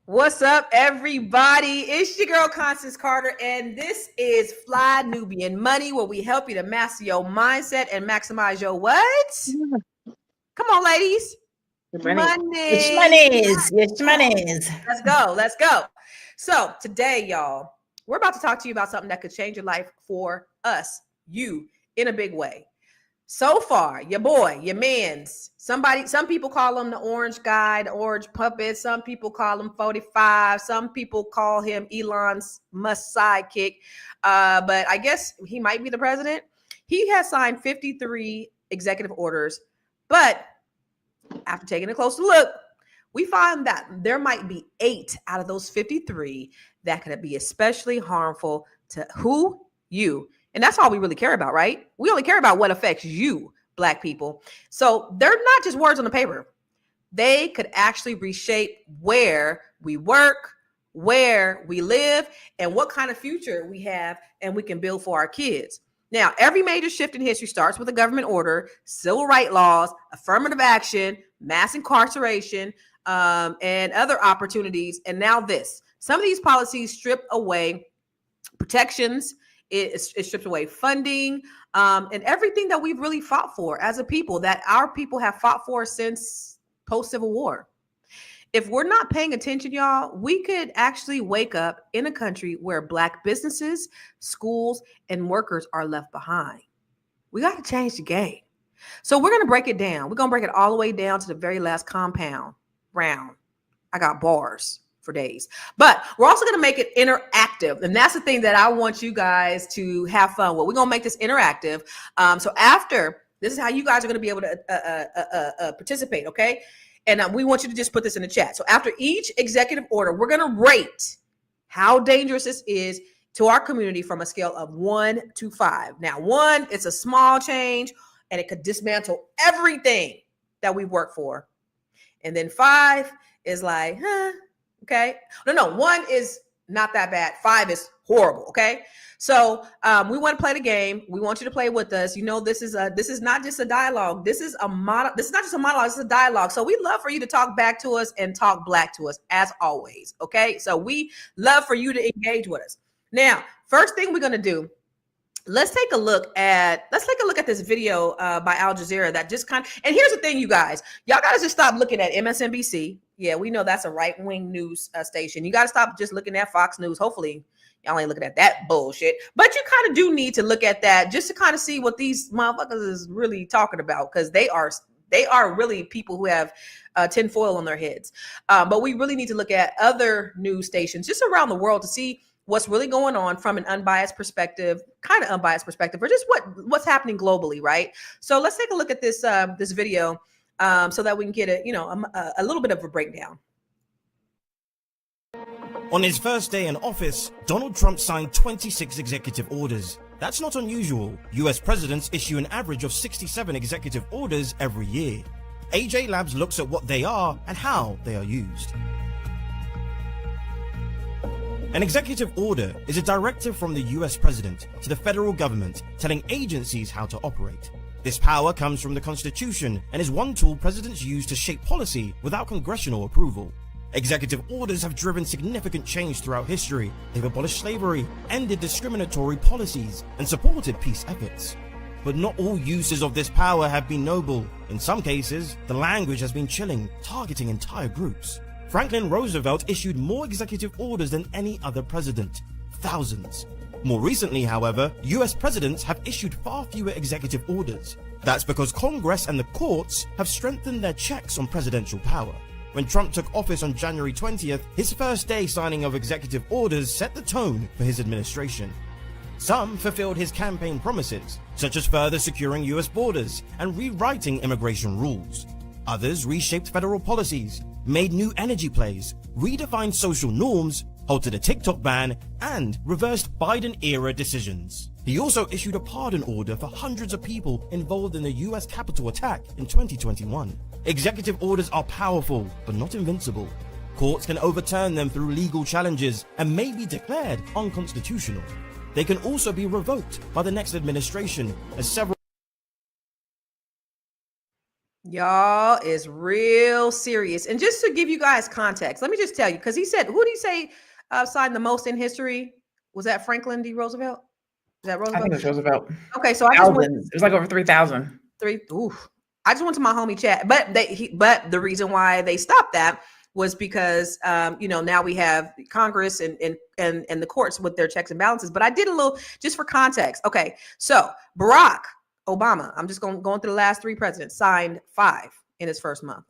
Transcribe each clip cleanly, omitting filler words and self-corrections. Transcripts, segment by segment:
What's up, everybody? It's your girl, Constance Carter, and this is Fly Nubian Money, where we help you to master your mindset and maximize your what? Come on, ladies. Money. It's monies. It's monies. Let's go. Let's go. So today, y'all, we're about to talk to you about something that could change your life for us, you, in a big way. So far, your boy, your mans, some people call him the orange guy, the orange puppet. Some people call him 45. Some people call him Elon Musk's sidekick. But I guess he might be the president. He has signed 53 executive orders. But after taking a closer look, we find that there might be 8 out of those 53 that could be especially harmful to who? You. And that's all we really care about, right? We only care about what affects you, Black people. So they're not just words on the paper. They could actually reshape where we work, where we live, and what kind of future we have and we can build for our kids. Now, every major shift in history starts with a government order, civil rights laws, affirmative action, mass incarceration, and other opportunities. And now this. Some of these policies strip away protections. It strips away funding and everything that we've really fought for as a people, that our people have fought for since post-Civil War. If we're not paying attention, y'all, we could actually wake up in a country where Black businesses, schools, and workers are left behind. We got to change the game. So we're going to break it down. We're going to break it all the way down to the very last compound round. I got bars for days, but we're also going to make it interactive. And that's the thing that I want you guys to have fun with. We're going to make this interactive. So after, this is how you guys are going to be able to participate. Okay. And we want you to just put this in the chat. So after each executive order, we're going to rate how dangerous this is to our community from a scale of 1 to 5. Now, 1, it's a small change and it could dismantle everything that we work for. And then 5 is like, okay. No, 1 is not that bad. 5 is horrible. Okay. So we want to play the game. We want you to play with us. You know, this is not just a dialogue. This is not just a monologue. This is a dialogue. So we love for you to talk back to us and talk Black to us as always. Okay. So we love for you to engage with us. Now, first thing we're going to do, let's take a look at this video by Al Jazeera that just and here's the thing, you guys, y'all got to just stop looking at MSNBC. Yeah, we know that's a right-wing news station. You got to stop just looking at Fox News. Hopefully y'all ain't looking at that bullshit, but you kind of do need to look at that just to kind of see what these motherfuckers is really talking about, because they are really people who have tinfoil on their heads. But we really need to look at other news stations just around the world to see what's really going on from an unbiased perspective, or just what's happening globally, right? So let's take a look at this this video so that we can get a little bit of a breakdown. On his first day in office, Donald Trump signed 26 executive orders. That's not unusual. US presidents issue an average of 67 executive orders every year. AJ Labs looks at what they are and how they are used. An executive order is a directive from the US president to the federal government telling agencies how to operate. This power comes from the Constitution and is one tool presidents use to shape policy without congressional approval. Executive orders have driven significant change throughout history. They've abolished slavery, ended discriminatory policies, and supported peace efforts. But not all uses of this power have been noble. In some cases, the language has been chilling, targeting entire groups. Franklin Roosevelt issued more executive orders than any other president, thousands. More recently, however, US presidents have issued far fewer executive orders. That's because Congress and the courts have strengthened their checks on presidential power. When Trump took office on January 20th, his first day signing of executive orders set the tone for his administration. Some fulfilled his campaign promises, such as further securing US borders and rewriting immigration rules. Others reshaped federal policies, made new energy plays, redefined social norms, halted a TikTok ban, and reversed Biden-era decisions. He also issued a pardon order for hundreds of people involved in the US Capitol attack in 2021. Executive orders are powerful, but not invincible. Courts can overturn them through legal challenges and may be declared unconstitutional. They can also be revoked by the next administration, as several Y'all is real serious. And just to give you guys context, let me just tell you, because he said, who did he say signed the most in history? Was that Franklin D. Roosevelt? Is that I Roosevelt? think it was Roosevelt. Okay, so I just went Thousands. It was like over 3,000. three. Oof. I just went to my homie chat, but but the reason why they stopped that was because now we have Congress and the courts with their checks and balances. But I did a little just for context. Okay, so Barack Obama, I'm just going through the last 3 presidents, signed 5 in his first month.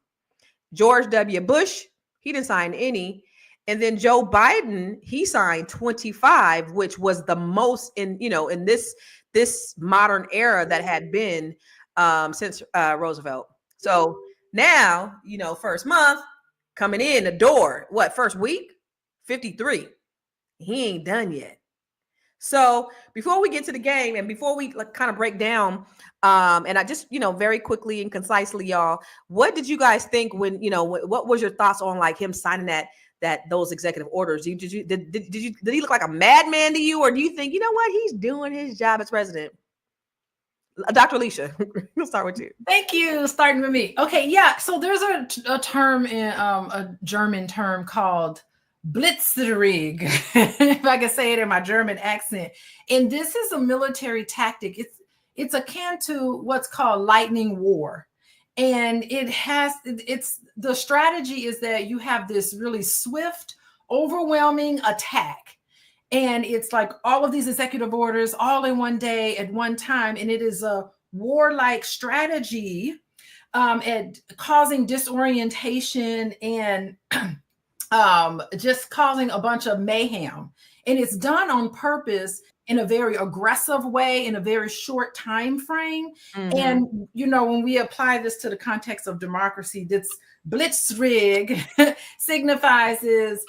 George W. Bush, he didn't sign any. And then Joe Biden, he signed 25, which was the most in this modern era that had been since Roosevelt. So now, first month coming in the door, first week, 53. He ain't done yet. So before we get to the game and before we kind of break down, and I just, very quickly and concisely, y'all, what did you guys think when, what was your thoughts on like him signing those executive orders? Did he look like a madman to you, or do you think, you know what, he's doing his job as president? Dr. Alicia, we'll start with you. Thank you. Starting with me. Okay, yeah. So there's a term in a German term called Blitzkrieg, if I can say it in my German accent. And this is a military tactic. It's akin to what's called lightning war. And it's the strategy is that you have this really swift, overwhelming attack. And it's like all of these executive orders all in one day at one time. And it is a warlike strategy at causing disorientation and just causing a bunch of mayhem. And it's done on purpose in a very aggressive way, in a very short time frame. Mm-hmm. And, when we apply this to the context of democracy, this Blitzkrieg signifies this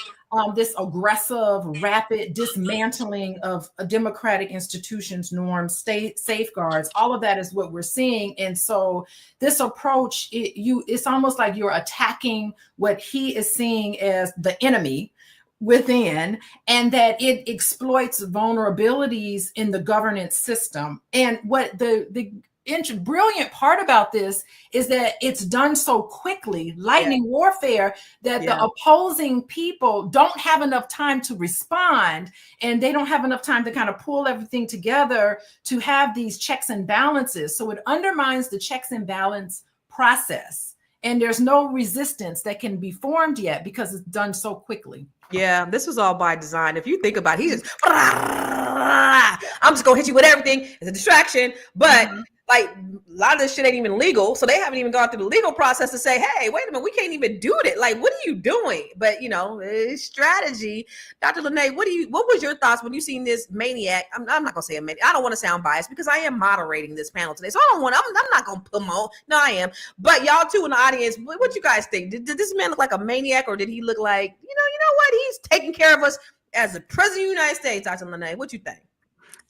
aggressive, rapid dismantling of democratic institutions, norms, state safeguards. All of that is what we're seeing. And so this approach, it's almost like you're attacking what he is seeing as the enemy within, and that it exploits vulnerabilities in the governance system. And what the brilliant part about this is that it's done so quickly, lightning warfare, that the opposing people don't have enough time to respond, and they don't have enough time to kind of pull everything together to have these checks and balances. So it undermines the checks and balance process, and there's no resistance that can be formed yet because it's done so quickly. Yeah, this was all by design. If you think about it, he's just, I'm just gonna hit you with everything. It's a distraction, but like a lot of this shit ain't even legal. So they haven't even gone through the legal process to say, hey, wait a minute, we can't even do it. Like, what are you doing? But it's strategy. Dr. Lene, what was your thoughts when you seen this maniac? I'm not gonna say a maniac. I don't want to sound biased because I am moderating this panel today. So I'm not gonna promote. No, I am. But y'all too in the audience, what you guys think? Did this man look like a maniac, or did he look like, you know what? He's taking care of us as the president of the United States, Dr. Lene. What you think?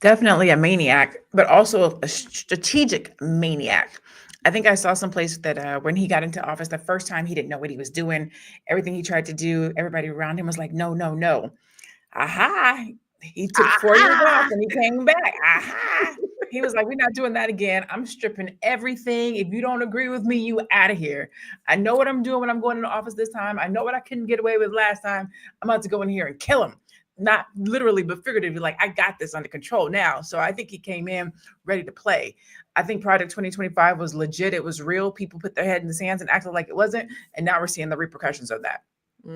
Definitely a maniac, but also a strategic maniac. I think I saw someplace that when he got into office, the first time he didn't know what he was doing. Everything he tried to do, everybody around him was like, no, no, no. Aha. He took 4 years off and he came back. Aha. He was like, we're not doing that again. I'm stripping everything. If you don't agree with me, you out of here. I know what I'm doing when I'm going into office this time. I know what I couldn't get away with last time. I'm about to go in here and kill him. Not literally, but figuratively, like, I got this under control now. So I think he came in ready to play. I think Project 2025 was legit. It was real. People put their head in the sands and acted like it wasn't. And now we're seeing the repercussions of that. He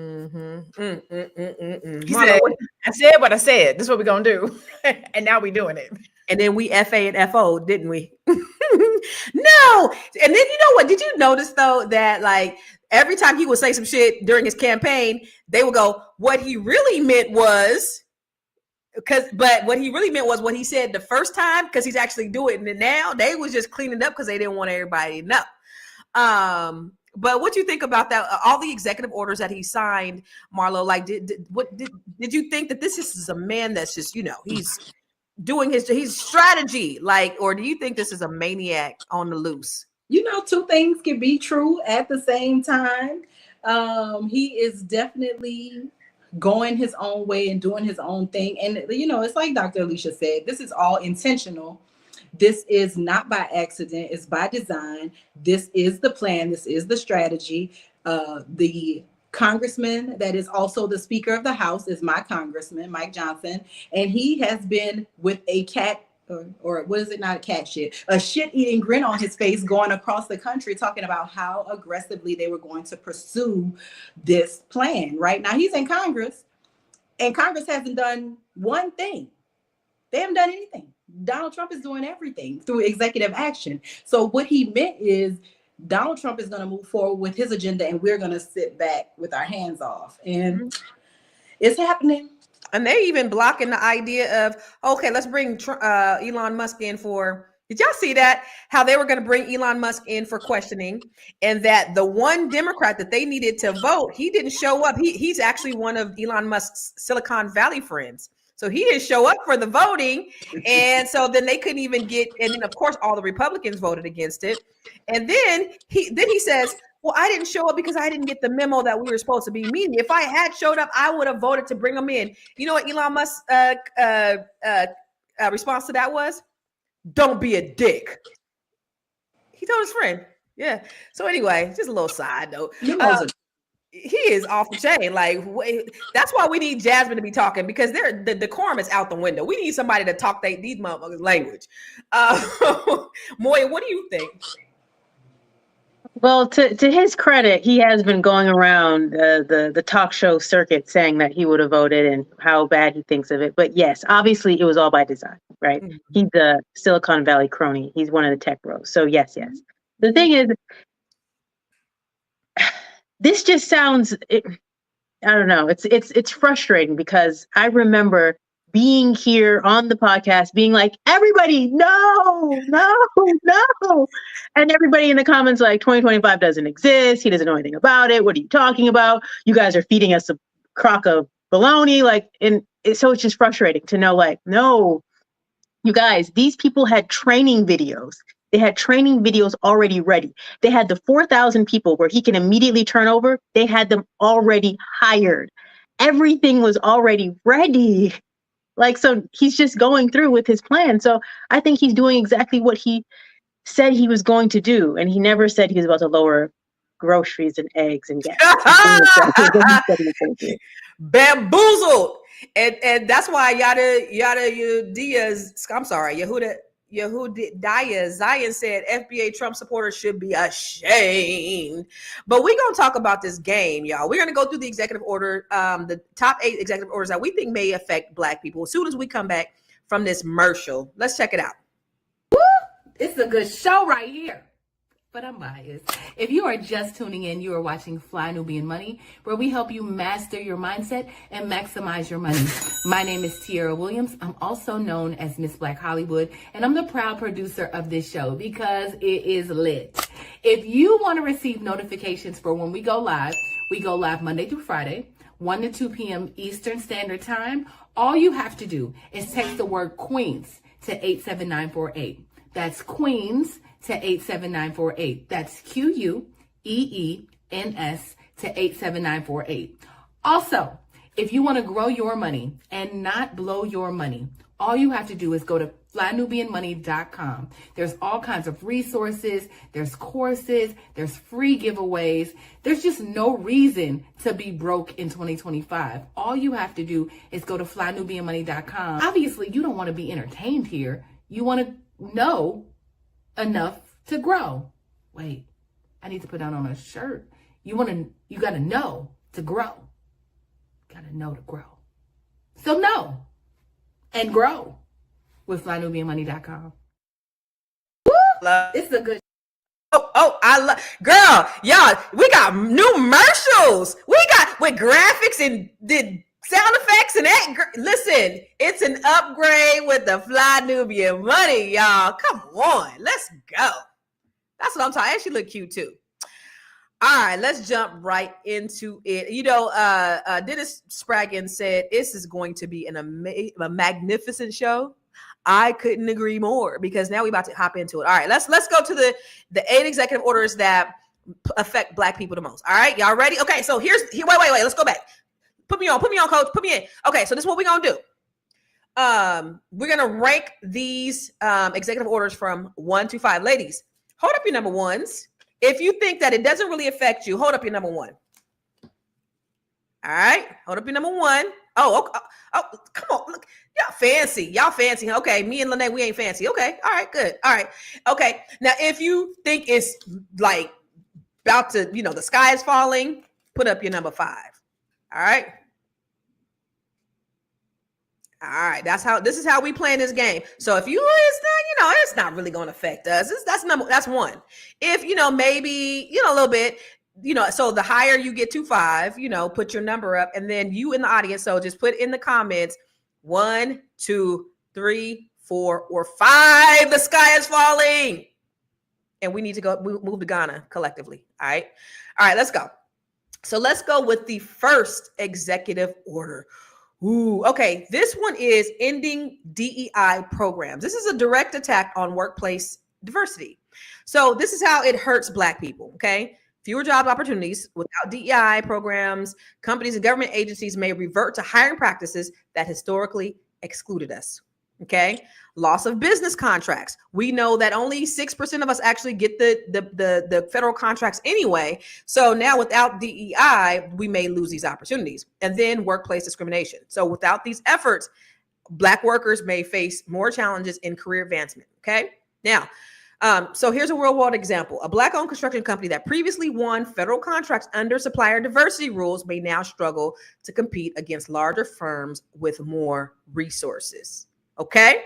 said, I said what I said. This is what we're going to do. And now we're doing it. And then we FA and FO, didn't we? No. And then you know what? Did you notice, though, that like every time he would say some shit during his campaign, they would go, what he really meant was, what he really meant was what he said the first time, because he's actually doing it now. They was just cleaning up because they didn't want everybody to know. But what do you think about that? All the executive orders that he signed, Marlo, like, did you think that this is a man that's just, he's doing his strategy, like, or do you think this is a maniac on the loose? Two things can be true at the same time. He is definitely going his own way and doing his own thing. And, it's like Dr. Alicia said, this is all intentional This is not by accident, it's by design. This is the plan, this is the strategy. The congressman that is also the Speaker of the House is my congressman, Mike Johnson, and he has been with a cat, or what is it, not a cat shit, a shit-eating grin on his face, going across the country talking about how aggressively they were going to pursue this plan. Right now he's in Congress, and Congress hasn't done one thing. They haven't done anything. Donald Trump is doing everything through executive action. So what he meant is Donald Trump is going to move forward with his agenda, and we're going to sit back with our hands off. And it's happening. And they're even blocking the idea of, okay, let's bring Elon Musk in for, did y'all see that? How they were going to bring Elon Musk in for questioning, and that the one Democrat that they needed to vote, he didn't show up. He's actually one of Elon Musk's Silicon Valley friends. So he didn't show up for the voting. And so then they couldn't even get, and then of course, all the Republicans voted against it. And then he says, well, I didn't show up because I didn't get the memo that we were supposed to be meeting. If I had showed up, I would have voted to bring him in. You know what Elon Musk's response to that was? Don't be a dick. He told his friend. Yeah. So anyway, just a little side note. He is off the chain. Like, that's why we need Jasmine to be talking, because the decorum is out the window. We need somebody to talk these motherfuckers' language. Moya, what do you think? Well, to his credit, he has been going around the talk show circuit saying that he would have voted and how bad he thinks of it. But yes, obviously it was all by design, right? Mm-hmm. He's the Silicon Valley crony. He's one of the tech bros. So yes. The thing is, this just sounds, I don't know. It's frustrating, because I remember being here on the podcast being like, everybody, no. And everybody in the comments like, 2025 doesn't exist. He doesn't know anything about it. What are you talking about? You guys are feeding us a crock of baloney. So it's just frustrating to know, like, no, you guys, these people had training videos. They had training videos already ready. They had the 4,000 people where he can immediately turn over. They had them already hired. Everything was already ready. So he's just going through with his plan. So I think he's doing exactly what he said he was going to do. And he never said he was about to lower groceries and eggs and gas. Bamboozled. And that's why Yehuda Zion said FBA Trump supporters should be ashamed. But we're going to talk about this game, y'all. We're going to go through the executive order, the top 8 executive orders that we think may affect Black people as soon as we come back from this commercial. Let's check it out. Woo! It's a good show right here. But I'm biased. If you are just tuning in, you are watching Fly Nubian Money, where we help you master your mindset and maximize your money. My name is Tiara Williams. I'm also known as Miss Black Hollywood, and I'm the proud producer of this show because it is lit. If you want to receive notifications for when we go live Monday through Friday, 1 to 2 p.m. Eastern Standard Time. All you have to do is text the word Queens to 87948. That's Queens to 87948. That's QUEENS to 87948. Also, if you want to grow your money and not blow your money, all you have to do is go to flynubianmoney.com. There's all kinds of resources, there's courses, there's free giveaways. There's just no reason to be broke in 2025. All you have to do is go to flynubianmoney.com. Obviously, you don't want to be entertained here. You want to know enough to grow. Wait, I need to put that on a shirt. You got to know to grow. Got to know to grow. So know and grow with flynubianmoney.com. It's a good. I love, girl, y'all, we got new commercials. We got with graphics and did sound effects and that. Listen, it's an upgrade with the Fly Nubian Money, y'all. Come on, let's go. That's what I'm talking. And she look cute too. All right, let's jump right into it. Dennis Spraggin said this is going to be a magnificent show. I couldn't agree more, because now we're about to hop into it. All right, let's go to the 8 executive orders that affect Black people the most. All right, y'all ready? Okay, so wait. Let's go back. Put me on, coach. Put me in. Okay, so this is what we're gonna do. we're gonna rank these executive orders from 1 to 5. Ladies, hold up your number ones. If you think that it doesn't really affect you, hold up your number one. All right, hold up your number one. Oh, come on, look, y'all fancy. Okay, me and Lene, we ain't fancy. Okay, all right, good. All right, okay. Now, if you think it's like about to, the sky is falling, put up your number 5. All right. All right, this is how we play this game. So if it's not really going to affect us. That's 1. If maybe a little bit, so the higher you get to 5, put your number up, and then you in the audience. So just put in the comments 1, 2, 3, 4, or 5. The sky is falling, and we need to move to Ghana collectively. All right, let's go. So let's go with the first executive order. Ooh, okay. This one is ending DEI programs. This is a direct attack on workplace diversity. So this is how it hurts Black people. Okay. Fewer job opportunities. Without DEI programs, companies and government agencies may revert to hiring practices that historically excluded us. Okay. Loss of business contracts. We know that only 6% of us actually get the federal contracts anyway. So now without DEI, we may lose these opportunities. And then workplace discrimination. So without these efforts, Black workers may face more challenges in career advancement. Okay. Now, so here's a real world example. A Black-owned construction company that previously won federal contracts under supplier diversity rules may now struggle to compete against larger firms with more resources. Okay.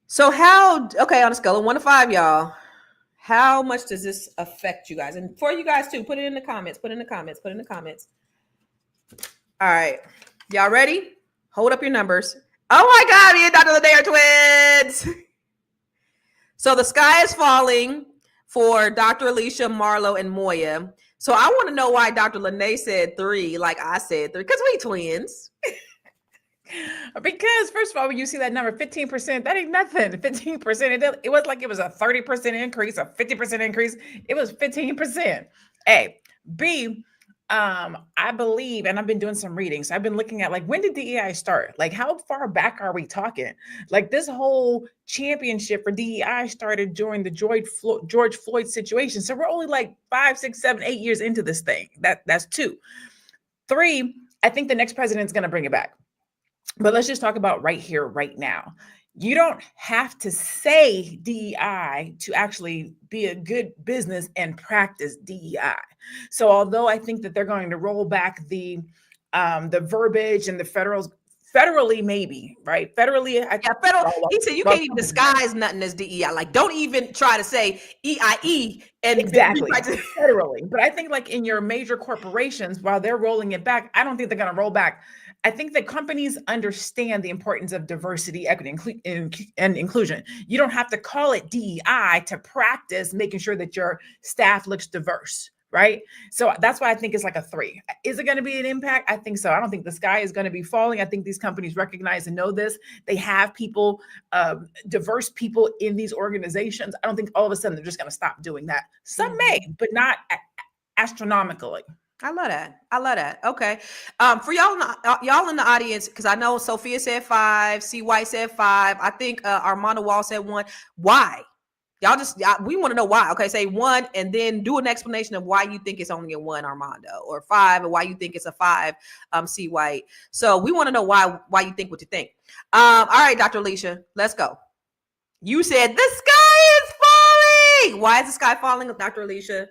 So on a scale of 1 to 5, y'all, how much does this affect you guys? And for you guys too, put it in the comments, All right. Y'all ready? Hold up your numbers. Oh my God, me and Dr. Lene are twins. So the sky is falling for Dr. Alicia, Marlo, and Moya. So I want to know why Dr. Lene said 3, like I said 3, because we twins. Because first of all, when you see that number 15%, that ain't nothing. 15%. It was like it was a 30% increase, a 50% increase. It was 15%. A. B. I believe, and I've been doing some reading. So I've been looking at when did DEI start? How far back are we talking? This whole championship for DEI started during the George Floyd situation. So we're only 5, 6, 7, 8 years into this thing. That's 2. 3. I think the next president's going to bring it back. But let's just talk about right here, right now. You don't have to say DEI to actually be a good business and practice DEI. So although I think that they're going to roll back the verbiage and the federally maybe, right? Federally, federal. He said you can't even disguise nothing as DEI. Don't even try to say EIE and exactly federally. But I think in your major corporations, while they're rolling it back, I don't think they're going to roll back. I think that companies understand the importance of diversity, equity, and inclusion. You don't have to call it DEI to practice making sure that your staff looks diverse, right? So that's why I think it's a 3. Is it going to be an impact? I think so. I don't think the sky is going to be falling. I think these companies recognize and know this. They have people, diverse people in these organizations. I don't think all of a sudden they're just going to stop doing that. Some may, but not astronomically. I love that. Okay. For y'all in the audience, because I know Sophia said 5, C. White said 5. I think Armando Wall said 1. Why? We want to know why. Okay, say 1 and then do an explanation of why you think it's only a 1, Armando, or 5, and why you think it's a 5, C. White. So we want to know why you think what you think. All right, Dr. Alicia, let's go. You said the sky is falling. Why is the sky falling, Dr. Alicia?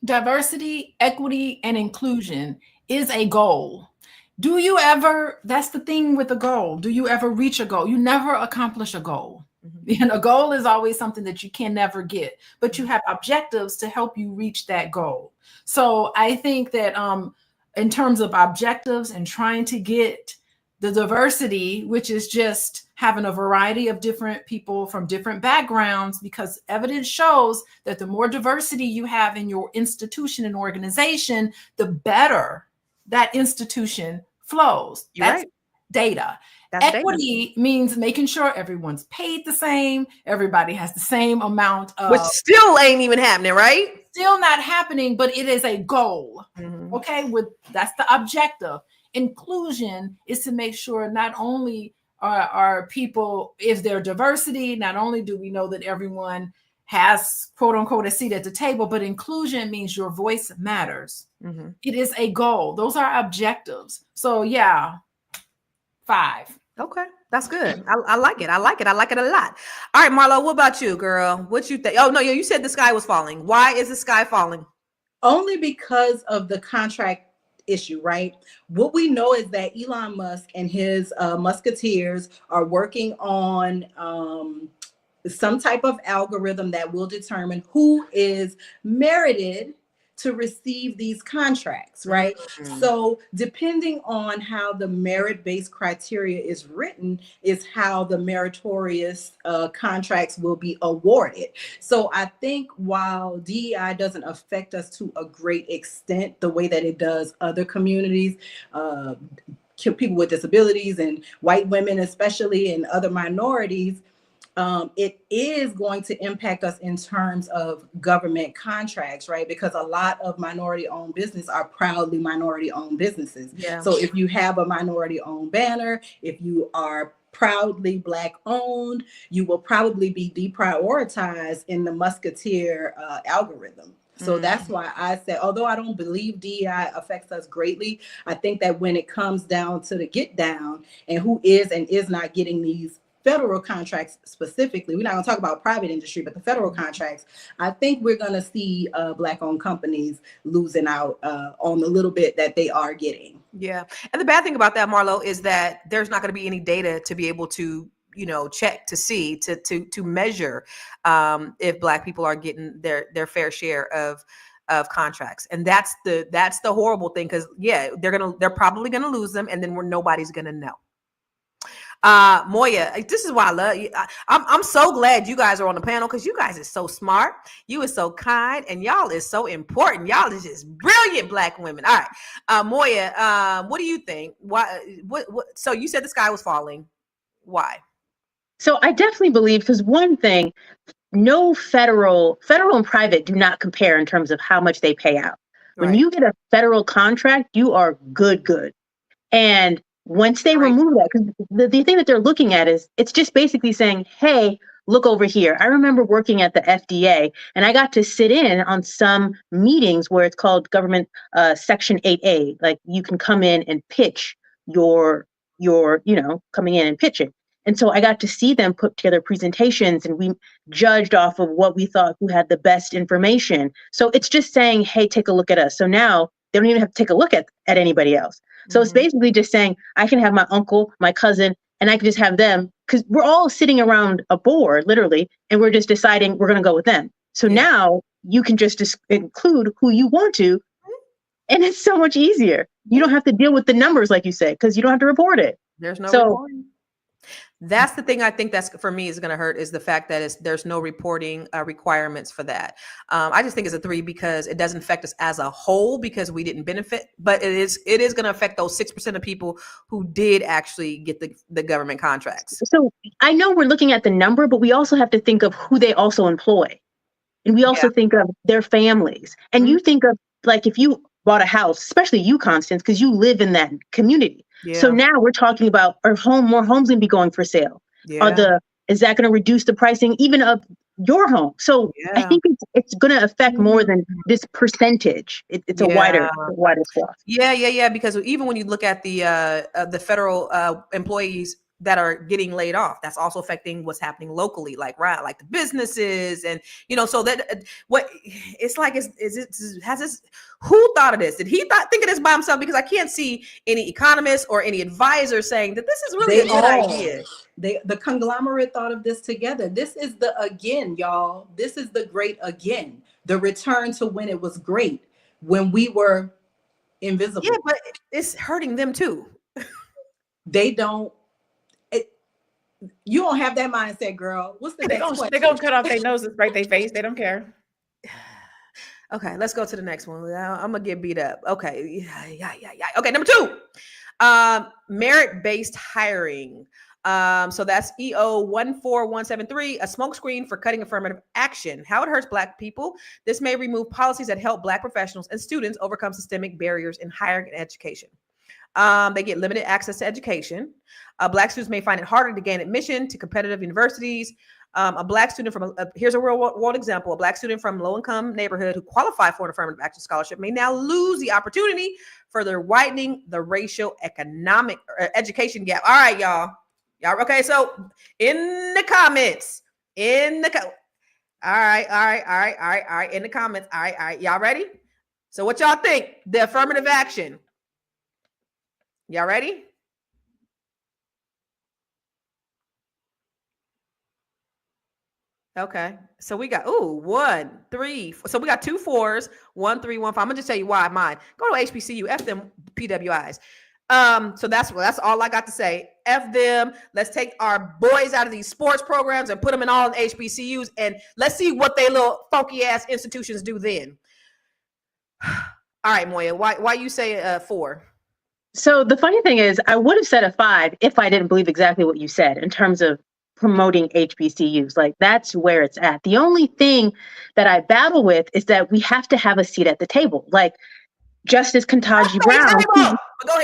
Diversity, equity, and inclusion is a goal. That's the thing with a goal. Do you ever reach a goal? You never accomplish a goal. And a goal is always something that you can never get, but you have objectives to help you reach that goal. So I think that in terms of objectives and trying to get the diversity, which is just having a variety of different people from different backgrounds, because evidence shows that the more diversity you have in your institution and organization, the better that institution flows. That's right. Data. Equity means making sure everyone's paid the same, everybody has the same amount of, which still ain't even happening, right? Still not happening, but it is a goal. Okay, that's the objective. Inclusion is to make sure not only are people, if they're diversity, not only do we know that everyone has quote unquote a seat at the table, but inclusion means your voice matters. Mhm. It is a goal. Those are objectives. So yeah, 5. Okay, that's good. I like it. I like it. I like it a lot. All right, Marlo, what about you, girl? What you think? Oh no, you said the sky was falling. Why is the sky falling? Only because of the contract issue, right? What we know is that Elon Musk and his musketeers are working on some type of algorithm that will determine who is merited to receive these contracts, right? Mm-hmm. So depending on how the merit-based criteria is written is how the meritorious contracts will be awarded. So I think while DEI doesn't affect us to a great extent the way that it does other communities, people with disabilities and white women especially, and other minorities, it is going to impact us in terms of government contracts, right? Because a lot of minority-owned business are proudly minority-owned businesses. Yeah. So if you have a minority-owned banner, if you are proudly Black-owned, you will probably be deprioritized in the musketeer algorithm. So that's why I said, although I don't believe DEI affects us greatly, I think that when it comes down to the get down and who is and is not getting these federal contracts specifically, we're not going to talk about private industry, but the federal contracts, I think we're going to see Black-owned companies losing out on the little bit that they are getting. Yeah. And the bad thing about that, Marlo, is that there's not going to be any data to be able to, check to see, to measure if Black people are getting their fair share of contracts. And that's the horrible thing. Cause they're probably going to lose them. And then nobody's going to know. Moya, this is why I love you. I'm so glad you guys are on the panel because you guys is so smart. You is so kind, and y'all is so important. Y'all is just brilliant Black women. All right, Moya, what do you think? Why? What? So you said the sky was falling. Why? So I definitely believe, because one thing, no federal and private do not compare in terms of how much they pay out. When you get a federal contract, you are good. And once they remove that, because the thing that they're looking at is, it's just basically saying, hey, look over here. I remember working at the FDA, and I got to sit in on some meetings where it's called government Section 8A. Like, you can come in and pitch your coming in and pitching. And so I got to see them put together presentations, and we judged off of what we thought who had the best information. So it's just saying, hey, take a look at us. So now they don't even have to take a look at anybody else. So it's basically just saying, I can have my uncle, my cousin, and I can just have them, because we're all sitting around a board, literally, and we're just deciding we're going to go with them. So now you can just include who you want to, and it's so much easier. You don't have to deal with the numbers, like you said, because you don't have to report it. There's no reporting. That's the thing I think that's for me is going to hurt, is the fact that there's no reporting requirements for that. I just think it's a 3 because it doesn't affect us as a whole because we didn't benefit, but it is going to affect those 6% of people who did actually get the government contracts. So I know we're looking at the number, but we also have to think of who they also employ. And we also think of their families. And you think of, like, if you bought a house, especially you, Constance, because you live in that community. Yeah. So now we're talking about, more homes going to be going for sale? Yeah. Is that going to reduce the pricing even of your home? So I think it's going to affect more than this percentage. It's a wider swath. Yeah. Because even when you look at the federal employees that are getting laid off, that's also affecting what's happening locally, like the businesses, and so that what it's like who thought of this? Did he think of this by himself? Because I can't see any economists or any advisor saying that this is really a good idea. The conglomerate thought of this together. This is y'all. This is the great again. The return to when it was great, when we were invisible. Yeah, but it's hurting them too. They don't. You don't have that mindset, girl. What's the next question? They're going to cut off their noses, right? Their face. They don't care. Okay, let's go to the next one. I'm going to get beat up. Okay. Yeah. Okay, number 2. Merit-based hiring. So that's EO 14173, a smokescreen for cutting affirmative action. How it hurts Black people. This may remove policies that help Black professionals and students overcome systemic barriers in hiring and education. They get limited access to education. Black students may find it harder to gain admission to competitive universities. A Black student from here's a real world example. A Black student from low-income neighborhood who qualified for an affirmative action scholarship may now lose the opportunity, further widening the racial economic education gap. All right, y'all. Okay, so in the comments, all right, in the comments, all right, y'all ready? So what y'all think? The affirmative action. Y'all ready? Okay, so we got 1, 3. So we got 2 4s, 1 3 1 5. I'm gonna just tell you why mine. Go to HBCU, F them PWIs. So that's all I got to say. F them. Let's take our boys out of these sports programs and put them in all HBCUs, and let's see what they little funky ass institutions do then. All right, Moya, why you say 4? So the funny thing is, I would have said a 5 if I didn't believe exactly what you said in terms of promoting HBCUs. Like, that's where it's at. The only thing that I battle with is that we have to have a seat at the table. Like Justice Ketanji Brown,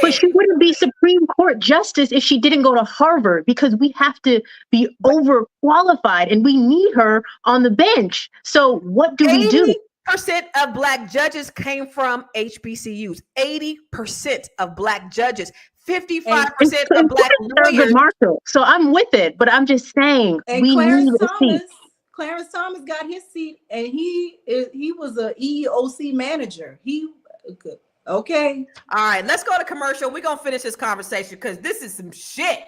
but she wouldn't be Supreme Court justice if she didn't go to Harvard, because we have to be overqualified and we need her on the bench. So what do we do? 80% of Black judges came from HBCUs. 80% of Black judges. 55% of Black lawyers. Marshall. So I'm with it, but I'm just saying we need a seat. Clarence Thomas got his seat, and he was a EEOC manager. Okay. All right, let's go to commercial. We're gonna finish this conversation because this is some shit.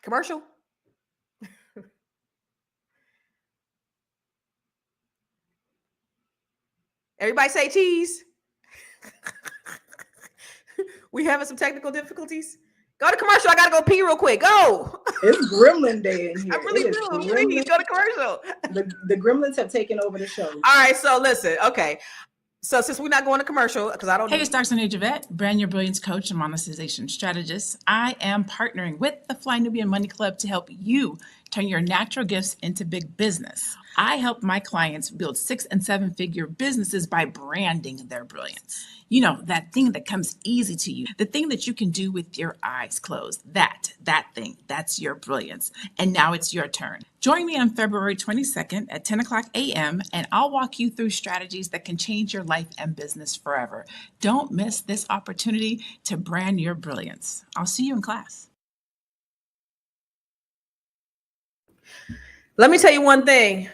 Commercial. Everybody say cheese. We having some technical difficulties. Go to commercial. I gotta go pee real quick. Go. It's Gremlin Day in here. I really do. Please go to commercial. The Gremlins have taken over the show. All right. So listen. Okay. So since we're not going to commercial, because I don't. Hey, it's Dr. Javette, Brand Your Brilliance coach and monetization strategist. I am partnering with the Fly Nubian Money Club to help you turn your natural gifts into big business. I help my clients build 6- and 7-figure businesses by branding their brilliance. You know, that thing that comes easy to you, the thing that you can do with your eyes closed, that thing, that's your brilliance. And now it's your turn. Join me on February 22nd at 10 o'clock a.m. and I'll walk you through strategies that can change your life and business forever. Don't miss this opportunity to brand your brilliance. I'll see you in class. Let me tell you one thing.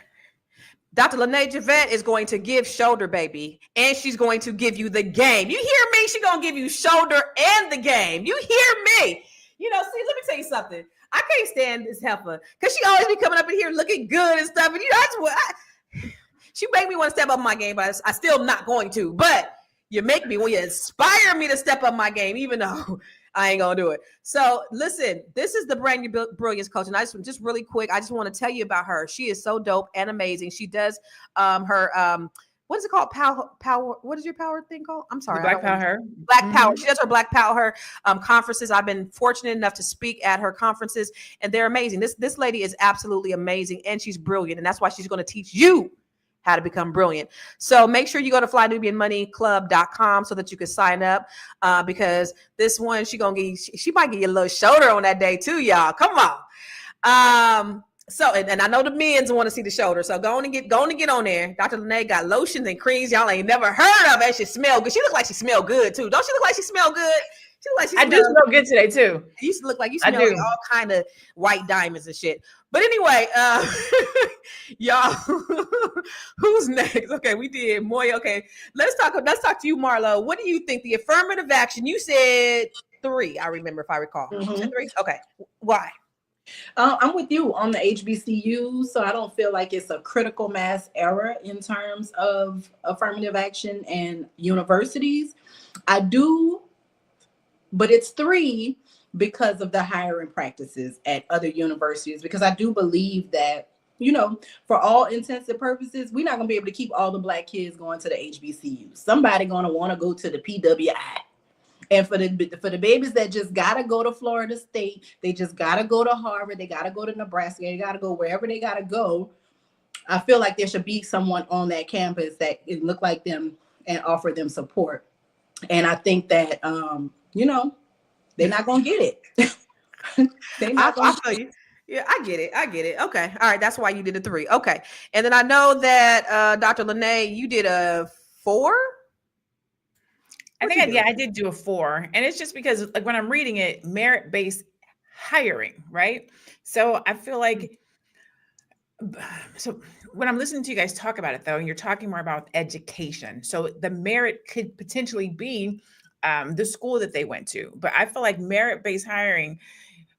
Dr. Lene Javette is going to give shoulder, baby, and she's going to give you the game. You hear me? She's going to give you shoulder and the game. You hear me? You know, see, let me tell you something. I can't stand this heifer because she always be coming up in here looking good and stuff. And you know, that's what she make me want to step up my game, but I still not going to. But you make me, you inspire me to step up my game, even though I ain't gonna do it. So listen, this is the Brand Your Brilliance coach, and I just really quick, I just want to tell you about her. She is so dope and amazing. She does her what is it called? Power. What is your power thing called? I'm sorry. Black Power. Black Power. She does her Black Power conferences. I've been fortunate enough to speak at her conferences, and they're amazing. This lady is absolutely amazing, and she's brilliant, and that's why she's going to teach you how to become brilliant. So make sure you go to flynubianmoneyclub.com so that you can sign up because this one, she might give you a little shoulder on that day too, y'all. Come on. So, and I know the men's want to see the shoulder. So go on and get on there. Dr. Lene got lotions and creams y'all ain't never heard of, and she smell good. She look like she smell good too. Don't she look like she smell good? She look like she I do smell good today too. You used to look like you smell like all kind of white diamonds and shit. But anyway, y'all, who's next? Okay, we did Moya. Okay, let's talk to you, Marlo. What do you think? The affirmative action, you said 3, I remember if I recall. Mm-hmm. You said 3? Okay. Why? I'm with you on the HBCU, so I don't feel like it's a critical mass error in terms of affirmative action and universities. I do, but it's 3 because of the hiring practices at other universities, because I do believe that, you know, for all intents and purposes, we're not going to be able to keep all the Black kids going to the HBCU. Somebody going to want to go to the PWI. And for the babies that just got to go to Florida State, they just got to go to Harvard, they got to go to Nebraska, they got to go wherever they got to go. I feel like there should be someone on that campus that it look like them and offer them support. And I think that, you know, they're not going to get it. They're not I feel you. Yeah, I get it. I get it. Okay. All right. That's why you did a 3. Okay. And then I know that Dr. Lene, you did a 4. I think I did do a 4. And it's just because like when I'm reading it, merit-based hiring, right? So I feel like, so when I'm listening to you guys talk about it though, and you're talking more about education. So the merit could potentially be the school that they went to. But I feel like merit-based hiring,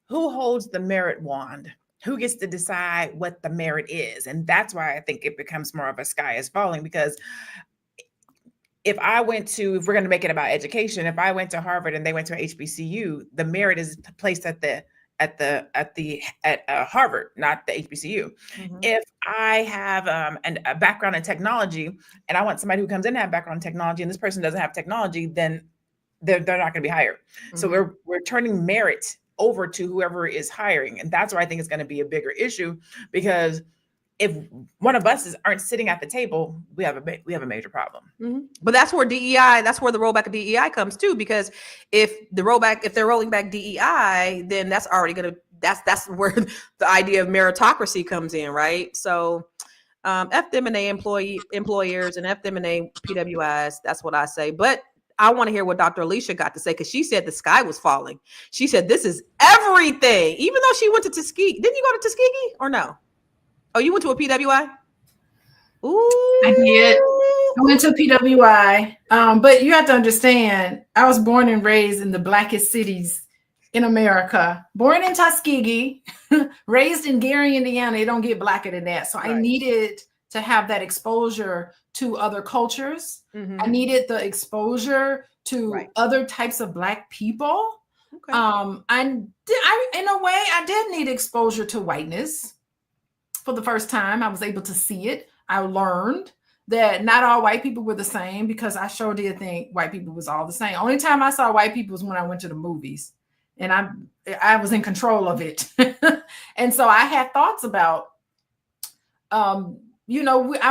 who holds the merit wand? Who gets to decide what the merit is? And that's why I think it becomes more of a sky is falling, because if we're going to make it about education, if I went to Harvard and they went to HBCU, the merit is placed at Harvard, not the HBCU. Mhm. If I have a background in technology and I want somebody who comes in to have background in technology and this person doesn't have technology, then they're not going to be hired. So we're turning merit over to whoever is hiring. And that's where I think it's going to be a bigger issue, because if one of us aren't sitting at the table, we have a major problem. But that's where DEI, that's where the rollback of DEI comes too, because if they're rolling back DEI, then that's already that's where the idea of meritocracy comes in, right? So F them and they employers and F them and they PWIs. That's what I say. But I want to hear what Dr. Alicia got to say, because she said the sky was falling. She said this is everything, even though she went to Tuskegee. Didn't you go to Tuskegee or no? Oh, you went to a PWI? Ooh. I did. I went to PWI, but you have to understand, I was born and raised in the blackest cities in America. Born in Tuskegee, raised in Gary, Indiana. It don't get blacker than that. So right. I needed to have that exposure to other cultures. Mm-hmm. I needed the exposure to other types of Black people. Okay. In a way, I did need exposure to whiteness. For the first time, I was able to see it. I learned that not all white people were the same, because I sure did think white people was all the same. Only time I saw white people was when I went to the movies, and I was in control of it. And so I had thoughts about, I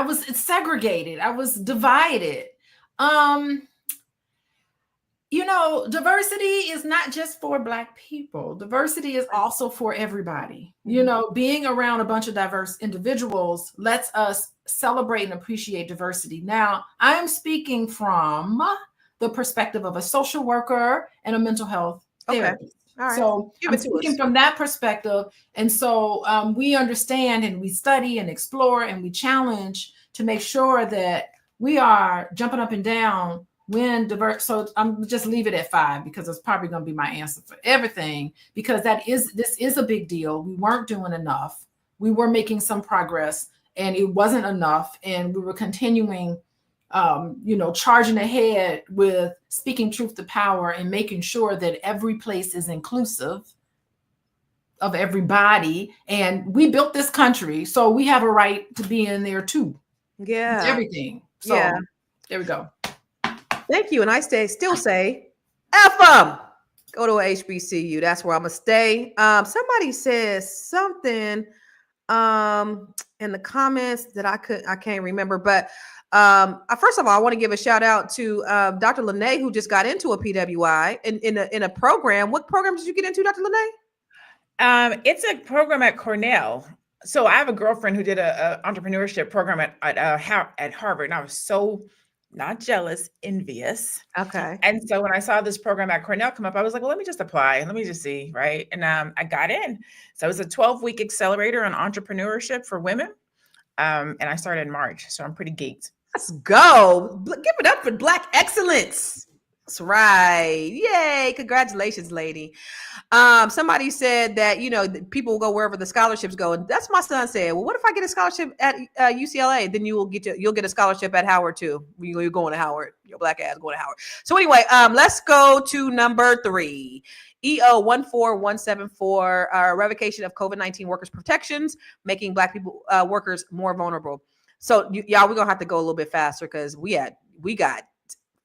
was segregated. I was divided. Diversity is not just for Black people. Diversity is also for everybody. Mm-hmm. Being around a bunch of diverse individuals lets us celebrate and appreciate diversity. Now, I am speaking from the perspective of a social worker and a mental health therapist. All right. So I'm speaking from that perspective. And so we understand and we study and explore and we challenge to make sure that we are jumping up and down when diverse. So I'm just leave it at 5, because it's probably going to be my answer for everything, because this is a big deal. We weren't doing enough. We were making some progress and it wasn't enough. And we were continuing, charging ahead with speaking truth to power and making sure that every place is inclusive of everybody. And we built this country, so we have a right to be in there too. Yeah. It's everything. So there we go. Thank you. And I still say, F them. Go to a HBCU. That's where I'm going to stay. Somebody says something in the comments that I can't remember. But first of all, I want to give a shout out to Dr. Lene, who just got into a PWI in a program. What program did you get into, Dr. Lene? It's a program at Cornell. So I have a girlfriend who did a entrepreneurship program at Harvard, and I was so not jealous, envious. Okay. And so when I saw this program at Cornell come up, I was like, well, let me just apply and let me just see, right? And I got in. So it was a 12-week accelerator on entrepreneurship for women. And I started in March, so I'm pretty geeked. Let's go. Give it up for Black excellence. That's right. Yay. Congratulations, lady. Somebody said that, people will go wherever the scholarships go. And that's my son said, well, what if I get a scholarship at UCLA? Then you'll get a scholarship at Howard too. You're going to Howard. Your Black ass going to Howard. So anyway, let's go to number 3. EO 14174, revocation of COVID-19 workers' protections, making Black people workers more vulnerable. So y'all, we're going to have to go a little bit faster, because we got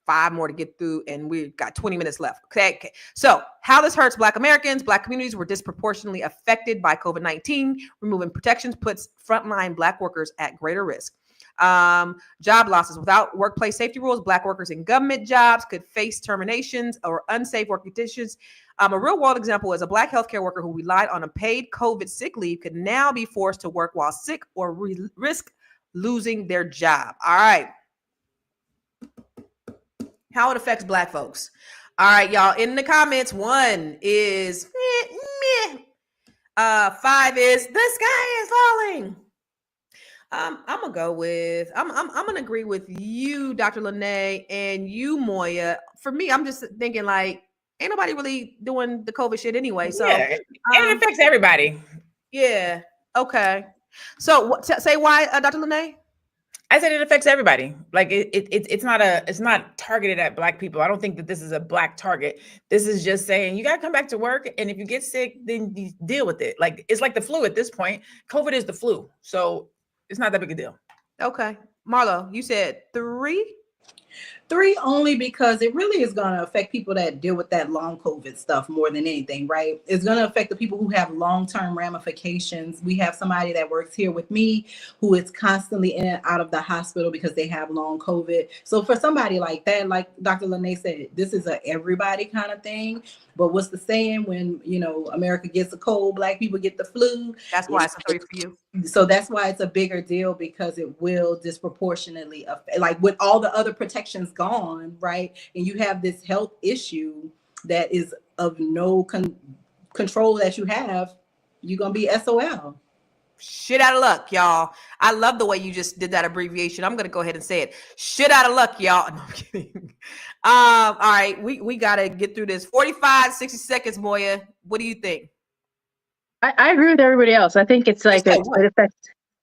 5 more to get through, and we've got 20 minutes left. Okay. So how this hurts Black Americans. Black communities were disproportionately affected by COVID-19. Removing protections puts frontline Black workers at greater risk. Job losses. Without workplace safety rules, Black workers in government jobs could face terminations or unsafe work conditions. A real world example is a Black healthcare worker who relied on a paid COVID sick leave could now be forced to work while sick or risk losing their job. All right. How it affects Black folks. All right, y'all. In the comments, 1 is meh. 5 is the sky is falling. I'm gonna go with I'm gonna agree with you, Dr. Lene, and you, Moya. For me, I'm just thinking like ain't nobody really doing the COVID shit anyway. So yeah, and it affects everybody. yeah. Okay. So say why, Dr. Lene? I said it affects everybody. Like it's not targeted at Black people. I don't think that this is a Black target. This is just saying you gotta come back to work, and if you get sick, then you deal with it. Like it's like the flu at this point. COVID is the flu, so it's not that big a deal. Okay, Marlo, you said 3. 3 only because it really is going to affect people that deal with that long COVID stuff more than anything, right? It's going to affect the people who have long-term ramifications. We have somebody that works here with me who is constantly in and out of the hospital because they have long COVID. So for somebody like that, like Dr. Lene said, this is a everybody kind of thing. But what's the saying when, America gets a cold, Black people get the flu? That's why it's a 3 for you. So that's why it's a bigger deal, because it will disproportionately affect, like with all the other protections gone, right? And you have this health issue that is of no control that you have, you're going to be SOL. Shit out of luck, y'all. I love the way you just did that abbreviation. I'm going to go ahead and say it. Shit out of luck, y'all. No, I'm kidding. All right. We got to get through this. 45, 60 seconds, Moya. What do you think? I agree with everybody else. I think it's like it affects.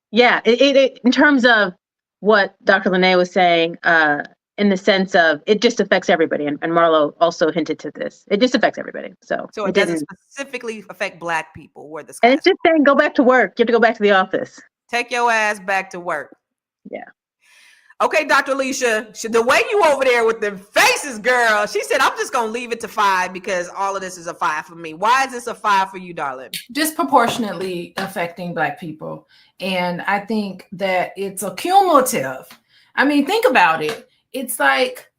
Yeah, it in terms of what Dr. Lene was saying, in the sense of it just affects everybody, and Marlo also hinted to this. It just affects everybody. So it doesn't specifically affect Black people. Where this, and it's just saying, go back to work. You have to go back to the office. Take your ass back to work. Yeah. Okay, Dr. Alicia, the way you over there with the faces, girl, she said, I'm just going to leave it to 5 because all of this is a 5 for me. Why is this a 5 for you, darling? Disproportionately affecting Black people. And I think that it's a cumulative. I mean, think about it. It's like,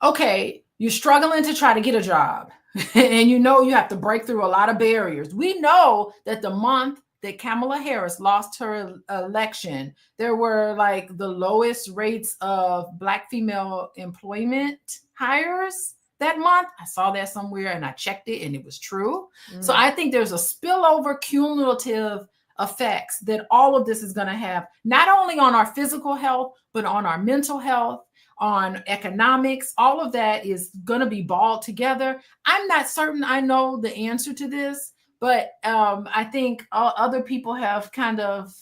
okay, you're struggling to try to get a job and you have to break through a lot of barriers. We know that the month that Kamala Harris lost her election, there were like the lowest rates of Black female employment hires that month. I saw that somewhere and I checked it and it was true. So I think there's a spillover cumulative effects that all of this is going to have, not only on our physical health, but on our mental health, on economics. All of that is going to be balled together. I'm not certain I know the answer to this, but I think other people have kind of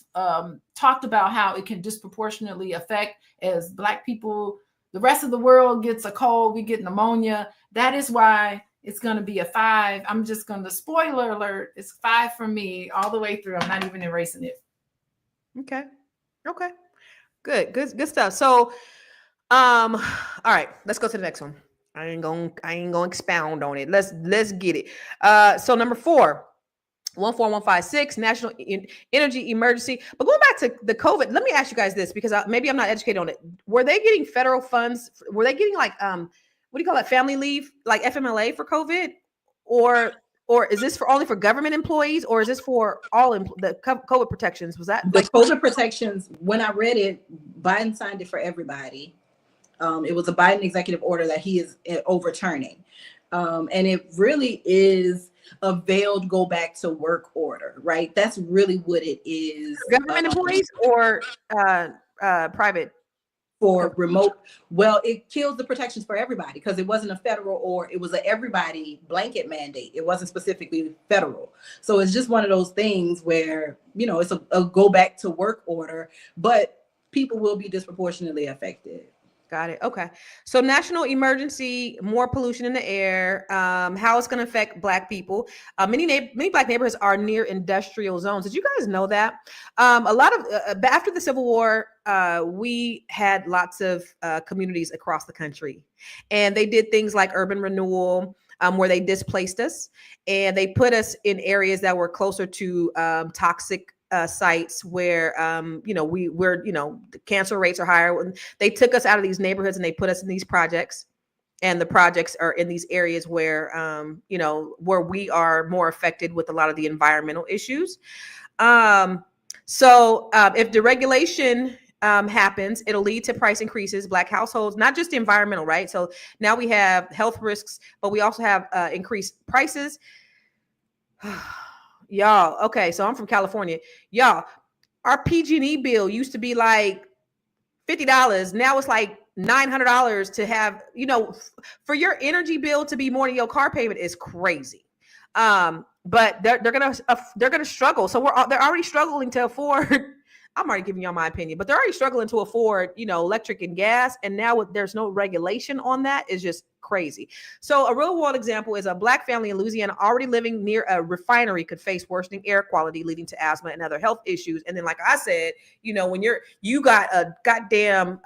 talked about how it can disproportionately affect as Black people. The rest of the world gets a cold, we get pneumonia. That is why it's going to be a 5. I'm just going to, spoiler alert, it's 5 for me all the way through. I'm not even erasing it. Okay. Good stuff. So, all right, let's go to the next one. I ain't gonna expound on it. Let's get it. So number 4, 14156, national energy emergency. But going back to the COVID, let me ask you guys this, because maybe I'm not educated on it. Were they getting federal funds? Were they getting like what do you call it, family leave, like FMLA for COVID, or is this only for government employees, or is this for all the COVID protections? Was that the COVID protections? When I read it, Biden signed it for everybody. It was a Biden executive order that he is overturning. And it really is a veiled go back to work order, right? That's really what it is. Government employees or private? For remote, well, it kills the protections for everybody because it wasn't a federal, or it was a everybody blanket mandate. It wasn't specifically federal. So it's just one of those things where, it's a go back to work order, but people will be disproportionately affected. Got it. Okay. So national emergency, more pollution in the air, how it's going to affect Black people. Many Black neighborhoods are near industrial zones. Did you guys know that? A lot of, after the Civil War, we had lots of communities across the country, and they did things like urban renewal, where they displaced us and they put us in areas that were closer to toxic sites where the cancer rates are higher. They took us out of these neighborhoods and they put us in these projects, and the projects are in these areas where where we are more affected with a lot of the environmental issues. So if deregulation happens, it'll lead to price increases. Black households, not just environmental, right? So now we have health risks, but we also have increased prices. Y'all, okay, so I'm from California. Y'all, our PG&E bill used to be like $50. Now it's like $900 to have, for your energy bill to be more than your car payment is crazy. But they're gonna struggle. So they're already struggling to afford. I'm already giving y'all my opinion, but they're already struggling to afford, electric and gas. And now there's no regulation on that is just crazy. So a real world example is a Black family in Louisiana already living near a refinery could face worsening air quality, leading to asthma and other health issues. And then, like I said, when you got a goddamn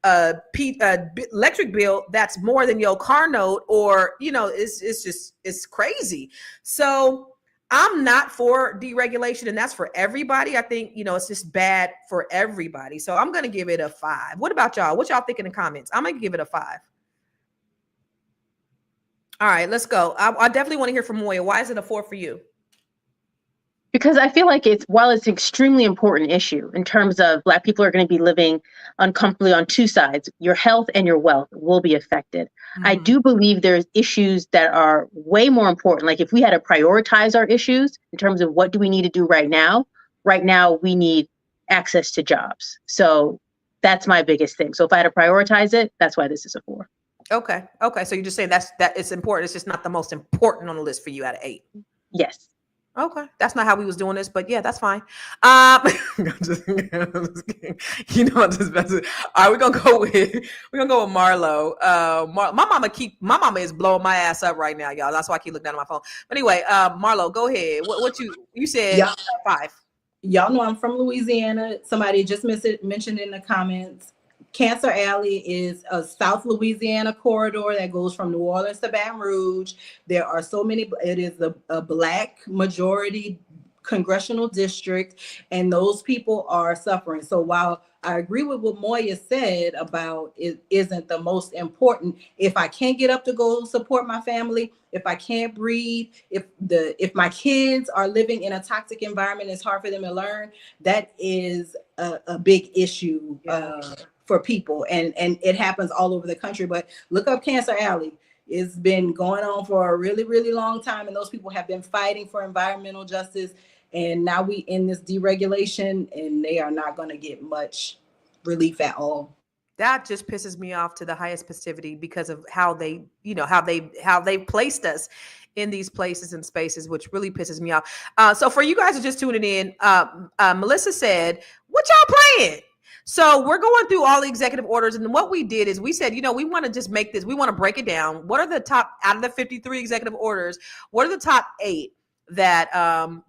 electric bill that's more than your car note, or it's crazy. So I'm not for deregulation, and that's for everybody. I think it's just bad for everybody. So I'm gonna give it a 5. What about y'all? What y'all think in the comments? I'm gonna give it a 5. All right, let's go. I definitely want to hear from Moya. Why is it a 4 for you? Because I feel like while it's an extremely important issue in terms of Black people are going to be living uncomfortably on two sides, your health and your wealth will be affected. Mm-hmm. I do believe there's issues that are way more important. Like if we had to prioritize our issues in terms of what do we need to do right now we need access to jobs. So that's my biggest thing. So if I had to prioritize it, that's why this is a 4. Okay. So you're just saying that it's important. It's just not the most important on the list for you out of 8. Yes. Okay, that's not how we was doing this, but yeah, that's fine. Just kidding. I'm just messing. All right, we're gonna go with Marlo. My mama is blowing my ass up right now, y'all. That's why I keep looking down at my phone. But anyway, Marlo, go ahead. What you said? Yeah. 5. Y'all know I'm from Louisiana. Somebody just mentioned in the comments. Cancer Alley is a South Louisiana corridor that goes from New Orleans to Baton Rouge. There are so many. It is a Black majority congressional district, and those people are suffering. So while I agree with what Moya said about it isn't the most important, if I can't get up to go support my family, if I can't breathe, if my kids are living in a toxic environment, it's hard for them to learn. That is a big issue. For people, and it happens all over the country. But look up Cancer Alley. It's been going on for a really, really long time, and those people have been fighting for environmental justice. And now we in this deregulation, and they are not going to get much relief at all. That just pisses me off to the highest festivity because of how they placed us in these places and spaces, which really pisses me off. So for you guys who are just tuning in, Melissa said, "What y'all playing?" So we're going through all the executive orders. And what we did is we said, we want to just make this, we want to break it down. What are the top, out of the 53 executive orders, what are the top 8 that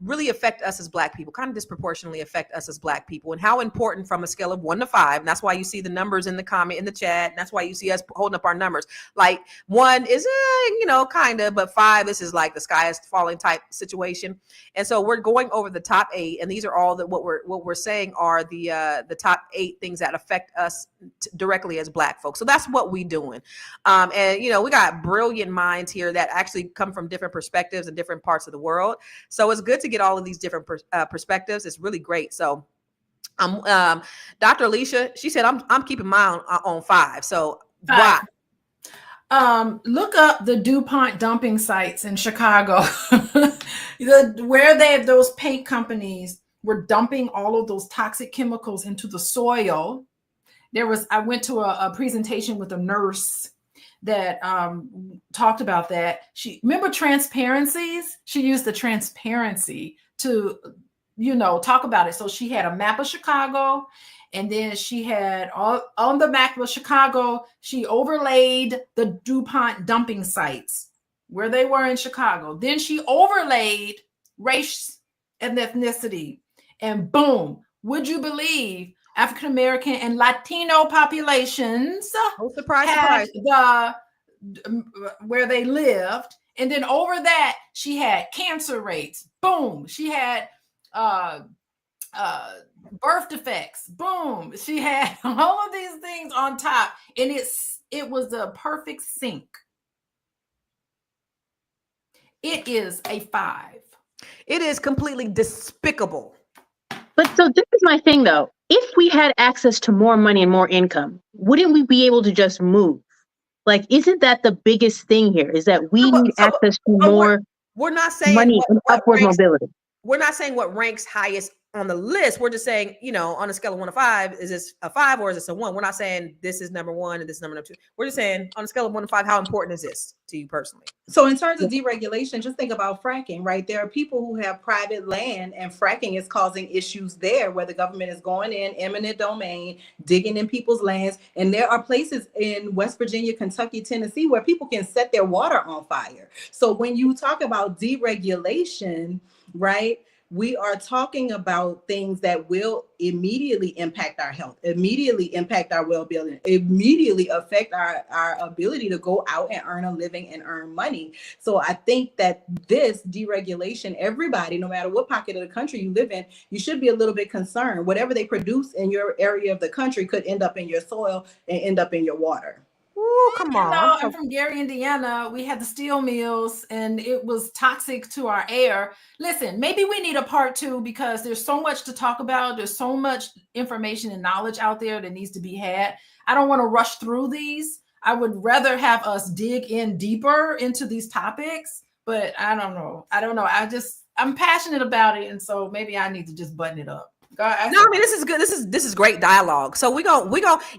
really affect us as Black people, kind of disproportionately affect us as Black people, and how important from a scale of 1 to 5. And that's why you see the numbers in the comment, in the chat. And that's why you see us holding up our numbers. Like 1 is, kind of, but 5, this is like the sky is falling type situation. And so we're going over the top 8. And these are all that what we're saying are the top 8 things that affect us directly as Black folks. So that's what we doing. And, we got brilliant minds here that actually come from different perspectives and different parts of the world. So it's good to get all of these different perspectives. It's really great. So Dr. Alicia, she said, I'm keeping mine on 5. So why? Look up the DuPont dumping sites in Chicago, where those paint companies were dumping all of those toxic chemicals into the soil. I went to a presentation with a nurse that talked about that. Remember transparencies? She used the transparency to, talk about it. So she had a map of Chicago, and then she had on the map of Chicago, she overlaid the DuPont dumping sites where they were in Chicago. Then she overlaid race and ethnicity, and boom, would you believe African-American and Latino populations surprise. Where they lived. And then over that, she had cancer rates. Boom. She had birth defects. Boom. She had all of these things on top, and it was a perfect sync. It is a 5. It is completely despicable. But so this is my thing though. If we had access to more money and more income, wouldn't we be able to just move? Like, isn't that the biggest thing here? Is that we need access to more we're not saying money and upward mobility. We're not saying what ranks highest on the list. We're just saying, on a scale of 1 to 5, is this a 5 or is this a 1? We're not saying this is number 1 and this is number 2. We're just saying on a scale of 1 to 5, how important is this to you personally? So in terms of deregulation, just think about fracking, right? There are people who have private land, and fracking is causing issues there where the government is going in eminent domain, digging in people's lands. And there are places in West Virginia, Kentucky, Tennessee, where people can set their water on fire. So when you talk about deregulation, right, we are talking about things that will immediately impact our health, immediately impact our well-being, immediately affect our ability to go out and earn a living and earn money. So I think that this deregulation, everybody, no matter what pocket of the country you live in, you should be a little bit concerned. Whatever they produce in your area of the country could end up in your soil and end up in your water. Ooh, come on. I'm from Gary, Indiana. We had the steel mills and it was toxic to our air. Listen, maybe we need a part 2 because there's so much to talk about. There's so much information and knowledge out there that needs to be had. I don't want to rush through these. I would rather have us dig in deeper into these topics, but I don't know. I'm passionate about it. And so maybe I need to just button it up. No, I mean, this is good. This is great dialogue. So we go,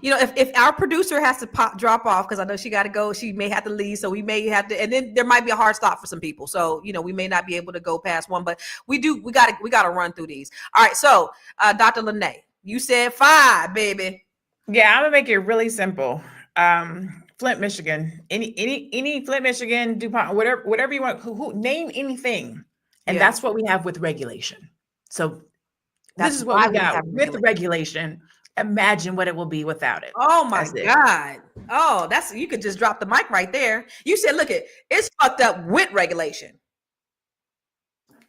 if our producer has to drop off, because I know she got to go, she may have to leave. So we may have to, and then there might be a hard stop for some people. So, we may not be able to go past 1, but we got to run through these. All right. So, Dr. Lene, you said 5, baby. Yeah, I'm gonna make it really simple. Flint, Michigan, any Flint, Michigan, DuPont, whatever you want, who name anything. And that's what we have with regulation. So this is what we got with regulation. Imagine what it will be without it. Oh my God. Oh, you could just drop the mic right there. You said, look, it's fucked up with regulation.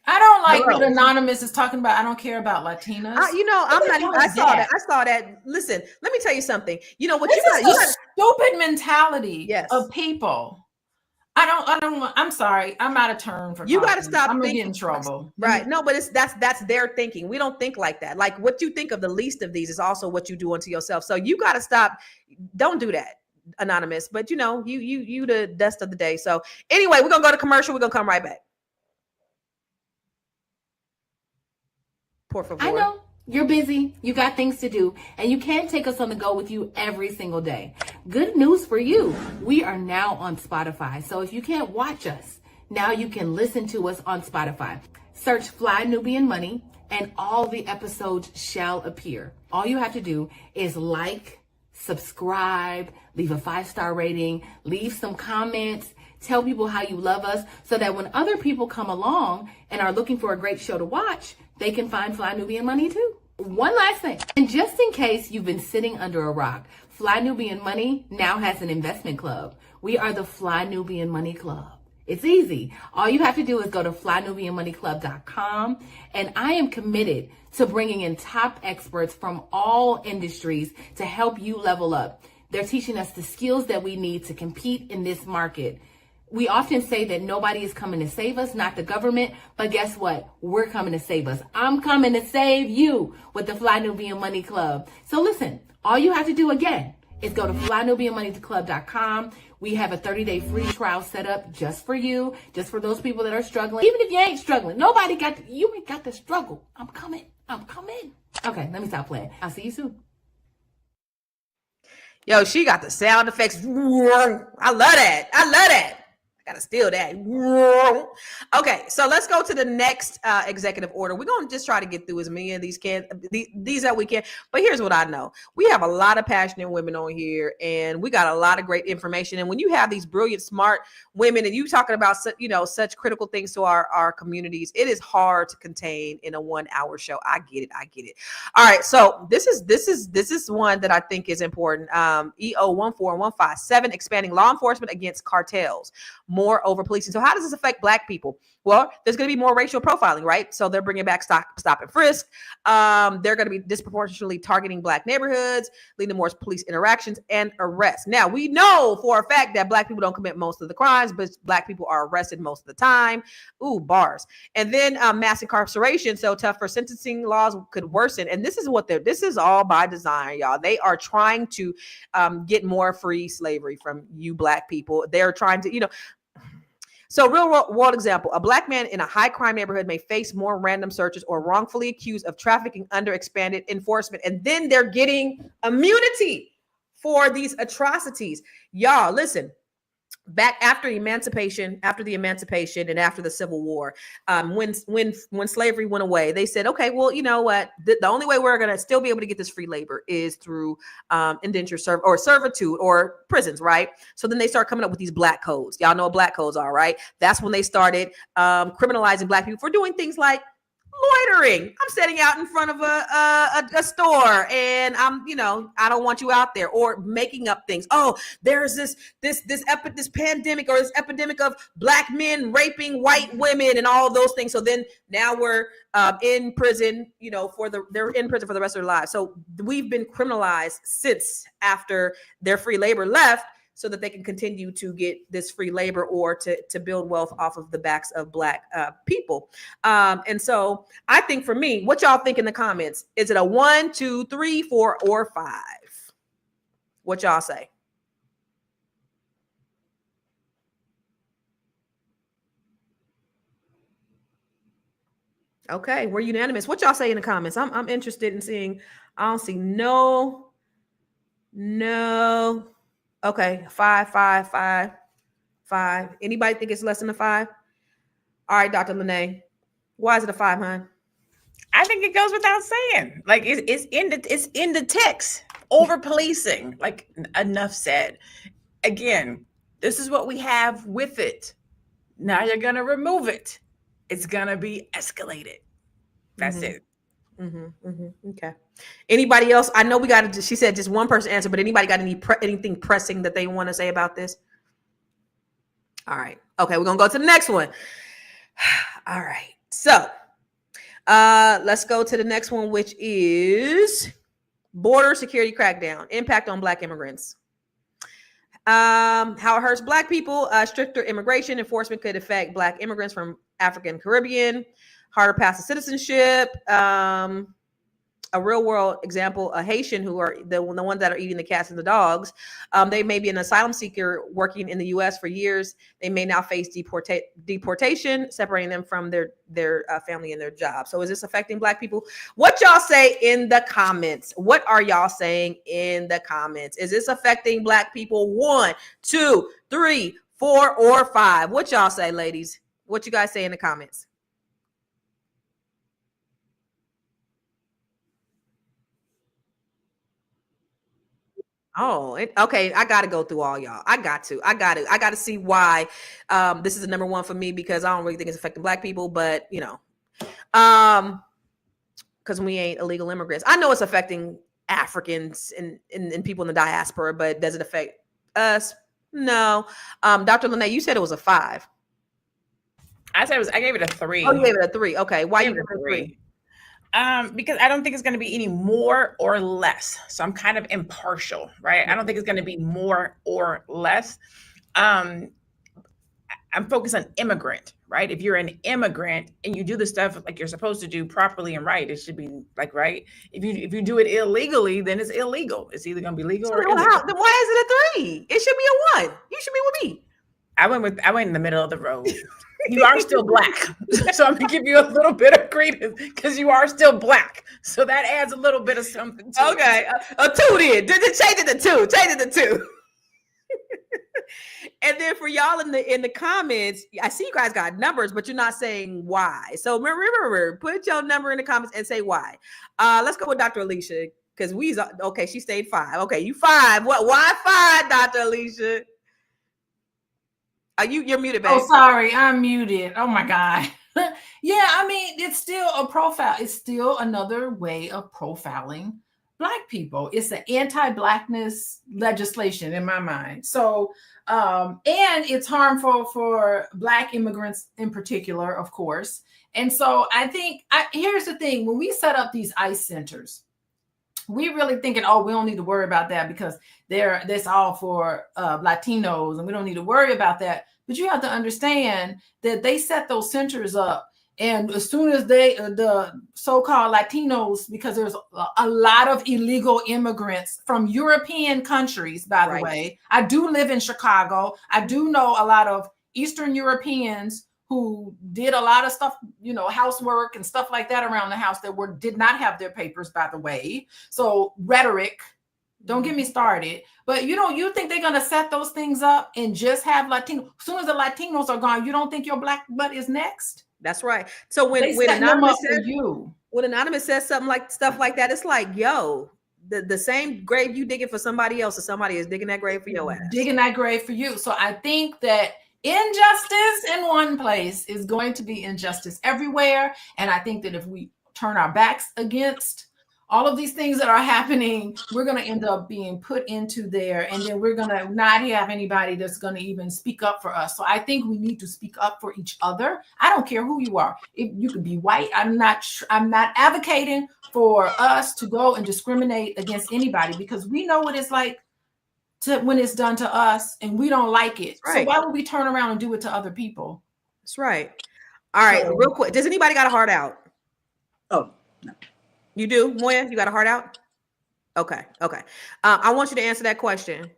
I don't like what Anonymous is talking about. I don't care about Latinas. I saw that. Listen, let me tell you something. You know what? This is a stupid mentality of people. I'm sorry. I'm out of turn for you got to stop. I'm gonna get in trouble. Right. No, but that's their thinking. We don't think like that. Like what you think of the least of these is also what you do unto yourself. So you got to stop. Don't do that, Anonymous. But you the dust of the day. So anyway, we're going to go to commercial. We're going to come right back. Por favor. I know. You're busy, you got things to do, and you can't take us on the go with you every single day. Good news for you. We are now on Spotify. So if you can't watch us, now you can listen to us on Spotify. Search Fly Nubian Money and all the episodes shall appear. All you have to do is like, subscribe, leave a 5-star rating, leave some comments, tell people how you love us so that when other people come along and are looking for a great show to watch, they can find Fly Nubian Money too. One last thing, and just in case you've been sitting under a rock, Fly Nubian Money now has an investment club. We are the Fly Nubian Money Club. It's easy. All you have to do is go to flynubianmoneyclub.com, and I am committed to bringing in top experts from all industries to help you level up. They're teaching us the skills that we need to compete in this market. We often say that nobody is coming to save us, not the government, but guess what? We're coming to save us. I'm coming to save you with the Fly Nubian Money Club. So listen, all you have to do again is go to flynubianmoneyclub.com. We have a 30-day free trial set up just for you, just for those people that are struggling. Even if you ain't struggling, you ain't got to struggle. I'm coming. Okay, let me stop playing. I'll see you soon. Yo, she got the sound effects. I love that. Gotta steal that. Okay, so let's go to the next executive order. We're gonna just try to get through as many of these that we can. But here's what I know: we have a lot of passionate women on here, and we got a lot of great information. And when you have these brilliant, smart women, and you talking about such critical things to our communities, it is hard to contain in a 1-hour show. I get it. All right, so this is one that I think is important. EO 14157, expanding law enforcement against cartels. more over policing. So how does this affect Black people? Well, there's going to be more racial profiling, right? So they're bringing back stop and frisk. They're going to be disproportionately targeting Black neighborhoods, leading to more police interactions and arrests. Now, we know for a fact that Black people don't commit most of the crimes, but Black people are arrested most of the time. Ooh, bars. And then mass incarceration. So tougher sentencing laws could worsen. And this is all by design, y'all. They are trying to get more free slavery from you Black people. They're trying to, So real world example, a Black man in a high crime neighborhood may face more random searches or wrongfully accused of trafficking under expanded enforcement. And then they're getting immunity for these atrocities. Y'all, listen, back after the emancipation and after the Civil War, when slavery went away, they said, okay, well, you know what? The only way we're going to still be able to get this free labor is through indentured servitude or prisons, right? So then they start coming up with these Black codes. Y'all know what Black codes are, right? That's when they started criminalizing Black people for doing things like loitering. I'm sitting out in front of a store and I don't want you out there, or making up things. Oh, there's this pandemic or this epidemic of Black men raping white women and all of those things. So then now we're in prison, they're in prison for the rest of their lives. So we've been criminalized since after their free labor left, so that they can continue to get this free labor or to build wealth off of the backs of Black people. And so I think for me, what y'all think in the comments? Is it a 1, 2, 3, 4, or 5? What y'all say? Okay, we're unanimous. What y'all say in the comments? I'm interested in seeing. I don't see no. Okay, 5, 5, 5, 5. Anybody think it's less than a 5? All right, Dr. Lene, why is it a 5, hon? I think it goes without saying. Like it's in the text. Over policing, like enough said. Again, this is what we have with it. Now you're gonna remove it. It's gonna be escalated. That's it. Okay. Anybody else? I know we got to. She said just one person answer, but anybody got anything pressing that they want to say about this? All right. Okay, we're gonna go to the next one. All right. So, let's go to the next one, which is border security crackdown, impact on Black immigrants. How it hurts Black people. Stricter immigration enforcement could affect Black immigrants from African Caribbean. Harder path to citizenship. A real world example, a Haitian who are the ones that are eating the cats and the dogs. They may be an asylum seeker working in the U.S. for years. They may now face deportation, separating them from their family and their job. So is this affecting Black people? What y'all say in the comments? What are y'all saying in the comments? Is this affecting Black people? 1, 2, 3, 4, or 5? What y'all say, ladies? What you guys say in the comments? Oh, okay. I got to go through all y'all. I got to see why this is the number 1 for me, because I don't really think it's affecting Black people, but because we ain't illegal immigrants. I know it's affecting Africans and people in the diaspora, but does it affect us? No. Dr. Lene, you said it was a 5. I gave it a 3. Oh, you gave it a 3. Okay. Why you gave it a 3? Because I don't think it's going to be any more or less. So I'm kind of impartial, right? I don't think it's going to be more or less. I'm focused on immigrant, right? If you're an immigrant and you do the stuff like you're supposed to do properly and right, it should be like right. If you do it illegally, then it's illegal. It's either going to be legal or illegal. Then why is it a 3? It should be a 1. You should be with me. I went in the middle of the road. You are still Black. So I'm going to give you a little bit of credence because you are still Black. So that adds a little bit of something to okay. A 2 then. Change it to 2. Change it to 2. And then for y'all in the comments, I see you guys got numbers, but you're not saying why. So remember, put your number in the comments and say why. Let's go with Dr. Alicia, because okay, she stayed 5. Okay, you 5. What? Why 5, Dr. Alicia? You're muted, babe. Oh, sorry, I'm muted. Oh my God. Yeah, I mean, it's still a profile. It's still another way of profiling Black people. It's an anti-Blackness legislation in my mind. So, and it's harmful for Black immigrants in particular, of course. And so I think, here's the thing, when we set up these ICE centers, we really thinking, oh, we don't need to worry about that because that's all for Latinos and we don't need to worry about that. But you have to understand that they set those centers up, and as soon as the so-called Latinos, because there's a lot of illegal immigrants from European countries, by the way. I do live in Chicago. I do know a lot of Eastern Europeans who did a lot of stuff, housework and stuff like that around the house that did not have their papers, by the way. So rhetoric, don't get me started. But you think they're gonna set those things up and just have Latino? As soon as the Latinos are gone, you don't think your Black butt is next? That's right. So when Anonymous says something like stuff like that, it's like, yo, the same grave you digging for somebody else, or somebody is digging that grave for your ass. Digging that grave for you. So I think that injustice in one place is going to be injustice everywhere. And I think that if we turn our backs against all of these things that are happening, we're going to end up being put into there. And then we're going to not have anybody that's going to even speak up for us. So I think we need to speak up for each other. I don't care who you are. If you could be white, I'm not advocating for us to go and discriminate against anybody, because we know what it's like when it's done to us and we don't like it. Right. So why would we turn around and do it to other people? That's right. All right, real quick. Does anybody got a heart out? Oh, no. You do, Moya? You got a heart out? Okay. I want you to answer that question.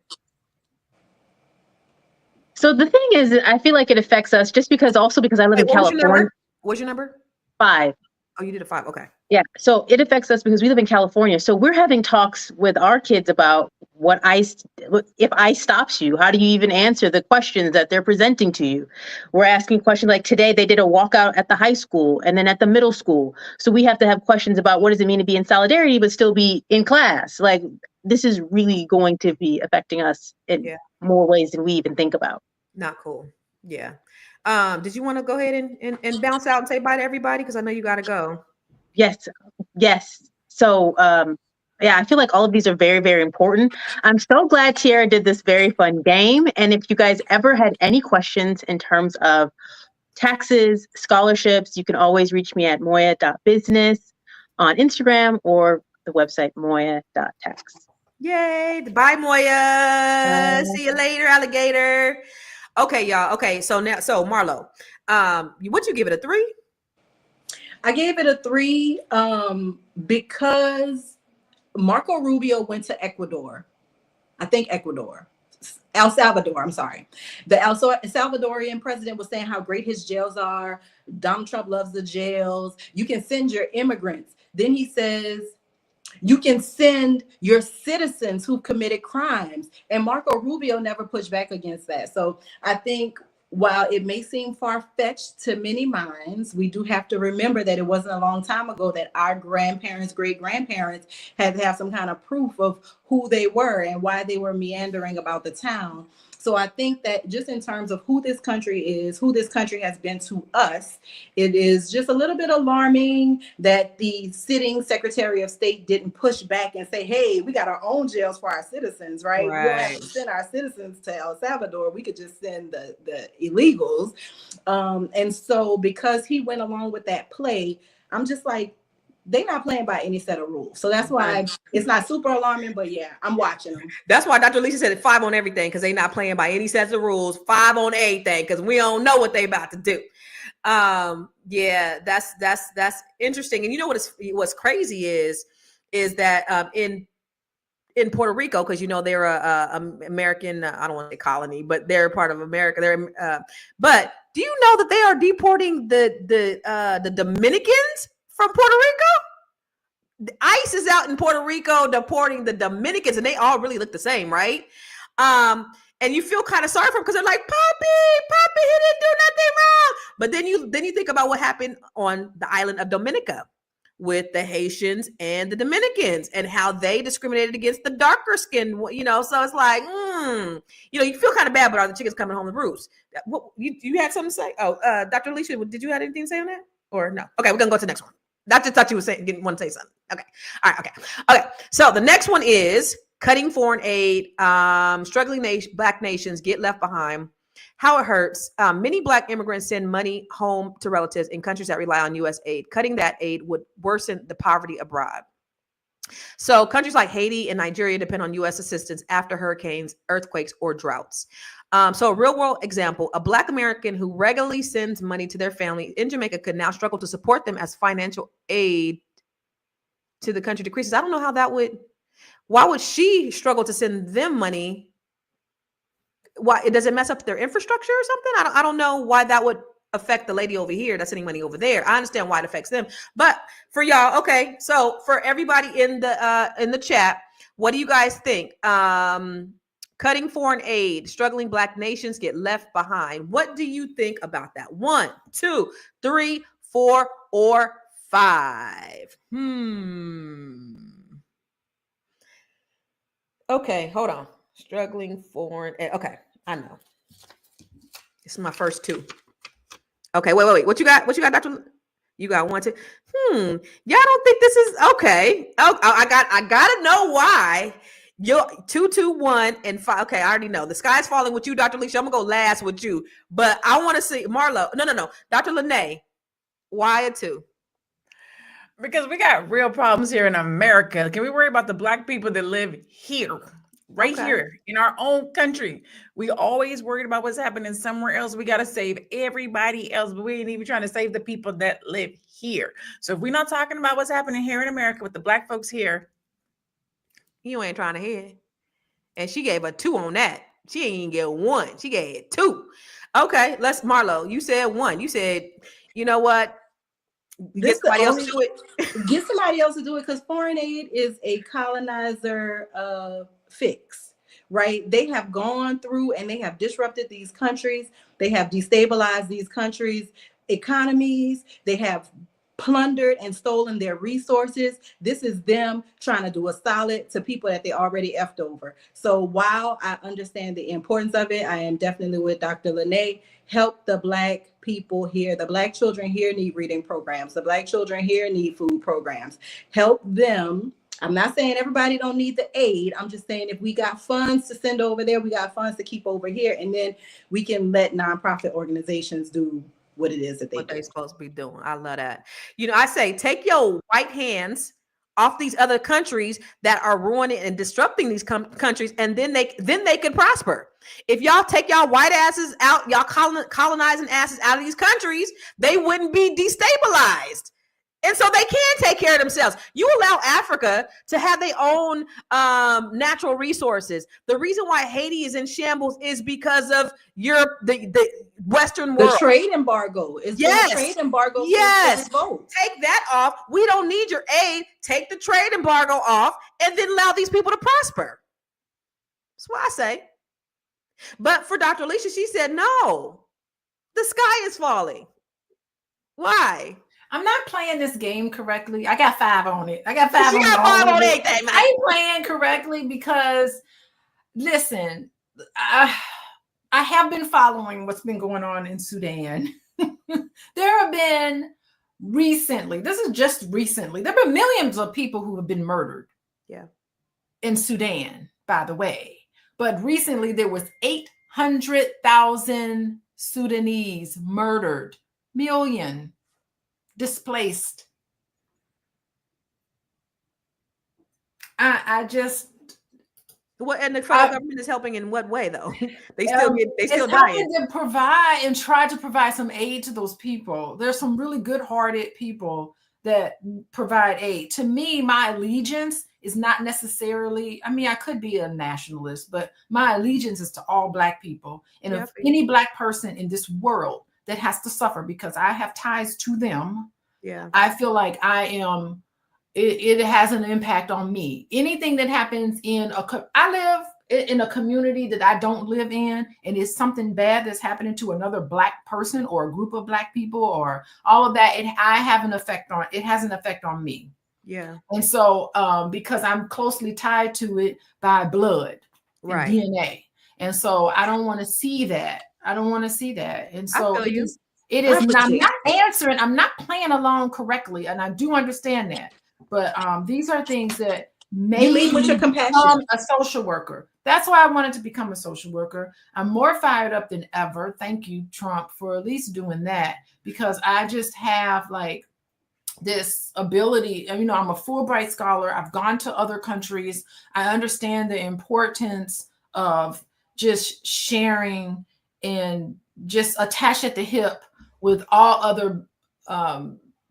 So the thing is, I feel like it affects us just because I live in California. What's your number? 5. Oh, you did a 5. Okay. Yeah. So it affects us because we live in California. So we're having talks with our kids about if ICE stops you, how do you even answer the questions that they're presenting to you? We're asking questions like today they did a walkout at the high school and then at the middle school. So we have to have questions about what does it mean to be in solidarity, but still be in class? Like, this is really going to be affecting us in more ways than we even think about. Not cool. Yeah. Did you want to go ahead and bounce out and say bye to everybody? Because I know you got to go. Yes. So, I feel like all of these are very, very important. I'm so glad Tiara did this very fun game. And if you guys ever had any questions in terms of taxes, scholarships, you can always reach me at moya.business on Instagram or the website moya.tax. Yay. Bye, Moya. See you later, alligator. Okay, y'all. Okay, so Marlo, what'd you give it, a 3? I gave it a 3 because Marco Rubio went to Ecuador. I think El Salvador, I'm sorry. The El Salvadorian president was saying how great his jails are. Donald Trump loves the jails. You can send your immigrants. Then he says, you can send your citizens who've committed crimes. And Marco Rubio never pushed back against that. So I think while it may seem far-fetched to many minds, we do have to remember that it wasn't a long time ago that our grandparents, great-grandparents had to have some kind of proof of who they were and why they were meandering about the town. So I think that just in terms of who this country is, who this country has been to us, it is just a little bit alarming that the sitting Secretary of State didn't push back and say, hey, we got our own jails for our citizens, right? We don't have to send our citizens to El Salvador. We could just send the illegals. And so because he went along with that play, I'm just like, they're not playing by any set of rules. So that's why it's not super alarming, but yeah, I'm watching them. That's why Dr. Alicia said 5 on everything, because they're not playing by any sets of rules. 5 on everything, because we don't know what they about to do. Yeah, that's interesting. And you know what's crazy is that in Puerto Rico, because they're a American, I don't want to say colony, but they're part of America. But do you know that they are deporting the Dominicans from Puerto Rico? The ICE is out in Puerto Rico deporting the Dominicans, and they all really look the same, right? And you feel kind of sorry for them because they're like, Poppy, he didn't do nothing wrong. But then you think about what happened on the island of Dominica with the Haitians and the Dominicans and how they discriminated against the darker skin, so it's like, you feel kind of bad, but are the chickens coming home to roost? You had something to say? Oh, Dr. Alicia, did you have anything to say on that or no? Okay, we're going to go to the next one. I just thought you were saying, didn't want to say something. Okay. All right. Okay. So the next one is cutting foreign aid. Struggling Black nations get left behind. How it hurts. Many Black immigrants send money home to relatives in countries that rely on U.S. aid. Cutting that aid would worsen the poverty abroad. So countries like Haiti and Nigeria depend on U.S. assistance after hurricanes, earthquakes, or droughts. So a real world example, a Black American who regularly sends money to their family in Jamaica could now struggle to support them as financial aid to the country decreases. I don't know how that would, why would she struggle to send them money? Why, does it mess up their infrastructure or something? I don't know why that would affect the lady over here that's sending money over there. I understand why it affects them, but for y'all, okay. So for everybody in the chat, what do you guys think? Cutting foreign aid, struggling Black nations get left behind. What do you think about that? 1, 2, 3, 4, or 5? Okay, hold on. Struggling foreign aid. Okay, I know. This is my first 2. Okay, wait. What you got? What you got, Dr.? You got 1, 2. Y'all don't think this is okay? Oh, I gotta know why. You're 2, 2, 1, and 5. Okay, I already know. The sky's falling with you, Dr. Alicia. I'm gonna go last with you, but I want to see Marlo. No. Dr. Lene, why a 2? Because we got real problems here in America. Can we worry about the Black people that live here? Right here in our own country. We always worried about what's happening somewhere else. We got to save everybody else, but we ain't even trying to save the people that live here. So if we're not talking about what's happening here in America with the Black folks here, you ain't trying to hear. And she gave a 2 on that. She ain't even get 1. She gave 2. Okay, let's Marlo. You said 1. You said, you know what? Get somebody else to do it. Get somebody else to do it, because foreign aid is a colonizer fix, right? They have gone through and they have disrupted these countries. They have destabilized these countries' economies. They have plundered and stolen their resources. This is them trying to do a solid to people that they already effed over. So while I understand the importance of it, I am definitely with Dr. Lene. Help the Black people here. The Black children here need reading programs. The Black children here need food programs. Help them. I'm not saying everybody don't need the aid. I'm just saying if we got funds to send over there, we got funds to keep over here, and then we can let nonprofit organizations do what it is that they're supposed to be doing. I love that. You know, I say take your white hands off these other countries that are ruining and disrupting these countries, and then they can prosper. If y'all take y'all white asses out, y'all colonizing asses out of these countries, they wouldn't be destabilized. And so they can take care of themselves. You allow Africa to have their own natural resources. The reason why Haiti is in shambles is because of Europe, the Western world. The trade embargo is the trade embargo. Yes. Take that off. We don't need your aid. Take the trade embargo off and then allow these people to prosper. That's what I say. But for Dr. Alicia, she said, no, the sky is falling. Why? I'm not playing this game correctly. I got 5 on it. I got 5 on it. She got 5 on everything, man. I ain't playing correctly because, listen, I have been following what's been going on in Sudan. There have been recently, this is just recently, there have been millions of people who have been murdered. Yeah. In Sudan, by the way. But recently there was 800,000 Sudanese murdered, million displaced. I just what, and the federal government is helping in what way though? They still dying. To provide and try to provide some aid to those people. There's some really good-hearted people that provide aid. To me, my allegiance is not necessarily, I mean, I could be a nationalist, but my allegiance is to all Black people. And if any Black person in this world that has to suffer because I have ties to them, I feel like I am, it has an impact on me. Anything that happens I live in a community that I don't live in, and it's something bad that's happening to another Black person or a group of Black people or all of that, it has an effect on me. Yeah. And so because I'm closely tied to it by blood, and DNA. And so I don't want to see that. And so It is. I I'm appreciate not answering. I'm not playing along correctly, and I do understand that. But these are things that You lead with your compassion. become a social worker. That's why I wanted to become a social worker. I'm more fired up than ever. Thank you, Trump, for at least doing that, because I just have like this ability. You know, I'm a Fulbright scholar. I've gone to other countries. I understand the importance of just sharing and just attached at the hip with all other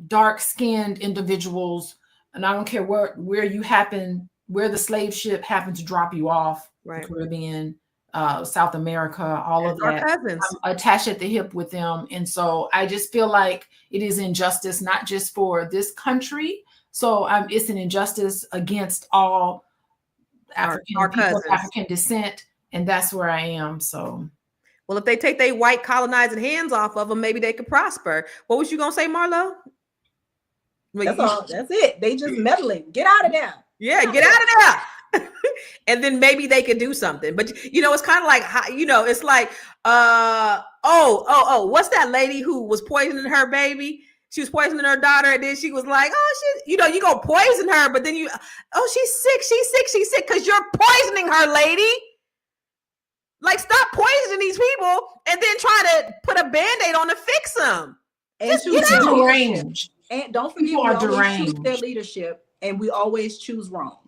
dark-skinned individuals. And I don't care where you happen, where the slave ship happened to drop you off, Right. the Caribbean, South America, all of Our that. cousins. I'm attached at the hip with them. And so I just feel like it is injustice, not just for this country. So it's an injustice against all African our people of cousins. African descent. And that's where I am. So, Well, if they take their white colonizing hands off of them, maybe they could prosper. What was you gonna say, Marlo? That's all. That's it. They just meddling. Get out of there. Yeah, get out of there. And then maybe they could do something. But you know, it's kind of like, you know, it's like, what's that lady who was poisoning her baby? She was poisoning her daughter, and then she was like, you know, you go poison her, but then she's sick, because you're poisoning her, lady. Like, stop poisoning these people and then try to put a Band-Aid on to fix them. And Just choose get out. deranged. And don't forget, People we are always choose deranged. their leadership, and we always choose wrong.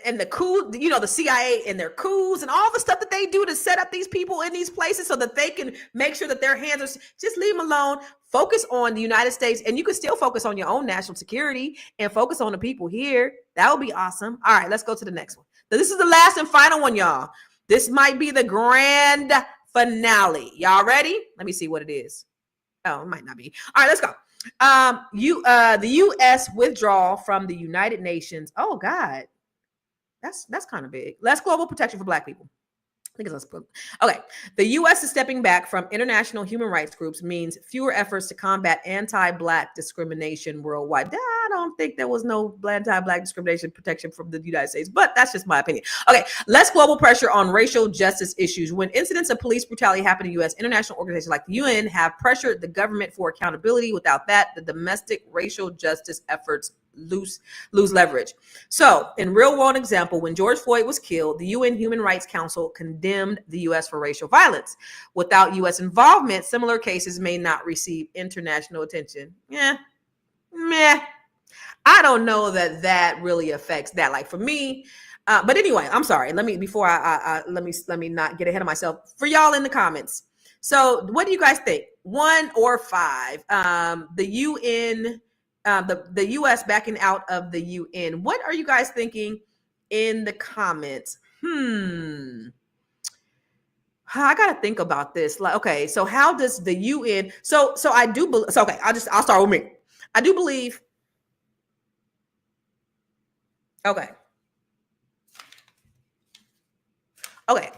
And the coup, you know, the CIA and their coups and all the stuff that they do to set up these people in these places so that they can make sure that their hands are, just leave them alone. Focus on the United States, and you can still focus on your own national security and focus on the people here. That would be awesome. All right, let's go to the next one. This is the last and final one, y'all. This might be the grand finale. Y'all ready? Let me see what it is. Oh, it might not be. All right, let's go. The U.S. withdrawal from the United Nations. Oh, God. That's kind of big. Less global protection for Black people. I think it's less. Okay. The U.S. is stepping back from international human rights groups means fewer efforts to combat anti-Black discrimination worldwide. I don't think there was no anti-Black discrimination protection from the United States, but that's just my opinion. Okay. Less global pressure on racial justice issues. When incidents of police brutality happen in the U.S., international organizations like the UN have pressured the government for accountability. Without that, the domestic racial justice efforts lose leverage. So, in real world example, when George Floyd was killed, the UN Human Rights Council condemned the U.S. for racial violence. Without U.S. involvement, similar cases may not receive international attention. Meh. I don't know that really affects that. Like for me, but anyway, I'm sorry. Let me not get ahead of myself. For y'all in the comments. So, what do you guys think? 1 or 5? The UN. The U.S. backing out of the UN. What are you guys thinking in the comments? I gotta think about this. Like, okay, so how does the UN? So I do believe. So okay, I'll start with me. I do believe. Okay,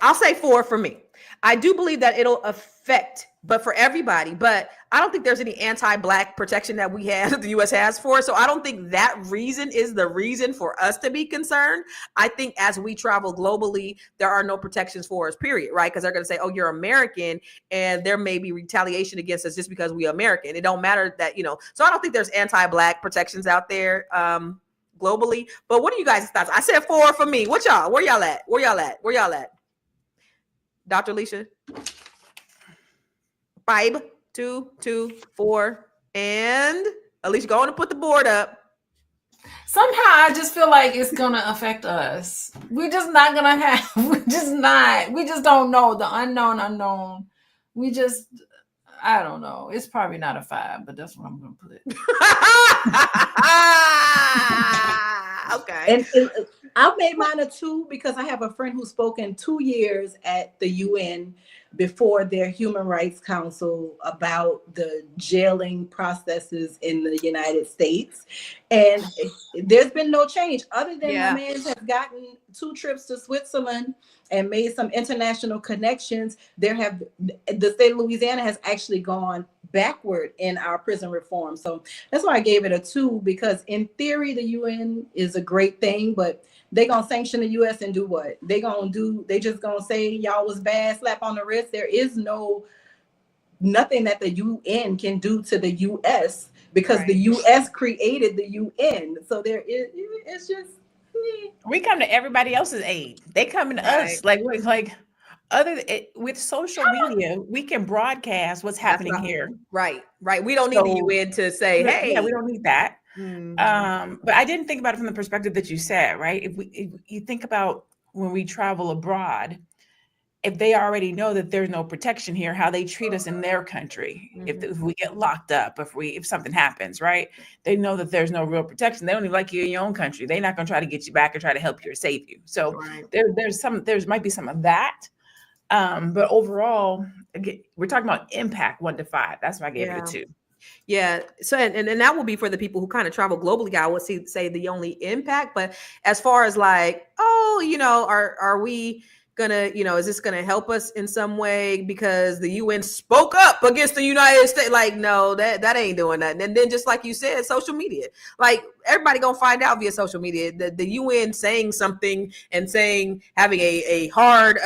I'll say 4 for me. I do believe that it'll affect, but for everybody, but I don't think there's any anti-Black protection that we have, that the U.S. has for. So I don't think that reason is the reason for us to be concerned. I think as we travel globally, there are no protections for us, period, right? Because they're going to say, oh, you're American, and there may be retaliation against us just because we're American. It don't matter that, you know, so I don't think there's anti-Black protections out there globally. But what are you guys' thoughts? I said 4 for me. What y'all? Where y'all at? Where y'all at? Dr. Alicia? 5, 2, 4, and Alicia, go on and put the board up. Somehow I just feel like it's gonna affect us. We're just not gonna have. We just don't know the unknown. I don't know. It's probably not a 5, but that's what I'm gonna put it. Okay. And I've made mine a 2 because I have a friend who spoke in 2 years at the UN before their Human Rights Council about the jailing processes in the United States. And there's been no change other than my man has gotten 2 trips to Switzerland and made some international connections. The state of Louisiana has actually gone backward in our prison reform. So that's why I gave it a 2, because in theory, the UN is a great thing, but they gonna sanction the U.S. and do what? They just gonna say y'all was bad, slap on the wrist. There is no nothing that the UN can do to the US because Right. the US created the UN. So it's just We come to everybody else's aid. They come to us. Like with social media, we can broadcast what's happening right. here. Right. We don't need the So- UN to say, hey. Yeah, we don't need that. Mhm. But I didn't think about it from the perspective that you said, right? If you think about when we travel abroad, if they already know that there's no protection here, how they treat us in their country, if we get locked up, if something happens, right? They know that there's no real protection. They don't even like you in your own country. They're not going to try to get you back or try to help you or save you. So Right. there might be some of that. But overall, again, we're talking about impact 1 to 5. That's why I gave it a 2. Yeah. So, and that will be for the people who kind of travel globally. I would say the only impact, but as far as like, oh, are we gonna, is this gonna help us in some way because the UN spoke up against the United States? Like, no, that ain't doing nothing. And then just like you said, social media, like everybody gonna find out via social media. The UN saying something and having a hard,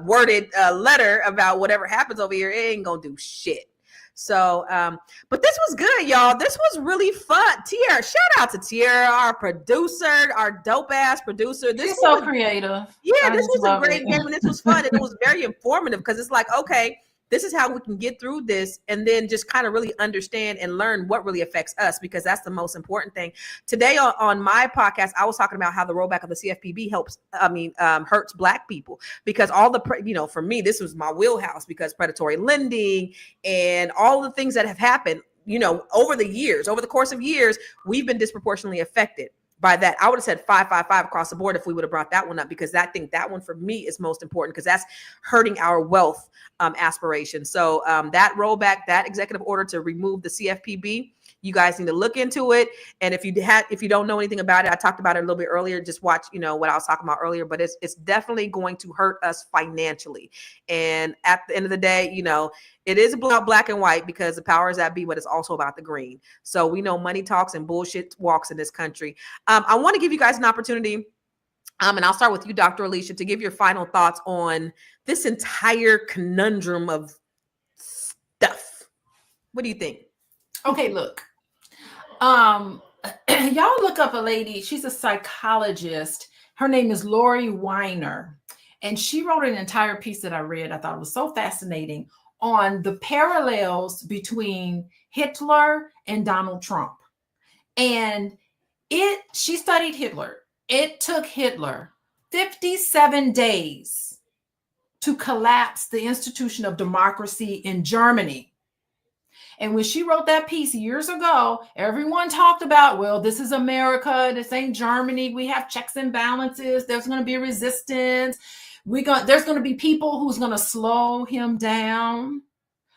worded letter about whatever happens over here, it ain't gonna do shit. So, but this was good, y'all. This was really fun. Tiara, shout out to Tiara, our producer, our dope ass producer. This She's so creative. Yeah, I this just was a love great it. game, and this was fun, and it was very informative because it's like, okay, this is how we can get through this, and then just kind of really understand and learn what really affects us, because that's the most important thing. Today on my podcast, I was talking about how the rollback of the CFPB hurts Black people, because for me, this was my wheelhouse, because predatory lending and all the things that have happened, over the course of years, we've been disproportionately affected by that. I would have said 555 across the board if we would have brought that one up, because I think that one for me is most important, because that's hurting our wealth aspirations. So that rollback, that executive order to remove the CFPB, you guys need to look into it. And if you don't know anything about it, I talked about it a little bit earlier. Just watch, what I was talking about earlier. But it's definitely going to hurt us financially. And at the end of the day, it is about black and white, because the powers that be, but it's also about the green. So we know money talks and bullshit walks in this country. I want to give you guys an opportunity. And I'll start with you, Dr. Alicia, to give your final thoughts on this entire conundrum of stuff. What do you think? Okay, look. Y'all look up a lady. She's a psychologist. Her name is Lori Weiner. And she wrote an entire piece that I read. I thought it was so fascinating on the parallels between Hitler and Donald Trump. And she studied Hitler. It took Hitler 57 days to collapse the institution of democracy in Germany. And when she wrote that piece years ago, everyone talked about, well, this is America, this ain't Germany. We have checks and balances. There's going to be resistance. There's going to be people who's going to slow him down.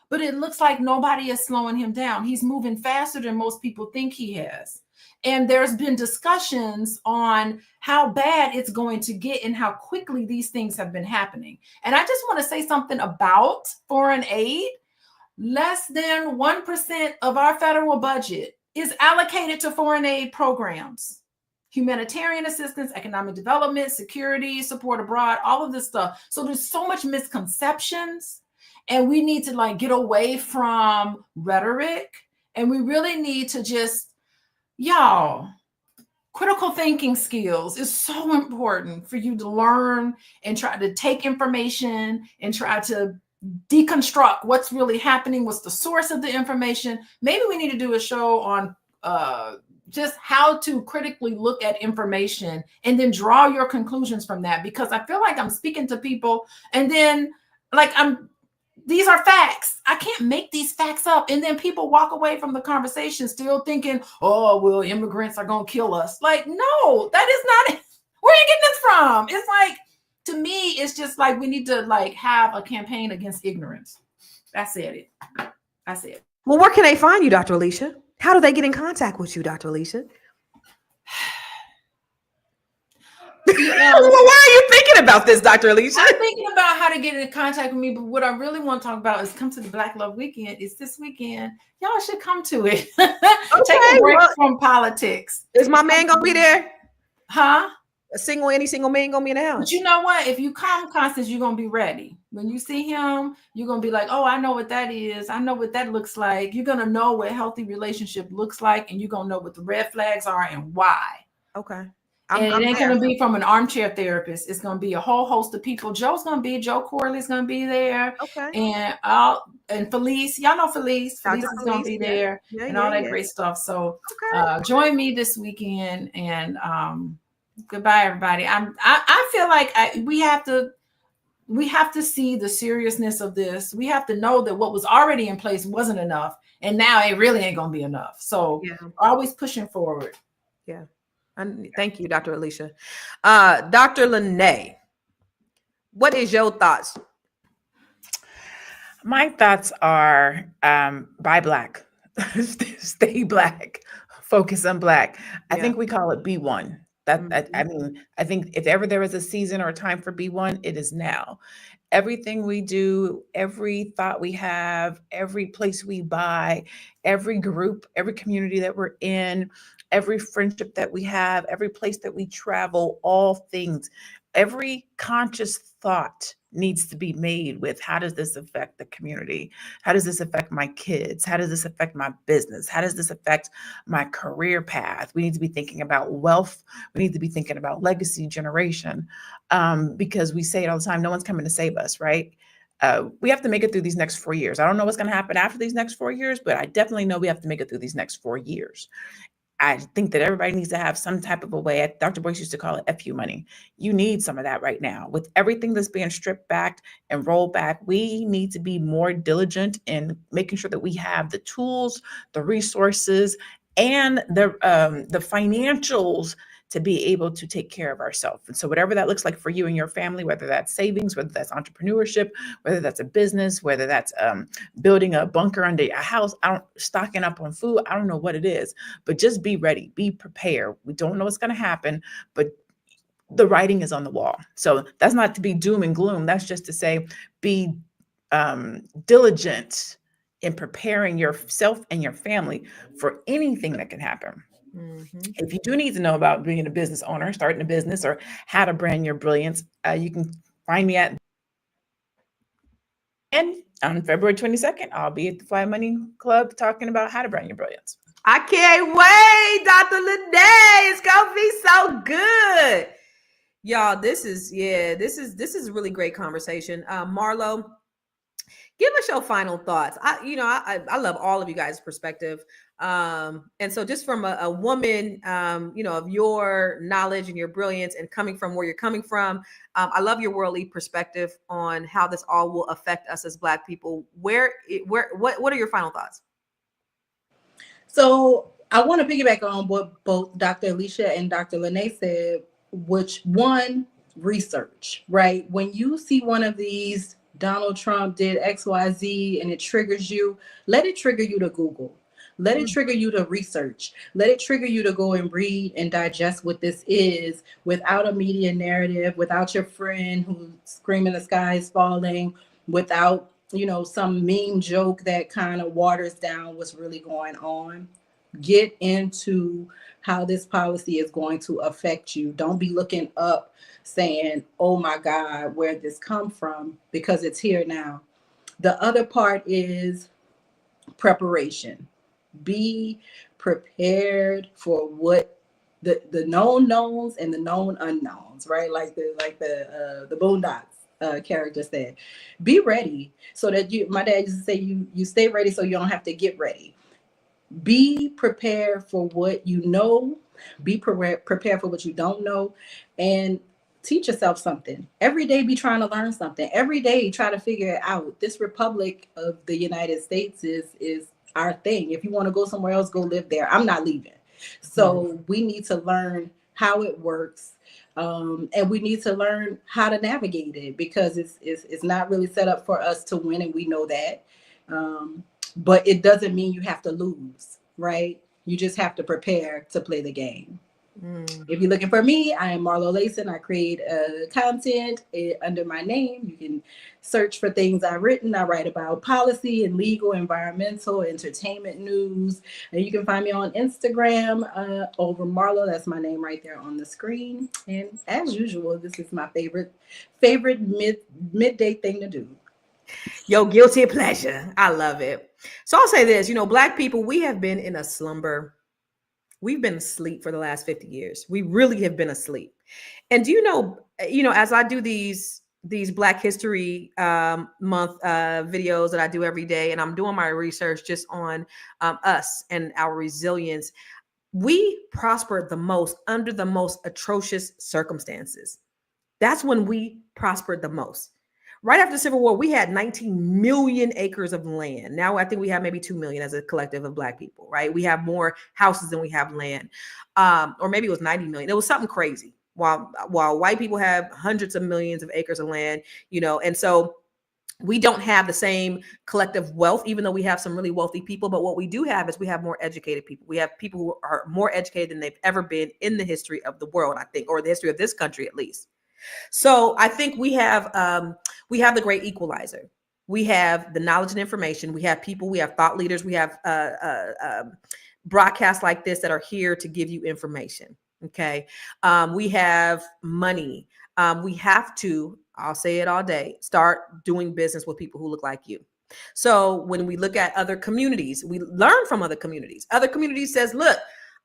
But it looks like nobody is slowing him down. He's moving faster than most people think he has. And there's been discussions on how bad it's going to get and how quickly these things have been happening. And I just want to say something about foreign aid. Less than 1% of our federal budget is allocated to foreign aid programs, humanitarian assistance, economic development, security, support abroad, all of this stuff. So there's so much misconceptions, and we need to get away from rhetoric, and we really need to just, critical thinking skills is so important for you to learn and try to take information and try to deconstruct what's really happening, what's the source of the information. Maybe we need to do a show on just how to critically look at information and then draw your conclusions from that, because I feel like I'm speaking to people and then these are facts. I can't make these facts up. And then people walk away from the conversation still thinking, oh, well, immigrants are going to kill us. No, that is not, where are you getting this from? It's to me, it's just we need to have a campaign against ignorance. That's it. Well, where can they find you, Dr. Alicia? How do they get in contact with you, Dr. Alicia? Why are you thinking about this, Dr. Alicia? I'm thinking about how to get in contact with me, but what I really want to talk about is come to the Black Love Weekend. It's this weekend. Y'all should come to it. Take a break from politics. Is my man gonna be there? Huh? any single man gonna be in the house. But you know what? If you come, Constance, you're gonna be ready. When you see him, you're gonna be like, oh, I know what that is. I know what that looks like. You're gonna know what healthy relationship looks like, and you're gonna know what the red flags are and why. Okay. And it ain't going to be from an armchair therapist. It's going to be a whole host of people. Joe Corley's going to be there. Okay. And Felice, y'all know Felice. Felice is going to be there and all that great stuff. So join me this weekend, and goodbye, everybody. I feel like we have to see the seriousness of this. We have to know that what was already in place wasn't enough, and now it really ain't going to be enough. So always pushing forward. Yeah. Thank you, Dr. Alicia. Dr. Lene, what is your thoughts? My thoughts are buy Black, stay Black, focus on Black. I think we call it B1. I think if ever there is a season or a time for B1, it is now. Everything we do, every thought we have, every place we buy, every group, every community that we're in, every friendship that we have, every place that we travel, all things, every conscious thought needs to be made with, how does this affect the community? How does this affect my kids? How does this affect my business? How does this affect my career path? We need to be thinking about wealth. We need to be thinking about legacy, generation, because we say it all the time, no one's coming to save us, right? We have to make it through these next 4 years. I don't know what's going to happen after these next 4 years, but I definitely know we have to make it through these next 4 years. I think that everybody needs to have some type of a way. Dr. Boyce used to call it FU money. You need some of that right now. With everything that's being stripped back and rolled back, we need to be more diligent in making sure that we have the tools, the resources, and the financials to be able to take care of ourselves. And so whatever that looks like for you and your family, whether that's savings, whether that's entrepreneurship, whether that's a business, whether that's building a bunker under a house, stocking up on food, I don't know what it is, but just be ready, be prepared. We don't know what's going to happen, but the writing is on the wall. So that's not to be doom and gloom. That's just to say, be diligent in preparing yourself and your family for anything that can happen. Mm-hmm. If you do need to know about being a business owner, starting a business, or how to brand your brilliance, you can find me at. And on February 22nd, I'll be at the Fly Money Club talking about how to brand your brilliance. I can't wait, Dr. Lene. It's gonna be so good, y'all. This is a really great conversation. Marlo, give us your final thoughts. I love all of you guys' perspective. And so just from a woman, of your knowledge and your brilliance and coming from where you're coming from, I love your worldly perspective on how this all will affect us as Black people. What are your final thoughts? So I want to piggyback on what both Dr. Alicia and Dr. Lene said, which one, research, right? When you see one of these, Donald Trump did XYZ and it triggers you, let it trigger you to Google. Let it trigger you to research. Let it trigger you to go and read and digest what this is without a media narrative, without your friend who's screaming the sky is falling, without, some meme joke that kind of waters down what's really going on. Get into how this policy is going to affect you. Don't be looking up saying, oh my God, where'd this come from? Because it's here now. The other part is preparation. Be prepared for what the known knowns and the known unknowns, right? Like the Boondocks character said. Be ready so that my dad used to say you stay ready so you don't have to get ready. Be prepared for what you know. Be prepared for what you don't know, and teach yourself something. Every day be trying to learn something. Every day try to figure it out. This Republic of the United States is our thing. If you want to go somewhere else, go live there. I'm not leaving. So we need to learn how it works. And we need to learn how to navigate it, because it's not really set up for us to win, and we know that. But it doesn't mean you have to lose, right? You just have to prepare to play the game. If you're looking for me, I am Marlo Layson. I create content under my name. You can search for things I've written. I write about policy and legal, environmental, entertainment news. And you can find me on Instagram over Marlo. That's my name right there on the screen. And as usual, this is my favorite midday thing to do. Yo, guilty pleasure. I love it. So I'll say this, Black people, we have been in a slumber. We've been asleep for the last 50 years. We really have been asleep. And do you know, as I do these Black History Month videos that I do every day, and I'm doing my research just on us and our resilience, we prospered the most under the most atrocious circumstances. That's when we prospered the most. Right after the Civil War, we had 19 million acres of land. Now I think we have maybe 2 million as a collective of Black people, right? We have more houses than we have land. Or maybe it was 90 million. It was something crazy. While white people have hundreds of millions of acres of land, and so we don't have the same collective wealth, even though we have some really wealthy people. But what we do have is we have more educated people. We have people who are more educated than they've ever been in the history of the world, I think, or the history of this country, at least. So I think we have the great equalizer. We have the knowledge and information. We have people, we have thought leaders. We have broadcasts like this that are here to give you information. Okay. We have money. We have to, I'll say it all day, start doing business with people who look like you. So when we look at other communities, we learn from other communities. Other communities says, look,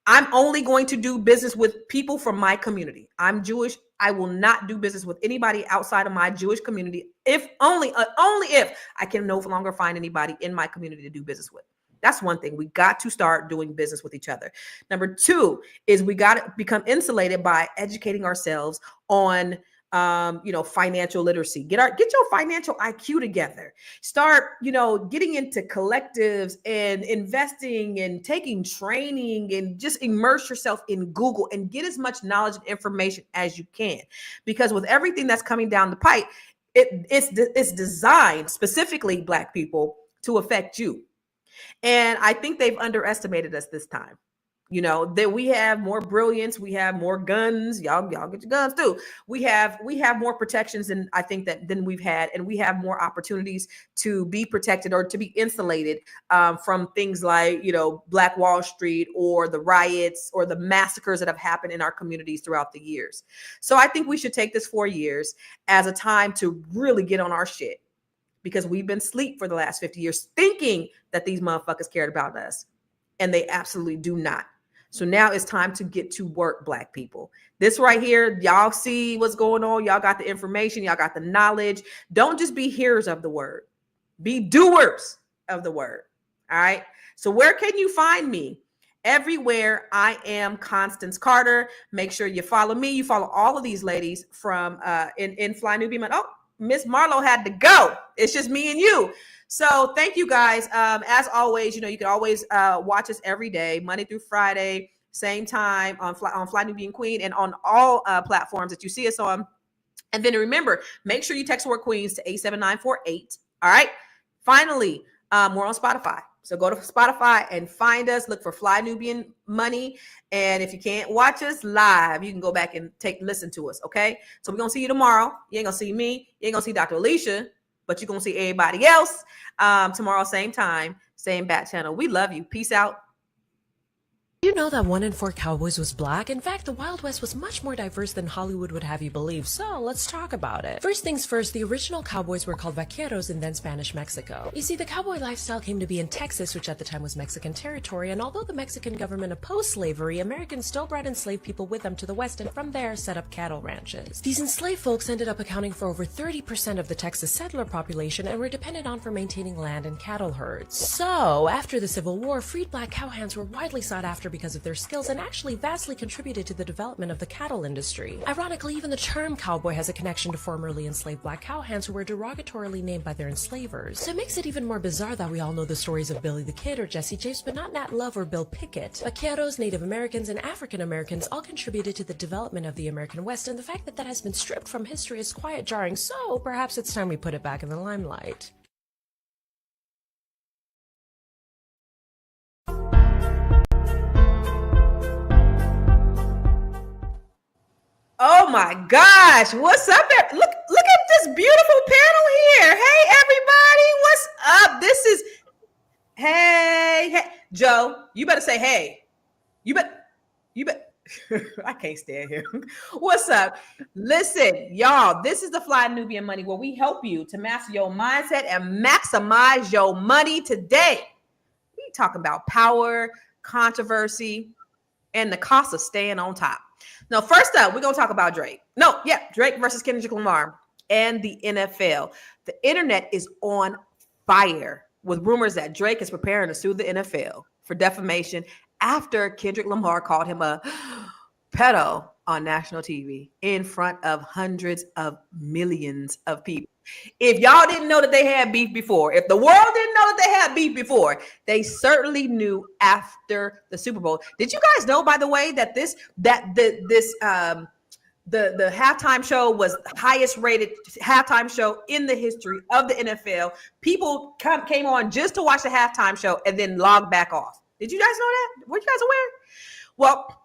I'm only going to do business with people from my community. I'm Jewish. I will not do business with anybody outside of my Jewish community, if only if I can no longer find anybody in my community to do business with. That's one thing. We got to start doing business with each other. Number two is we got to become insulated by educating ourselves on financial literacy. Get your financial IQ together. Start, getting into collectives and investing and taking training and just immerse yourself in Google and get as much knowledge and information as you can. Because with everything that's coming down the pipe, it's designed specifically, Black people, to affect you. And I think they've underestimated us this time. That we have more brilliance, we have more guns. Y'all get your guns too. We have more protections than I think than we've had, and we have more opportunities to be protected or to be insulated from things like Black Wall Street or the riots or the massacres that have happened in our communities throughout the years. So I think we should take this 4 years as a time to really get on our shit, because we've been asleep for the last 50 years thinking that these motherfuckers cared about us, and they absolutely do not. So now it's time to get to work, Black people. This right here, y'all see what's going on. Y'all got the information. Y'all got the knowledge. Don't just be hearers of the word. Be doers of the word. All right. So where can you find me? Everywhere. I am Constance Carter. Make sure you follow me. You follow all of these ladies from in Fly Nubian. Oh, Miss Marlo had to go. It's just me and you. So thank you guys. As always, you can always watch us every day, Monday through Friday, same time on Fly Nubian Queen and on all platforms that you see us on. And then remember, make sure you text word Queens to 87948. All right. Finally, we're on Spotify. So go to Spotify and find us. Look for Fly Nubian Money. And if you can't watch us live, you can go back and listen to us. Okay. So we're going to see you tomorrow. You ain't going to see me. You ain't going to see Dr. Alicia, but you're going to see everybody else tomorrow, same time, same bat channel. We love you. Peace out. You know that 1 in 4 cowboys was Black? In fact, the Wild West was much more diverse than Hollywood would have you believe, so let's talk about it. First things first, the original cowboys were called vaqueros in then Spanish Mexico. You see, the cowboy lifestyle came to be in Texas, which at the time was Mexican territory, and although the Mexican government opposed slavery, Americans still brought enslaved people with them to the West and from there set up cattle ranches. These enslaved folks ended up accounting for over 30% of the Texas settler population and were depended on for maintaining land and cattle herds. So, after the Civil War, freed Black cowhands were widely sought after because of their skills and actually vastly contributed to the development of the cattle industry. Ironically, even the term cowboy has a connection to formerly enslaved Black cowhands who were derogatorily named by their enslavers. So it makes it even more bizarre that we all know the stories of Billy the Kid or Jesse James, but not Nat Love or Bill Pickett. Vaqueros, Native Americans, and African Americans all contributed to the development of the American West, and the fact that that has been stripped from history is quite jarring, so perhaps it's time we put it back in the limelight. my gosh. What's up there? Look at this beautiful panel here. Hey, everybody. What's up? This is hey. Joe, you better say hey. You bet. I can't stand here. What's up? Listen, y'all, this is the Fly Nubian Money, where we help you to master your mindset and maximize your money today. We talking about power, controversy, and the cost of staying on top. Now, first up, we're going to talk about Drake. Drake versus Kendrick Lamar and the NFL. The internet is on fire with rumors that Drake is preparing to sue the NFL for defamation after Kendrick Lamar called him a pedo on national TV in front of hundreds of millions of people. If y'all didn't know that they had beef before, if the world didn't know that they had beef before, they certainly knew after the Super Bowl. Did you guys know, by the way, that the halftime show was the highest rated halftime show in the history of the NFL? People came on just to watch the halftime show and then logged back off. Did you guys know that? Were you guys aware? Well,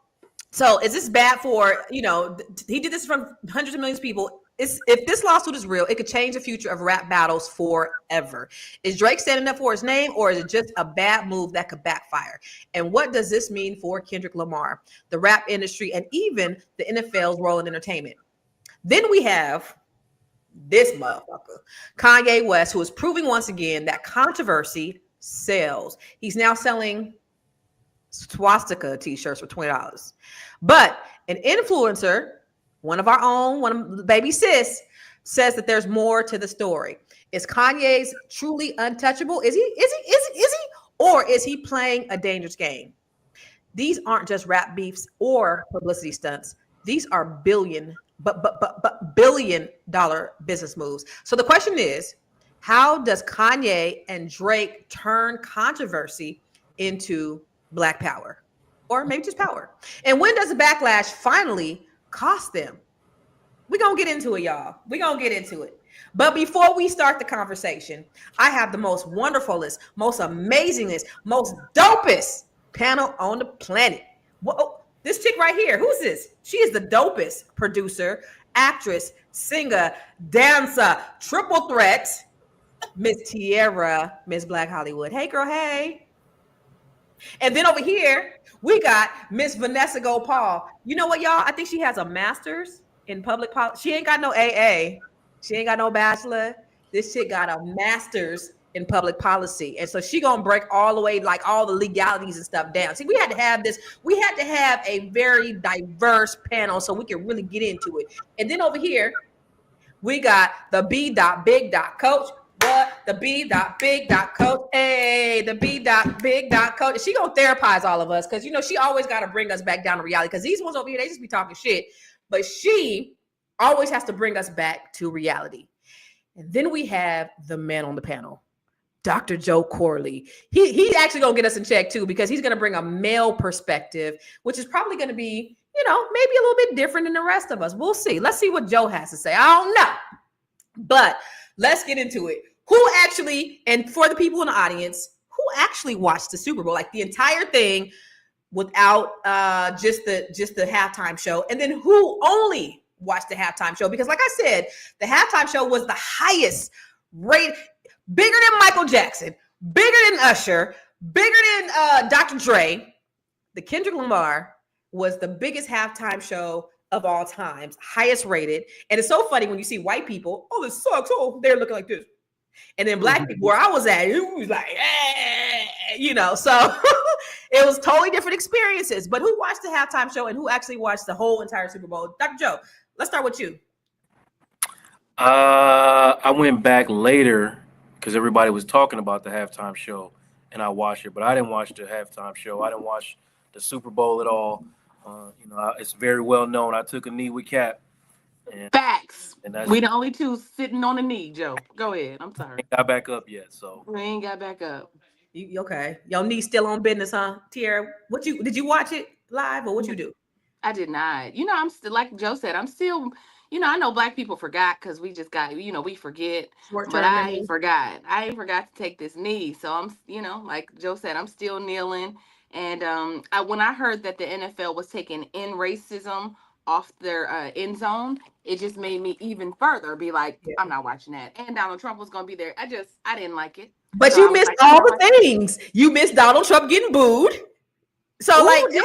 so is this bad for, he did this from hundreds of millions of people. If this lawsuit is real, it could change the future of rap battles forever. Is Drake standing up for his name, or is it just a bad move that could backfire? And what does this mean for Kendrick Lamar, the rap industry, and even the NFL's role in entertainment? Then we have this motherfucker, Kanye West, who is proving once again that controversy sells. He's now selling swastika t-shirts for $20. But an influencer, one of our own, one of baby sis, says that there's more to the story. Is Kanye's truly untouchable? Is he? Or is he playing a dangerous game? These aren't just rap beefs or publicity stunts. These are billion-dollar business moves. So the question is, how does Kanye and Drake turn controversy into Black power? Or maybe just power? And when does the backlash finally cost them? We're going to get into it, y'all. We're going to get into it. But before we start the conversation, I have the most wonderfulest, most amazingest, most dopest panel on the planet. Whoa, this chick right here, who's this? She is the dopest producer, actress, singer, dancer, triple threat, Miss Tierra, Miss Black Hollywood. Hey, girl, hey. And then over here, we got Miss Vanessa Gopal. You know what, y'all? I think she has a master's in public policy. She ain't got no AA. She ain't got no bachelor. This chick got a master's in public policy. And so she gonna break all the way, like all the legalities and stuff down. See, we had to have this. We had to have a very diverse panel so we could really get into it. And then over here, we got the B.Big coach. What? The B.Big coach. Hey, the B.Big coach. She gonna therapize all of us because she always got to bring us back down to reality. Because these ones over here, they just be talking shit. But she always has to bring us back to reality. And then we have the man on the panel, Dr. Joe Corley. He's actually gonna get us in check too, because he's gonna bring a male perspective, which is probably gonna be, maybe a little bit different than the rest of us. We'll see. Let's see what Joe has to say. I don't know. But let's get into it. Who actually, and for the people in the audience, who actually watched the Super Bowl, like the entire thing without just the halftime show? And then who only watched the halftime show? Because like I said, the halftime show was the highest rate, bigger than Michael Jackson, bigger than Usher, bigger than Dr. Dre. The Kendrick Lamar was the biggest halftime show of all times, highest rated. And it's so funny when you see white people, oh, this sucks. Oh, they're looking like this. And then black people, where I was at, it was like, so it was totally different experiences. But who watched the halftime show and who actually watched the whole entire Super Bowl? Dr. Joe, let's start with you. I went back later because everybody was talking about the halftime show and I watched it, but I didn't watch the halftime show. I didn't watch the Super Bowl at all. It's very well known. I took a knee with Cap. Facts. We the only two sitting on the knee, Joe. Go ahead. I'm sorry. Ain't got back up yet, so we ain't got back up. Okay? Your knee still on business, huh? Tierra, did you watch it live or what you do? I did not. I'm still, like Joe said, I'm still. I know black people forgot because we just got. We forget. But I ain't forgot. I ain't forgot to take this knee. So I'm. Like Joe said, I'm still kneeling. And when I heard that the NFL was taking in racism off their end zone, it just made me even further be like, Yeah. I'm not watching that. And Donald Trump was going to be there. I didn't like it. But So I you was missed like, I'm all not the watching things. You missed Donald Trump getting booed. So Ooh, like, did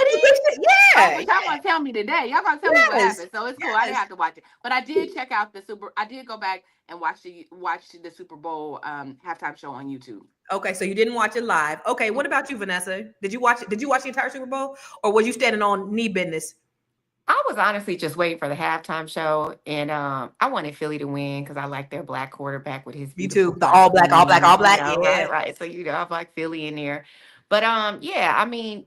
yeah, but y'all gonna tell me today. Y'all gonna tell me what Yes. happened. So it's cool. I didn't Yes. have to watch it, but I did check out I did go back and watch the Super Bowl halftime show on YouTube. Okay, so you didn't watch it live. Okay, what about you, Vanessa? Did you watch it? Did you watch the entire Super Bowl, or was you standing on knee business? I was honestly just waiting for the halftime show, and I wanted Philly to win because I like their black quarterback with his Me beautiful too. The all black, all black, all black. you know, Yeah. right. So I like Philly in there, but yeah, I mean,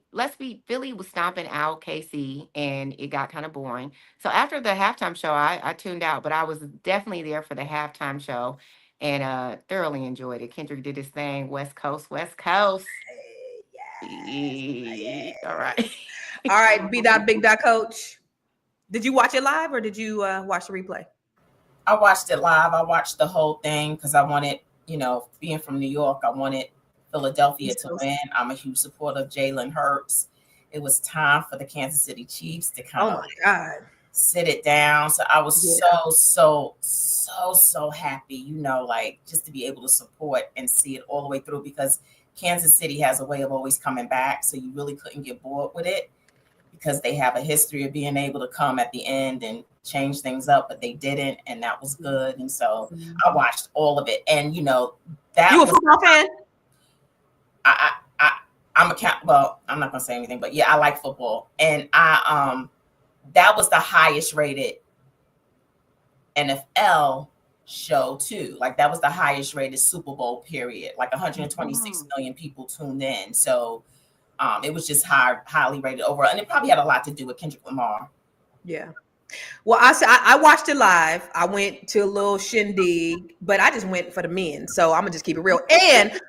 Philly was stomping out KC, and it got kind of boring. So after the halftime show, I tuned out, but I was definitely there for the halftime show, and thoroughly enjoyed it. Kendrick did his thing, West Coast, West Coast. Yes. All right. All right, B dot big dot coach. Did you watch it live or did you watch the replay? I watched it live. I watched the whole thing because I wanted, being from New York, I wanted Philadelphia to win. I'm a huge supporter of Jalen Hurts. It was time for the Kansas City Chiefs to kind of sit it down. So I was so happy, just to be able to support and see it all the way through, because Kansas City has a way of always coming back. So you really couldn't get bored with it, because they have a history of being able to come at the end and change things up, but they didn't, and that was good. And so I watched all of it, and that you a football fan? I'm I'm not gonna say anything, but yeah, I like football, and that was the highest rated NFL show too. Like that was the highest rated Super Bowl period. Like 126 million people tuned in. So it was just highly rated overall, and it probably had a lot to do with Kendrick Lamar. Yeah. Well, I watched it live. I went to a little shindig, but I just went for the men. So I'm gonna just keep it real. And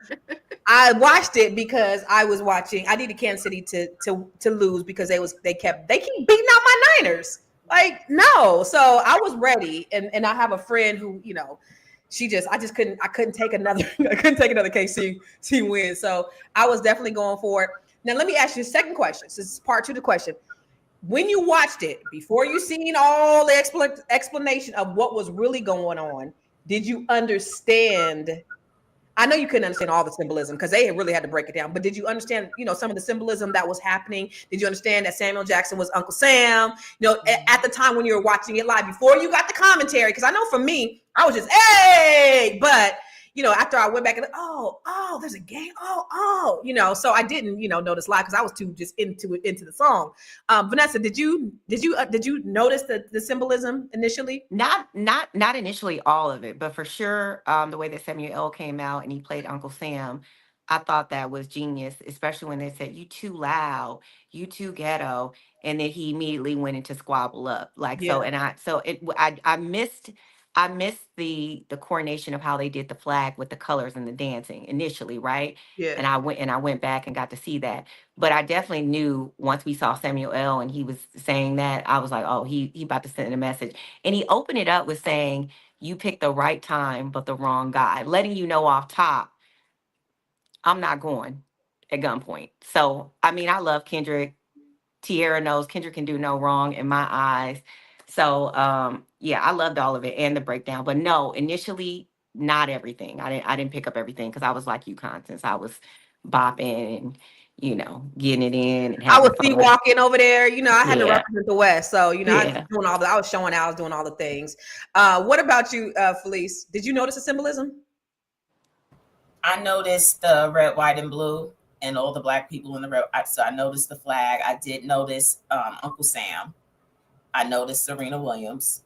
I watched it because I was watching. I needed Kansas City to lose because they keep beating out my Niners. Like no, so I was ready, and I have a friend who I couldn't take another KC win. So I was definitely going for it. Now let me ask you a second question. This is part 2 of the question. When you watched it, before you seen all the explanation of what was really going on, did you understand? I know you couldn't understand all the symbolism because they really had to break it down, but did you understand, some of the symbolism that was happening? Did you understand that Samuel Jackson was Uncle Sam? At the time when you were watching it live, before you got the commentary, because I know for me, I was just, hey, but after I went back and there's a game. So I didn't, notice live because I was too just into the song. Vanessa, did you notice the symbolism initially? Not initially all of it, but for sure, the way that Samuel L. came out and he played Uncle Sam, I thought that was genius, especially when they said, "You too loud, you too ghetto," and then he immediately went into squabble up. I missed the coordination of how they did the flag with the colors and the dancing initially, right? Yeah. And I went back and got to see that. But I definitely knew once we saw Samuel L. and he was saying that, I was like, oh, he about to send a message. And he opened it up with saying, "You picked the right time, but the wrong guy," letting you know off top, I'm not going at gunpoint. So, I mean, I love Kendrick. Tierra knows Kendrick can do no wrong in my eyes. So, yeah, I loved all of it and the breakdown. But no, initially, not everything. I didn't pick up everything because I was like you, Constance. I was bopping and getting it in. And I was fun. walking over there. I had to represent the West, so I was doing I was showing out. I was doing all the things. What about you, Felice? Did you notice the symbolism? I noticed the red, white, and blue, and all the black people in the red. So I noticed the flag. I did notice Uncle Sam. I noticed Serena Williams.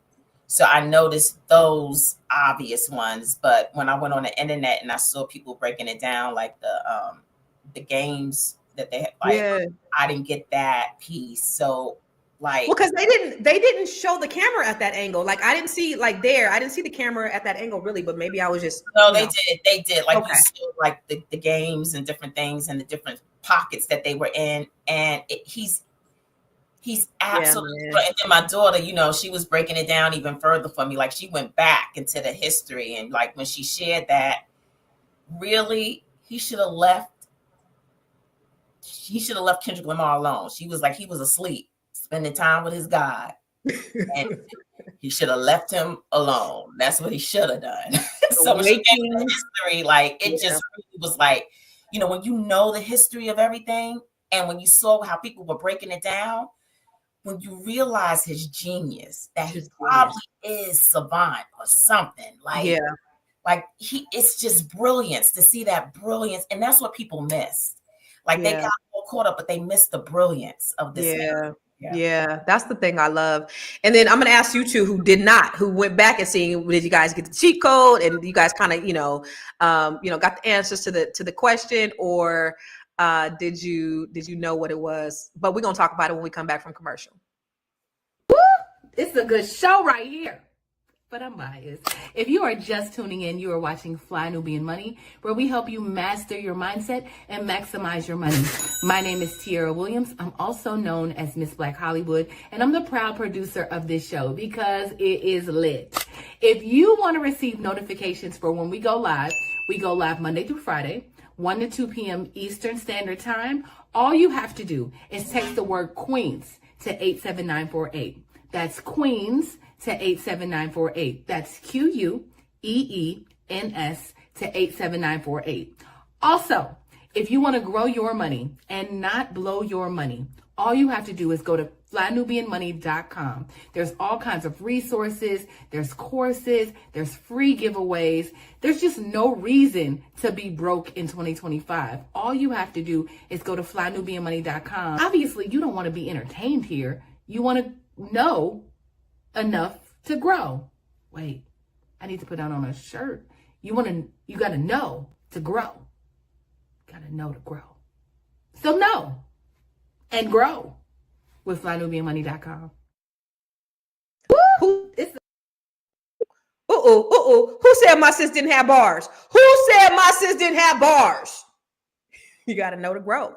So I noticed those obvious ones. But when I went on the internet and I saw people breaking it down, like the games that they had, I didn't get that piece. So because they didn't show the camera at that angle. Like I didn't see I didn't see the camera at that angle really, but maybe I was just they did like you saw like the games and different things and the different pockets that they were in, and he's absolutely right. And then my daughter, she was breaking it down even further for me. Like she went back into the history, and like when she shared that, really he should have left Kendrick Lamar alone. She was like, he was asleep, spending time with his God. And he should have left him alone. That's what he should have done. So when she gave me the history, like it just really was like, you know, when you know the history of everything, and when you saw how people were breaking it down, when you realize his genius, that he probably is savant or something, like, like it's just brilliance to see that brilliance, and that's what people missed. Like they got all caught up, but they missed the brilliance of this man. Yeah, that's the thing I love. And then I'm gonna ask you two who went back and seeing, did you guys get the cheat code and you guys kind of, got the answers to the question, or did you know what it was? But we're gonna talk about it when we come back from commercial. Woo! It's a good show right here. But I'm biased. If you are just tuning in, you are watching Fly Nubian Money, where we help you master your mindset and maximize your money. My name is Tiara Williams. I'm also known as Miss Black Hollywood, and I'm the proud producer of this show because it is lit. If you want to receive notifications for when we go live Monday through Friday, 1 to 2 p.m. Eastern Standard Time. All you have to do is text the word Queens to 87948. That's Queens to 87948. That's QUEENS to 87948. Also, if you want to grow your money and not blow your money, all you have to do is go to flynubianmoney.com. There's all kinds of resources, there's courses, there's free giveaways. There's just no reason to be broke in 2025. All you have to do is go to flynubianmoney.com. Obviously, you don't want to be entertained here. You want to know enough to grow. Wait, I need to put that on a shirt. You got to know to grow. Got to know to grow. So know and grow with flynubianmoney.com. Who said my sis didn't have bars? Who said my sis didn't have bars? You got to know to grow.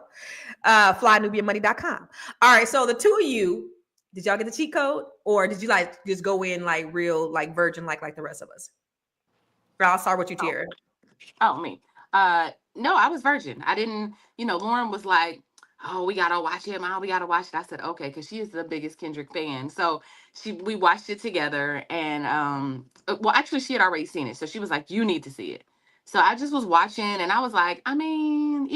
Flynubianmoney.com. All right, so the two of you, did y'all get the cheat code, or did you like just go in like real, like virgin, like the rest of us? I'll start with you, Tiara. Oh, me. No, I was virgin. I didn't, Lauren was like, oh, we gotta watch it, Mom. We gotta watch it. I said, okay, because she is the biggest Kendrick fan. So we watched it together, and well, actually, she had already seen it, so she was like, you need to see it. So I just was watching, and I was like, I mean,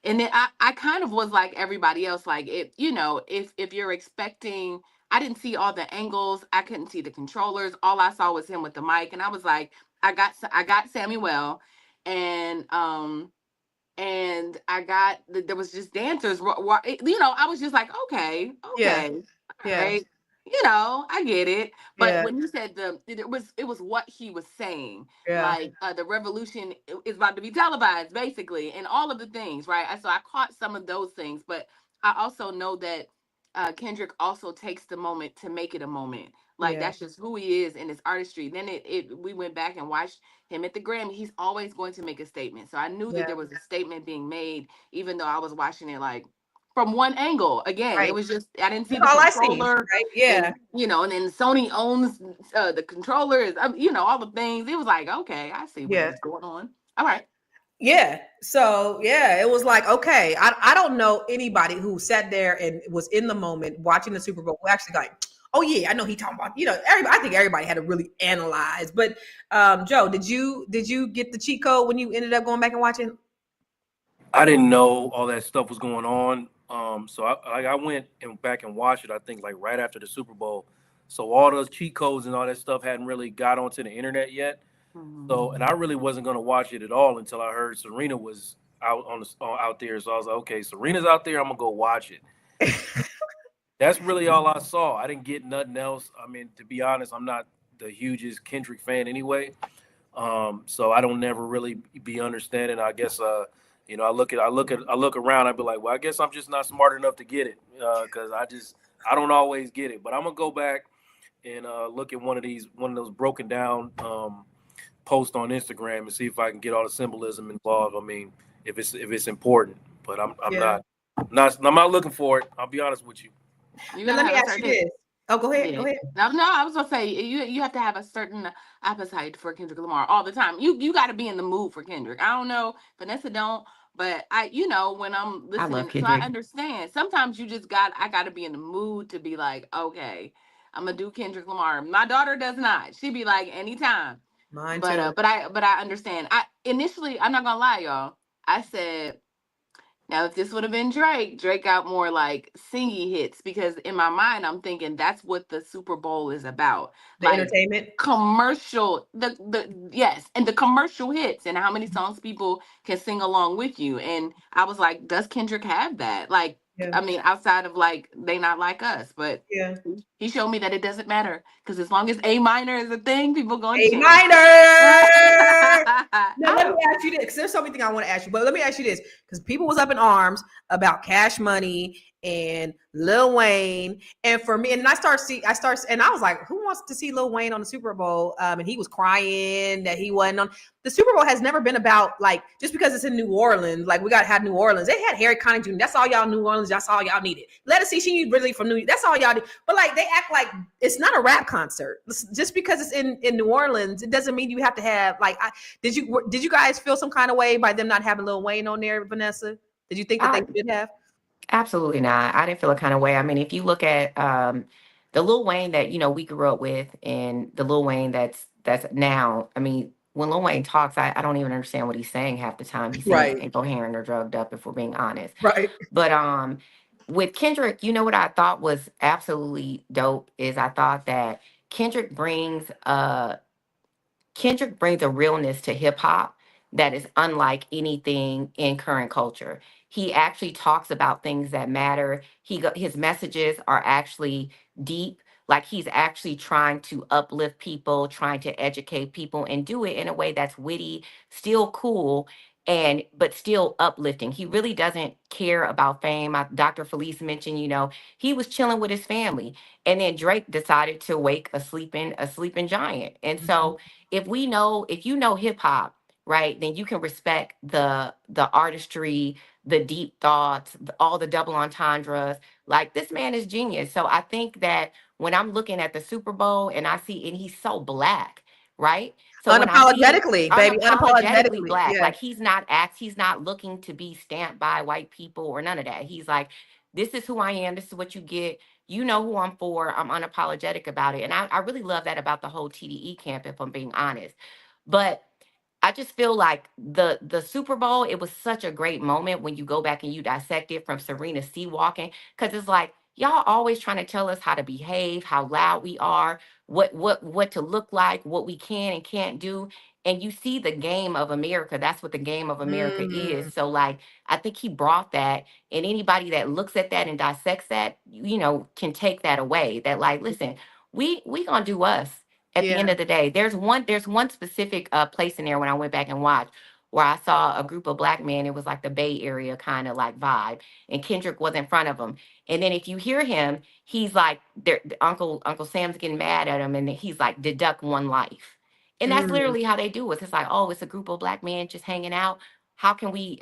and then I kind of was like everybody else, like if you're expecting, I didn't see all the angles, I couldn't see the controllers. All I saw was him with the mic, and I was like, I got Samuel, and I got there was just dancers. I was just like, okay, Yeah. right. I get it. But when you said it was what he was saying, like the revolution is about to be televised, basically, and all of the things, right? So I caught some of those things, but I also know that Kendrick also takes the moment to make it a moment. Like that's just who he is in his artistry. Then we went back and watched him at the Grammy. He's always going to make a statement. So I knew that there was a statement being made, even though I was watching it like from one angle. Again, it was just I didn't see the controller, right? Yeah, and then Sony owns the controllers. All the things. It was like, okay, I see what's going on. All right. Yeah. So it was like, okay, I don't know anybody who sat there and was in the moment watching the Super Bowl who actually like, oh yeah, I know he talking about, I think everybody had to really analyze. But Joe, did you get the cheat code when you ended up going back and watching? I didn't know all that stuff was going on. So I went back and watched it, I think like right after the Super Bowl. So all those cheat codes and all that stuff hadn't really got onto the internet yet. So, and I really wasn't going to watch it at all until I heard Serena was out there. So I was like, okay, Serena's out there, I'm going to go watch it. That's really all I saw. I didn't get nothing else. I mean, to be honest, I'm not the hugest Kendrick fan anyway. So I don't never really be understanding. I guess, I look around, I'd be like, well, I guess I'm just not smart enough to get it. Cause I don't always get it, but I'm gonna go back and look at one of those broken down posts on Instagram and see if I can get all the symbolism involved. I mean, if it's important, but I'm not looking for it. I'll be honest with you. Let me ask you this. Oh, go ahead. Go ahead. No, I was gonna say you have to have a certain appetite for Kendrick Lamar all the time. You got to be in the mood for Kendrick. I don't know, Vanessa don't, but when I'm listening, so I understand. Sometimes I got to be in the mood to be like, okay, I'm gonna do Kendrick Lamar. My daughter does not. She be like, anytime. Mine But too. but I understand. I initially, I'm not gonna lie, y'all. I said, now if this would have been Drake got more like singy hits, because in my mind I'm thinking that's what the Super Bowl is about. The Like entertainment. commercial, the yes, and the commercial hits and how many songs people can sing along with you. And I was like, does Kendrick have that? Like, Yeah. I mean, outside of like They Not Like Us, but Yeah. he showed me that it doesn't matter, because as long as A minor is a thing, people going A to minor. Now let me ask you this, 'cause there's so many things I want to ask you, but let me ask you this, because people was up in arms about Cash Money and Lil Wayne, and for me, and I was like, who wants to see Lil Wayne on the Super Bowl? And he was crying that he wasn't on. The Super Bowl has never been about, like, just because it's in New Orleans, like we got to have New Orleans. They had Harry Connick Jr. That's all y'all New Orleans. That's all y'all needed. Let us see she really from New. That's all y'all did. But like they act like it's not a rap concert. Just because it's in New Orleans, it doesn't mean you have to have like. Did you guys feel some kind of way by them not having Lil Wayne on there, Vanessa? Did you think that they did have? Absolutely not. I didn't feel a kind of way. I mean, if you look at the Lil Wayne that we grew up with, and the Lil Wayne that's now, I mean, when Lil Wayne talks, I don't even understand what he's saying half the time. He seems incoherent or drugged up, if we're being honest. Right. But with Kendrick, what I thought was absolutely dope is I thought that Kendrick brings a realness to hip hop that is unlike anything in current culture. He actually talks about things that matter. His messages are actually deep. Like he's actually trying to uplift people, trying to educate people, and do it in a way that's witty, still cool, but still uplifting. He really doesn't care about fame. Dr. Felice mentioned, he was chilling with his family, and then Drake decided to wake a sleeping giant. And so, if you know hip hop, right, then you can respect the artistry, the deep thoughts, all the double entendres. Like this man is genius. So I think that when I'm looking at the Super Bowl and I see, and he's so black, right? So Unapologetically, baby, unapologetically black, yeah. like he's not looking to be stamped by white people or none of that. He's like, this is who I am. This is what you get. You know who I'm for. I'm unapologetic about it. And I really love that about the whole TDE camp, if I'm being honest. But I just feel like the Super Bowl, it was such a great moment when you go back and you dissect it from Serena C walking, because it's like, y'all always trying to tell us how to behave, how loud we are, what to look like, what we can and can't do. And you see the game of America. That's what the game of America is. So like, I think he brought that, and anybody that looks at that and dissects that, can take that away. That like, listen, we gonna do us. At the end of the day, there's one specific place in there when I went back and watched, where I saw a group of black men. It was like the Bay Area kind of like vibe, and Kendrick was in front of them. And then if you hear him, he's like, Uncle Sam's getting mad at him, and he's like, deduct one life. And that's literally how they do it. It's like, oh, it's a group of black men just hanging out. How can we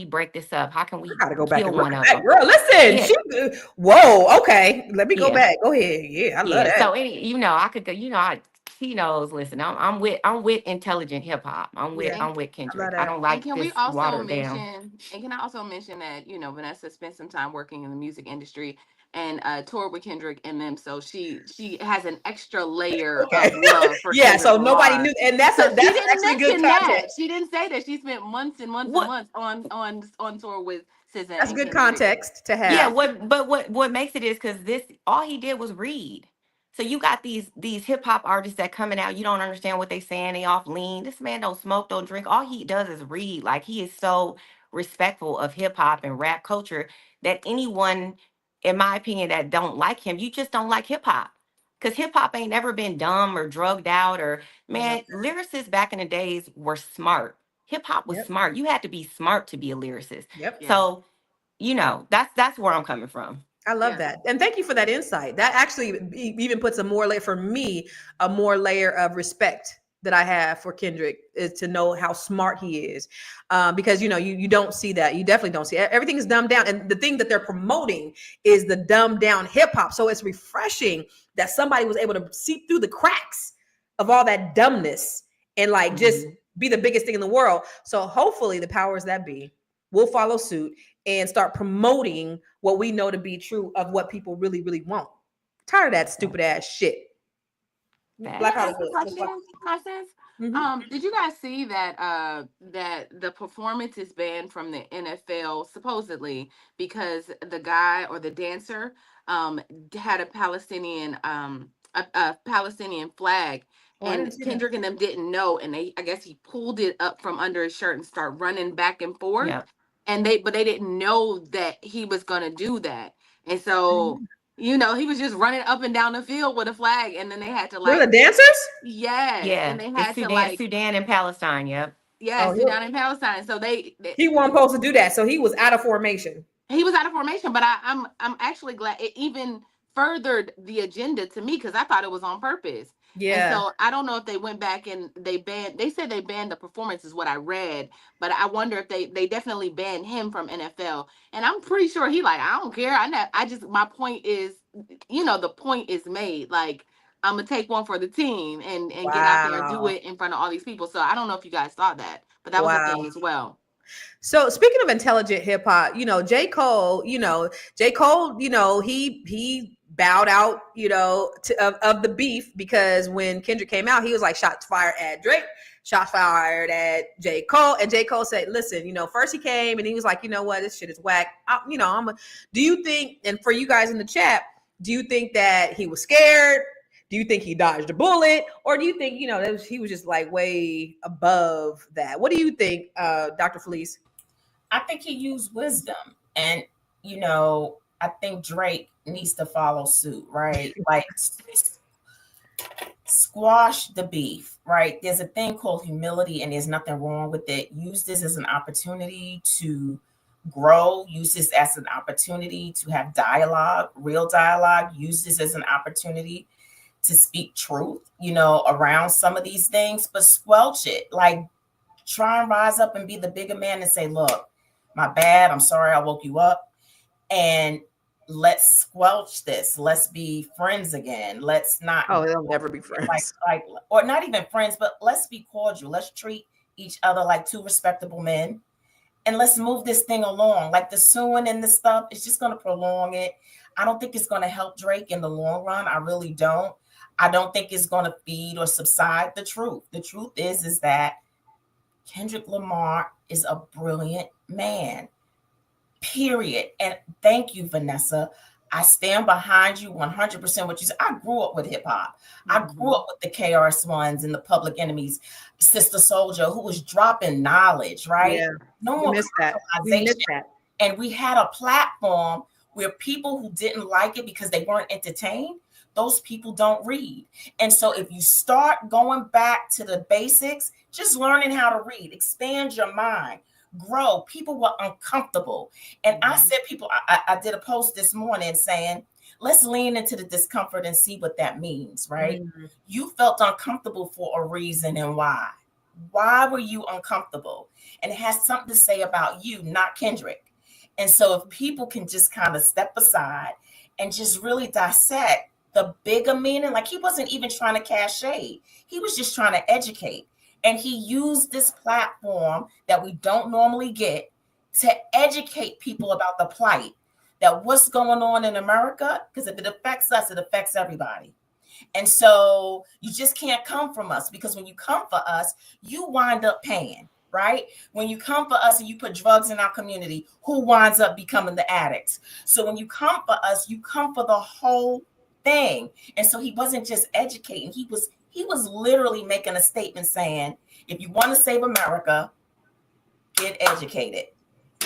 break this up? How can we gotta go back kill and one look of at them? that. Girl, listen. Yeah. Whoa, okay. Let me go Yeah. back. Go ahead. Yeah, I love that. So I could go. He knows. Listen, I'm with intelligent hip hop. I'm with Kendrick. I don't like can this we also watered mention, down. and can I also mention that, Vanessa spent some time working in the music industry and toured with Kendrick and them. So she has an extra layer of love for Yeah, Kendrick so nobody Lamar. knew, and that's So that's actually good context. She didn't say that. She spent months and months What? and months on tour with SZA. That's and good Kendrick. context to have. Yeah. What makes it is because all he did was read. So you got these hip hop artists that coming out, you don't understand what they saying, they off lean. This man don't smoke, don't drink. All he does is read. Like he is so respectful of hip hop and rap culture that anyone, in my opinion, that don't like him, you just don't like hip hop. Because hip hop ain't never been dumb or drugged out or lyricists back in the days were smart. Hip hop was smart. You had to be smart to be a lyricist. Yep. So, that's where I'm coming from. I love that. And thank you for that insight. That actually even puts a more layer of respect that I have for Kendrick, is to know how smart he is. Because, you don't see that. You definitely don't see it. Everything is dumbed down. And the thing that they're promoting is the dumbed down hip hop. So it's refreshing that somebody was able to see through the cracks of all that dumbness and like just be the biggest thing in the world. So hopefully the powers that be will follow suit and start promoting what we know to be true of what people really, really want. Tired of that stupid ass shit. Black Can I ask Hollywood. a question, Constance? Mhm. Did you guys see that that the performance is banned from the NFL supposedly because the guy or the dancer had a Palestinian a Palestinian flag, Oh, I and didn't see that. Kendrick and them didn't know, and I guess he pulled it up from under his shirt and started running back and forth, Yep. and they didn't know that he was gonna do that, and so. He was just running up and down the field with a flag, and then they had to Were like, the dancers? yes, Yeah. and they It's had to like, Sudan and Palestine. Yep. yeah, Oh, Sudan and Palestine. So he wasn't supposed to do that, so he was out of formation. he was out of formation, but I'm actually glad it even furthered the agenda to me because I thought it was on purpose. Yeah. And so I don't know if they went back and they said they banned the performance is what I read, but I wonder if they definitely banned him from NFL. And I'm pretty sure he like, I don't care. My point is, the point is made. Like, I'm gonna take one for the team and get out there and do Wow. it in front of all these people. So I don't know if you guys saw that, but that was a thing as well. So speaking of intelligent hip hop, J. Cole, he bowed out, of the beef, because when Kendrick came out, he was like, shots fired at Drake, shots fired at J. Cole. And J. Cole said, listen, first he came and he was like, you know what, this shit is whack. Do you think, and for you guys in the chat, do you think that he was scared? Do you think he dodged a bullet? Or do you think, he was just like way above that? What do you think, Dr. Felice? I think he used wisdom. And, I think Drake needs to follow suit, right? Like, squash the beef, right? There's a thing called humility, and there's nothing wrong with it. Use this as an opportunity to grow. Use this as an opportunity to have dialogue, real dialogue. Use this as an opportunity to speak truth, around some of these things, but squelch it. Like, try and rise up and be the bigger man and say, look, my bad. I'm sorry I woke you up. And let's squelch this. Let's be friends again. Let's not. Oh, they'll never be friends. Like, or not even friends, but let's be cordial. Let's treat each other like two respectable men. And let's move this thing along. Like, the suing and the stuff, it's just going to prolong it. I don't think it's going to help Drake in the long run. I really don't. I don't think it's going to feed or subside the truth. The truth is that Kendrick Lamar is a brilliant man, period. And thank you, Vanessa. I stand behind you 100% what you said. I grew up with hip hop. I grew up with the KRS-Ones and the Public Enemies, Sister Soldier, who was dropping knowledge, right? Yeah, no we more missed that. And we had a platform where people who didn't like it because they weren't entertained, those people don't read. And so if you start going back to the basics, just learning how to read, expand your mind, grow. People were uncomfortable. And I said, I did a post this morning saying, let's lean into the discomfort and see what that means, right? You felt uncomfortable for a reason, and why? Why were you uncomfortable? And it has something to say about you, not Kendrick. And so if people can just kind of step aside and just really dissect the bigger meaning, like, he wasn't even trying to cast shade. He was just trying to educate. And he used this platform that we don't normally get to educate people about the plight, that what's going on in America, because if it affects us, it affects everybody. And so you just can't come from us, because when you come for us, you wind up paying, right? When you come for us and you put drugs in our community, who winds up becoming the addicts? So when you come for us, you come for the whole thing. And so he wasn't just educating. He was literally making a statement saying, if you want to save America, get educated.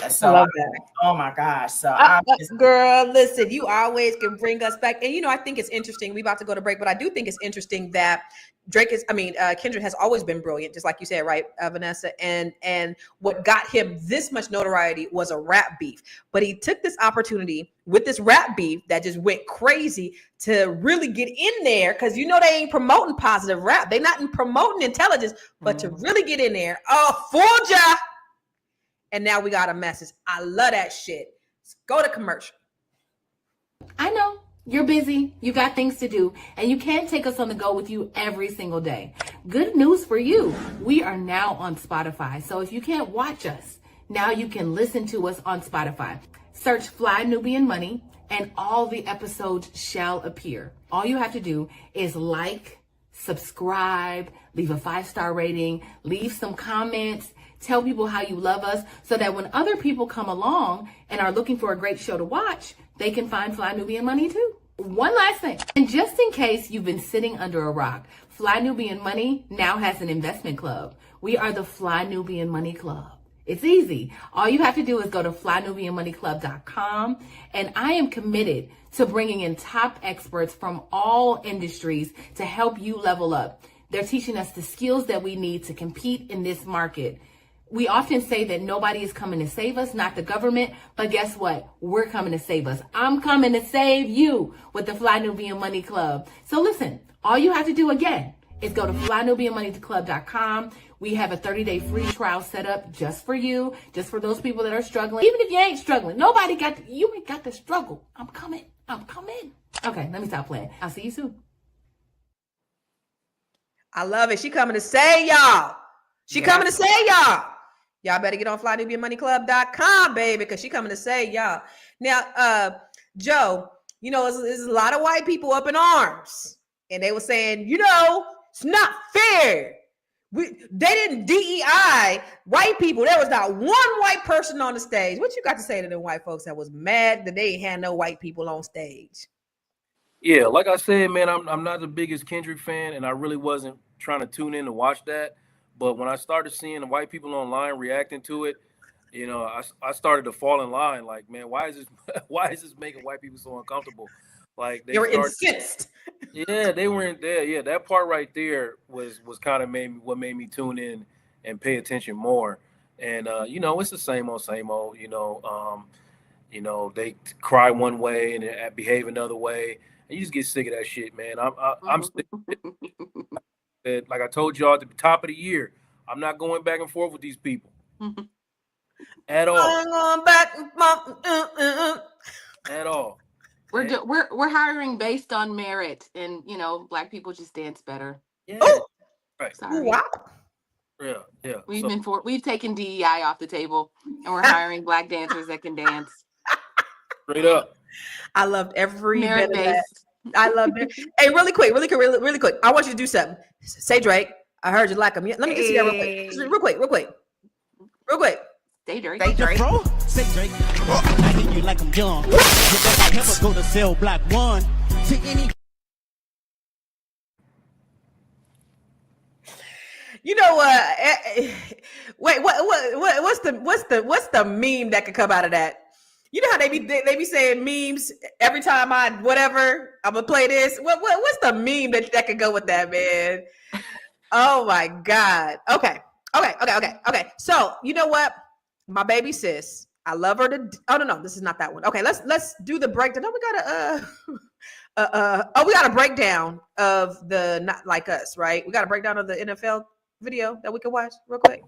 So, I love that. Oh my gosh. So girl, listen, you always can bring us back. And I think it's interesting. We're about to go to break, but I do think it's interesting that Kendrick has always been brilliant, just like you said, right, Vanessa? And what got him this much notoriety was a rap beef. But he took this opportunity with this rap beef that just went crazy to really get in there, because they ain't promoting positive rap. They're not promoting intelligence, but to really get in there. Oh, fooled ya. And now we got a message. I love that shit. Let's go to commercial. I know you're busy. You got things to do, and you can't take us on the go with you every single day. Good news for you. We are now on Spotify. So if you can't watch us, now you can listen to us on Spotify. Search Fly Nubian Money, and all the episodes shall appear. All you have to do is like, subscribe, leave a 5-star rating, leave some comments, tell people how you love us so that when other people come along and are looking for a great show to watch, they can find Fly Nubian Money too. One last thing, and just in case you've been sitting under a rock, Fly Nubian Money now has an investment club. We are the Fly Nubian Money Club. It's easy. All you have to do is go to flynubianmoneyclub.com, and I am committed to bringing in top experts from all industries to help you level up. They're teaching us the skills that we need to compete in this market. We often say that nobody is coming to save us, not the government, but guess what? We're coming to save us. I'm coming to save you with the Fly Nubian Money Club. So listen, all you have to do again is go to flynubianmoneyclub.com. We have a 30-day free trial set up just for you, just for those people that are struggling. Even if you ain't struggling, you ain't got to struggle. I'm coming. Okay, let me stop playing. I'll see you soon. I love it. She coming to say y'all. Coming to say y'all. Y'all better get on flynubianmoneyclub.com, baby, because she coming to say y'all. Now, Joe, you know, there's a lot of white people up in arms. And they were saying, you know, it's not fair. They didn't DEI white people. There was not one white person on the stage. What you got to say to the white folks that was mad that they ain't had no white people on stage? Yeah, like I said, man, I'm not the biggest Kendrick fan, and I really wasn't trying to tune in to watch that. But when I started seeing the white people online reacting to it, you know, I started to fall in line. Like, man, why is this making white people so uncomfortable? Like they were incensed. Yeah, they were in there. Yeah, that part right there was kind of what made me tune in and pay attention more. And you know, it's the same old. You know, they cry one way and behave another way, and you just get sick of that shit, man. I'm sick of it. Like I told y'all at the top of the year, I'm not going back and forth with these people at all. I'm going back at all. We're hiring based on merit, and you know, black people just dance better. Yeah. Oh, right. Sorry. Wow. Yeah. We've taken DEI off the table, and we're hiring black dancers that can dance. Straight up. I loved every merit bit of that. based. I loved it. Hey, really quick. I want you to do something. Say Drake. I heard you like him. Let me just see that real quick. Say Drake. Say Drake. I hear you like I'm young. I never go to sell Black One to any. You know what? Wait, what's the meme that could come out of that? You know how they be saying memes every time I'm gonna play this. What's the meme that could go with that, man? Oh my God. Okay. So you know what? My baby sis, I love her to. Oh no, this is not that one. Okay, let's do the breakdown. No, we got a breakdown of the Not Like Us, right? We got a breakdown of the NFL video that we can watch real quick.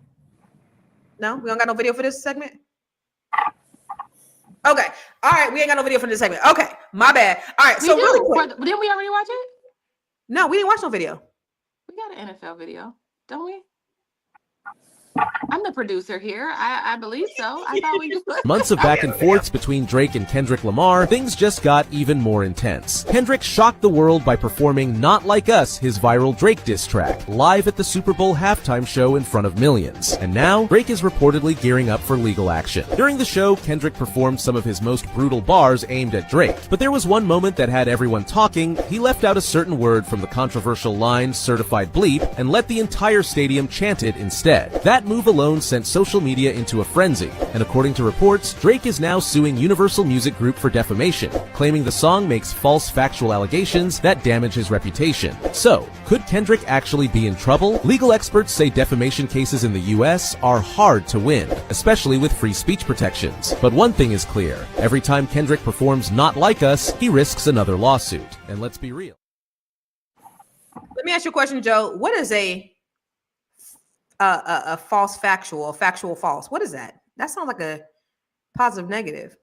No, we don't got no video for this segment. Okay, all right, we ain't got no video for this segment. Okay, my bad. All right, so really quick. Didn't we already watch it? No, we didn't watch no video. We got an NFL video, don't we? I'm the producer here. I believe so. I thought we just Months of back and forths between Drake and Kendrick Lamar, things just got even more intense. Kendrick shocked the world by performing Not Like Us, his viral Drake diss track, live at the Super Bowl halftime show in front of millions. And now, Drake is reportedly gearing up for legal action. During the show, Kendrick performed some of his most brutal bars aimed at Drake. But there was one moment that had everyone talking. He left out a certain word from the controversial line, certified bleep, and let the entire stadium chant it instead. That move alone sent social media into a frenzy, and according to reports, Drake is now suing Universal Music Group for defamation, claiming the song makes false factual allegations that damage his reputation. So, could Kendrick actually be in trouble? Legal experts say defamation cases in the US are hard to win, especially with free speech protections. But one thing is clear, every time Kendrick performs Not Like Us, he risks another lawsuit. And let's be real. Let me ask you a question, Joe. What is a false factual, factual false? What is that? That sounds like a positive negative.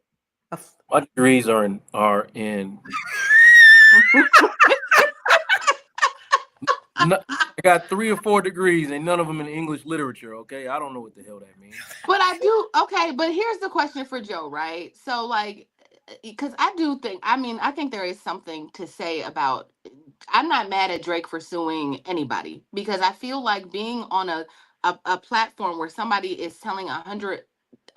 My degrees are in I got 3 or 4 degrees and none of them in English literature. Okay, I don't know what the hell that means. But I do. Okay, but here's the question for Joe, right? So like, because I do think, I mean, I think there is something to say about, I'm not mad at Drake for suing anybody, because I feel like being on a platform where somebody is telling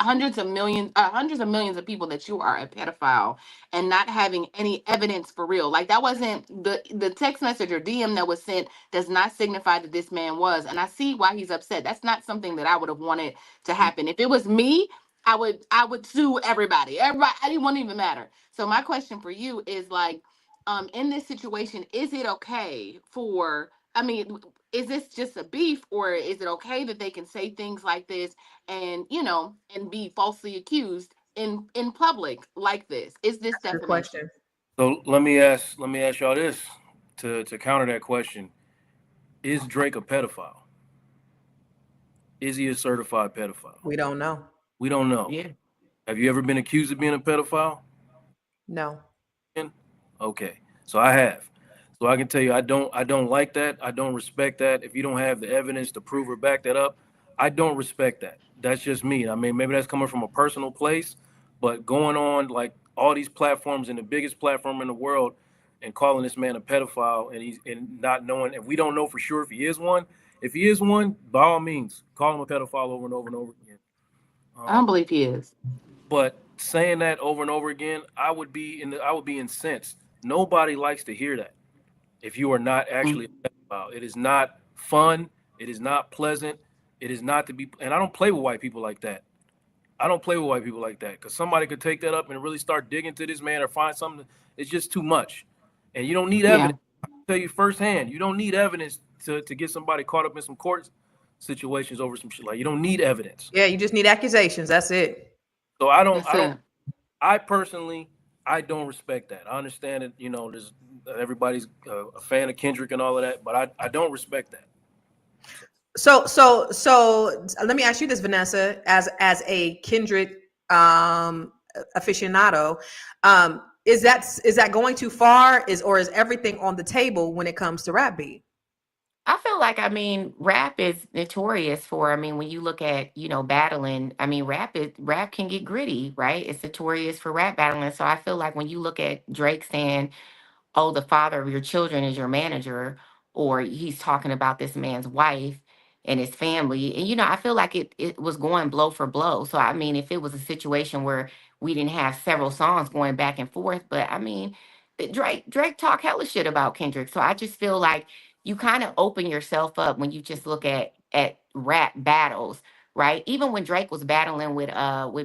hundreds of millions of people that you are a pedophile and not having any evidence for real. Like, that wasn't the text message or DM that was sent does not signify that this man was. And I see why he's upset. That's not something that I would have wanted to happen. If it was me, I would sue everybody. Everybody, it wouldn't even matter. So my question for you is, like, in this situation, is it okay for, I mean, is this just a beef, or is it okay that they can say things like this and, and be falsely accused in public like this? Is this Good defamation? question. So let me ask y'all this to counter that question. Is Drake a pedophile? Is he a certified pedophile? We don't know. We don't know. Yeah. Have you ever been accused of being a pedophile? No. Okay. So I have. So I can tell you, I don't like that. I don't respect that. If you don't have the evidence to prove or back that up, I don't respect that. That's just me. I mean, maybe that's coming from a personal place, but going on like all these platforms and the biggest platform in the world and calling this man a pedophile and not knowing, if we don't know for sure if he is one, by all means, call him a pedophile over and over and over again. I don't believe he is. But saying that over and over again, I would be incensed. Nobody likes to hear that. If you are not actually a pedophile, it is not fun. It is not pleasant. It is not to be. And I don't play with white people like that. Because somebody could take that up and really start digging to this man or find something. It's just too much. And you don't need evidence. I can tell you firsthand, you don't need evidence to get somebody caught up in some court situations over some shit. Like, you don't need evidence. Yeah, you just need accusations. That's it. So I personally don't respect that. I understand that, there's everybody's a fan of Kendrick and all of that, but I don't respect that. So let me ask you this, Vanessa, as a Kendrick aficionado, is that going too far? Or is everything on the table when it comes to rap beat? I feel like, rap is notorious for, when you look at, battling, rap can get gritty, right? It's notorious for rap battling. So I feel like when you look at Drake saying, oh, the father of your children is your manager, or he's talking about this man's wife and his family. And, I feel like it was going blow for blow. So, if it was a situation where we didn't have several songs going back and forth, but Drake talk hella shit about Kendrick. So I just feel like you kind of open yourself up when you just look at rap battles, right? Even when Drake was battling with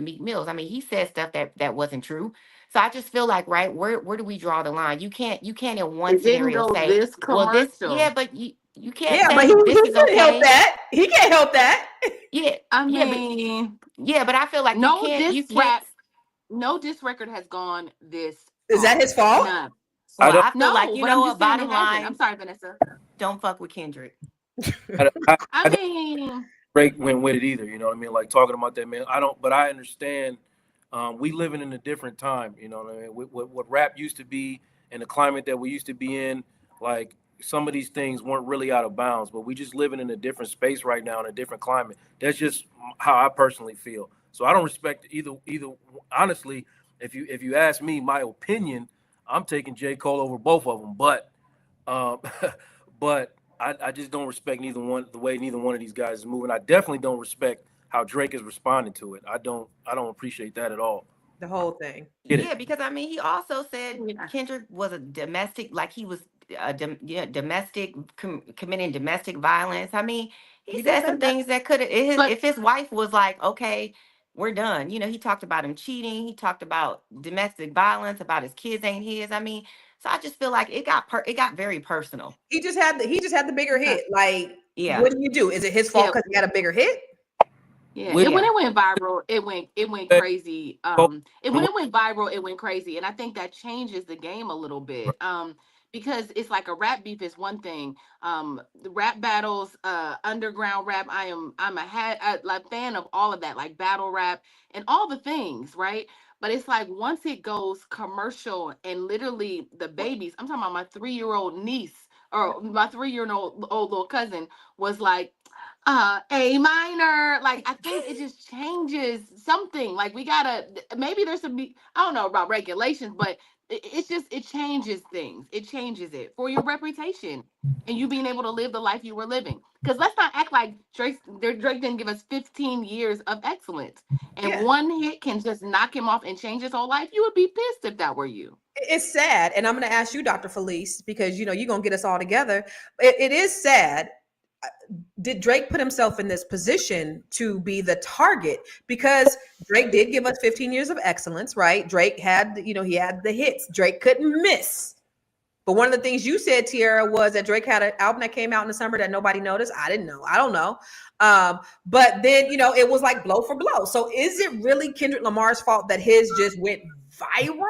Meek Mills, he said stuff that wasn't true. So I just feel like, right, where do we draw the line? You can't in one scenario say, this well, this, commercial. yeah, but you can't Yeah, say but this he is can't okay. help that. He can't help that. Yeah, but I feel like no you can't. No diss record has gone this. Is that his fault? None. Well, I feel like, but I'm just saying bottom it hasn't. line, I'm sorry, Vanessa. don't fuck with Kendrick. Drake went with it either, you know what I mean? Like, talking about that, man. But I understand. We living in a different time, you know what I mean? What rap used to be and the climate that we used to be in, like, some of these things weren't really out of bounds, but we just living in a different space right now in a different climate. That's just how I personally feel. So I don't respect either. Honestly, if you ask me my opinion, I'm taking J. Cole over both of them. But I just don't respect neither one, the way neither one of these guys is moving. I definitely don't respect how Drake is responding to it. I don't appreciate that at all. The whole thing. Yeah, because he also said Kendrick was a domestic, like he was committing domestic violence. He said some things that could have, if his wife was like, okay, we're done. He talked about him cheating. He talked about domestic violence, about his kids ain't his. So I just feel like it got very personal. He just had the bigger hit. Like, yeah. What do you do? Is it his fault because he had a bigger hit? Yeah, when it went viral, it went crazy. When it went viral, it went crazy, and I think that changes the game a little bit. Because it's like a rap beef is one thing. The rap battles, underground rap. I'm a fan of all of that, like battle rap and all the things, right? But it's like once it goes commercial and literally the babies. I'm talking about my 3-year-old niece or my 3-year-old little cousin was like, A minor. Like, I think it just changes something. Like, we gotta, maybe there's some, I don't know about regulations, but it's just, it changes things. It changes it for your reputation and you being able to live the life you were living. Because let's not act like Drake didn't give us 15 years of excellence. And one hit can just knock him off and change his whole life. You would be pissed if that were you. It's sad. And I'm going to ask you, Dr. Felice, because, you know, you're going to get us all together. It is sad. Did Drake put himself in this position to be the target? Because Drake did give us 15 years of excellence, right? Drake had, you know, he had the hits. Drake couldn't miss. But one of the things you said, Tiara, was that Drake had an album that came out in the summer that nobody noticed. I didn't know. I don't know. But then, you know, it was like blow for blow. So is it really Kendrick Lamar's fault that his just went viral?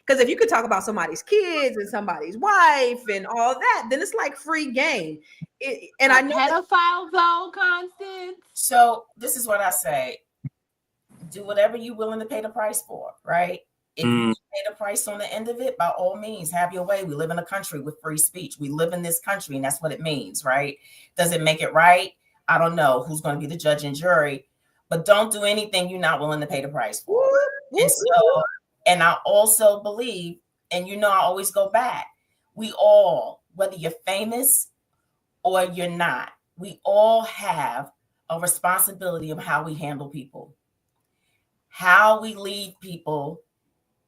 Because if you could talk about somebody's kids and somebody's wife and all that, then it's like free game. And I know pedophile though, Constance. So this is what I say: do whatever you're willing to pay the price for, right? If you pay the price on the end of it, by all means, have your way. We live in a country with free speech. We live in this country, and that's what it means, right? Does it make it right? I don't know who's going to be the judge and jury, but don't do anything you're not willing to pay the price for. And I also believe, and you know, I always go back, we all, whether you're famous or you're not, we all have a responsibility of how we handle people. How we lead people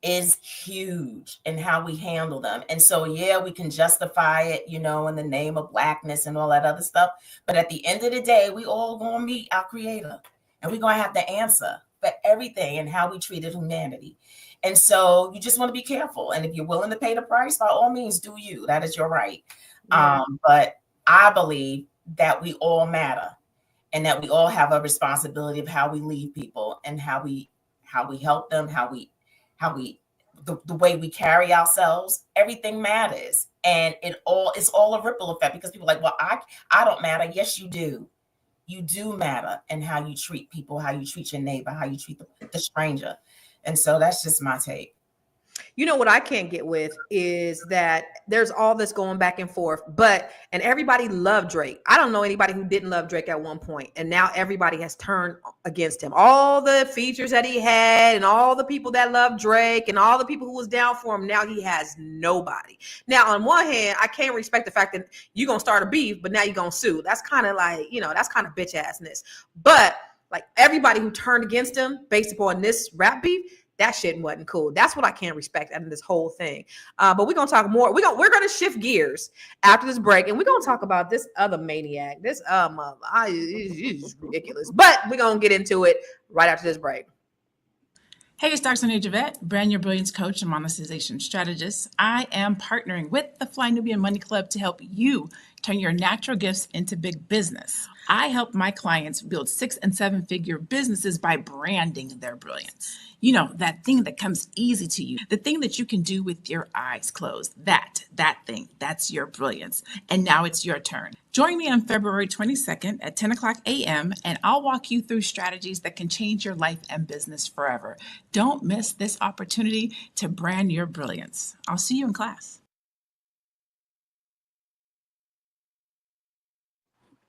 is huge, and how we handle them. And so, yeah, we can justify it, you know, in the name of Blackness and all that other stuff. But at the end of the day, we all going to meet our creator, and we're going to have to answer for everything and how we treated humanity. And so you just want to be careful. And if you're willing to pay the price, by all means, do you. That is your right. Yeah. But I believe that we all matter, and that we all have a responsibility of how we lead people and how we help them, the way we carry ourselves. Everything matters. And it's all a ripple effect, because people are like, well, I don't matter. Yes, you do. You do matter, and how you treat people, how you treat your neighbor, how you treat the stranger. And so that's just my take. You know what I can't get with is that there's all this going back and forth, and everybody loved Drake. I don't know anybody who didn't love Drake at one point, and now everybody has turned against him. All the features that he had, and all the people that loved Drake, and all the people who was down for him, now he has nobody. Now, on one hand, I can't respect the fact that you're gonna start a beef, but now you're gonna sue. That's kind of like, you know, that's kind of bitch assness. But like, everybody who turned against him based upon this rap beef, that shit wasn't cool. That's what I can't respect out of this whole thing. But we're gonna talk more. We're gonna shift gears after this break, and we're gonna talk about this other maniac. This is ridiculous. But we're gonna get into it right after this break. Hey, it's Dr. Sonia Javette, brand your brilliance coach and monetization strategist. I am partnering with the Fly Nubian Money Club to help you turn your natural gifts into big business. I help my clients build 6- and 7-figure businesses by branding their brilliance. You know, that thing that comes easy to you, the thing that you can do with your eyes closed, that thing, that's your brilliance. And now it's your turn. Join me on February 22nd at 10 o'clock a.m. and I'll walk you through strategies that can change your life and business forever. Don't miss this opportunity to brand your brilliance. I'll see you in class.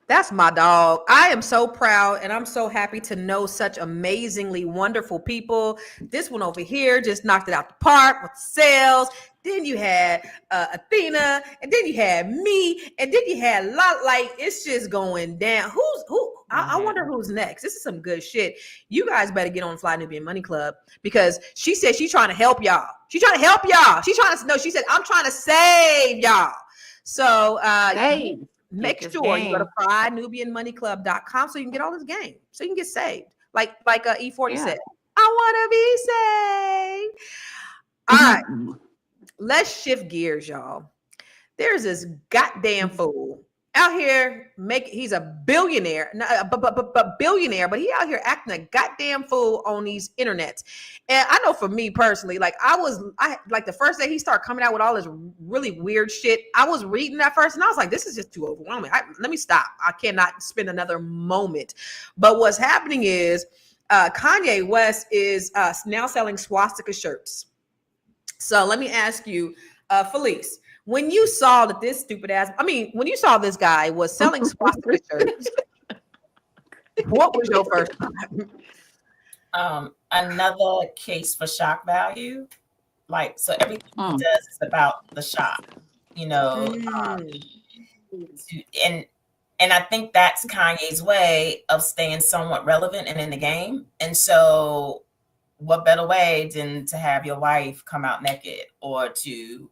That's my dog. I am so proud, and I'm so happy to know such amazingly wonderful people. This one over here just knocked it out the park with sales. Then you had Athena, and then you had me, and then you had like it's just going down. Who? I wonder who's next. This is some good shit. You guys better get on Fly Nubian Money Club, because she said she's trying to help y'all. She's trying to help y'all. She said I'm trying to save y'all. So make sure you go to flynubianmoneyclub.com so you can get all this game, so you can get saved. Like E40 said, I want to be saved. All right, let's shift gears, y'all. There's this goddamn fool out here he's a billionaire, billionaire, but he out here acting a goddamn fool on these internets. And I know for me personally, like I like the first day he started coming out with all this really weird shit, I was reading that first and I was like, this is just too overwhelming. Let me stop. I cannot spend another moment. But what's happening is Kanye West is now selling swastika shirts. So let me ask you, Felice, when you saw that this when you saw this guy was selling swastika shirts, What was your first? Another case for shock value. Like, so everything he does is about the shock, you know. And I think that's Kanye's way of staying somewhat relevant and in the game. And so what better way than to have your wife come out naked or to,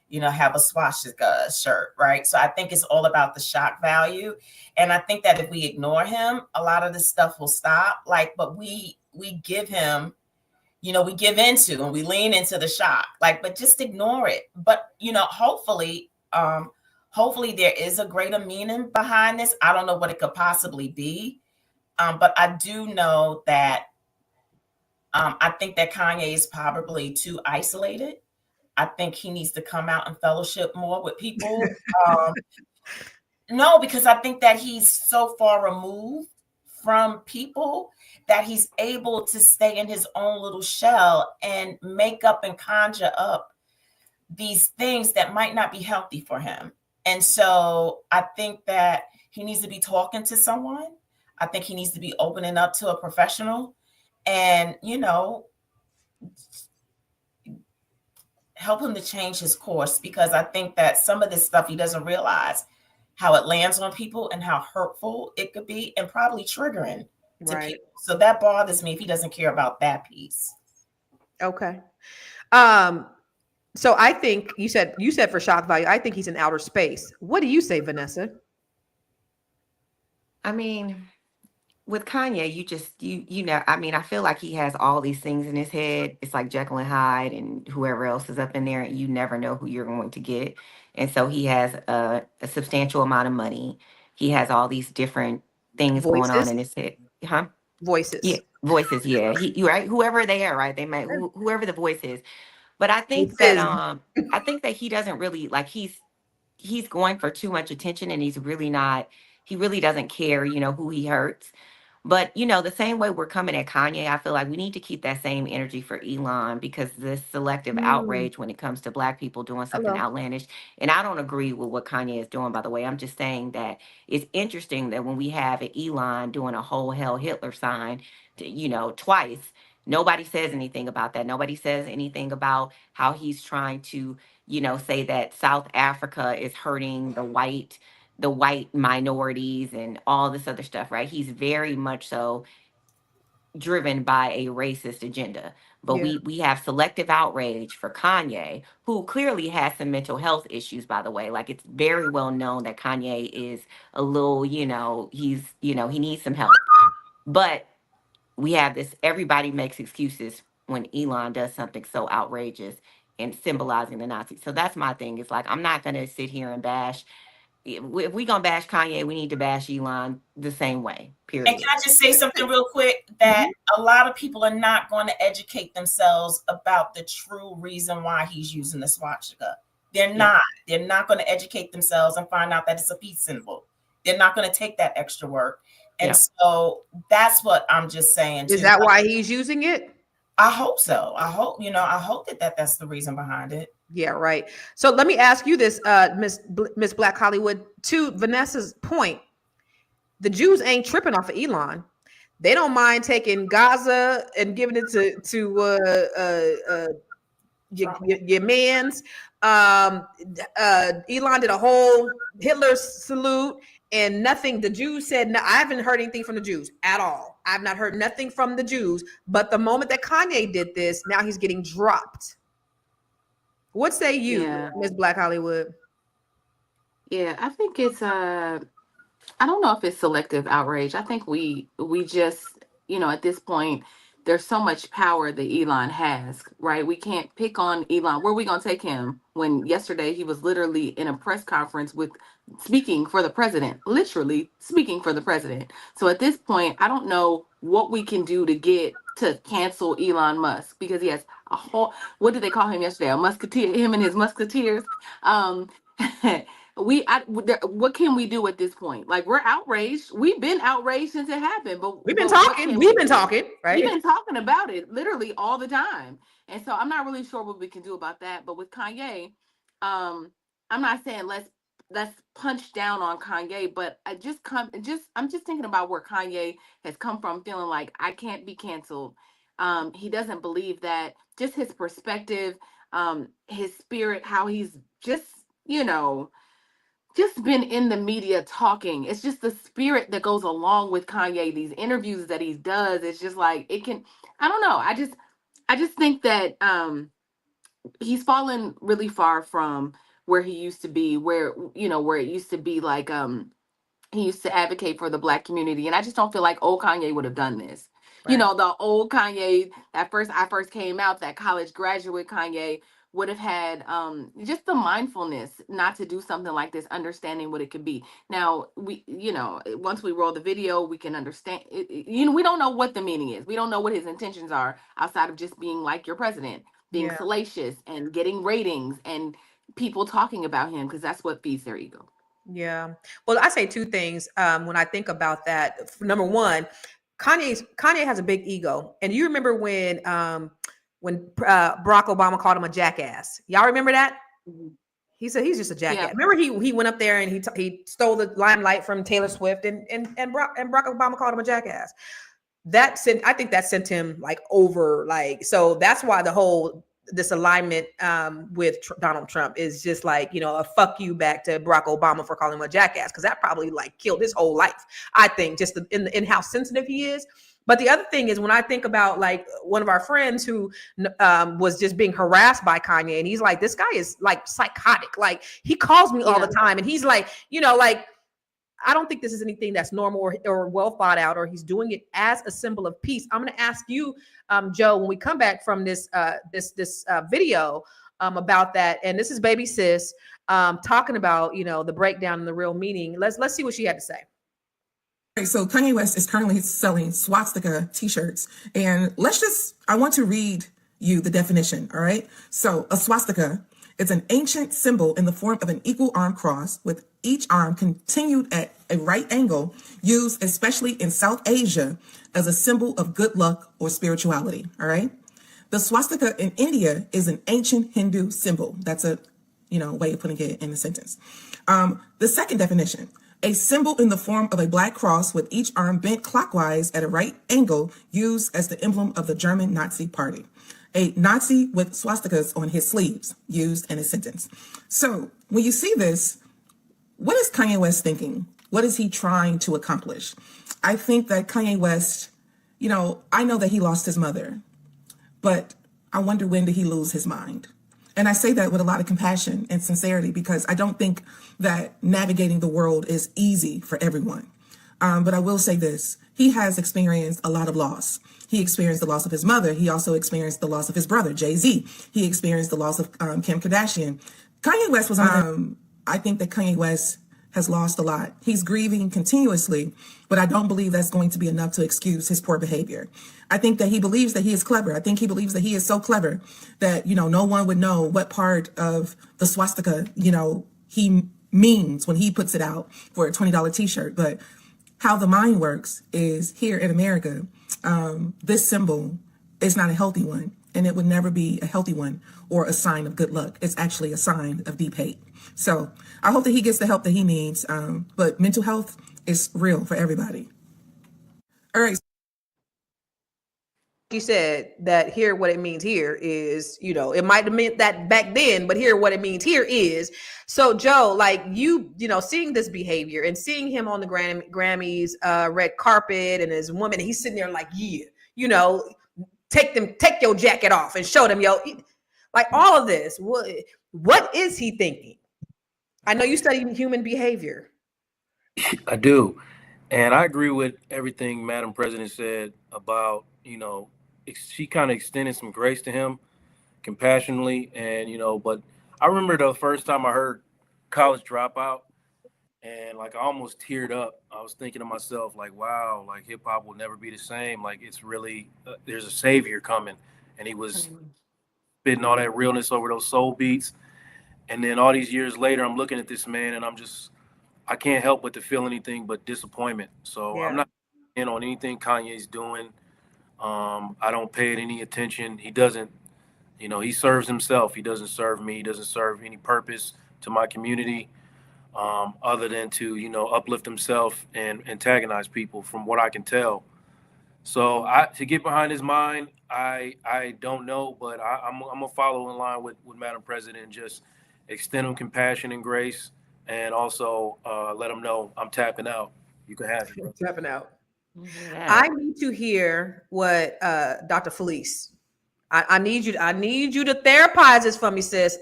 you know, have a swastika shirt, right? So I think it's all about the shock value. And I think that if we ignore him, a lot of this stuff will stop. Like, but we give him, you know, we give into and we lean into the shock, like, but just ignore it. But, you know, hopefully there is a greater meaning behind this. I don't know what it could possibly be. But I do know that I think that Kanye is probably too isolated. I think he needs to come out and fellowship more with people. No, because I think that he's so far removed from people that he's able to stay in his own little shell and make up and conjure up these things that might not be healthy for him. And so I think that he needs to be talking to someone. I think he needs to be opening up to a professional and, you know, help him to change his course, because I think that some of this stuff he doesn't realize how it lands on people and how hurtful it could be and probably triggering to people. So that bothers me if he doesn't care about that piece. Okay. So I think you said for shock value, I think he's in outer space. What do you say, Vanessa? I mean, with Kanye, you know, I mean, I feel like he has all these things in his head. It's like Jekyll and Hyde and whoever else is up in there, and you never know who you're going to get. And so he has a substantial amount of money. He has all these different things going on in his head. Huh? Voices. Yeah, voices. Yeah, you right. Whoever they are, right? They might whoever the voice is. But I think that he doesn't really like he's going for too much attention, and he really doesn't care, you know, who he hurts. But, you know, the same way we're coming at Kanye, I feel like we need to keep that same energy for Elon, because this selective outrage when it comes to Black people doing something outlandish. And I don't agree with what Kanye is doing, by the way. I'm just saying that it's interesting that when we have an Elon doing a whole Heil Hitler sign, you know, twice, nobody says anything about that. Nobody says anything about how he's trying to, you know, say that South Africa is hurting the white minorities and all this other stuff, right? He's very much so driven by a racist agenda. But we have selective outrage for Kanye, who clearly has some mental health issues, by the way. Like, it's very well known that Kanye is a little, you know, he needs some help. But we have this, everybody makes excuses when Elon does something so outrageous and symbolizing the Nazis. So that's my thing. It's like, I'm not going to sit here and bash. If we going to bash Kanye, we need to bash Elon the same way, period. And can I just say something real quick? That a lot of people are not going to educate themselves about the true reason why he's using the swastika. They're not. They're not going to educate themselves and find out that it's a peace symbol. They're not going to take that extra work. And so that's what I'm just saying. Is that why he's using it? I hope so. I hope that's the reason behind it. Yeah, right. So let me ask you this, Miss Black Hollywood, to Vanessa's point. The Jews ain't tripping off of Elon. They don't mind taking Gaza and giving it to your man's. Elon did a whole Hitler salute and nothing. The Jews said, no, I haven't heard anything from the Jews at all. I've not heard nothing from the Jews. But the moment that Kanye did this, now he's getting dropped. What say you, Miss Black Hollywood? Yeah, I think it's I don't know if it's selective outrage. I think we just, you know, at this point, there's so much power that Elon has, right? We can't pick on Elon. Where are we going to take him when yesterday he was literally in a press conference speaking for the president, literally speaking for the president. So at this point, I don't know what we can do to cancel Elon Musk, because he has a whole, what did they call him yesterday? A musketeer, him and his musketeers. What can we do at this point? Like, we're outraged. We've been outraged since it happened, but we've been talking, right? We've been talking about it literally all the time. And so I'm not really sure what we can do about that. But with Kanye, I'm not saying let's punched down on Kanye, but I'm just thinking about where Kanye has come from, feeling like I can't be canceled. He doesn't believe that. Just his perspective, his spirit, how he's just, just been in the media talking. It's just the spirit that goes along with Kanye. These interviews that he does, it's just like I don't know. I just think that he's fallen really far from where he used to be, where it used to be like he used to advocate for the Black community. And I just don't feel like old Kanye would have done this. Right. The old Kanye that I first came out, that college graduate Kanye would have had just the mindfulness not to do something like this, understanding what it could be. Now, once we roll the video, we can understand. We don't know what the meaning is. We don't know what his intentions are outside of just being like your president, being Yeah. salacious and getting ratings and people talking about him, because that's what feeds their ego. Yeah. Well, I say two things when I think about that. Number one, Kanye has a big ego, and you remember when Barack Obama called him a jackass? Y'all remember that? He said he's just a jackass. Yeah. Remember he went up there and he stole the limelight from Taylor Swift, and Barack Obama called him a jackass. I think that sent him like over, like, so that's why this alignment with Donald Trump is just like, a fuck you back to Barack Obama for calling him a jackass, because that probably like killed his whole life, I think, just in how sensitive he is. But the other thing is, when I think about like one of our friends who was just being harassed by Kanye, and he's like, this guy is like psychotic. Like, he calls me all the time, and he's like, like, I don't think this is anything that's normal or well thought out, or he's doing it as a symbol of peace. I'm going to ask you, Joe, when we come back from this video about that, and this is Baby Sis talking about the breakdown and the real meaning. Let's see what she had to say. So Kanye West is currently selling swastika t-shirts, and I want to read you the definition. All right. So a swastika is an ancient symbol in the form of an equal arm cross with each arm continued at a right angle, used especially in South Asia as a symbol of good luck or spirituality. All right. The swastika in India is an ancient Hindu symbol. That's a, way of putting it in a sentence. The second definition, a symbol in the form of a black cross with each arm bent clockwise at a right angle, used as the emblem of the German Nazi Party. A Nazi with swastikas on his sleeves, used in a sentence. So when you see this, what is Kanye West thinking? What is he trying to accomplish? I think that Kanye West, I know that he lost his mother, but I wonder, when did he lose his mind? And I say that with a lot of compassion and sincerity, because I don't think that navigating the world is easy for everyone. But I will say this, he has experienced a lot of loss. He experienced the loss of his mother. He also experienced the loss of his brother, Jay-Z. He experienced the loss of Kim Kardashian. Kanye West was I think that Kanye West has lost a lot. He's grieving continuously, but I don't believe that's going to be enough to excuse his poor behavior. I think that he believes that he is clever. I think he believes that he is so clever that, no one would know what part of the swastika, he means when he puts it out for a $20 t-shirt. But how the mind works is, here in America, this symbol is not a healthy one, and it would never be a healthy one or a sign of good luck. It's actually a sign of deep hate. So I hope that he gets the help that he needs. But mental health is real for everybody. All right. You said that here, what it means here is, it might have meant that back then, but here, what it means here is. So Joe, like seeing this behavior and seeing him on the Grammys red carpet, and his woman, he's sitting there like, take your jacket off and show them, like all of this. What is he thinking? I know you study human behavior. I do. And I agree with everything Madam President said about, she kind of extended some grace to him compassionately. And, but I remember the first time I heard College Dropout, and like I almost teared up. I was thinking to myself, like, wow, like hip hop will never be the same. Like, it's really, there's a savior coming. And he was spitting all that realness over those soul beats. And then all these years later, I'm looking at this man, and I can't help but to feel anything but disappointment. So I'm not in on anything Kanye's doing. I don't pay it any attention. He doesn't, he serves himself. He doesn't serve me. He doesn't serve any purpose to my community. other than to, uplift himself and antagonize people, from what I can tell. So to get behind his mind, I don't know, but I'm gonna follow in line with Madam President and just extend him compassion and grace, and also let him know I'm tapping out. You can have it, bro. Tapping out. Yeah. I need to hear what Dr. Felice. I need you. I need you to therapize this for me, sis.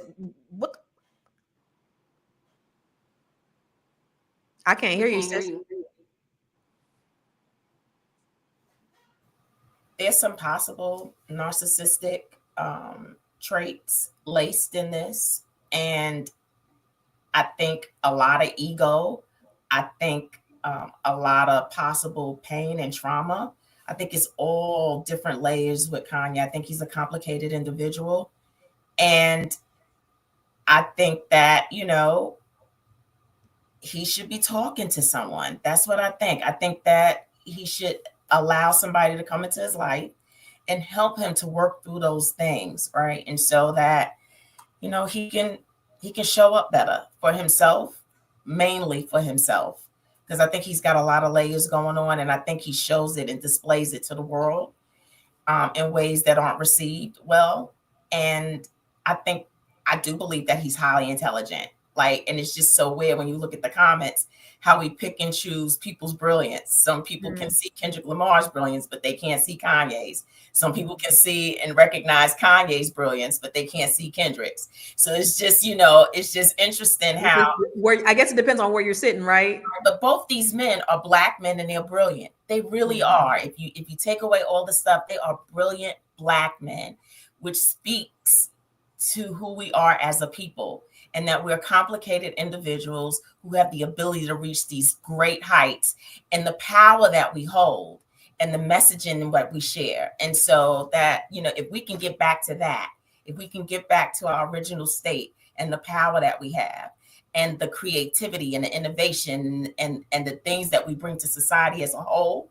What? I can't hear you, sis. There's some possible narcissistic traits laced in this. And I think a lot of ego. I think a lot of possible pain and trauma. I think it's all different layers with Kanye. I think he's a complicated individual. And I think that, he should be talking to someone. That's what I think. I think that he should allow somebody to come into his life and help him to work through those things, right? And so that, he can show up better for himself, mainly for himself. Because I think he's got a lot of layers going on, and I think he shows it and displays it to the world in ways that aren't received well. And I do believe that he's highly intelligent. And it's just so weird when you look at the comments, how we pick and choose people's brilliance. Some people can see Kendrick Lamar's brilliance, but they can't see Kanye's. Some people can see and recognize Kanye's brilliance, but they can't see Kendrick's. So it's just, it's just interesting how. I guess it depends on where you're sitting, right? But both these men are Black men, and they're brilliant. They really are. If you take away all the stuff, they are brilliant Black men, which speaks to who we are as a people. And that we're complicated individuals who have the ability to reach these great heights, and the power that we hold, and the messaging and what we share. And so that, if we can get back to that, if we can get back to our original state and the power that we have, and the creativity and the innovation and the things that we bring to society as a whole,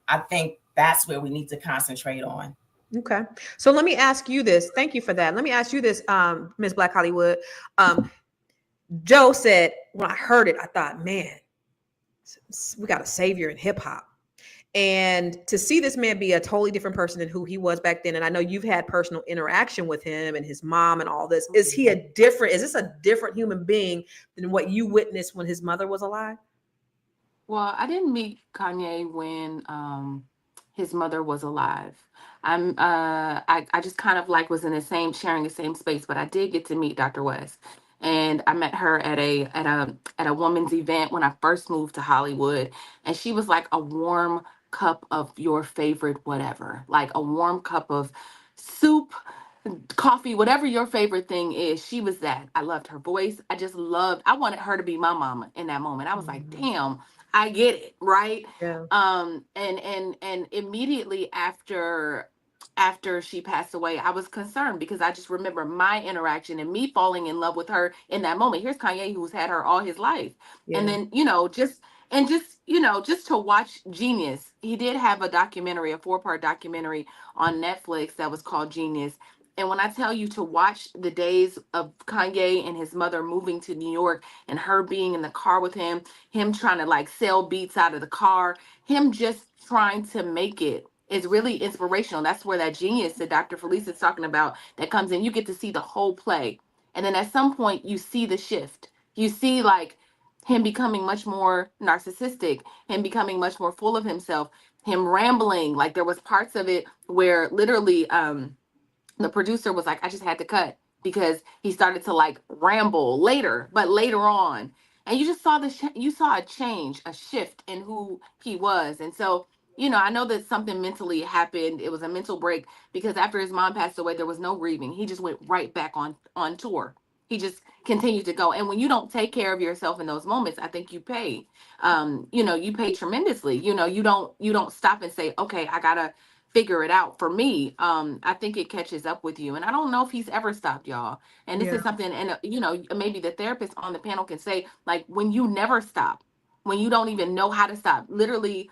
I think that's where we need to concentrate on. Okay. So let me ask you this. Thank you for that. Let me ask you this, Ms. Black Hollywood. Joe said, when I heard it, I thought, man, we got a savior in hip hop. And to see this man be a totally different person than who he was back then. And I know you've had personal interaction with him and his mom and all this. Is this a different human being than what you witnessed when his mother was alive? Well, I didn't meet Kanye when his mother was alive. I just kind of was in sharing the same space, but I did get to meet Dr. West. And I met her at a woman's event when I first moved to Hollywood. And she was like a warm cup of your favorite whatever, like a warm cup of soup, coffee, whatever your favorite thing is. She was that. I loved her voice. I wanted her to be my mama in that moment. I was like, damn, I get it, right? Yeah. And immediately after she passed away, I was concerned because I just remember my interaction and me falling in love with her in that moment. Here's Kanye, who's had her all his life. Yeah. And then, just to watch Genius. He did have a 4-part documentary on Netflix that was called Genius. And when I tell you to watch the days of Kanye and his mother moving to New York and her being in the car with him trying to sell beats out of the car, him just trying to make it, is really inspirational. That's where that genius that Dr. Felice is talking about that comes in. You get to see the whole play. And then at some point you see the shift. You see him becoming much more narcissistic, him becoming much more full of himself, him rambling. There was parts of it where literally the producer was like, I just had to cut because he started to ramble later on. And you just saw you saw a change, a shift in who he was. And so, I know that something mentally happened. It was a mental break because after his mom passed away, there was no grieving. He just went right back on tour. He just continued to go. And when you don't take care of yourself in those moments, I think you pay. You pay tremendously. You don't stop and say, okay, I gotta figure it out. For me, I think it catches up with you. And I don't know if he's ever stopped, y'all. And this is something, and maybe the therapist on the panel can say, when you never stop, when you don't even know how to stop, literally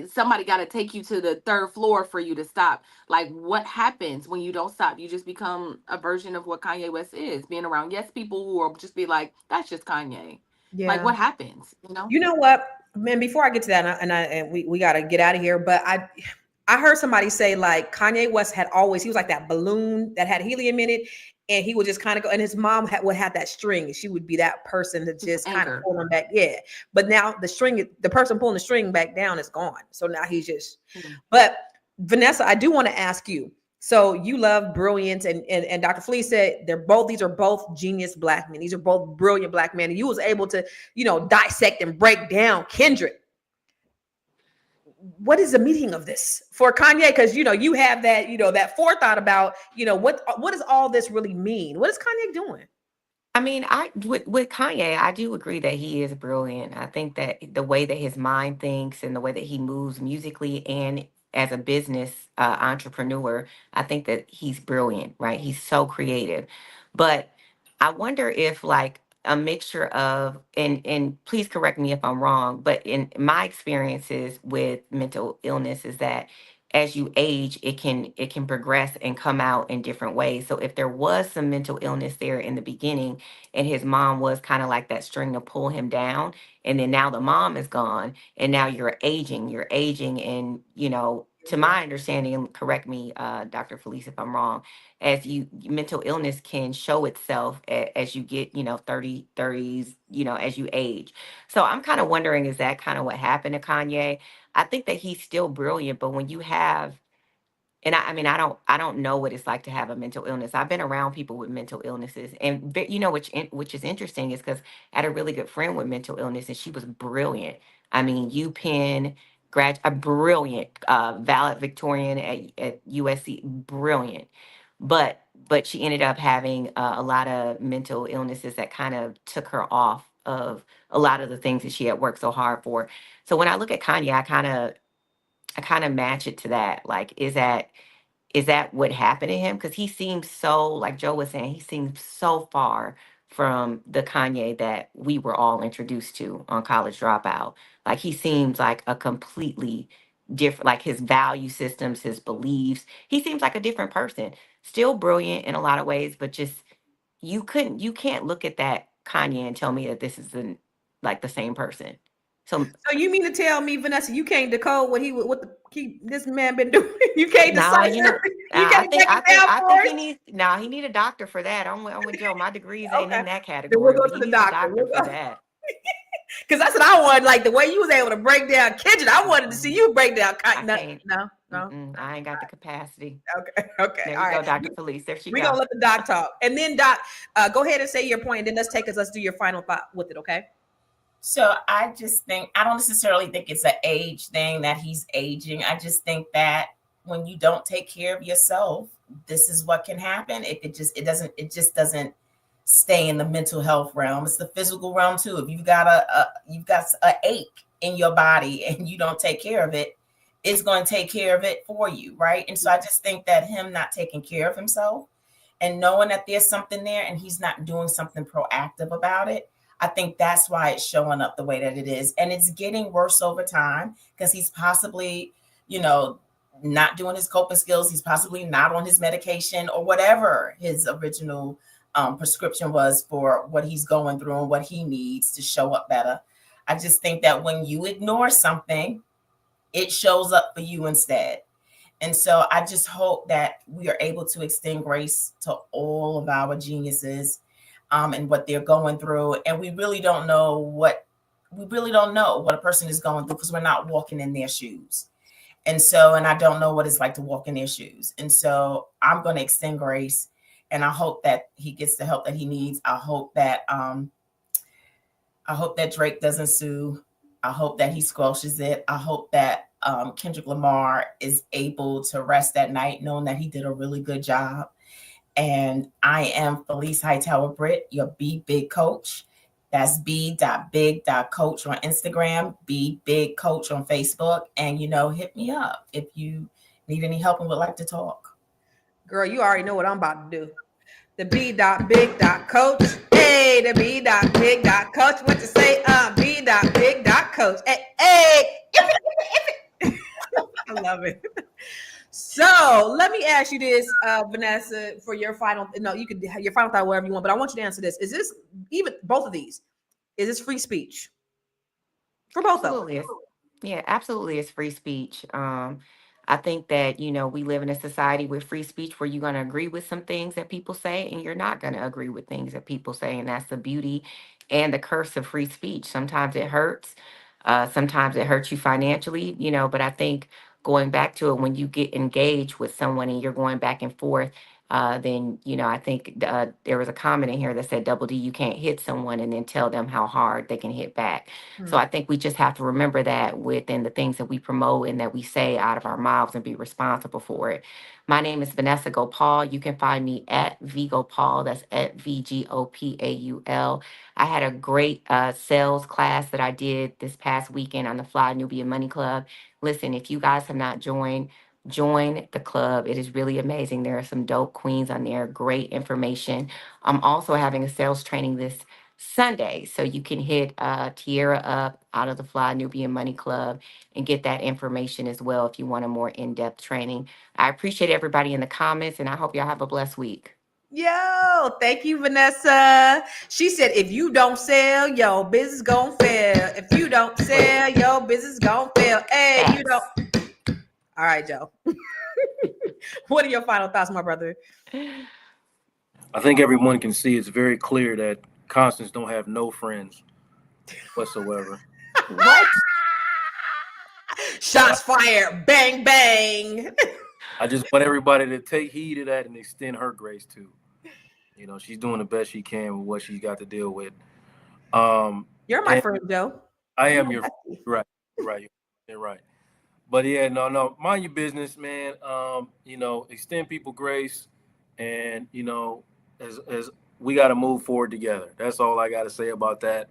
somebody got to take you to the 3rd floor for you to stop. What happens when you don't stop? You just become a version of what Kanye West is, being around yes people who will just be like, that's just Kanye. Like, what happens? You know? You know what, man? Before I get to that, and we got to get out of here. But I heard somebody say like Kanye West he was like that balloon that had helium in it, and he would just kind of go. And his mom would have that string, and she would be that person to just kind of pull him back. Yeah, but now the person pulling the string back down is gone. So now he's just. But Vanessa, I do want to ask you. So you love brilliance, and Dr. Felice said these are both genius Black men. These are both brilliant Black men. And you was able to, dissect and break down Kendrick. What is the meaning of this for Kanye? Because you have that, that forethought about, what does all this really mean? What is Kanye doing? I mean, with Kanye, I do agree that he is brilliant. I think that the way that his mind thinks and the way that he moves musically and as a business entrepreneur, I think that he's brilliant, right? He's so creative. But I wonder if like a mixture of, and please correct me if I'm wrong, but in my experiences with mental illness is that as you age, it can progress and come out in different ways. So if there was some mental illness there in the beginning and his mom was kind of like that string to pull him down, and then now the mom is gone and now you're aging and, to my understanding, and correct me, Dr. Felice, if I'm wrong, mental illness can show itself as you get, 30s, as you age. So I'm kind of wondering, is that kind of what happened to Kanye? I think that he's still brilliant, but when you have, and I don't know what it's like to have a mental illness. I've been around people with mental illnesses, and which is interesting is because I had a really good friend with mental illness, and she was brilliant. I mean, UPenn a brilliant valedictorian at USC, brilliant, but she ended up having a lot of mental illnesses that kind of took her off of a lot of the things that she had worked so hard for. So when I look at Kanye, I kind of match it to that. Like, is that what happened to him? Because he seems so, like Joe was saying, he seems so far from the Kanye that we were all introduced to on College Dropout. Like, he seems like a completely different, like his value systems, his beliefs. He seems like a different person. Still brilliant in a lot of ways, but just you can't look at that Kanye and tell me that this is the same person. So you mean to tell me, Vanessa, you can't decode what this man been doing? You can't decipher. He need a doctor for that. I'm with Joe. My degrees ain't in that category. Then we'll go to the doctor for that. Because that's what I wanted. Like the way you was able to break down Kendrick, I wanted to see you break down. No. I ain't got the capacity. Okay. There you go, Dr. Felice. There she goes. We're gonna let the doc talk, and then Doc, go ahead and say your point, and then let's do your final thought with it. Okay. So I just think, I don't necessarily think it's an age thing that he's aging. I just think that when you don't take care of yourself, this is what can happen. It just doesn't stay in the mental health realm. It's the physical realm too. If you've got a ache in your body and you don't take care of it, it's going to take care of it for you, right? And so I just think that him not taking care of himself and knowing that there's something there and he's not doing something proactive about it, I think that's why it's showing up the way that it is. And it's getting worse over time because he's possibly, not doing his coping skills. He's possibly not on his medication or whatever his original prescription was for what he's going through and what he needs to show up better. I just think that when you ignore something, it shows up for you instead. And so I just hope that we are able to extend grace to all of our geniuses and what they're going through. And we really don't know what a person is going through because we're not walking in their shoes. And I don't know what it's like to walk in their shoes. And so I'm going to extend grace, and I hope that he gets the help that he needs. I hope that Drake doesn't sue. I hope that he squelches it. I hope that Kendrick Lamar is able to rest at night knowing that he did a really good job. And I am Felice Hightower Britt, your Be Big Coach. That's b.big.coach on Instagram, Be Big Coach on Facebook. And, hit me up if you need any help and would like to talk. Girl, you already know what I'm about to do. The B.big.coach. Hey, the B.big.coach. What you say? B.big.coach. Hey. I love it. So let me ask you this, Vanessa, for your final. No, you could have your final thought wherever you want, but I want you to answer this. Is this even both of these? is this free speech for both of them? Absolutely. Yeah, absolutely. It's free speech. I think that, we live in a society with free speech where you're going to agree with some things that people say and you're not going to agree with things that people say. And that's the beauty and the curse of free speech. Sometimes it hurts. Sometimes it hurts you financially, but I think going back to it, when you get engaged with someone and you're going back and forth, then, I think there was a comment in here that said, Double D, you can't hit someone and then tell them how hard they can hit back. So I think we just have to remember that within the things that we promote and that we say out of our mouths and be responsible for it. My name is Vanessa Gopal. You can find me at VGopal. That's at VGOPAUL. I had a great sales class that I did this past weekend on the Fly Nubian Money Club. Listen, if you guys have not join the club. It is really amazing. There are some dope queens on there, great information. I'm also having a sales training this Sunday, so you can hit Tierra up out of the Fly Nubian Money Club and get that information as well if you want a more in-depth training. I appreciate everybody in the comments, and I hope y'all have a blessed week. Yo, thank you, Vanessa. She said, if you don't sell, your business gon' fail. If you don't sell, your business gon' fail. Hey, you don't. All right, Joe. What are your final thoughts, my brother? I think everyone can see it's very clear that Constance don't have no friends whatsoever. What? Shots fired. Bang, bang. I just want everybody to take heed of that and extend her grace too. She's doing the best she can with what she's got to deal with. You're my friend, Joe. I am your friend. Right. You're right. But yeah, no, mind your business, man. Extend people grace, and as we got to move forward together. That's all I got to say about that.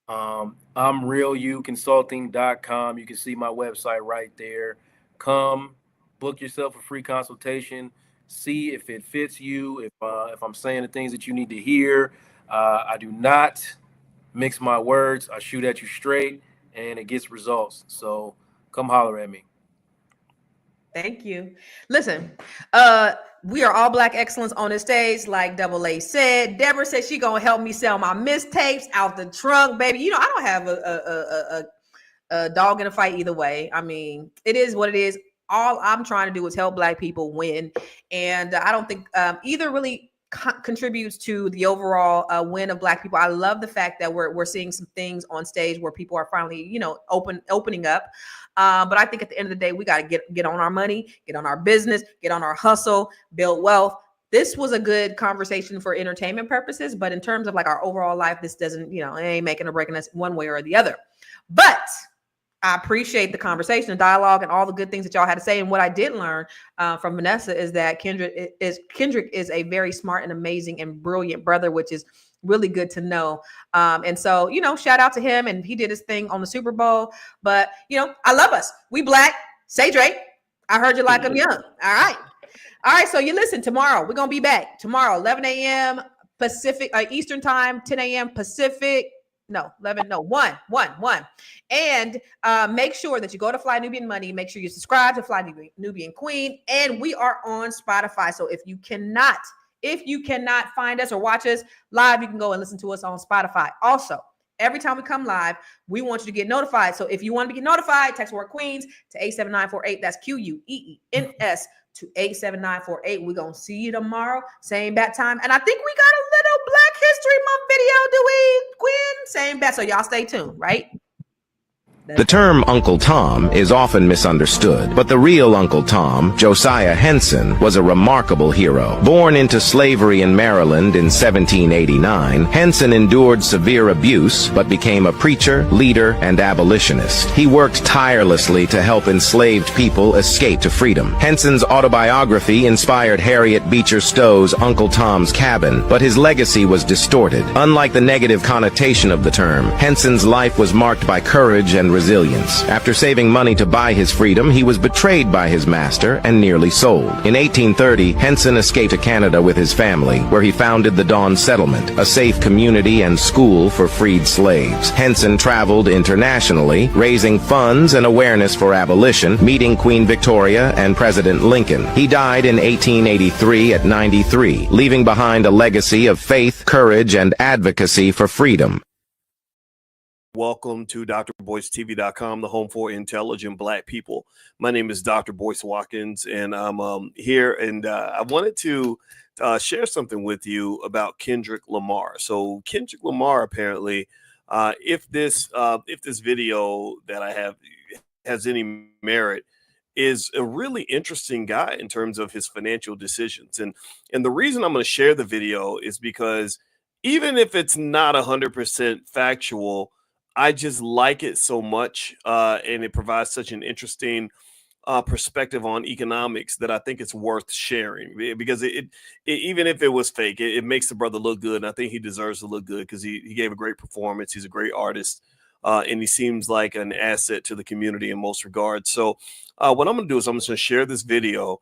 I'm realuconsulting.com. You can see my website right there. Come book yourself a free consultation. See if it fits you. If I'm saying the things that you need to hear. I do not mix my words. I shoot at you straight, and it gets results. So come holler at me. Thank you. Listen, we are all Black excellence on this stage, like Double A said. Deborah said she gonna help me sell my mistapes out the trunk, baby. I don't have a dog in a fight either way. I mean, it is what it is. All I'm trying to do is help Black people win, and I don't think either really contributes to the overall win of Black people. I love the fact that we're seeing some things on stage where people are finally, opening up. But I think at the end of the day, we got to get on our money, get on our business, get on our hustle, build wealth. This was a good conversation for entertainment purposes, but in terms of like our overall life, this doesn't, it ain't making or breaking us one way or the other. But I appreciate the conversation, the dialogue, and all the good things that y'all had to say. And what I did learn from Vanessa is that Kendrick is a very smart and amazing and brilliant brother, which is really good to know. And so, shout out to him. And he did his thing on the Super Bowl. But, I love us. We Black. Say Drake. I heard you like him young. All right. All right. So you listen, tomorrow, we're going to be back. Tomorrow, 11 a.m. Pacific, Eastern time, 10 a.m. Pacific. No, 11, no, 1. And make sure that you go to Fly Nubian Money. Make sure you subscribe to Fly Nubian Queen. And we are on Spotify. So if you cannot find us or watch us live, you can go and listen to us on Spotify. Also, every time we come live, we want you to get notified. So if you want to get notified, text word Queens to 87948. That's QUEENS to 87948. We're going to see you tomorrow. Same bat time. And I think we got a little Black History Month video, do we, Quinn? Same bat. So y'all stay tuned, right? The term Uncle Tom is often misunderstood, but the real Uncle Tom, Josiah Henson, was a remarkable hero. Born into slavery in Maryland in 1789, Henson endured severe abuse, but became a preacher, leader, and abolitionist. He worked tirelessly to help enslaved people escape to freedom. Henson's autobiography inspired Harriet Beecher Stowe's Uncle Tom's Cabin, but his legacy was distorted. Unlike the negative connotation of the term, Henson's life was marked by courage and resilience. After saving money to buy his freedom, he was betrayed by his master and nearly sold. In 1830, Henson escaped to Canada with his family, where he founded the Dawn Settlement, a safe community and school for freed slaves. Henson traveled internationally, raising funds and awareness for abolition, meeting Queen Victoria and President Lincoln. He died in 1883 at 93, leaving behind a legacy of faith, courage, and advocacy for freedom. Welcome to drboycetv.com, the home for intelligent Black people. My name is Dr. Boyce Watkins, and I'm here, and I wanted to share something with you about Kendrick Lamar. So Kendrick Lamar, apparently, if this video that I have has any merit, is a really interesting guy in terms of his financial decisions. And the reason I'm going to share the video is because even if it's not 100% factual, I just like it so much, and it provides such an interesting perspective on economics that I think it's worth sharing, because it even if it was fake, it makes the brother look good, and I think he deserves to look good because he gave a great performance. He's a great artist, and he seems like an asset to the community in most regards. So what I'm going to do is I'm just going to share this video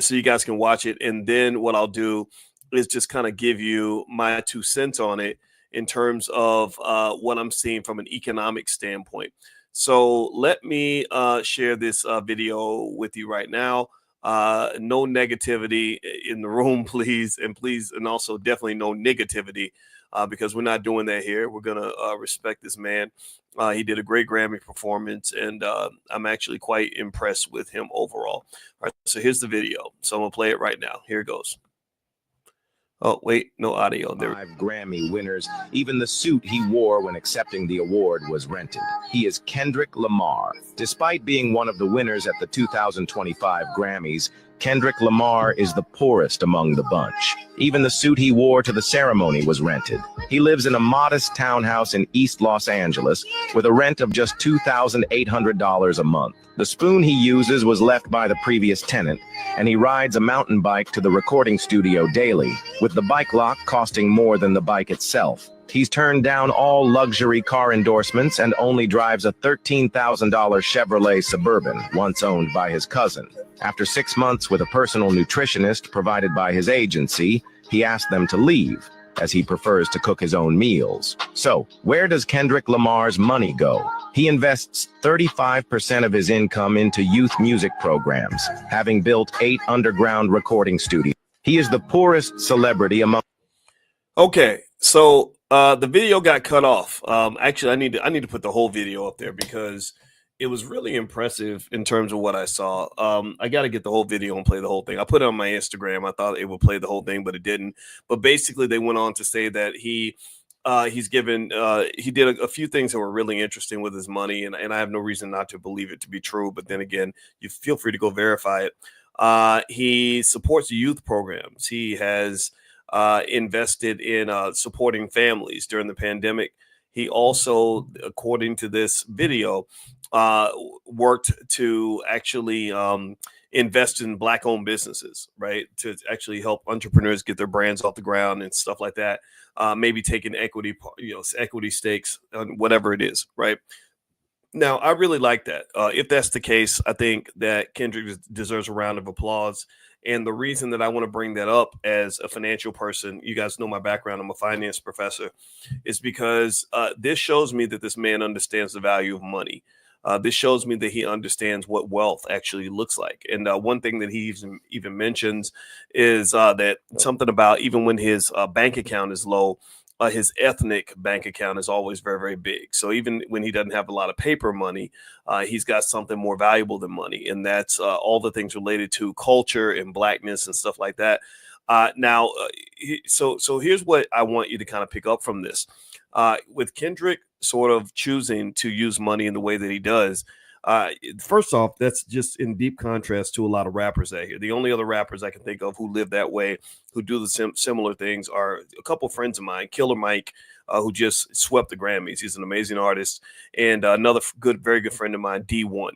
so you guys can watch it, and then what I'll do is just kind of give you my 2 cents on it in terms of what I'm seeing from an economic standpoint. So let me share this video with you right now. No negativity in the room, please. And also definitely no negativity, because we're not doing that here. We're going to respect this man. He did a great Grammy performance, and I'm actually quite impressed with him overall. All right, so here's the video. So I'm going to play it right now. Here it goes. Oh, wait, no audio. There. 5 Grammy winners. Even the suit he wore when accepting the award was rented. He is Kendrick Lamar. Despite being one of the winners at the 2025 Grammys, Kendrick Lamar is the poorest among the bunch. Even the suit he wore to the ceremony was rented. He lives in a modest townhouse in East Los Angeles with a rent of just $2,800 a month. The spoon he uses was left by the previous tenant, and he rides a mountain bike to the recording studio daily, with the bike lock costing more than the bike itself. He's turned down all luxury car endorsements and only drives a $13,000 Chevrolet Suburban, once owned by his cousin. After 6 months with a personal nutritionist provided by his agency, he asked them to leave, as he prefers to cook his own meals. So, where does Kendrick Lamar's money go? He invests 35% of his income into youth music programs, having built 8 underground recording studios. He is the poorest celebrity among... Okay, so the video got cut off. Actually, I need to put the whole video up there because it was really impressive in terms of what I saw. I got to get the whole video and play the whole thing. I put it on my Instagram. I thought it would play the whole thing, but it didn't. But basically, they went on to say that he did a few things that were really interesting with his money, and I have no reason not to believe it to be true. But then again, you feel free to go verify it. He supports youth programs. He has invested in supporting families during the pandemic. He also, according to this video, worked to actually invest in Black-owned businesses, right? To actually help entrepreneurs get their brands off the ground and stuff like that. Maybe taking equity stakes on whatever it is, right? Now, I really like that. If that's the case, I think that Kendrick deserves a round of applause. And the reason that I want to bring that up as a financial person, you guys know my background, I'm a finance professor, is because this shows me that this man understands the value of money. This shows me that he understands what wealth actually looks like. And one thing that he even mentions is that something about even when his bank account is low, his ethnic bank account is always very, very big. So even when he doesn't have a lot of paper money, he's got something more valuable than money. And that's all the things related to culture and Blackness and stuff like that. So here's what I want you to kind of pick up from this. With Kendrick sort of choosing to use money in the way that he does, first off, that's just in deep contrast to a lot of rappers out here. The only other rappers I can think of who live that way, who do the similar things, are a couple of friends of mine. Killer Mike, who just swept the Grammys. He's an amazing artist. And another very good friend of mine, D1.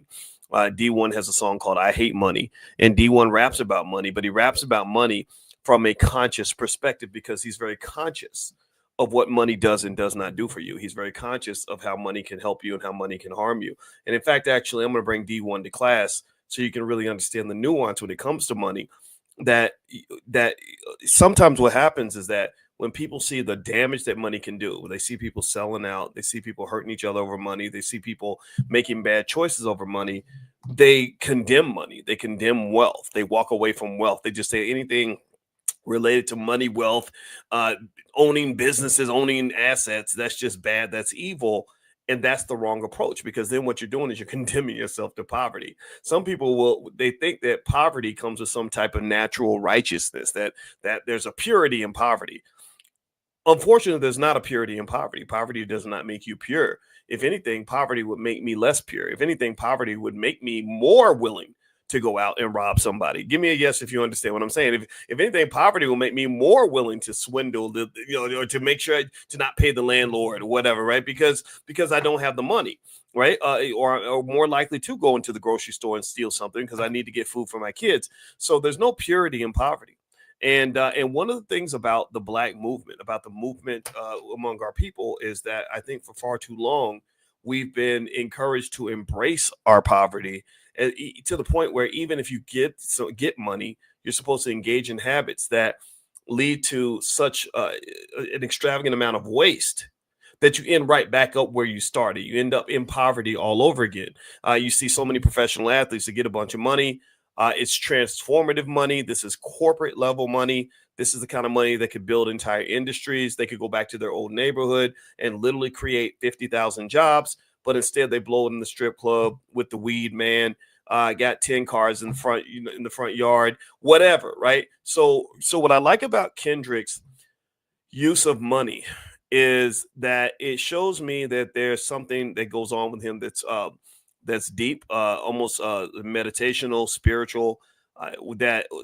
D1 has a song called I Hate Money. And D1 raps about money, but he raps about money from a conscious perspective because he's very conscious of what money does and does not do for you. He's very conscious of how money can help you and how money can harm you. And in fact, actually, I'm going to bring D1 to class so you can really understand the nuance when it comes to money, that sometimes what happens is that when people see the damage that money can do, when they see people selling out, they see people hurting each other over money, they see people making bad choices over money, they condemn money, they condemn wealth, they walk away from wealth. They just say anything related to money, wealth, owning businesses, owning assets, that's just bad, that's evil. And that's the wrong approach, because then what you're doing is you're condemning yourself to poverty. Some people they think that poverty comes with some type of natural righteousness, that there's a purity in poverty. Unfortunately, there's not a purity in poverty. Poverty does not make you pure. If anything, poverty would make me less pure. If anything, poverty would make me more willing to go out and rob somebody. Give me a yes if you understand what I'm saying. If anything, poverty will make me more willing to swindle, or to make sure to not pay the landlord or whatever, right? Because I don't have the money, right? Or more likely to go into the grocery store and steal something because I need to get food for my kids. So there's no purity in poverty. And one of the things about the Black movement, about the movement among our people, is that I think for far too long we've been encouraged to embrace our poverty, to the point where even if you get money, you're supposed to engage in habits that lead to such an extravagant amount of waste that you end right back up where you started. You end up in poverty all over again. You see so many professional athletes that get a bunch of money. It's transformative money. This is corporate level money. This is the kind of money that could build entire industries. They could go back to their old neighborhood and literally create 50,000 jobs. But instead, they blow it in the strip club with the weed man. Got 10 cars in the front, in the front yard, whatever, right? So what I like about Kendrick's use of money is that it shows me that there's something that goes on with him that's deep, almost meditational, spiritual,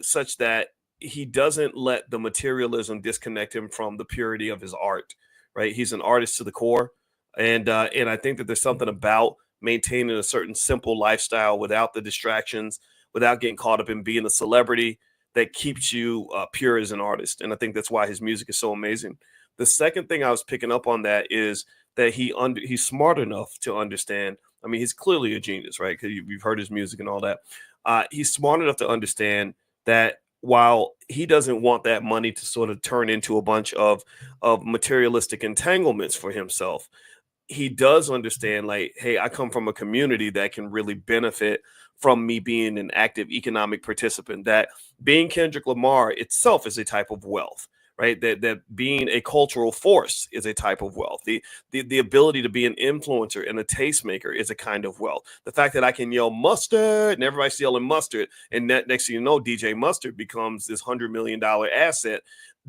such that he doesn't let the materialism disconnect him from the purity of his art, right? He's an artist to the core. And I think that there's something about maintaining a certain simple lifestyle without the distractions, without getting caught up in being a celebrity, that keeps you pure as an artist. And I think that's why his music is so amazing. The second thing I was picking up on that is that he's smart enough to understand. I mean, he's clearly a genius, right? Because you've heard his music and all that. He's smart enough to understand that while he doesn't want that money to sort of turn into a bunch of materialistic entanglements for himself, he does understand, like, hey, I come from a community that can really benefit from me being an active economic participant, that being Kendrick Lamar itself is a type of wealth, right? That being a cultural force is a type of wealth. The ability to be an influencer and a tastemaker is a kind of wealth. The fact that I can yell mustard and everybody's yelling mustard, and next thing you know, DJ Mustard becomes this $100 million asset.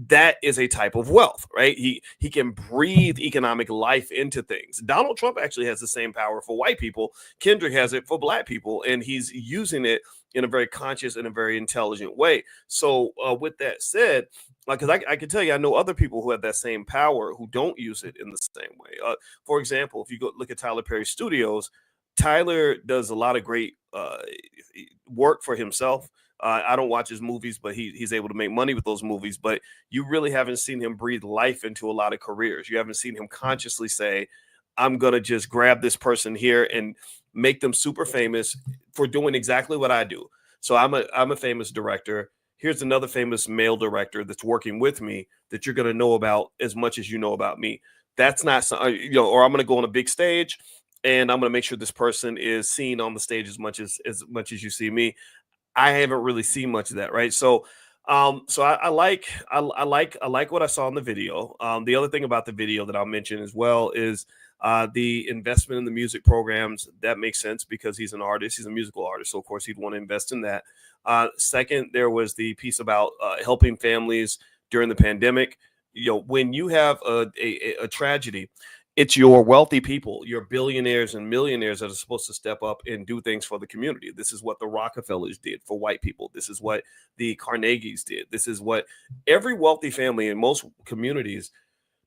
That is a type of wealth, right? He can breathe economic life into things. Donald Trump actually has the same power for white people. Kendrick has it for Black people, and he's using it in a very conscious and a very intelligent way. So with that said, because I can tell you, I know other people who have that same power who don't use it in the same way. For example, if you go look at Tyler Perry Studios, Tyler does a lot of great work for himself. I don't watch his movies, but he's able to make money with those movies. But you really haven't seen him breathe life into a lot of careers. You haven't seen him consciously say, I'm going to just grab this person here and make them super famous for doing exactly what I do. So I'm a famous director. Here's another famous male director that's working with me that you're going to know about as much as you know about me. That's not, or I'm going to go on a big stage and I'm going to make sure this person is seen on the stage as much as you see me. I haven't really seen much of that, right? So I like what I saw in the video. The other thing about the video that I'll mention as well is the investment in the music programs. That makes sense because he's an artist, he's a musical artist, so of course he'd want to invest in that. Second, there was the piece about helping families during the pandemic. When you have a tragedy, it's your wealthy people, your billionaires and millionaires that are supposed to step up and do things for the community. This is what the Rockefellers did for white people. This is what the Carnegies did. This is what every wealthy family in most communities,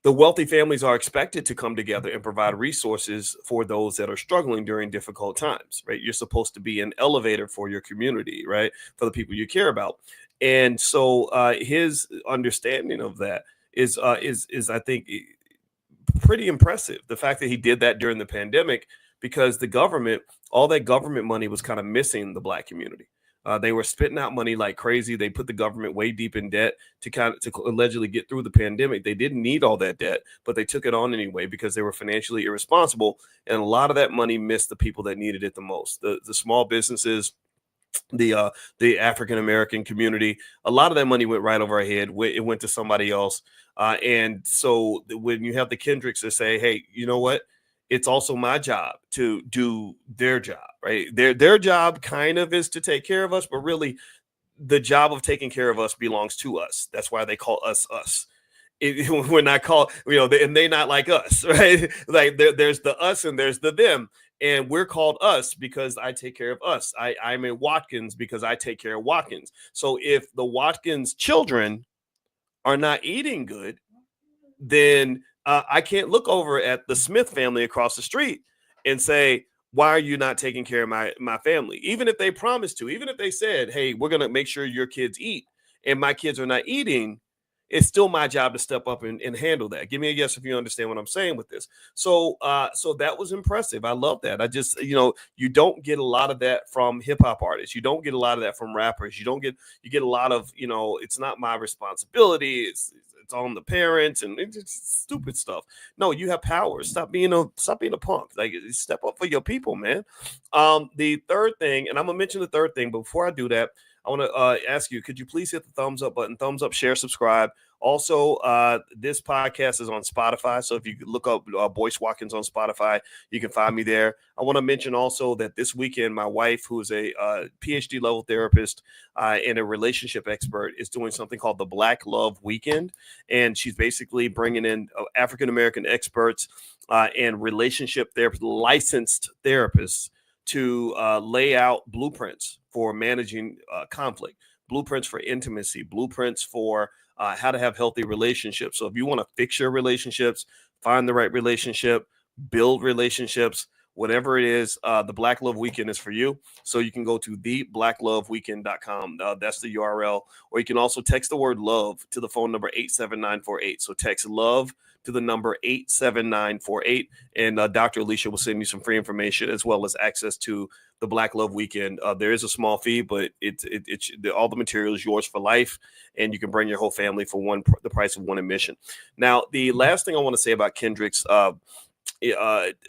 the wealthy families are expected to come together and provide resources for those that are struggling during difficult times, right? You're supposed to be an elevator for your community, right? For the people you care about. And so his understanding of that is I think, pretty impressive. The fact that he did that during the pandemic, because the government, all that government money was kind of missing the Black community. They were spitting out money like crazy. They put the government way deep in debt to allegedly get through the pandemic. They didn't need all that debt, but they took it on anyway because they were financially irresponsible. And a lot of that money missed the people that needed it the most. The small businesses, the African-American community, a lot of that money went right over our head. It went to somebody else. And so when you have the Kendricks that say, hey, you know what? it's also my job to do their job, right? Their job kind of is to take care of us, but really the job of taking care of us belongs to us. That's why they call us us. We're not called, and they not like us, right? Like there's the us and there's the them. And we're called us because I take care of us. I'm a Watkins because I take care of Watkins. So if the Watkins children are not eating good, then I can't look over at the Smith family across the street and say, why are you not taking care of my family? Even if they promised to, even if they said, hey, we're going to make sure your kids eat and my kids are not eating, it's still my job to step up and handle that. Give me a yes if you understand what I'm saying with this. So that was impressive. I love that. I just, you don't get a lot of that from hip hop artists. You don't get a lot of that from rappers. You get a lot of, it's not my responsibility. It's on the parents and it's just stupid stuff. No, you have power. Stop being a punk. Like, step up for your people, man. The third thing, and I'm gonna mention the third thing, but before I do that, I want to ask you, could you please hit the thumbs up button, thumbs up, share, subscribe. Also, this podcast is on Spotify. So if you look up Boyce Watkins on Spotify, you can find me there. I want to mention also that this weekend, my wife, who is a PhD level therapist and a relationship expert, is doing something called the Black Love Weekend. And she's basically bringing in African-American experts and relationship therapists, licensed therapists, to lay out blueprints for managing conflict, blueprints for intimacy, blueprints for how to have healthy relationships. So if you want to fix your relationships, find the right relationship, build relationships, whatever it is, the Black Love Weekend is for you. So you can go to theblackloveweekend.com. That's the URL. Or you can also text the word love to the phone number 87948. So text love to the number 87948, and Dr. Alicia will send you some free information as well as access to the Black Love Weekend. There is a small fee, but it's all the material is yours for life, and you can bring your whole family for the price of one admission. Now, the last thing I want to say about Kendrick's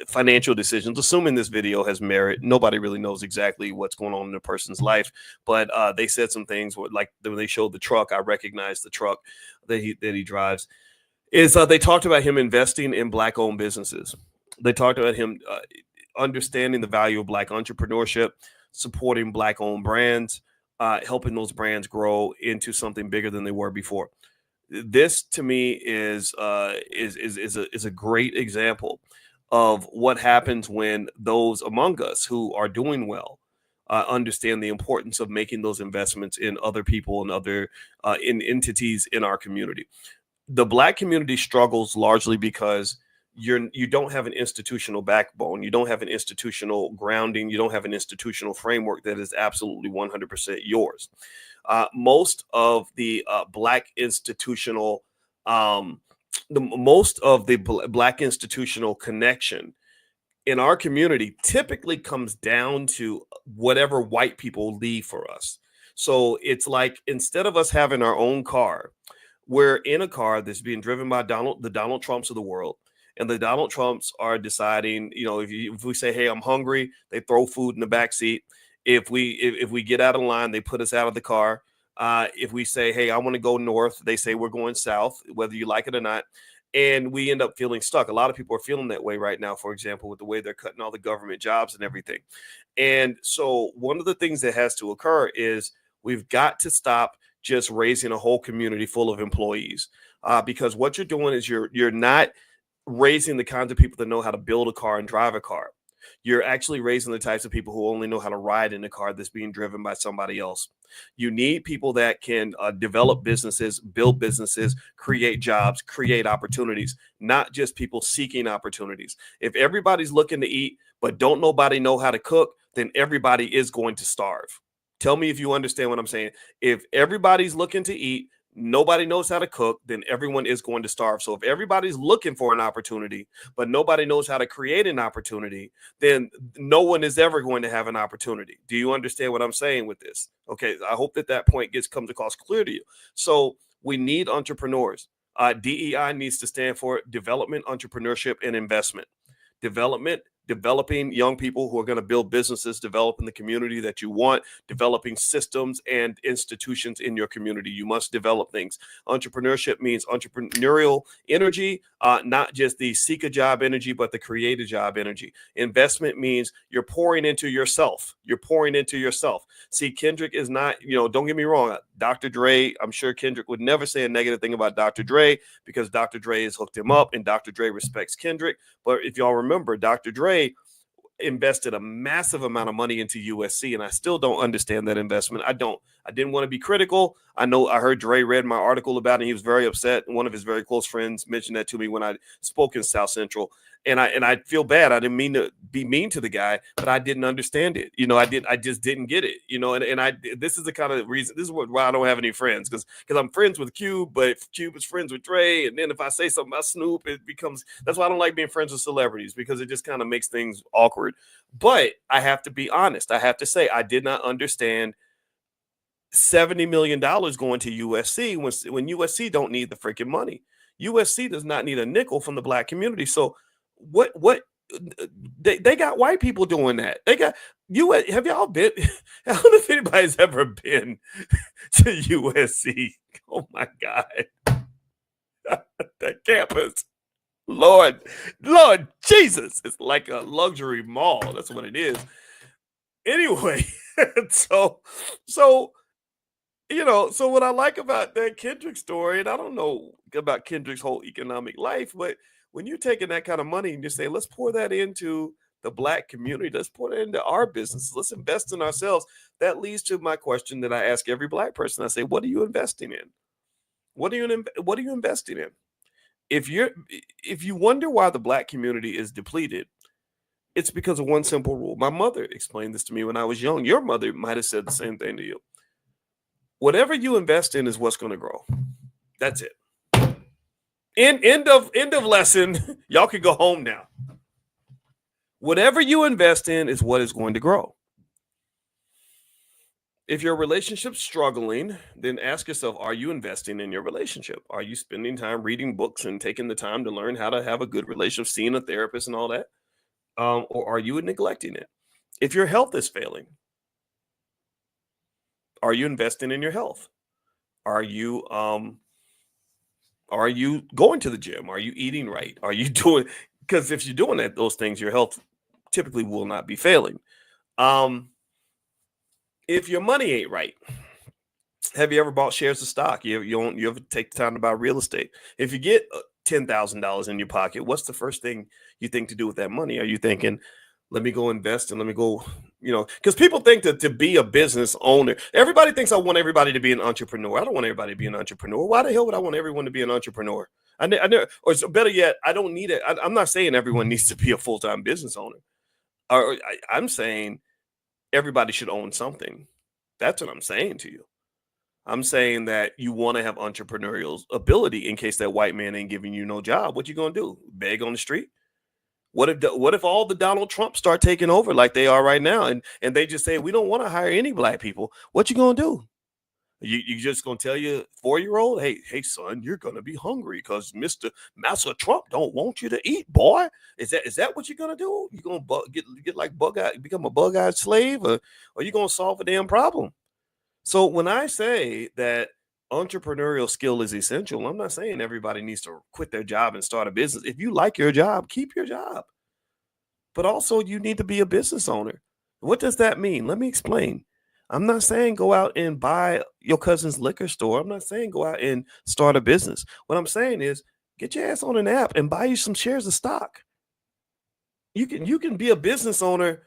financial decisions, assuming this video has merit, nobody really knows exactly what's going on in a person's life, but they said some things like when they showed the truck. I recognized the truck that he drives. They talked about him investing in Black-owned businesses. They talked about him understanding the value of Black entrepreneurship, supporting Black-owned brands, helping those brands grow into something bigger than they were before. This, to me, is a great example of what happens when those among us who are doing well understand the importance of making those investments in other people and other in entities in our community. The Black community struggles largely because you don't have an institutional backbone. You don't have an institutional grounding. You don't have an institutional framework that is absolutely 100% yours. Most of the Black institutional, most of the Black institutional connection in our community typically comes down to whatever white people leave for us. So it's like, instead of us having our own car, we're in a car that's being driven by the Donald Trumps of the world. And the Donald Trumps are deciding, if we say, hey, I'm hungry, they throw food in the back seat. If we get out of line, they put us out of the car. If we say, hey, I want to go north, they say we're going south, whether you like it or not. And we end up feeling stuck. A lot of people are feeling that way right now, for example, with the way they're cutting all the government jobs and everything. And so one of the things that has to occur is we've got to stop just raising a whole community full of employees, because what you're doing is you're not raising the kinds of people that know how to build a car and drive a car. You're actually raising the types of people who only know how to ride in a car that's being driven by somebody else. You need people that can develop businesses, build businesses, create jobs, create opportunities, not just people seeking opportunities. If everybody's looking to eat, but don't nobody know how to cook, then everybody is going to starve. Tell me if you understand what I'm saying. If everybody's looking to eat, nobody knows how to cook, then everyone is going to starve. So if everybody's looking for an opportunity, but nobody knows how to create an opportunity, then no one is ever going to have an opportunity. Do you understand what I'm saying with this? Okay, I hope that point comes across clear to you. So we need entrepreneurs. DEI needs to stand for development, entrepreneurship, and investment. Development, developing young people who are going to build businesses, developing the community that you want, developing systems and institutions in your community. You must develop things. Entrepreneurship means entrepreneurial energy, not just the seek a job energy, but the create a job energy. Investment means you're pouring into yourself. You're pouring into yourself. See, Kendrick is not, don't get me wrong. Dr. Dre, I'm sure Kendrick would never say a negative thing about Dr. Dre because Dr. Dre has hooked him up and Dr. Dre respects Kendrick. But if y'all remember, Dr. Dre invested a massive amount of money into USC, and I still don't understand that investment. I didn't want to be critical. I heard Dre read my article about it. He was very upset. One of his very close friends mentioned that to me when I spoke in South Central. And I feel bad. I didn't mean to be mean to the guy, but I didn't understand it. I just didn't get it. This is the kind of reason. This is why I don't have any friends because I'm friends with Cube, but Cube is friends with Dre. And then if I say something about Snoop, that's why I don't like being friends with celebrities because it just kind of makes things awkward. But I have to be honest. I have to say I did not understand $70 million going to USC when USC don't need the freaking money. USC does not need a nickel from the Black community. So what they got white people doing that. They got have y'all been? I don't know if anybody's ever been to USC. Oh my God. That campus. Lord Jesus. It's like a luxury mall. That's what it is. Anyway, so what I like about that Kendrick story, and I don't know about Kendrick's whole economic life, but when you're taking that kind of money and you say, let's pour that into the Black community, let's pour that into our businesses, let's invest in ourselves. That leads to my question that I ask every Black person. I say, what are you investing in? What are you investing in? If you wonder why the Black community is depleted, it's because of one simple rule. My mother explained this to me when I was young. Your mother might have said the same thing to you. Whatever you invest in is what's going to grow. That's it. End of lesson. Y'all can go home now. Whatever you invest in is what is going to grow. If your relationship's struggling, then ask yourself, are you investing in your relationship? Are you spending time reading books and taking the time to learn how to have a good relationship, seeing a therapist and all that? Or are you neglecting it? If your health is failing, are you investing in your health? Are you going to the gym? Are you eating right? Are you doing? Because if you're doing those things, your health typically will not be failing. If your money ain't right, have you ever bought shares of stock? You ever take the time to buy real estate? If you get $10,000 in your pocket, what's the first thing you think to do with that money? Are you thinking, let me go invest and let me go, because people think that to be a business owner, everybody thinks I want everybody to be an entrepreneur. I don't want everybody to be an entrepreneur. Why the hell would I want everyone to be an entrepreneur? I never, or better yet, I don't need it. I'm not saying everyone needs to be a full-time business owner. I'm saying everybody should own something. That's what I'm saying to you. I'm saying that you want to have entrepreneurial ability in case that white man ain't giving you no job. What you gonna do? Beg on the street? What if all the Donald Trump start taking over like they are right now, and they just say we don't want to hire any Black people? What you gonna do? You just gonna tell your 4-year-old, hey son, you're gonna be hungry because Master Trump don't want you to eat, boy? Is that what you're gonna do? You gonna get like become a bug-eyed slave, or you gonna solve a damn problem? So when I say that entrepreneurial skill is essential, I'm not saying everybody needs to quit their job and start a business. If you like your job, keep your job. But also you need to be a business owner. What does that mean? Let me explain. I'm not saying go out and buy your cousin's liquor store. I'm not saying go out and start a business. What I'm saying is get your ass on an app and buy you some shares of stock. You can be a business owner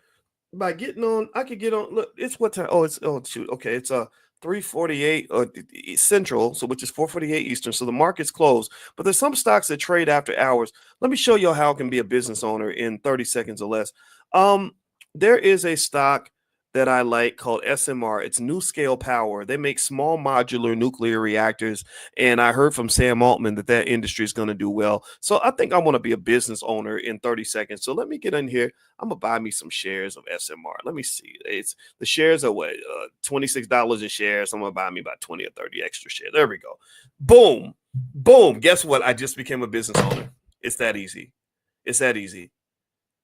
by getting on. I could get on. Look, it's what time? Shoot. Okay, it's 3:48 Central, so which is 4:48 Eastern. So the market's closed, but there's some stocks that trade after hours. Let me show you how I can be a business owner in 30 seconds or less. There is a stock that I like called SMR. It's NuScale Power. They make small modular nuclear reactors, and I heard from Sam Altman that industry is going to do well. So I think I want to be a business owner in 30 seconds. So let me get in here. I'm gonna buy me some shares of SMR. Let me see. It's the shares are what $26 a share. So I'm gonna buy me about 20 or 30 extra shares. There we go. Boom, boom. Guess what? I just became a business owner. It's that easy. It's that easy.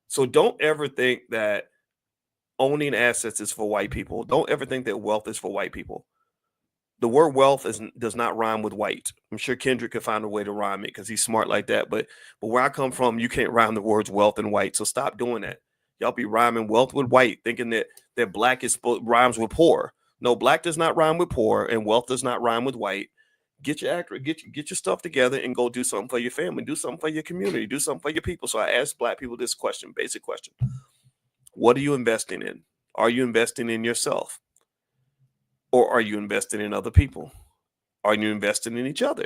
So don't ever think that owning assets is for white people. Don't ever think that wealth is for white people. The word wealth does not rhyme with white. I'm sure Kendrick could find a way to rhyme it because he's smart like that. But where I come from, you can't rhyme the words wealth and white. So stop doing that. Y'all be rhyming wealth with white, thinking that black rhymes with poor. No, black does not rhyme with poor, and wealth does not rhyme with white. Get your stuff together and go do something for your family. Do something for your community. Do something for your people. So I ask black people this question, basic question. What are you investing in? Are you investing in yourself? Or are you investing in other people? Are you investing in each other?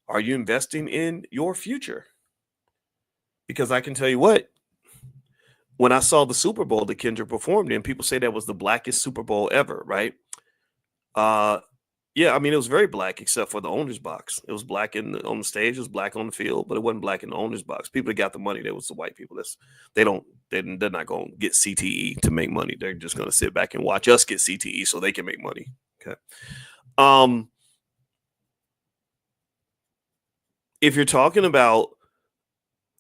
Are you investing in your future? Because I can tell you what, when I saw the Super Bowl that Kendrick performed in, people say that was the blackest Super Bowl ever, right? Yeah, I mean, it was very black except for the owner's box. It was black on the stage, it was black on the field, but it wasn't black in the owner's box. People that got the money, that was the white people. They're not going to get CTE to make money. They're just going to sit back and watch us get CTE so they can make money. Okay. If you're talking about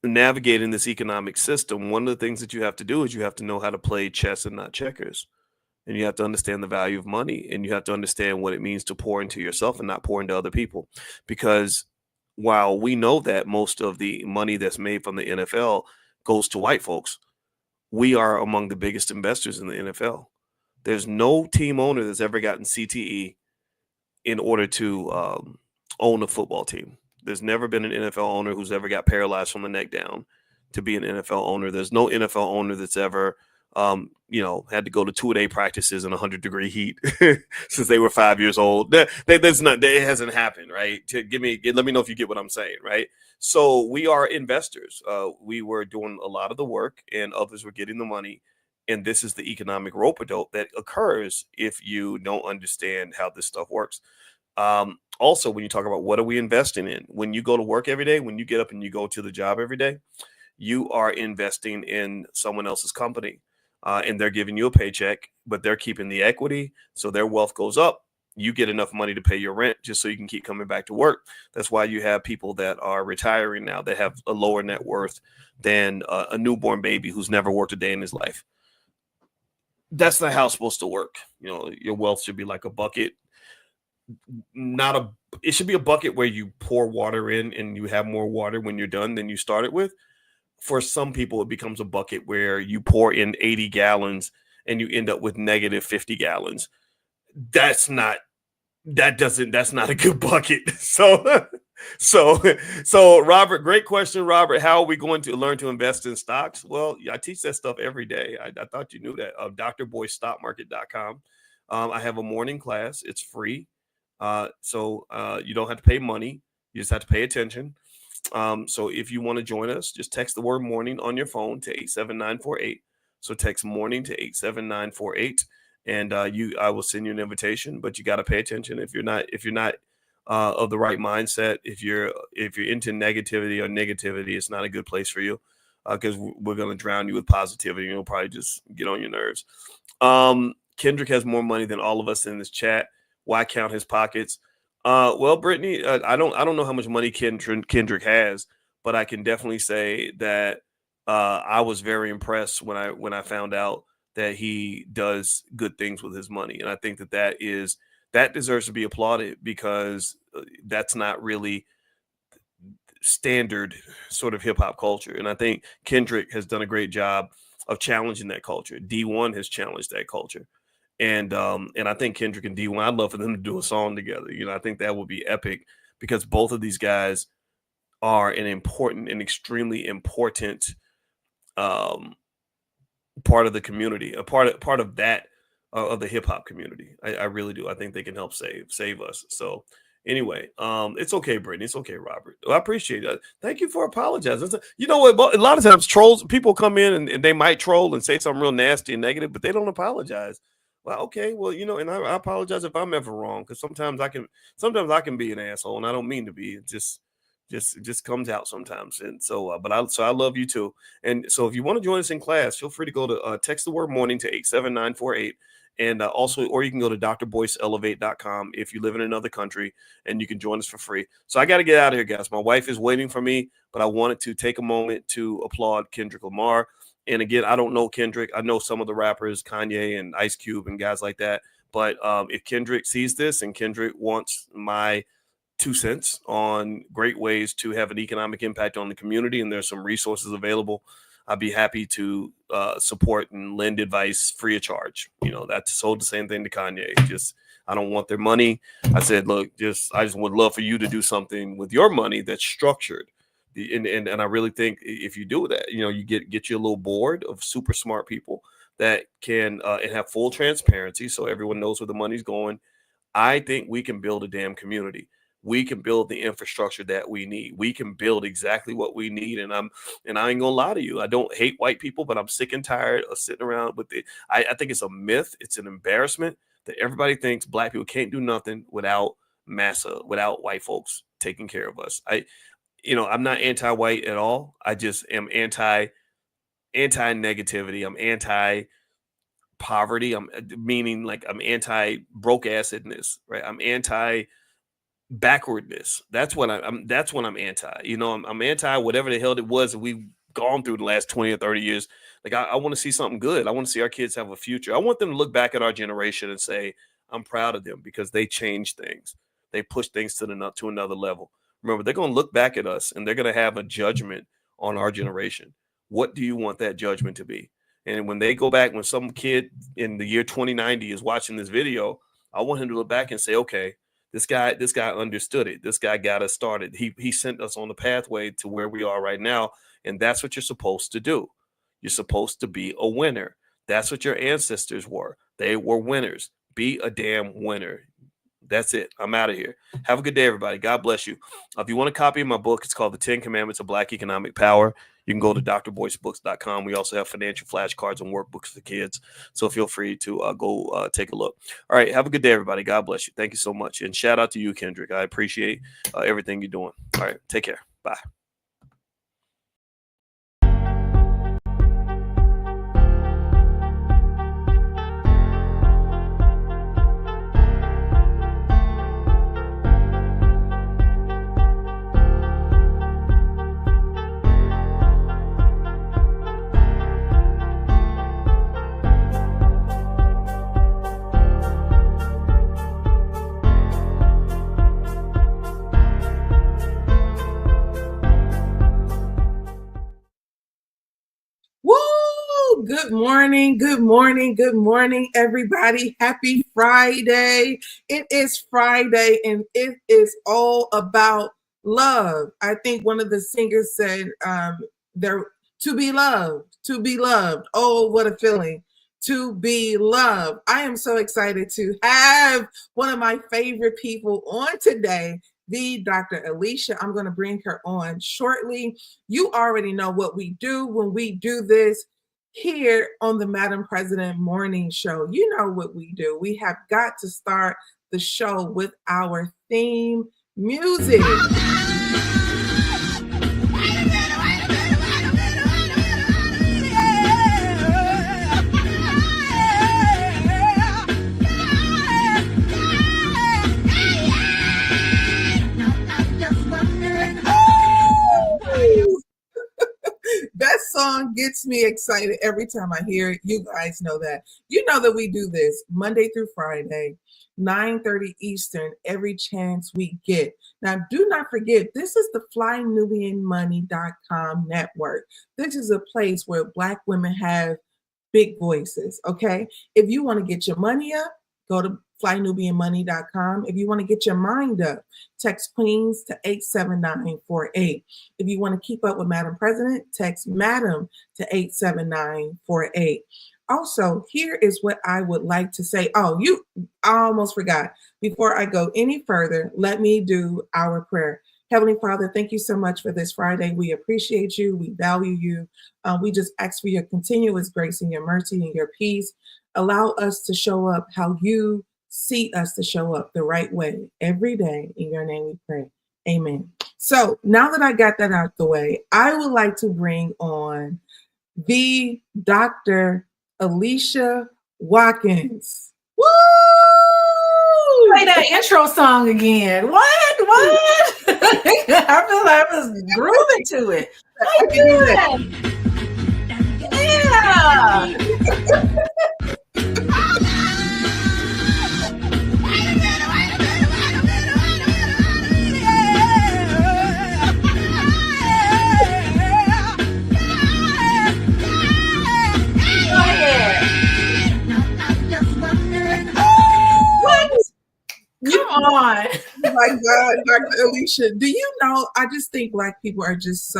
navigating this economic system, one of the things that you have to do is you have to know how to play chess and not checkers. And you have to understand the value of money, and you have to understand what it means to pour into yourself and not pour into other people. Because while we know that most of the money that's made from the NFL goes to white folks, we are among the biggest investors in the NFL. There's no team owner that's ever gotten CTE in order to own a football team. There's never been an NFL owner who's ever got paralyzed from the neck down to be an NFL owner. There's no NFL owner that's ever had to go to 2-a-day practices in 100-degree heat since they were 5 years old. That hasn't happened, right? Let me know if you get what I'm saying, right? So we are investors. We were doing a lot of the work, and others were getting the money. And this is the economic rope-a-dope that occurs if you don't understand how this stuff works. Also, when you talk about what are we investing in, when you go to work every day, when you get up and you go to the job every day, you are investing in someone else's company. And they're giving you a paycheck, but they're keeping the equity. So their wealth goes up. You get enough money to pay your rent just so you can keep coming back to work. That's why you have people that are retiring now that have a lower net worth than a newborn baby who's never worked a day in his life. That's not how it's supposed to work. Your wealth should be like a bucket. It should be a bucket where you pour water in and you have more water when you're done than you started with. For some people, it becomes a bucket where you pour in 80 gallons and you end up with negative 50 gallons. That's not a good bucket. So Robert, great question, Robert. How are we going to learn to invest in stocks? Well, I teach that stuff every day. I thought you knew that. drboystockmarket.com. I have a morning class. It's free. So you don't have to pay money. You just have to pay attention. So if you want to join us, just text the word morning on your phone to 87948. So text morning to 87948, and I will send you an invitation, but you got to pay attention. If you're not of the right mindset, if you're into negativity, it's not a good place for you, because we're going to drown you with positivity and it'll probably just get on your nerves. Kendrick has more money than all of us in this chat. Why count his pockets? Well, Brittany, I don't know how much money Kendrick has, but I can definitely say that I was very impressed when I found out that he does good things with his money, and I think that deserves to be applauded, because that's not really standard sort of hip hop culture, and I think Kendrick has done a great job of challenging that culture. D1 has challenged that culture. And I think Kendrick and D1, I'd love for them to do a song together. I think that would be epic, because both of these guys are an extremely important part of the community, a part of that of the hip hop community. I really do. I think they can help save us. So anyway, it's okay, Brittany. It's okay, Robert. I appreciate that. Thank you for apologizing. You know what? A lot of times people come in and they might troll and say something real nasty and negative, but they don't apologize. Well, okay. Well, and I apologize if I'm ever wrong, because sometimes I can be an asshole, and I don't mean to be. It just comes out sometimes. And so, I love you too. And so if you want to join us in class, feel free to go to text the word morning to 87948, And also, or you can go to drboyceelevate.com if you live in another country, and you can join us for free. So I got to get out of here, guys. My wife is waiting for me, but I wanted to take a moment to applaud Kendrick Lamar. And again, I don't know Kendrick. I know some of the rappers, Kanye and Ice Cube and guys like that. But if Kendrick sees this and Kendrick wants my 2 cents on great ways to have an economic impact on the community, and there's some resources available, I'd be happy to support and lend advice free of charge. You know, that's sold the same thing to Kanye. Just, I don't want their money. I said, look, I just would love for you to do something with your money that's structured. And I really think if you do that, you know, you get you a little board of super smart people that can and have full transparency, so everyone knows where the money's going. I think we can build a damn community. We can build the infrastructure that we need. We can build exactly what we need. And I ain't gonna lie to you, I don't hate white people, but I'm sick and tired of sitting around with it. I think it's a myth. It's an embarrassment that everybody thinks black people can't do nothing without massa, without white folks taking care of us. I'm not anti-white at all. I just am anti-negativity. I'm anti-poverty. I'm anti-broke assedness, right? I'm anti-backwardness. That's what I'm anti. You know, I'm anti whatever the hell it was that we've gone through the last 20 or 30 years. Like, I want to see something good. I want to see our kids have a future. I want them to look back at our generation and say, I'm proud of them because they changed things. They pushed things to another level. Remember, they're going to look back at us and they're going to have a judgment on our generation. What do you want that judgment to be? And when they go back, when some kid in the year 2090 is watching this video, I want him to look back and say, okay, this guy understood it. This guy got us started. He sent us on the pathway to where we are right now. And that's what you're supposed to do. You're supposed to be a winner. That's what your ancestors were. They were winners. Be a damn winner. That's it. I'm out of here. Have a good day, everybody. God bless you. If you want a copy of my book, it's called The 10 Commandments of Black Economic Power. You can go to drboycebooks.com. We also have financial flashcards and workbooks for kids. So feel free to go take a look. All right. Have a good day, everybody. God bless you. Thank you so much. And shout out to you, Kendrick. I appreciate everything you're doing. All right. Take care. Bye. Woo! Good morning, good morning, good morning, everybody. Happy Friday. It is Friday and it is all about love. I think one of the singers said, to be loved. Oh, what a feeling to be loved. I am so excited to have one of my favorite people on today, the Dr. Alicia. I'm going to bring her on shortly. You already know what we do when we do this here on the Madam President Morning Show. You know what we do. We have got to start the show with our theme music. That song gets me excited every time I hear it. You guys know that. You know that we do this Monday through Friday, 9:30 Eastern, every chance we get. Now, do not forget, this is the FlyNubianMoney.com network. This is a place where Black women have big voices, okay? If you want to get your money up, go to FlyNubianMoney.com. If you want to get your mind up, text Queens to 87948. If you want to keep up with Madam President, text Madam to 87948. Also, here is what I would like to say. I almost forgot. Before I go any further, let me do our prayer. Heavenly Father, thank you so much for this Friday. We appreciate you. We value you. We just ask for your continuous grace and your mercy and your peace. Allow us to show up how you see us to show up the right way every day. In your name we pray. Amen. So now that I got that out the way, I would like to bring on the Dr. Alicia Watkins. Woo! Play that intro song again. What? I feel like I was grooving to it. Come on. My God, Dr. Alicia, do you know, I just think Black people are just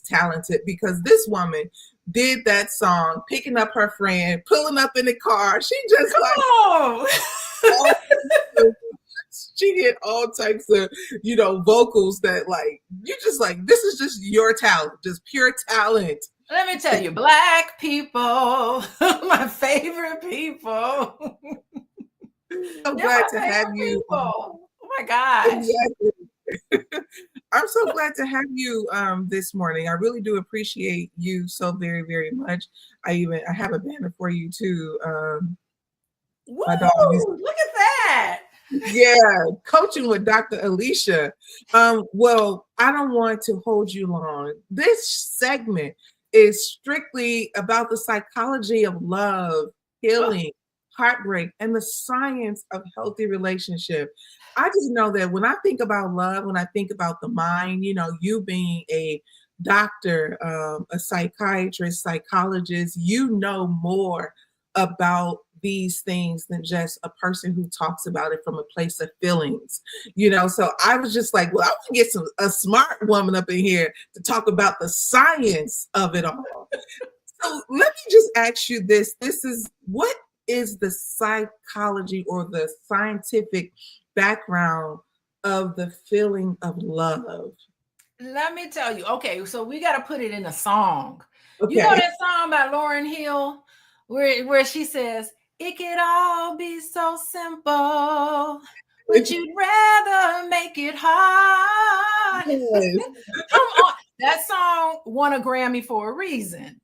talented, because this woman did that song, picking up her friend, pulling up in the car. She just she did all types of, vocals that you just this is just your talent, just pure talent. Let me tell you, Black people, my favorite people. So glad to have you. Oh my gosh. Exactly. I'm so glad to have you this morning. I really do appreciate you so very, very much. I have a banner for you too. My dog look at that. Yeah, coaching with Dr. Alicia. Well, I don't want to hold you long. This segment is strictly about the psychology of love, healing, heartbreak, and the science of healthy relationship. I just know that when I think about love, when I think about the mind, you being a doctor, a psychiatrist, psychologist, you know more about these things than just a person who talks about it from a place of feelings. So I was just like, well, I want to get a smart woman up in here to talk about the science of it all. So let me just ask you this. What is the psychology or the scientific background of the feeling of love? Let me tell you. Okay, so we got to put it in a song. Okay. You know that song by Lauryn Hill where she says, it could all be so simple, but you'd rather make it hard. Yes. Come on. That song won a Grammy for a reason.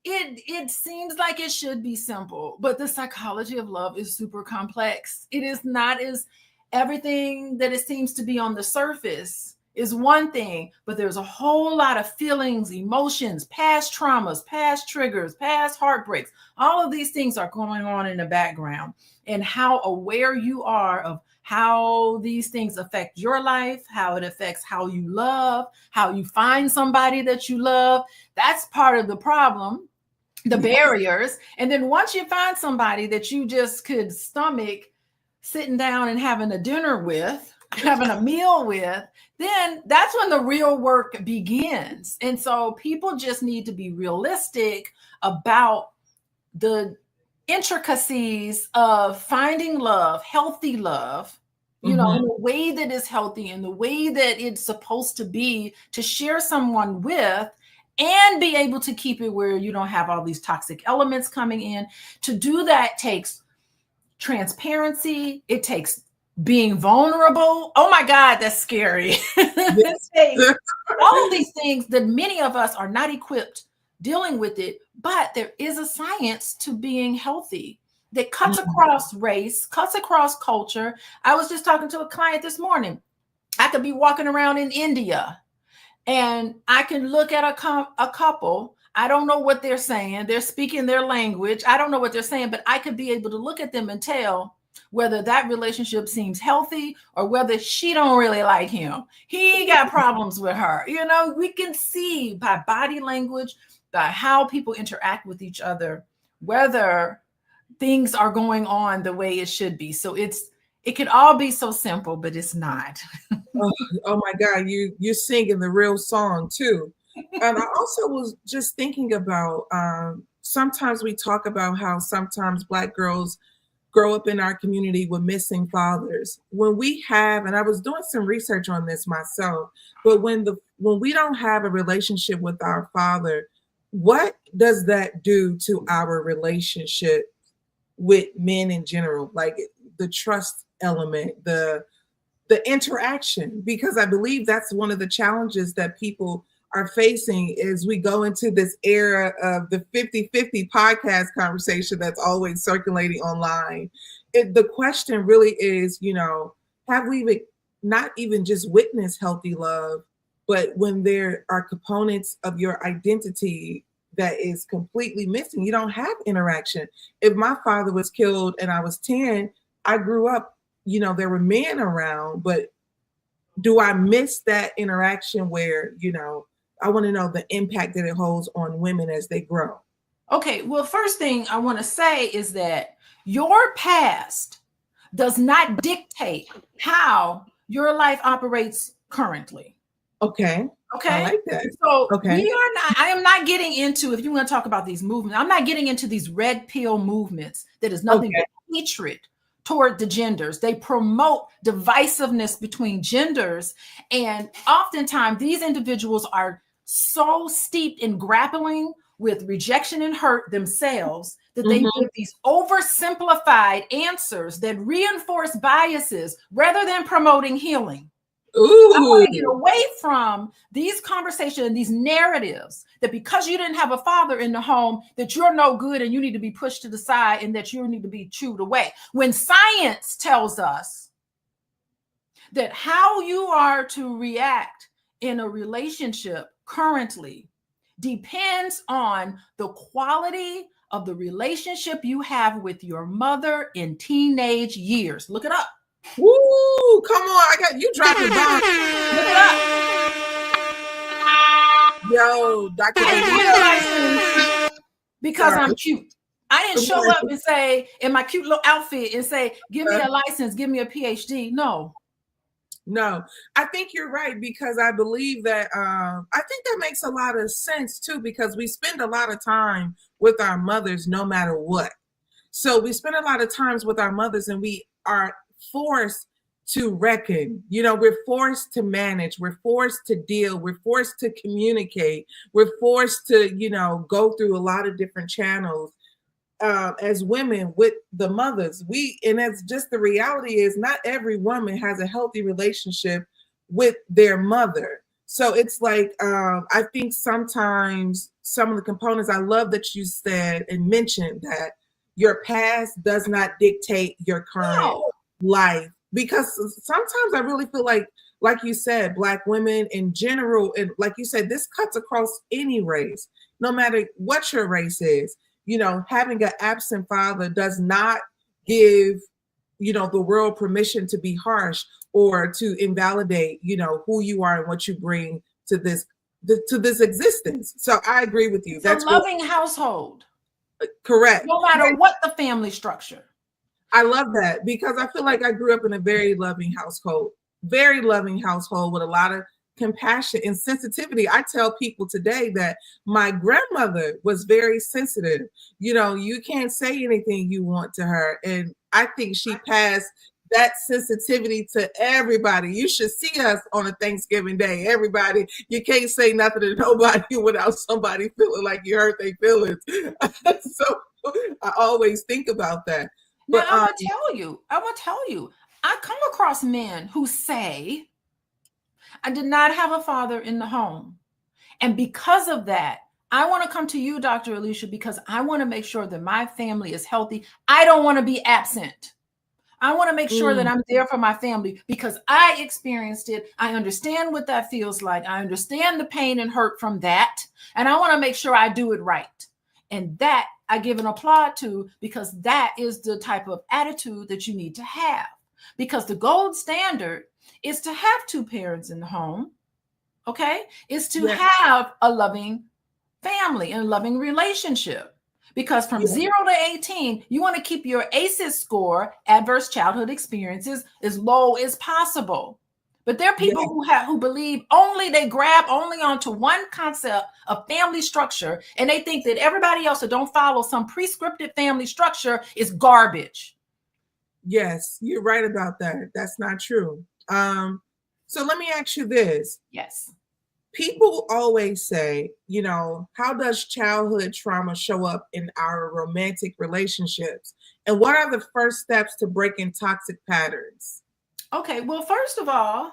It seems like it should be simple, but the psychology of love is super complex. It is not as everything that it seems to be on the surface is one thing, but there's a whole lot of feelings, emotions, past traumas, past triggers, past heartbreaks. All of these things are going on in the background, and how aware you are of how these things affect your life, how it affects how you love, how you find somebody that you love. That's part of the problem. The barriers. And then once you find somebody that you just could stomach sitting down and having a dinner with, having a meal with, then that's when the real work begins. And so people just need to be realistic about the intricacies of finding love, healthy love, in a way that is healthy, in the way that it's supposed to be, to share someone with, and be able to keep it where you don't have all these toxic elements coming in. To do that takes transparency. It takes being vulnerable. Oh my God, that's scary. It takes all of these things that many of us are not equipped dealing with it, but there is a science to being healthy that cuts across race, cuts across culture. I was just talking to a client this morning. I could be walking around in India and I can look at a couple. I don't know what they're saying. They're speaking their language. I don't know what they're saying, but I could be able to look at them and tell whether that relationship seems healthy or whether she don't really like him. He got problems with her. We can see by body language, by how people interact with each other, whether things are going on the way it should be. So it could all be so simple, but it's not. Oh my God, you're singing the real song too. And I also was just thinking about, sometimes we talk about how sometimes Black girls grow up in our community with missing fathers. When we have, and I was doing some research on this myself, but when we don't have a relationship with our father, what does that do to our relationship with men in general? Like the trust element, the interaction, because I believe that's one of the challenges that people are facing as we go into this era of the 50-50 podcast conversation that's always circulating online. The question really is, have we not even just witnessed healthy love, but when there are components of your identity that is completely missing, you don't have interaction. If my father was killed and I was 10, I grew up, there were men around, but do I miss that interaction where, I want to know the impact that it holds on women as they grow? Okay, well, first thing I want to say is that your past does not dictate how your life operates currently. Okay. Okay. I like that. So okay. I am not getting into, if you want to talk about these movements, I'm not getting into these red pill movements that is nothing but hatred toward the genders. They promote divisiveness between genders. And oftentimes these individuals are so steeped in grappling with rejection and hurt themselves that they give these oversimplified answers that reinforce biases rather than promoting healing. Ooh. I want to get away from these conversations and these narratives that because you didn't have a father in the home, that you're no good and you need to be pushed to the side and that you need to be chewed away. When science tells us that how you are to react in a relationship currently depends on the quality of the relationship you have with your mother in teenage years. Look it up. Woo! Come on, I got you dropping bombs. Look it up. Yo, Dr. Because I'm cute. I didn't show up and say in my cute little outfit and say, give me a license, give me a PhD. No, I think you're right, because I believe that I think that makes a lot of sense too, because we spend a lot of time with our mothers no matter what. So we spend a lot of times with our mothers and we are forced to reckon, we're forced to manage, we're forced to deal, we're forced to communicate, we're forced to, go through a lot of different channels as women with the mothers. And that's just the reality is not every woman has a healthy relationship with their mother. So it's like, I think sometimes some of the components, I love that you said and mentioned that your past does not dictate your current life, because sometimes I really feel like you said, Black women in general, and like you said, this cuts across any race, no matter what your race is. Having an absent father does not give, the world permission to be harsh or to invalidate, who you are and what you bring to this existence. So I agree with you. That's a loving household. Correct. No matter what the family structure. I love that, because I feel like I grew up in a very loving household with a lot of compassion and sensitivity. I tell people today that my grandmother was very sensitive. You can't say anything you want to her. And I think she passed that sensitivity to everybody. You should see us on a Thanksgiving Day. Everybody, you can't say nothing to nobody without somebody feeling like you hurt their feelings. So I always think about that. Now, I'm gonna tell you, I come across men who say, I did not have a father in the home. And because of that, I want to come to you, Dr. Alicia, because I want to make sure that my family is healthy. I don't want to be absent. I want to make sure that I'm there for my family because I experienced it. I understand what that feels like. I understand the pain and hurt from that. And I want to make sure I do it right. And that I give an applaud to, because that is the type of attitude that you need to have. Because the gold standard is to have two parents in the home, okay? Is to have a loving family and a loving relationship. Because from 0 to 18, you want to keep your ACEs score, adverse childhood experiences, as low as possible. But there are people who believe they grab only onto one concept of family structure, and they think that everybody else that don't follow some prescriptive family structure is garbage. Yes, you're right about that. That's not true. So let me ask you this. Yes. People always say, how does childhood trauma show up in our romantic relationships? And what are the first steps to breaking toxic patterns? Okay, well, first of all,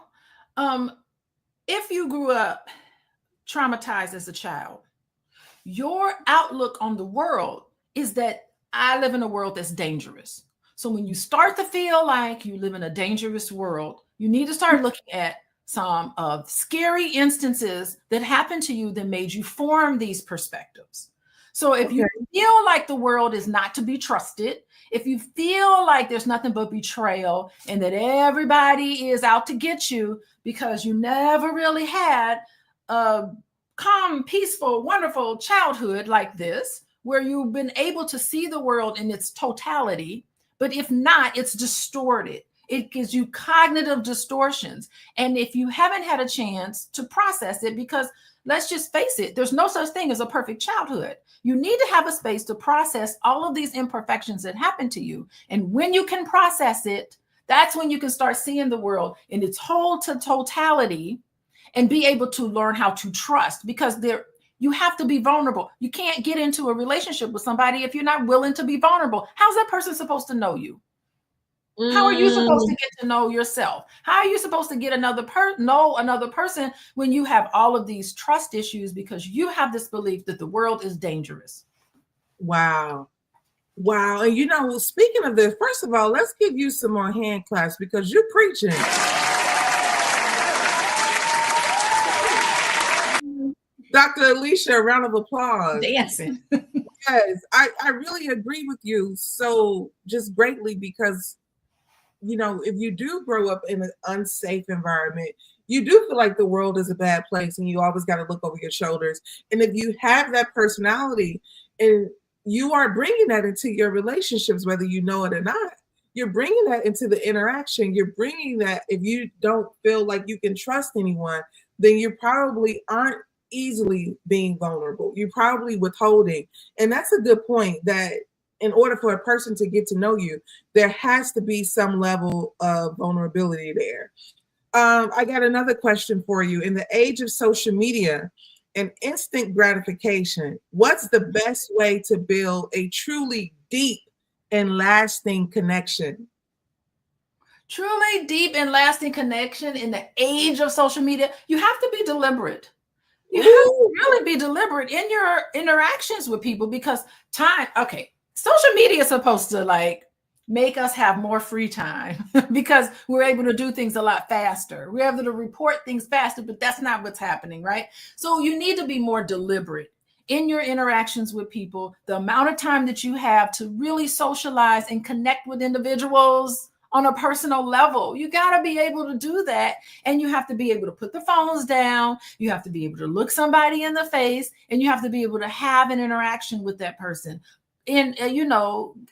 if you grew up traumatized as a child. Your outlook on the world is that I live in a world that's dangerous. So when you start to feel like you live in a dangerous world, you need to start looking at some of scary instances that happened to you that made you form these perspectives. So if you feel like the world is not to be trusted, if you feel like there's nothing but betrayal and that everybody is out to get you because you never really had a calm, peaceful, wonderful childhood like this, where you've been able to see the world in its totality, but if not, it's distorted. It gives you cognitive distortions. And if you haven't had a chance to process it, because let's just face it, there's no such thing as a perfect childhood. You need to have a space to process all of these imperfections that happen to you. And when you can process it, that's when you can start seeing the world in its whole totality and be able to learn how to trust, because you have to be vulnerable. You can't get into a relationship with somebody if you're not willing to be vulnerable. How's that person supposed to know you? How are you supposed to get to know yourself? How are you supposed to get know another person when you have all of these trust issues because you have this belief that the world is dangerous? Wow. Wow. And you know, speaking of this, first of all, let's give you some more hand claps because you're preaching. Dr. Alicia, a round of applause. Dancing. Yes, I really agree with you so just greatly because, you know, if you do grow up in an unsafe environment, you do feel like the world is a bad place and you always got to look over your shoulders. And if you have that personality and you are bringing that into your relationships, whether you know it or not, you're bringing that into the interaction. You're bringing that, if you don't feel like you can trust anyone, then you probably aren't easily being vulnerable. You're probably withholding. And that's a good point, that in order for a person to get to know you, there has to be some level of vulnerability there. I got another question for you. In the age of social media and instant gratification, what's the best way to build a truly deep and lasting connection? Truly deep and lasting connection in the age of social media, you have to be deliberate. You have to really be deliberate in your interactions with people because social media is supposed to like make us have more free time because we're able to do things a lot faster. We're able to report things faster, but that's not what's happening, right? So you need to be more deliberate in your interactions with people, the amount of time that you have to really socialize and connect with individuals on a personal level. You got to be able to do that. And you have to be able to put the phones down. You have to be able to look somebody in the face, and you have to be able to have an interaction with that person. In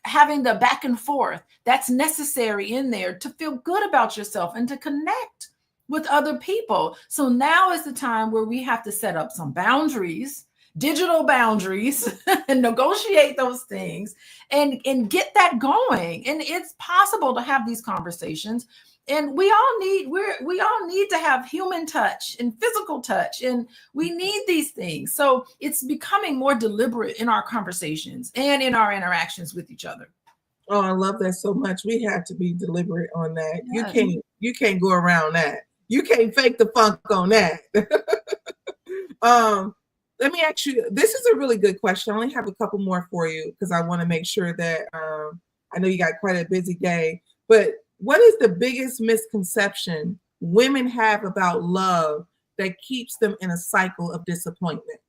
having the back and forth that's necessary in there to feel good about yourself and to connect with other people. So now is the time where we have to set up some boundaries, digital boundaries, and negotiate those things and get that going. And it's possible to have these conversations. And we all need to have human touch and physical touch, and we need these things. So it's becoming more deliberate in our conversations and in our interactions with each other. Oh, I love that so much. We have to be deliberate on that. Yes. You can't go around that. You can't fake the funk on that. Let me ask you, this is a really good question. I only have a couple more for you because I want to make sure that I know you got quite a busy day, but what is the biggest misconception women have about love that keeps them in a cycle of disappointment?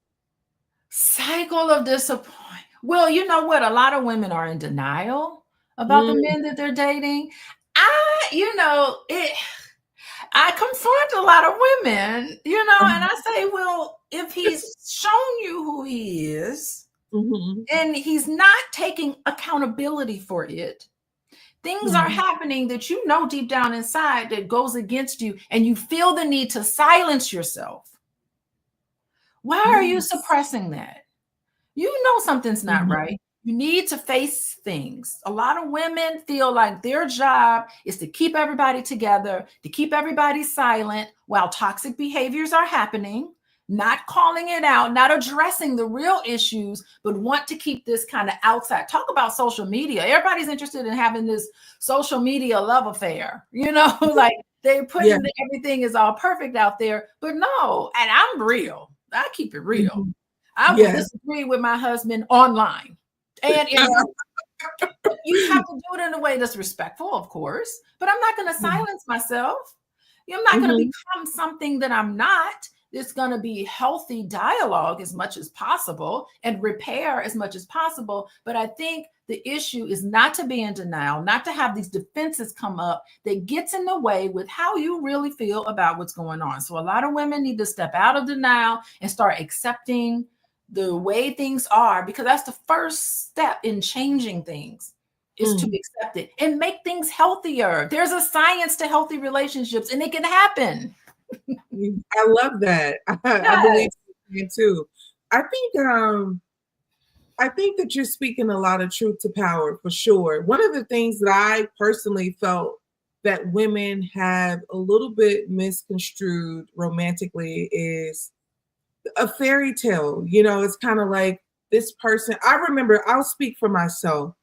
Cycle of disappointment. Well, you know what? A lot of women are in denial about the men that they're dating. I confront a lot of women, and I say, well, if he's shown you who he is and he's not taking accountability for it, things are happening that you know deep down inside that goes against you, and you feel the need to silence yourself. Why are you suppressing that? You know something's not right. You need to face things. A lot of women feel like their job is to keep everybody together, to keep everybody silent while toxic behaviors are happening, not calling it out, not addressing the real issues, but want to keep this kind of outside. Talk about social media. Everybody's interested in having this social media love affair, like they're putting everything is all perfect out there, but no, and I'm real. I keep it real. Mhm. I will Yes. disagree with my husband online. And you have to do it in a way that's respectful, of course, but I'm not going to silence myself. I'm not going to become something that I'm not. It's going to be healthy dialogue as much as possible and repair as much as possible. But I think the issue is not to be in denial, not to have these defenses come up that gets in the way with how you really feel about what's going on. So a lot of women need to step out of denial and start accepting the way things are, because that's the first step in changing things, is to accept it and make things healthier. There's a science to healthy relationships, and it can happen. I love that. I believe it too. I think that you're speaking a lot of truth to power, for sure. One of the things that I personally felt that women have a little bit misconstrued romantically is a fairy tale. You know, it's kind of like this person. I remember, I'll speak for myself.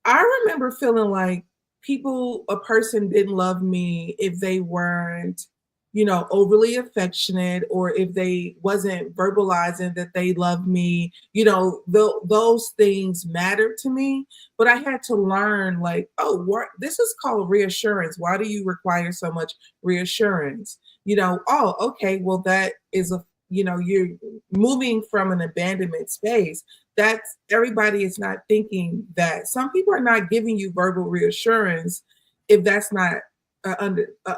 I remember feeling like a person didn't love me if they weren't, you know, overly affectionate, or if they wasn't verbalizing that they love me. You know, those things mattered to me. But I had to learn, like, this is called reassurance. Why do you require so much reassurance? You know, okay, well, that is you're moving from an abandonment space. That's, everybody is not thinking that. Some people are not giving you verbal reassurance if that's not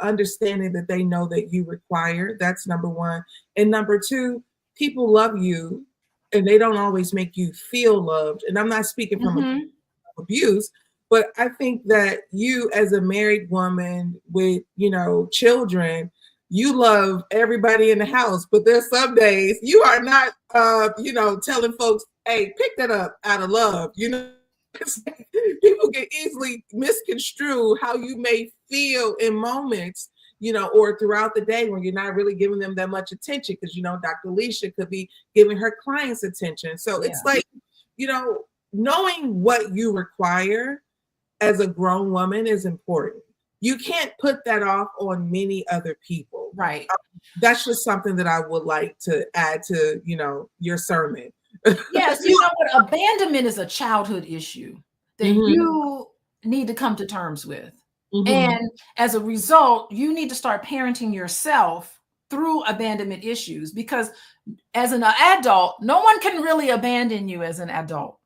understanding that they know that you require. That's number one. And number two, people love you and they don't always make you feel loved. And I'm not speaking from abuse, but I think that you, as a married woman with, you know, children, you love everybody in the house, but there's some days you are not, telling folks, hey, pick that up out of love. You know, people can easily misconstrue how you may feel in moments, you know, or throughout the day when you're not really giving them that much attention, because, you know, Dr. Alicia could be giving her clients attention. So it's like, you know, knowing what you require as a grown woman is important. You can't put that off on many other people. Right. That's just something that I would like to add to, you know, your sermon. Yes, you know what? Abandonment is a childhood issue that you need to come to terms with. And as a result, you need to start parenting yourself through abandonment issues, because as an adult, no one can really abandon you as an adult.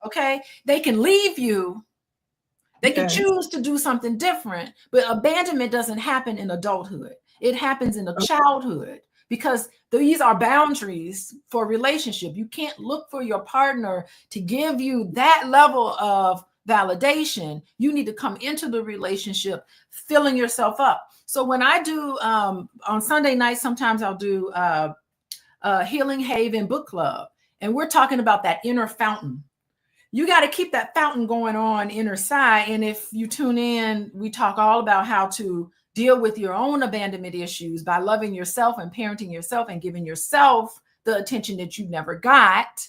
Okay? They can leave you. They can choose to do something different, but abandonment doesn't happen in adulthood. It happens in a childhood, because these are boundaries for a relationship. You can't look for your partner to give you that level of validation. You need to come into the relationship filling yourself up. So when I do on Sunday nights, sometimes I'll do Healing Haven Book Club, and we're talking about that inner fountain. You got to keep that fountain going on inner side. And if you tune in, we talk all about how to deal with your own abandonment issues by loving yourself and parenting yourself and giving yourself the attention that you never got,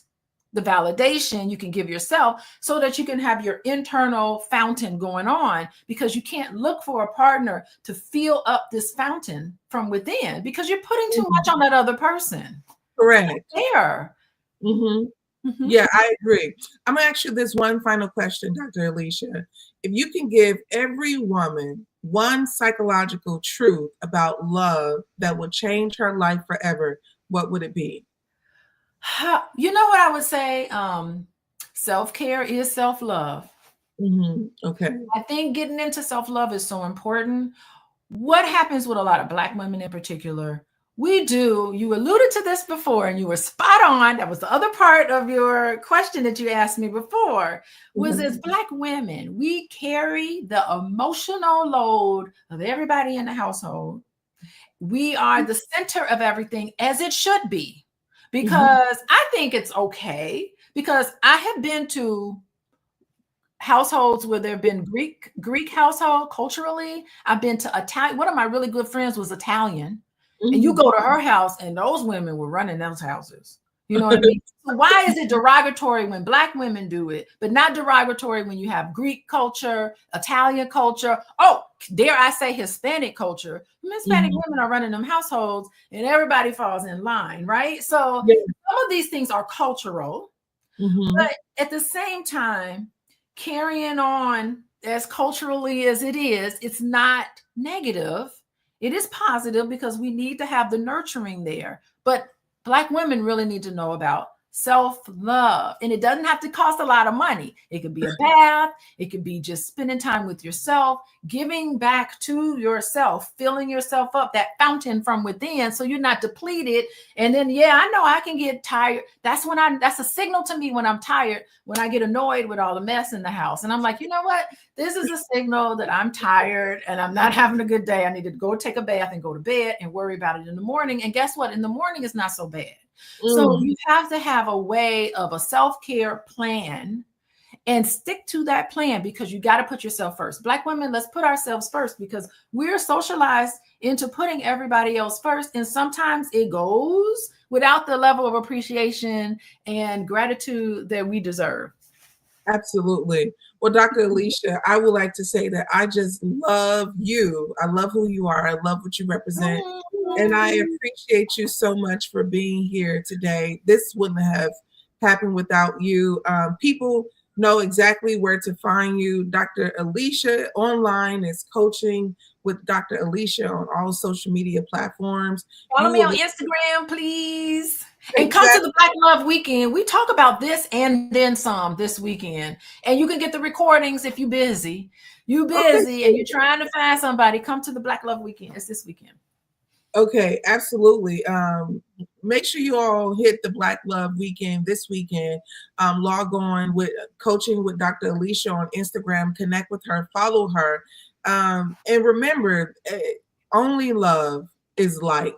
the validation you can give yourself, so that you can have your internal fountain going on, because you can't look for a partner to fill up this fountain from within, because you're putting too much on that other person. Correct. There. Yeah, I agree. I'm gonna ask you this one final question, Dr. Alicia. If you can give every woman one psychological truth about love that would change her life forever, what would it be? You know what I would say? Self-care is self-love. Okay. I think getting into self-love is so important. What happens with a lot of Black women in particular? You alluded to this before and you were spot on. That was the other part of your question that you asked me before, was as Black women, we carry the emotional load of everybody in the household. We are the center of everything, as it should be, because I think it's okay, because I have been to households where there have been Greek household culturally. I've been to Italian. One of my really good friends was Italian. And you go to her house and those women were running those houses. You know what I mean? So why is it derogatory when Black women do it, but not derogatory when you have Greek culture, Italian culture? Oh, dare I say, Hispanic culture, Hispanic women are running them households and everybody falls in line, right? So some of these things are cultural, but at the same time, carrying on as culturally as it is, it's not negative. It is positive because we need to have the nurturing there. But Black women really need to know about self-love, and it doesn't have to cost a lot of money. It could be a bath, it could be just spending time with yourself, giving back to yourself, filling yourself up, that fountain from within, so you're not depleted. And then I know I can get tired. That's a signal to me when I'm tired, when I get annoyed with all the mess in the house, and I'm like, you know what, this is a signal that I'm tired and I'm not having a good day. I need to go take a bath and go to bed and worry about it in the morning. And guess what, in the morning it's not so bad. So you have to have a way of a self-care plan and stick to that plan, because you got to put yourself first. Black women, let's put ourselves first, because we're socialized into putting everybody else first. And sometimes it goes without the level of appreciation and gratitude that we deserve. Absolutely. Well, Dr. Alicia, I would like to say that I just love you. I love who you are. I love what you represent. And I appreciate you so much for being here today. This wouldn't have happened without you. People know exactly where to find you. Dr. Alicia online is Coaching with Dr. Alicia on all social media platforms. Follow me on Instagram, please. And come to the Black Love Weekend. We talk about this and then some this weekend. And you can get the recordings if you're busy. And you're trying to find somebody, come to the Black Love Weekend. It's this weekend. Okay, absolutely. Make sure you all hit the Black Love Weekend this weekend. Log on with Coaching with Dr. Alicia on Instagram. Connect with her, follow her. And remember, only love is light.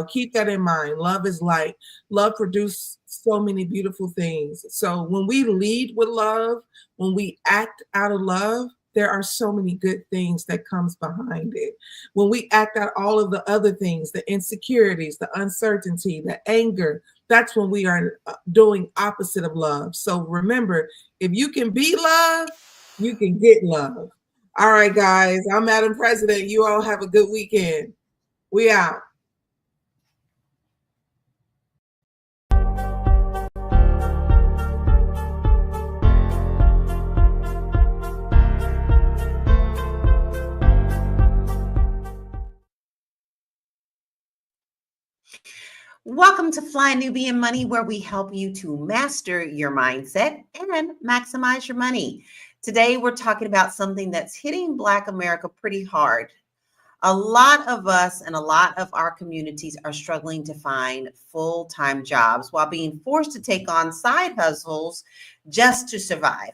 Keep that in mind. Love is light. Love produces so many beautiful things. So when we lead with love, when we act out of love, there are so many good things that comes behind it. When we act out all of the other things, the insecurities, the uncertainty, the anger, that's when we are doing opposite of love. So remember, if you can be love, you can get love. All right, guys, I'm Madam President. You all have a good weekend. We out. Welcome to Fly Nubian Money, where we help you to master your mindset and maximize your money. Today, we're talking about something that's hitting Black America pretty hard. A lot of us and a lot of our communities are struggling to find full-time jobs while being forced to take on side hustles just to survive.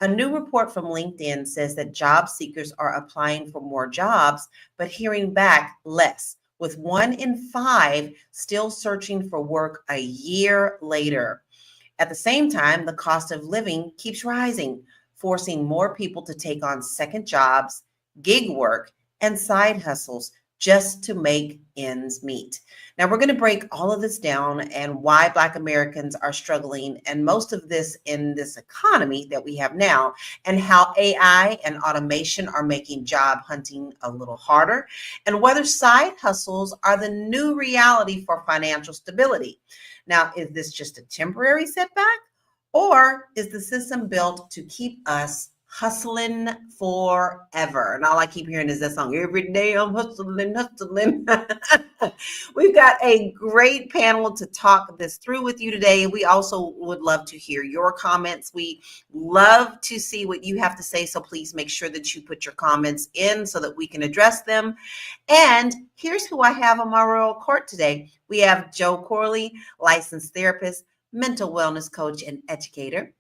A new report from LinkedIn says that job seekers are applying for more jobs, but hearing back less, with 1 in 5 still searching for work a year later. At the same time, the cost of living keeps rising, forcing more people to take on second jobs, gig work, and side hustles just to make ends meet. Now, we're going to break all of this down and why Black Americans are struggling, and most of this in this economy that we have now, and how AI and automation are making job hunting a little harder, and whether side hustles are the new reality for financial stability. Now, is this just a temporary setback, or is the system built to keep us hustling forever? And all I keep hearing is that song, every day I'm hustling. We've got a great panel to talk this through with you today. We also would love to hear your comments. We love to see what you have to say, so please make sure that you put your comments in so that we can address them. And here's who I have on my royal court today. We have Joe Corley, licensed therapist, mental wellness coach, and educator.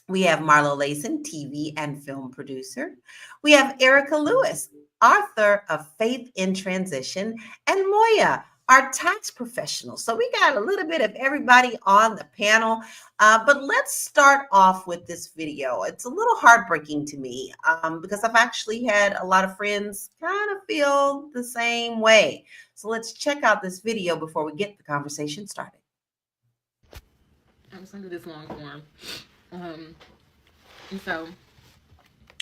We have Marlo Layson, TV and film producer. We have Erica Lewis, author of Faith in Transition, and Moya, our tax professional. So we got a little bit of everybody on the panel, but let's start off with this video. It's a little heartbreaking to me because I've actually had a lot of friends kind of feel the same way. So let's check out this video before we get the conversation started. I'm just gonna do this long form. And so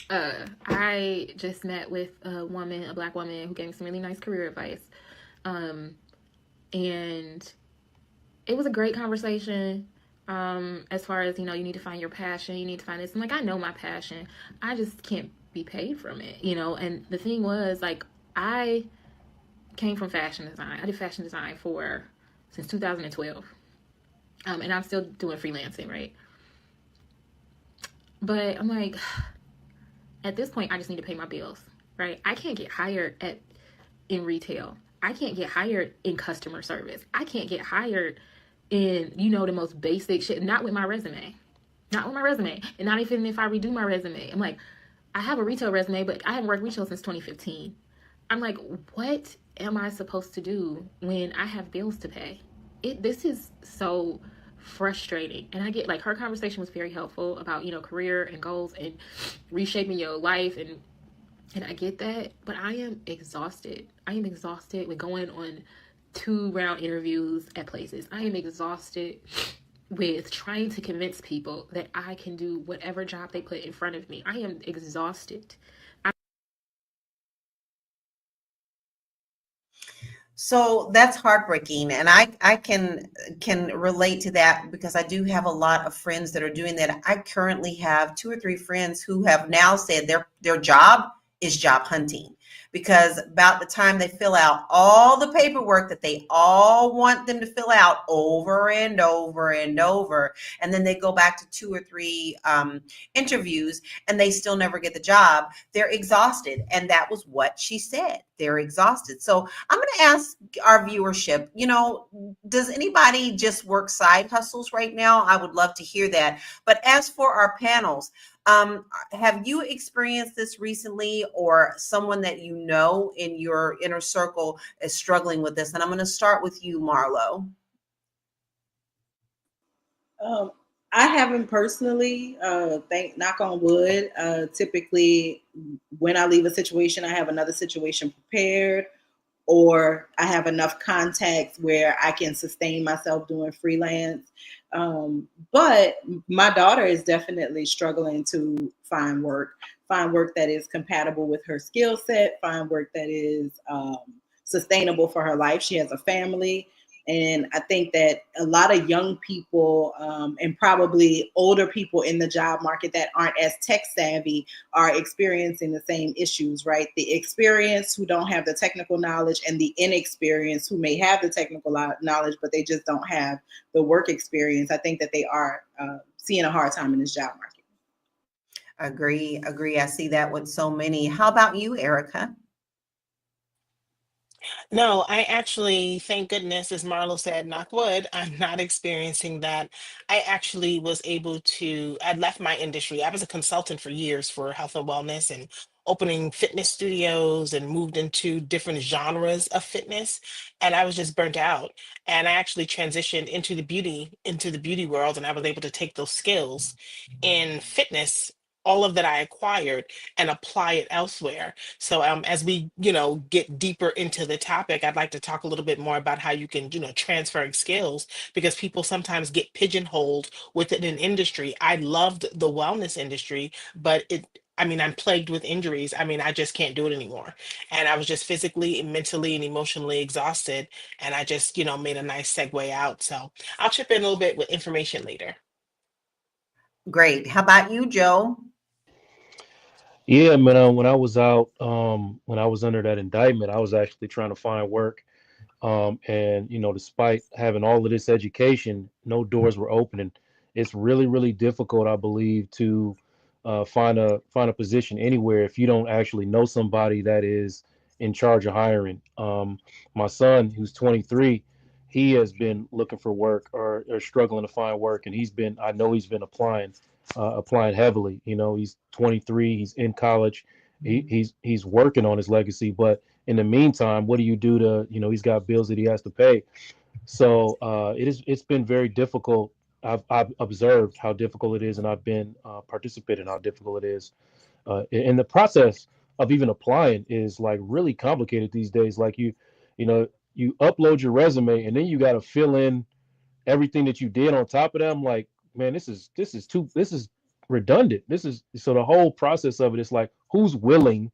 I just met with a woman, a Black woman, who gave me some really nice career advice. And it was a great conversation. As far as, you need to find your passion, you need to find this. I'm like, I know my passion. I just can't be paid from it, And the thing was, like, I came from fashion design. I did fashion design since 2012. And I'm still doing freelancing, right? But I'm like, at this point, I just need to pay my bills, right? I can't get hired in retail. I can't get hired in customer service. I can't get hired in, the most basic shit. Not with my resume. Not with my resume. And not even if I redo my resume. I'm like, I have a retail resume, but I haven't worked retail since 2015. I'm like, what am I supposed to do when I have bills to pay? This is so frustrating. And I get, like, her conversation was very helpful about, career and goals and reshaping your life, and I get that, but I am exhausted. I am exhausted with going on 2-round interviews at places. I am exhausted with trying to convince people that I can do whatever job they put in front of me. I am exhausted. So that's heartbreaking, and I can relate to that because I do have a lot of friends that are doing that. I currently have 2 or 3 friends who have now said their job is job hunting, because about the time they fill out all the paperwork that they all want them to fill out over and over and over, and then they go back to 2 or 3 interviews and they still never get the job, they're exhausted. And that was what she said. They're exhausted. So I'm going to ask our viewership, does anybody just work side hustles right now? I would love to hear that. But as for our panels, have you experienced this recently, or someone that you know in your inner circle is struggling with this? And I'm going to start with you, Marlo. I haven't personally, knock on wood. Typically, when I leave a situation, I have another situation prepared, or I have enough contacts where I can sustain myself doing freelance. But my daughter is definitely struggling to find work that is compatible with her skill set, find work that is sustainable for her life. She has a family. And I think that a lot of young people and probably older people in the job market that aren't as tech savvy are experiencing the same issues, right? The experienced who don't have the technical knowledge, and the inexperienced who may have the technical knowledge, but they just don't have the work experience. I think that they are seeing a hard time in this job market. Agree. I see that with so many. How about you, Erica? No, I actually, thank goodness, as Marlo said, knock wood, I'm not experiencing that. I actually was able to, I left my industry. I was a consultant for years for health and wellness and opening fitness studios, and moved into different genres of fitness. And I was just burnt out. And I actually transitioned into the beauty world, and I was able to take those skills in fitness, all of that I acquired, and apply it elsewhere. So as we, get deeper into the topic, I'd like to talk a little bit more about how you can, transferring skills, because people sometimes get pigeonholed within an industry. I loved the wellness industry, but I'm plagued with injuries. I just can't do it anymore. And I was just physically, mentally, and emotionally exhausted. And I just, made a nice segue out. So I'll chip in a little bit with information later. Great. How about you, Joe? Yeah, man. When I was out, when I was under that indictment, I was actually trying to find work. And despite having all of this education, no doors were opening. It's really, really difficult, I believe, to find a position anywhere if you don't actually know somebody that is in charge of hiring. My son, who's 23, he has been looking for work, or struggling to find work, and I know he's been applying heavily. He's 23, he's in college, he's working on his legacy, but in the meantime, what do you do to, he's got bills that he has to pay. So it's been very difficult. I've observed how difficult it is, and I've been participating in how difficult it is. And the process of even applying is like really complicated these days. Like you upload your resume, and then you got to fill in everything that you did on top of that. I'm like, man, this is redundant. This is so the whole process of it is like, who's willing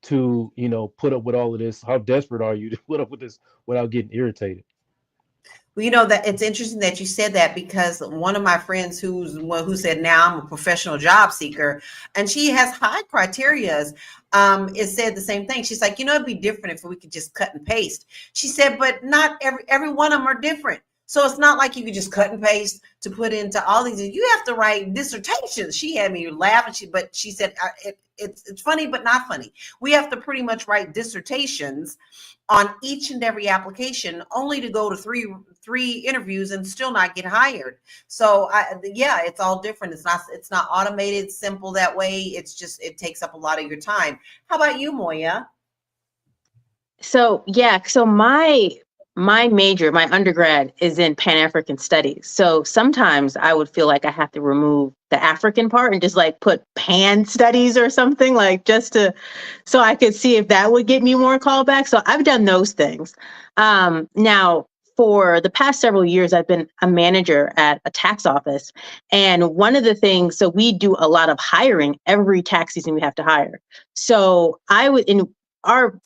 to, put up with all of this? How desperate are you to put up with this without getting irritated? Well, that it's interesting that you said that, because one of my friends who said now I'm a professional job seeker, and she has high criterias, it said the same thing. She's like, it'd be different if we could just cut and paste. She said, but not every one of them are different. So it's not like you could just cut and paste to put into all these. You have to write dissertations. She had me laughing. But she said it's funny, but not funny. We have to pretty much write dissertations on each and every application, only to go to three interviews and still not get hired. So it's all different. It's not automated, simple that way. It's just, it takes up a lot of your time. How about you, Moya? So my major, my undergrad, is in Pan-African studies. So sometimes I would feel like I have to remove the African part and just like put Pan studies or something, like so I could see if that would get me more callbacks. So I've done those things. Now, for the past several years, I've been a manager at a tax office. And one of the things, so we do a lot of hiring. Every tax season we have to hire. So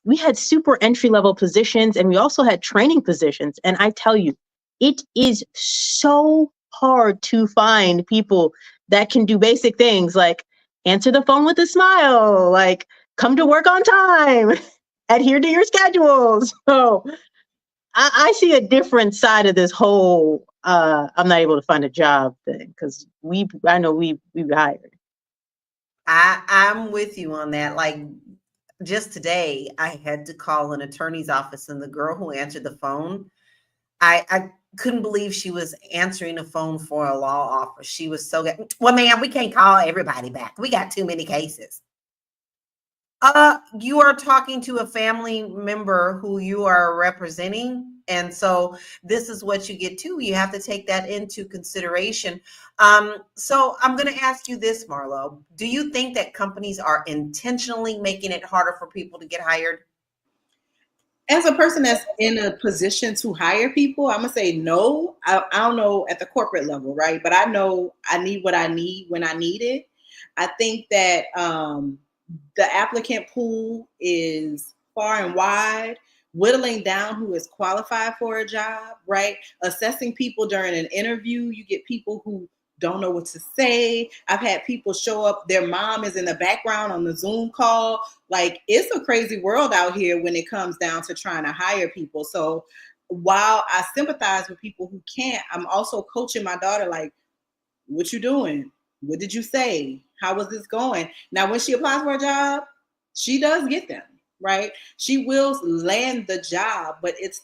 we had super entry level positions, and we also had training positions. And I tell you, it is so hard to find people that can do basic things like answer the phone with a smile, like come to work on time, adhere to your schedules. So I see a different side of this whole I'm not able to find a job thing, because I know we hired. I'm with you on that. Like, just today, I had to call an attorney's office, and the girl who answered the phone, I couldn't believe she was answering the phone for a law office. She was so good. Well, ma'am, we can't call everybody back. We got too many cases. You are talking to a family member who you are representing. And so this is what you get to. You have to take that into consideration. So I'm going to ask you this, Marlo. Do you think that companies are intentionally making it harder for people to get hired? As a person that's in a position to hire people, I'm going to say no. I don't know at the corporate level, right? But I know I need what I need when I need it. I think that the applicant pool is far and wide, whittling down who is qualified for a job, right? Assessing people during an interview. You get people who don't know what to say. I've had people show up, their mom is in the background on the Zoom call. Like, it's a crazy world out here when it comes down to trying to hire people. So while I sympathize with people who can't, I'm also coaching my daughter, like, what you doing? What did you say? How was this going? Now, when she applies for a job, she does get them, right? She will land the job, but it's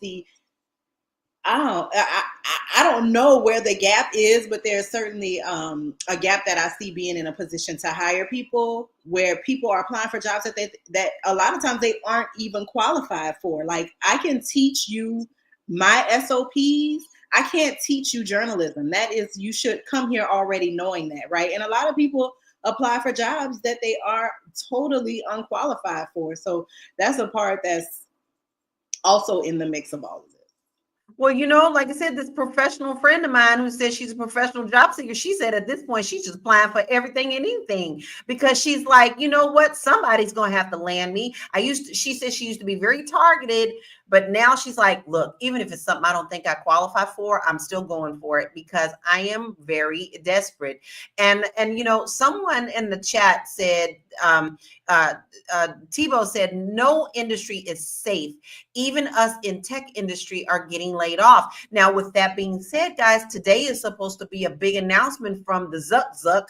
I don't know where the gap is, but there's certainly a gap that I see being in a position to hire people, where people are applying for jobs that a lot of times they aren't even qualified for. Like, I can teach you my SOPs. I can't teach you journalism. That is, you should come here already knowing that, right? And a lot of people apply for jobs that they are totally unqualified for. So that's a part that's also in the mix of all of it. Well, like I said, this professional friend of mine who says she's a professional job seeker, she said at this point, she's just applying for everything and anything, because she's like, you know what? Somebody's going to have to land me. She said she used to be very targeted, but now she's like, look, even if it's something I don't think I qualify for, I'm still going for it because I am very desperate. And someone in the chat said, Tebow said, no industry is safe. Even us in tech industry are getting laid off. Now, with that being said, guys, today is supposed to be a big announcement from the Zuck.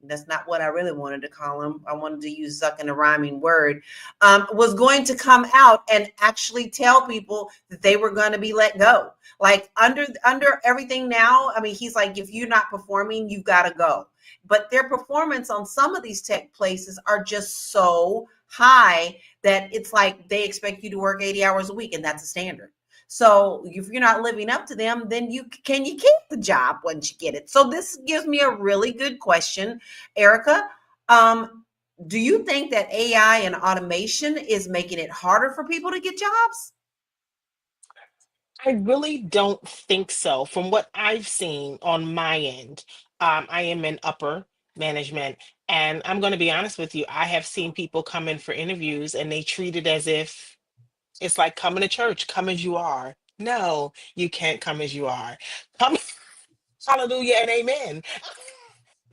That's not what I really wanted to call him. I wanted to use Zuck in a rhyming word. Was going to come out and actually tell people that they were going to be let go. Like, under everything now, I mean, he's like, if you're not performing, you've got to go. But their performance on some of these tech places are just so high that it's like they expect you to work 80 hours a week, and that's a standard. So if you're not living up to them, then can you keep the job once you get it? So this gives me a really good question, Erica. Do you think that AI and automation is making it harder for people to get jobs? I really don't think so. From what I've seen on my end, I am in upper management. And I'm going to be honest with you, I have seen people come in for interviews and they treat it as if it's like coming to church, come as you are. No, you can't come as you are. Come, hallelujah and amen.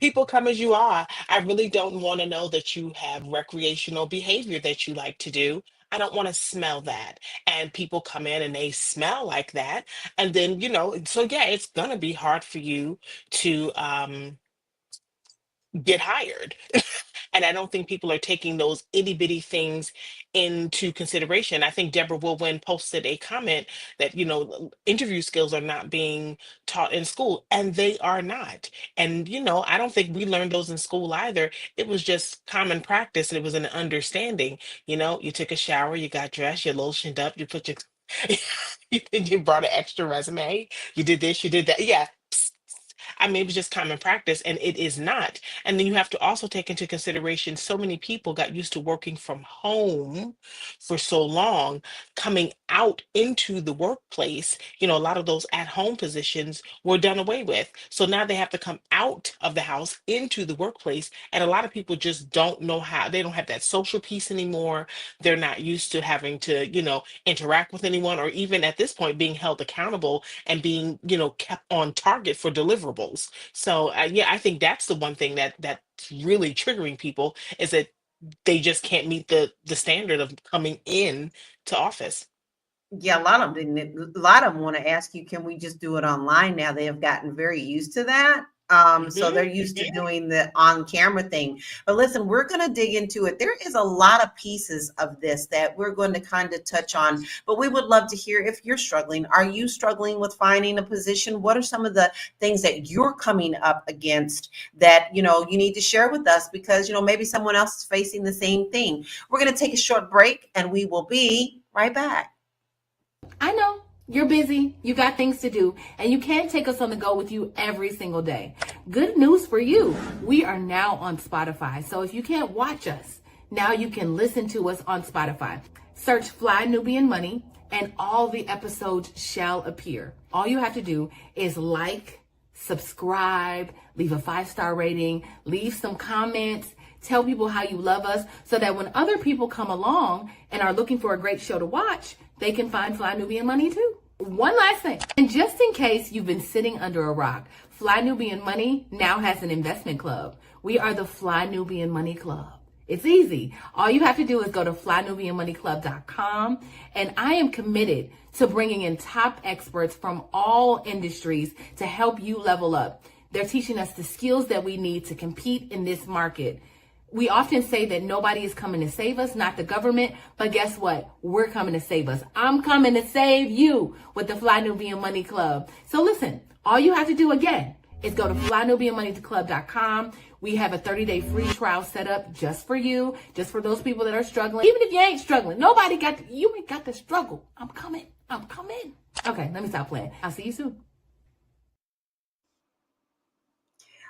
People come as you are. I really don't want to know that you have recreational behavior that you like to do. I don't want to smell that. And people come in and they smell like that. And then, so yeah, it's going to be hard for you to get hired. And I don't think people are taking those itty bitty things into consideration. I think Deborah Wilwin posted a comment that, interview skills are not being taught in school, and they are not. And, I don't think we learned those in school either. It was just common practice. And it was an understanding. You took a shower, you got dressed, you lotioned up, you put your, you brought an extra resume, you did this, you did that. Yeah. I mean, it was just common practice, and it is not. And then you have to also take into consideration so many people got used to working from home for so long, coming out into the workplace. A lot of those at home positions were done away with. So now they have to come out of the house into the workplace. And a lot of people just don't know how, they don't have that social piece anymore. They're not used to having to, interact with anyone, or even at this point being held accountable and being, kept on target for deliverables. So yeah, I think that's the one thing that's really triggering people, is that they just can't meet the standard of coming in to office. Yeah, a lot of them want to ask you, can we just do it online now? They have gotten very used to that. So they're used to doing the on-camera thing. But listen, we're going to dig into it. There is a lot of pieces of this that we're going to kind of touch on, but we would love to hear if you're struggling. Are you struggling with finding a position? What are some of the things that you're coming up against that, you need to share with us, because, maybe someone else is facing the same thing. We're going to take a short break and we will be right back. I know you're busy, you got things to do, and you can't take us on the go with you every single day. Good news for you. We are now on Spotify. So if you can't watch us, now you can listen to us on Spotify. Search Fly Nubian Money and all the episodes shall appear. All you have to do is like, subscribe, leave a 5-star rating, leave some comments, tell people how you love us, so that when other people come along and are looking for a great show to watch, they can find Fly Nubian Money too. One last thing, and just in case you've been sitting under a rock, Fly Nubian Money now has an investment club. We are the Fly Nubian Money Club. It's easy. All you have to do is go to flynubianmoneyclub.com, and I am committed to bringing in top experts from all industries to help you level up. They're teaching us the skills that we need to compete in this market. We often say that nobody is coming to save us, not the government, but guess what? We're coming to save us. I'm coming to save you with the Fly Nubian Money Club. So listen, all you have to do again is go to flynubianmoneyclub.com. We have a 30-day free trial set up just for you, just for those people that are struggling. Even if you ain't struggling, you ain't got to struggle. I'm coming. Okay, let me stop playing. I'll see you soon.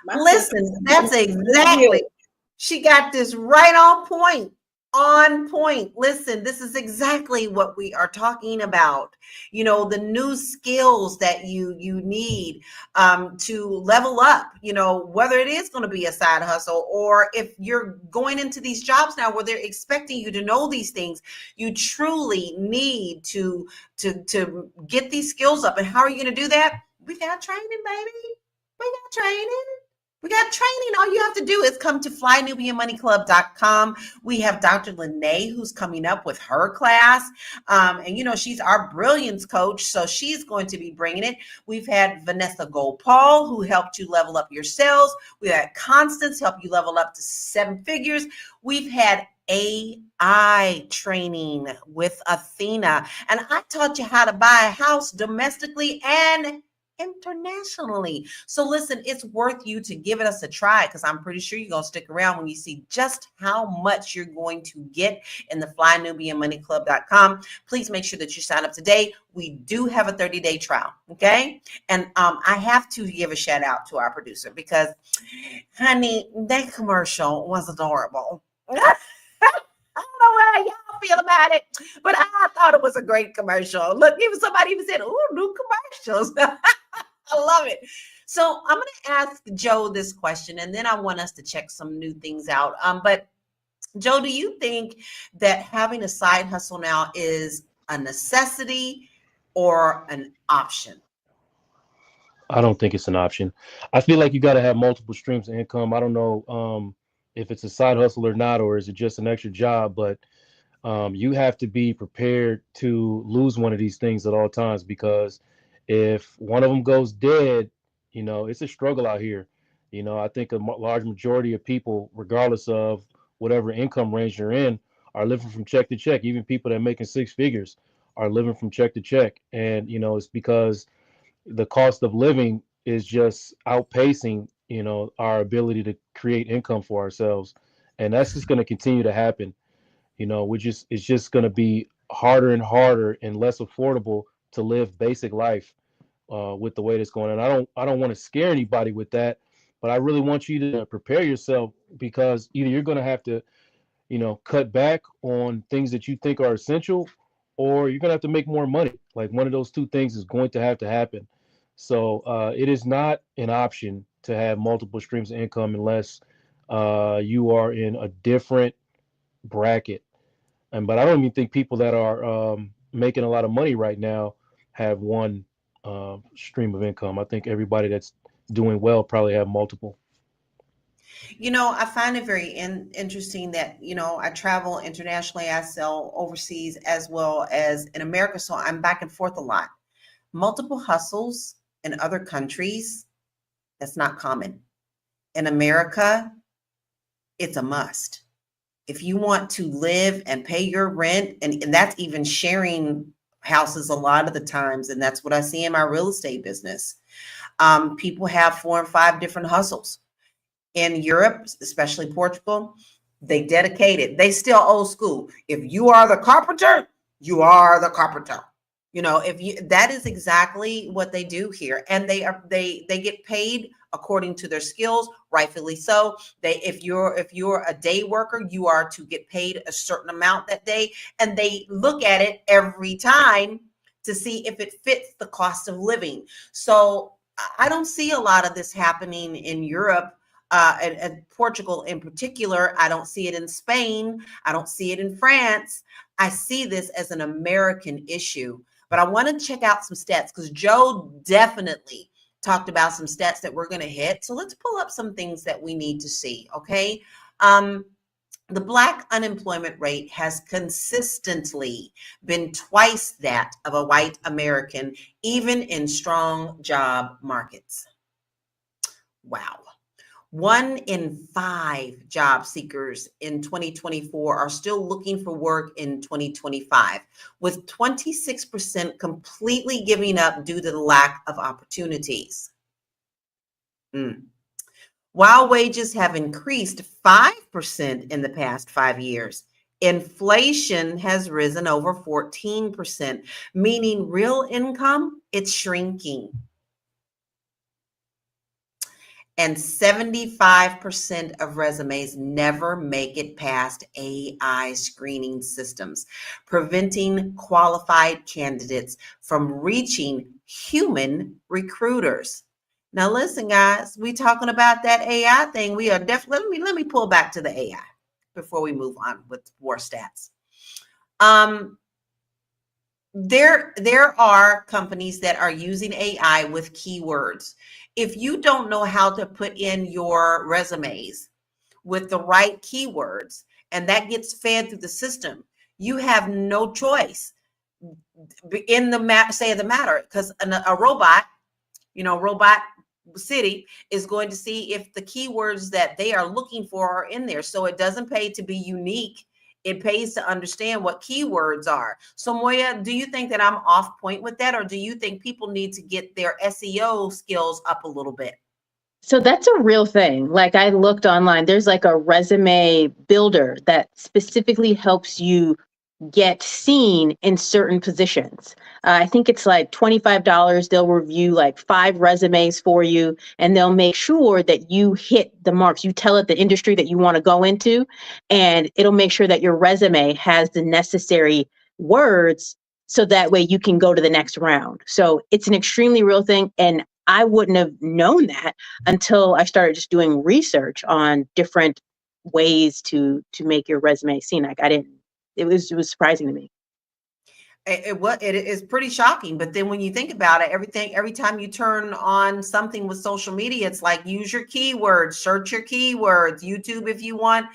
Listen, that's exactly. She got this right on point. On point. Listen, this is exactly what we are talking about. The new skills that you need to level up, whether it is going to be a side hustle, or if you're going into these jobs now where they're expecting you to know these things, you truly need to get these skills up. And how are you going to do that? We got training, baby. We got training. We got training. All you have to do is come to flynubianmoneyclub.com. We have Dr. Lene, who's coming up with her class. And, she's our brilliance coach, so she's going to be bringing it. We've had Vanessa Gopal, who helped you level up your sales. We had Constance help you level up to 7 figures. We've had AI training with Athena. And I taught you how to buy a house domestically and internationally. So listen, it's worth you to give us a try, because I'm pretty sure you're going to stick around when you see just how much you're going to get in the flynubianmoneyclub.com. Please make sure that you sign up today. We do have a 30-day trial. Okay. And I have to give a shout out to our producer, because honey, that commercial was adorable. I don't know how y'all feel about it, but I thought it was a great commercial. Look, even somebody even said, "Oh, new commercials." I love it. So I'm going to ask Joe this question, and then I want us to check some new things out. But Joe, do you think that having a side hustle now is a necessity or an option? I don't think it's an option. I feel like you got to have multiple streams of income. I don't know if it's a side hustle or not, or is it just an extra job, but you have to be prepared to lose one of these things at all times, because if one of them goes dead, you know, it's a struggle out here. You know, I think a large majority of people, regardless of whatever income range you're in, are living from check to check. Even people that are making six figures are living from check to check. And, you know, it's because the cost of living is just outpacing, you know, our ability to create income for ourselves. And that's just going to continue to happen. You know, it's just going to be harder and harder and less affordable to live basic life with the way that's going on. I don't want to scare anybody with that, but I really want you to prepare yourself, because either you're going to have to, you know, cut back on things that you think are essential, or you're going to have to make more money. Like, one of those two things is going to have to happen. So it is not an option to have multiple streams of income unless you are in a different bracket. But I don't even think people that are making a lot of money right now have one stream of income. I think everybody that's doing well probably have multiple. You know, I find it very interesting that, you know, I travel internationally, I sell overseas as well as in America. So I'm back and forth a lot. Multiple hustles in other countries, that's not common. In America, it's a must. If you want to live and pay your rent, and that's even sharing houses a lot of the times, and that's what I see in my real estate business. People have 4 and 5 different hustles. In Europe, especially Portugal, they dedicate it. They still old school. If you are the carpenter, you are the carpenter. You know, that is exactly what they do here. And they get paid according to their skills, rightfully so. If you're a day worker, you are to get paid a certain amount that day. And they look at it every time to see if it fits the cost of living. So I don't see a lot of this happening in Europe. And Portugal in particular. I don't see it in Spain. I don't see it in France. I see this as an American issue. But I want to check out some stats, because Joe definitely talked about some stats that we're going to hit. So let's pull up some things that we need to see, okay? The Black unemployment rate has consistently been twice that of a white American, even in strong job markets. Wow. 1 in 5 job seekers in 2024 are still looking for work in 2025, with 26% completely giving up due to the lack of opportunities. While wages have increased 5% in the past 5 years, inflation has risen over 14%, meaning real income, it's shrinking. And 75% of resumes never make it past AI screening systems, preventing qualified candidates from reaching human recruiters. Now, listen, guys, we talking about that AI thing. We are definitely, let me pull back to the AI before we move on with more stats. There are companies that are using AI with keywords. If you don't know how to put in your resumes with the right keywords, and that gets fed through the system, you have no choice in the matter, because a robot, you know, Robot City is going to see if the keywords that they are looking for are in there. So it doesn't pay to be unique. It pays to understand what keywords are. So Moya, do you think that I'm off point with that? Or do you think people need to get their SEO skills up a little bit? So that's a real thing. Like, I looked online, there's like a resume builder that specifically helps you get seen in certain positions. I think it's like $25. They'll review like 5 resumes for you, and they'll make sure that you hit the marks. You tell it the industry that you want to go into, and it'll make sure that your resume has the necessary words so that way you can go to the next round. So it's an extremely real thing. And I wouldn't have known that until I started just doing research on different ways to make your resume seen. Like I didn't. It was surprising to me. It is pretty shocking, but then when you think about it, every time you turn on something with social media, it's like use your keywords, search your keywords. YouTube, if you want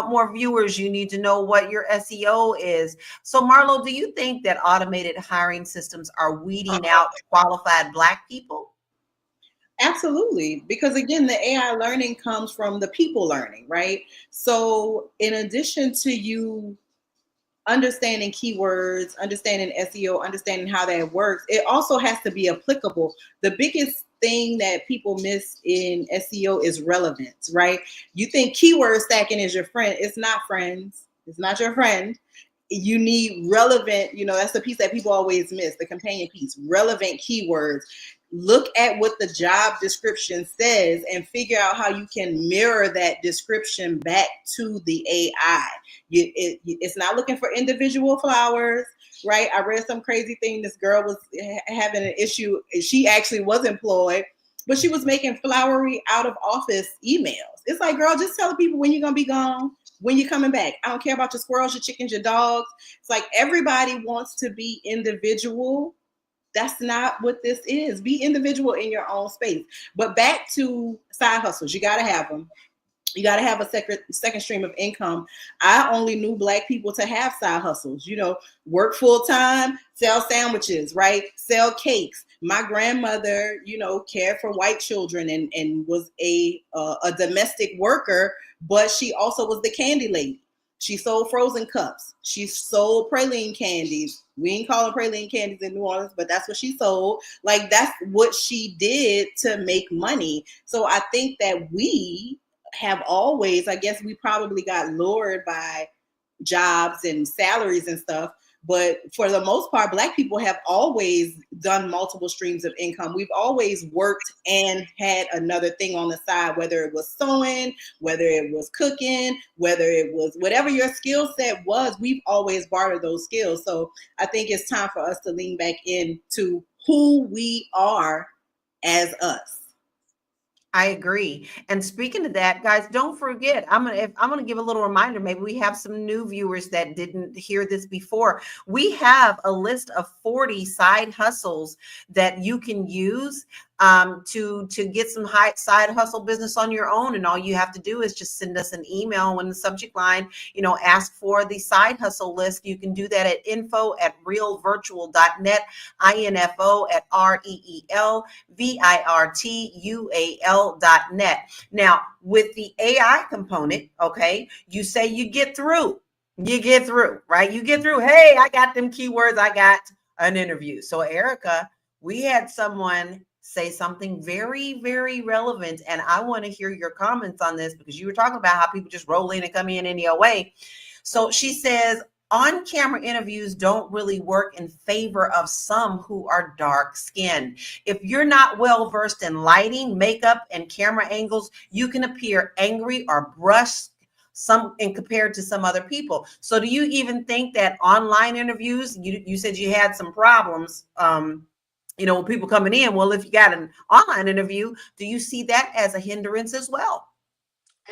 more viewers, you need to know what your SEO is. So Marlo, do you think that automated hiring systems are weeding out qualified Black people? Absolutely, because again, the AI learning comes from the people learning, right? So in addition to you understanding keywords, understanding SEO, understanding how that works, it also has to be applicable. The biggest thing that people miss in SEO is relevance, right? You think keyword stacking is your friend. It's not, friends. It's not your friend. You need relevant, that's the piece that people always miss, the companion piece, relevant keywords. Look at what the job description says and figure out how you can mirror that description back to the AI. It's not looking for individual flowers, right? I read some crazy thing. This girl was having an issue. She actually was employed, but she was making flowery out of office emails. It's like, girl, just tell people when you're going to be gone, when you're coming back. I don't care about your squirrels, your chickens, your dogs. It's like everybody wants to be individual. That's not what this is. Be individual in your own space. But back to side hustles, you got to have them. You got to have a second stream of income. I only knew Black people to have side hustles, work full time, sell sandwiches, right? Sell cakes. My grandmother, cared for white children and was a domestic worker, but she also was the candy lady. She sold frozen cups. She sold praline candies. We ain't calling praline candies in New Orleans, but that's what she sold. Like, that's what she did to make money. So I think that we have always, I guess we probably got lured by jobs and salaries and stuff. But for the most part, Black people have always done multiple streams of income. We've always worked and had another thing on the side, whether it was sewing, whether it was cooking, whether it was whatever your skill set was, we've always bartered those skills. So I think it's time for us to lean back into who we are as us. I agree. And speaking of that, guys, don't forget, I'm gonna give a little reminder. Maybe we have some new viewers that didn't hear this before. We have a list of 40 side hustles that you can use to get some side hustle business on your own. And all you have to do is just send us an email in the subject line, ask for the side hustle list. You can do that at info@realvirtual.net, info@REELVIRTUAL.net. Now, with the AI component, okay, you say you get through, right? You get through, hey, I got them keywords, I got an interview. So Erica, we had someone say something very, very relevant. And I want to hear your comments on this because you were talking about how people just roll in and come in any way. So she says, on-camera interviews don't really work in favor of some who are dark-skinned. If you're not well-versed in lighting, makeup, and camera angles, you can appear angry or brusque compared to some other people. So do you even think that online interviews, you said you had some problems, with people coming in. Well, if you got an online interview, do you see that as a hindrance as well?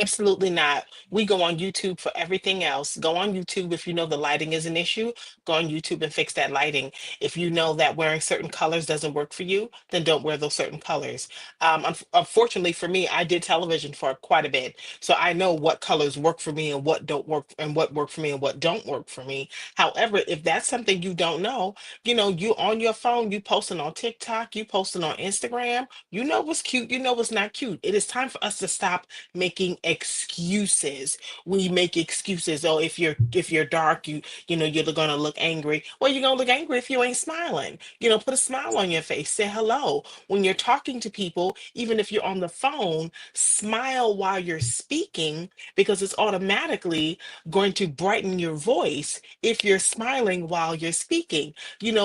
Absolutely not. We go on YouTube for everything else. Go on YouTube if you know the lighting is an issue. Go on YouTube and fix that lighting. If you know that wearing certain colors doesn't work for you, then don't wear those certain colors. Unfortunately for me, I did television for quite a bit, so I know what colors work for me and what don't work, and what work for me and what don't work for me. However, if that's something you don't know, you on your phone, you posting on TikTok, you posting on Instagram, you know what's cute, you know what's not cute. It is time for us to stop making excuses. We make excuses. Oh, if you're dark, you're gonna look angry. Well, you're gonna look angry if you ain't smiling. Put a smile on your face, say hello. When you're talking to people, even if you're on the phone, smile while you're speaking, because it's automatically going to brighten your voice if you're smiling while you're speaking.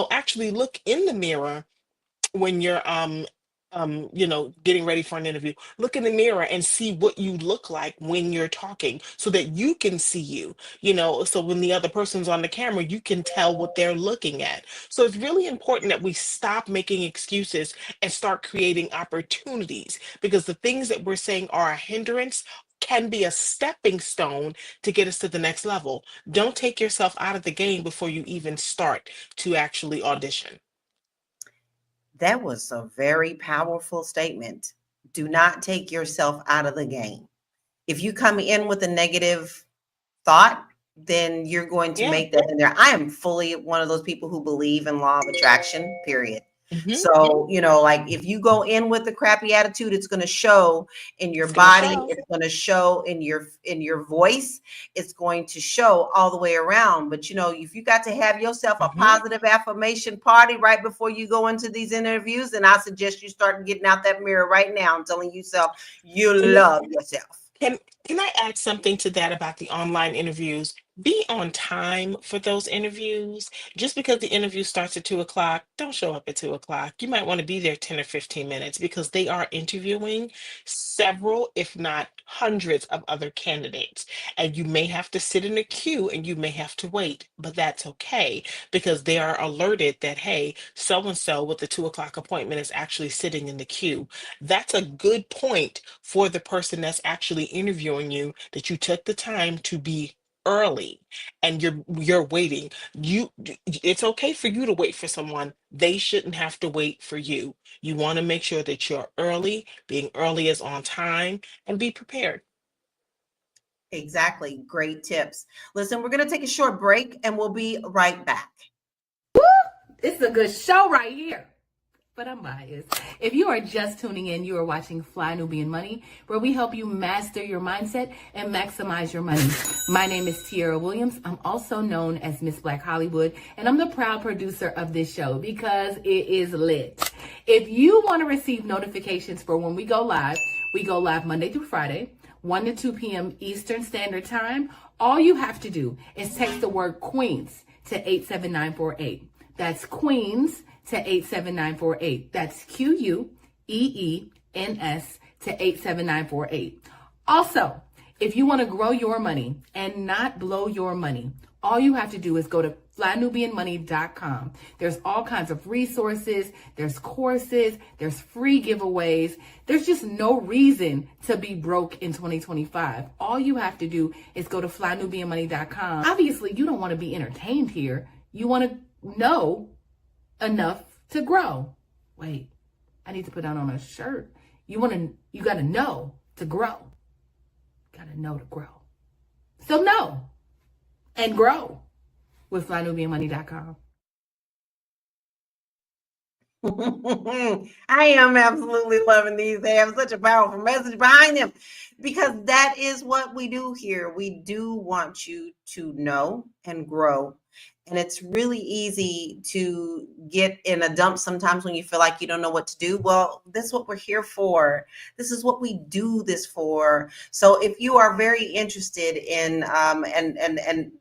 Actually look in the mirror when you're getting ready for an interview, look in the mirror and see what you look like when you're talking so that you can see you, so when the other person's on the camera, you can tell what they're looking at. So it's really important that we stop making excuses and start creating opportunities, because the things that we're saying are a hindrance can be a stepping stone to get us to the next level. Don't take yourself out of the game before you even start to actually audition. That was a very powerful statement. Do not take yourself out of the game. If you come in with a negative thought, then you're going to make that in there. I am fully one of those people who believe in law of attraction, period. So, like if you go in with a crappy attitude, it's going to show in your body. It's going to show in your voice. It's going to show all the way around. But, if you got to have yourself a positive affirmation party right before you go into these interviews, then I suggest you start getting out that mirror right now and telling yourself you love yourself. Can I add something to that about the online interviews? Be on time for those interviews. Just because the interview starts at 2:00, don't show up at 2:00. You might want to be there 10 or 15 minutes, because they are interviewing several, if not hundreds of other candidates. And you may have to sit in a queue and you may have to wait, but that's okay, because they are alerted that, hey, so-and-so with the 2:00 appointment is actually sitting in the queue. That's a good point for the person that's actually interviewing you, that you took the time to be early and you're waiting. It's okay for you to wait for someone. They shouldn't have to wait for you. You want to make sure that you're early. Being early is on time, and be prepared. Exactly. Great tips. Listen, we're going to take a short break and we'll be right back. It's a good show right here. But I'm biased. If you are just tuning in, you are watching Fly Nubian Money, where we help you master your mindset and maximize your money. My name is Tiara Williams. I'm also known as Miss Black Hollywood, and I'm the proud producer of this show because it is lit. If you want to receive notifications for when we go live Monday through Friday, 1 to 2 p.m. Eastern Standard Time. All you have to do is text the word Queens to 87948. That's Queens to 87948. That's QUEENS to 87948. Also, if you want to grow your money and not blow your money, all you have to do is go to flynubianmoney.com. There's all kinds of resources, there's courses, there's free giveaways. There's just no reason to be broke in 2025. All you have to do is go to flynubianmoney.com. Obviously, you don't want to be entertained here. You want to know enough to grow. Wait, I need to put that on a shirt. You got to know to grow. Got to know to grow. So know and grow with flynubianmoney.com. I am absolutely loving these. They have such a powerful message behind them, because that is what we do here. We do want you to know and grow. And it's really easy to get in a dump sometimes when you feel like you don't know what to do. Well, this is what we're here for. This is what we do this for. So if you are very interested in and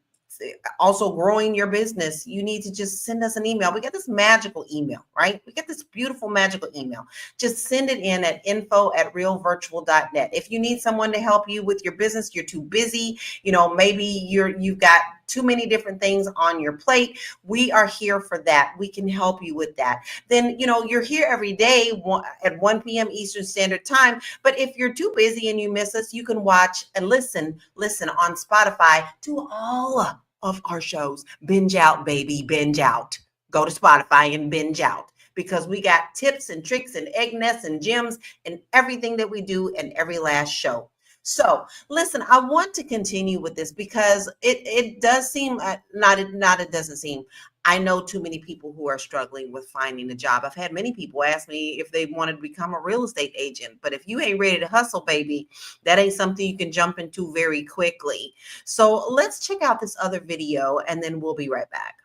also growing your business, you need to just send us an email. We get this magical email, right? We get this beautiful magical email. Just send it in at info@realvirtual.net. If you need someone to help you with your business, you're too busy, maybe you've got too many different things on your plate, we are here for that. We can help you with that. Then, you're here every day at 1 p.m. Eastern Standard Time. But if you're too busy and you miss us, you can watch and listen on Spotify to all of our shows. Binge out, baby, binge out. Go to Spotify and binge out, because we got tips and tricks and egg nests and gems and everything that we do in every last show. So listen, I want to continue with this because it does seem it doesn't seem. I know too many people who are struggling with finding a job. I've had many people ask me if they wanted to become a real estate agent, but if you ain't ready to hustle, baby, that ain't something you can jump into very quickly. So let's check out this other video and then we'll be right back.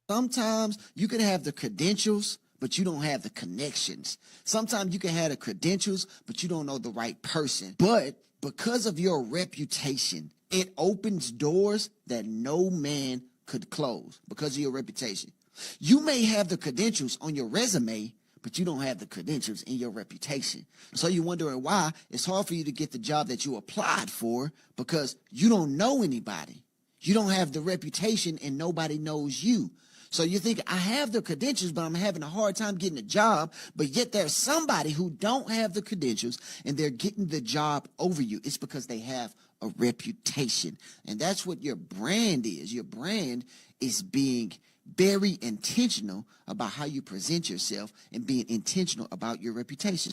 Sometimes you can have the credentials, but you don't have the connections. Sometimes you can have the credentials, but you don't know the right person. But because of your reputation, it opens doors that no man could close because of your reputation. You may have the credentials on your resume, but you don't have the credentials and your reputation. So you're wondering why it's hard for you to get the job that you applied for because you don't know anybody. You don't have the reputation and nobody knows you. So you think, I have the credentials, but I'm having a hard time getting a job, but yet there's somebody who don't have the credentials and they're getting the job over you. It's because they have a reputation. And that's what your brand is. Your brand is being very intentional about how you present yourself and being intentional about your reputation.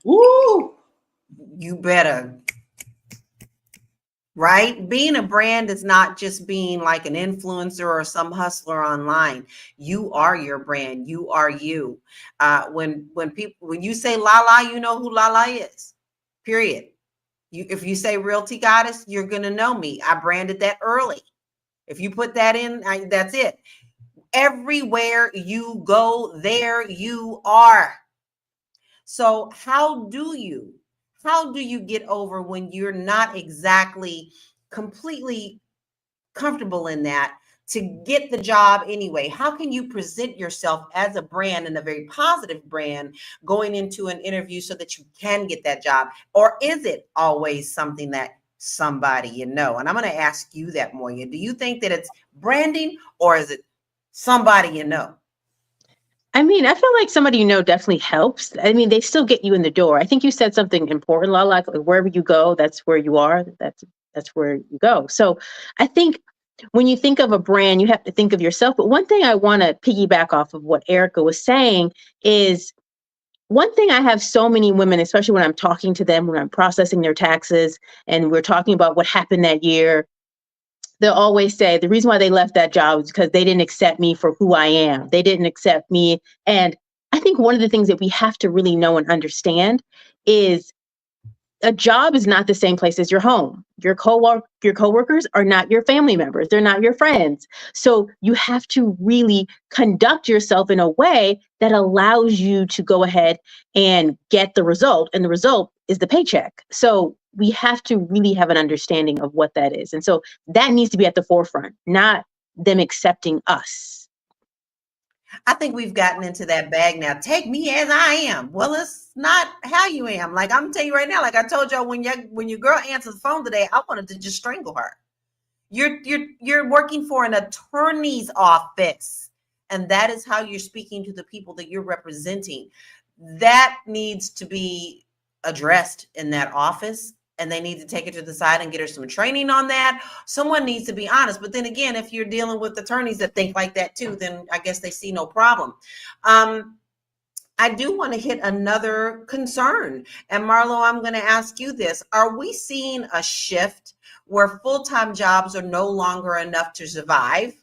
Woo! You better. Right? Being a brand is not just being like an influencer or some hustler online. You are your brand. You are you. When you say Lala, you know who Lala is. Period. If you say Realty Goddess, you're gonna know me. I branded that early. If you put that in, that's it. Everywhere you go, there you are. So how do you get over when you're not exactly completely comfortable in that to get the job anyway? How can you present yourself as a brand and a very positive brand going into an interview so that you can get that job? Or is it always something that somebody you know? And I'm going to ask you that, Moya. Do you think that it's branding or is it somebody you know? I mean, I feel like somebody you know definitely helps. I mean, they still get you in the door. I think you said something important, Lala, like wherever you go, that's where you are. That's where you go. So I think when you think of a brand, you have to think of yourself. But one thing I want to piggyback off of what Erica was saying is one thing I have so many women, especially when I'm talking to them, when I'm processing their taxes and we're talking about what happened that year, they'll always say the reason why they left that job is because they didn't accept me for who I am. They didn't accept me. And I think one of the things that we have to really know and understand is a job is not the same place as your home. Your coworkers are not your family members. They're not your friends. So you have to really conduct yourself in a way that allows you to go ahead and get the result. And the result is the paycheck. So we have to really have an understanding of what that is. And so that needs to be at the forefront, not them accepting us. I think we've gotten into that bag now. Take me as I am. Well, it's not how you am. Like I'm telling you right now, like I told y'all when your girl answered the phone today, I wanted to just strangle her. You're working for an attorney's office, and that is how you're speaking to the people that you're representing. That needs to be addressed in that office. And they need to take her to the side and get her some training on that. Someone needs to be honest. But then again, if you're dealing with attorneys that think like that too, then I guess they see no problem. I do want to hit another concern. And Marlo, I'm going to ask you this. Are we seeing a shift where full-time jobs are no longer enough to survive?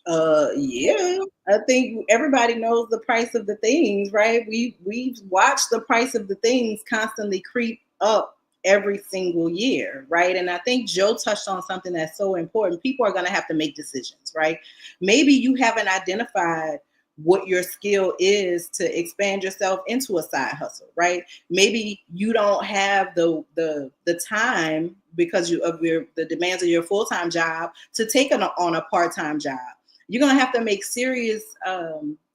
Yeah, I think everybody knows the price of the things, right? We've watched the price of the things constantly creep up every single year, right? And I think Joe touched on something that's so important. People are going to have to make decisions, right? Maybe you haven't identified what your skill is to expand yourself into a side hustle, right? Maybe you don't have the time because of the demands of your full-time job to take on a part-time job. You're going to have to make serious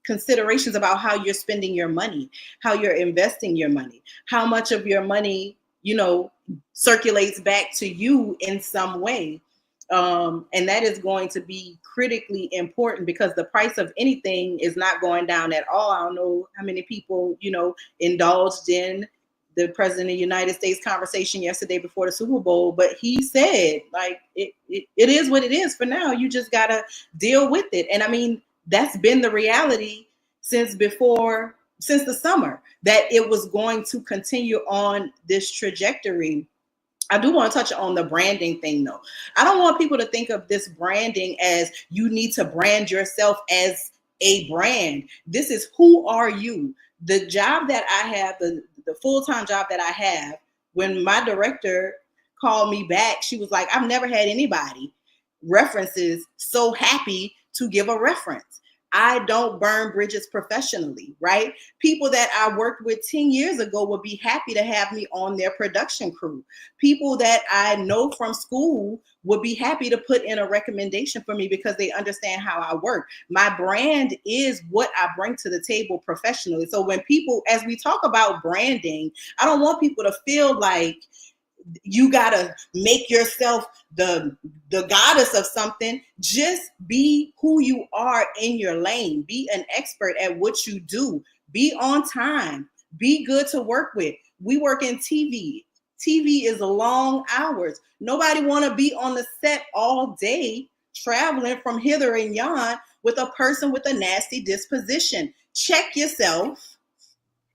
considerations about how you're spending your money, how you're investing your money, how much of your money circulates back to you in some way. And that is going to be critically important because the price of anything is not going down at all. I don't know how many people, indulged in the President of the United States conversation yesterday before the Super Bowl, but he said, like, it is what it is for now. You just got to deal with it. And I mean, that's been the reality since the summer, that it was going to continue on this trajectory. I do want to touch on the branding thing though. I don't want people to think of this branding as you need to brand yourself as a brand. This is who are you? The job that I have, the full-time job that I have, when my director called me back, she was like, I've never had anybody references so happy to give a reference. I don't burn bridges professionally, right? People that I worked with 10 years ago would be happy to have me on their production crew. People that I know from school would be happy to put in a recommendation for me because they understand how I work. My brand is what I bring to the table professionally. So when people, as we talk about branding, I don't want people to feel like you gotta make yourself the goddess of something. Just be who you are in your lane. Be an expert at what you do. Be on time. Be good to work with. We work in TV. TV is long hours. Nobody want to be on the set all day traveling from hither and yon with a person with a nasty disposition. Check yourself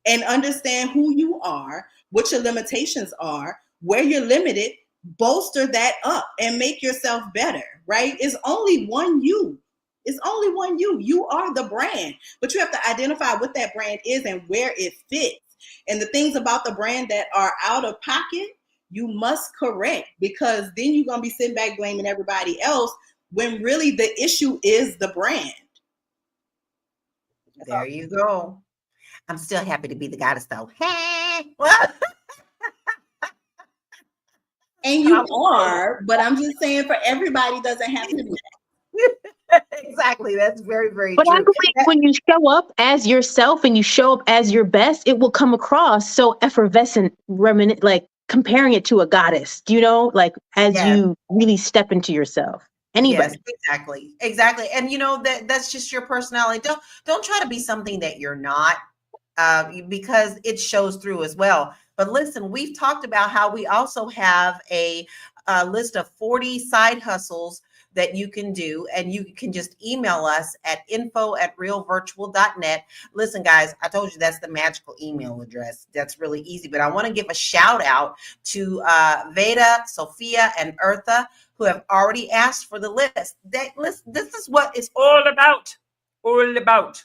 and understand who you are, what your limitations are, where you're limited, bolster that up and make yourself better, right? It's only one you. It's only one you. You are the brand, but you have to identify what that brand is and where it fits. And the things about the brand that are out of pocket, you must correct, because then you're going to be sitting back blaming everybody else when really the issue is the brand. There you go. I'm still happy to be the goddess though. Hey. And you are, but I'm just saying for everybody doesn't have to be that. Exactly. That's very, very but true. I believe when you show up as yourself and you show up as your best, it will come across so effervescent, like comparing it to a goddess, you know, like as you really step into yourself. Anybody. Yes, exactly. And you know, that's just your personality. Don't try to be something that you're not, because it shows through as well. But listen, we've talked about how we also have a list of 40 side hustles that you can do, and you can just email us at info@realvirtual.net. Listen, guys, I told you that's the magical email address. That's really easy, but I want to give a shout out to Veda, Sophia, and Eartha, who have already asked for the list. This is what it's all about.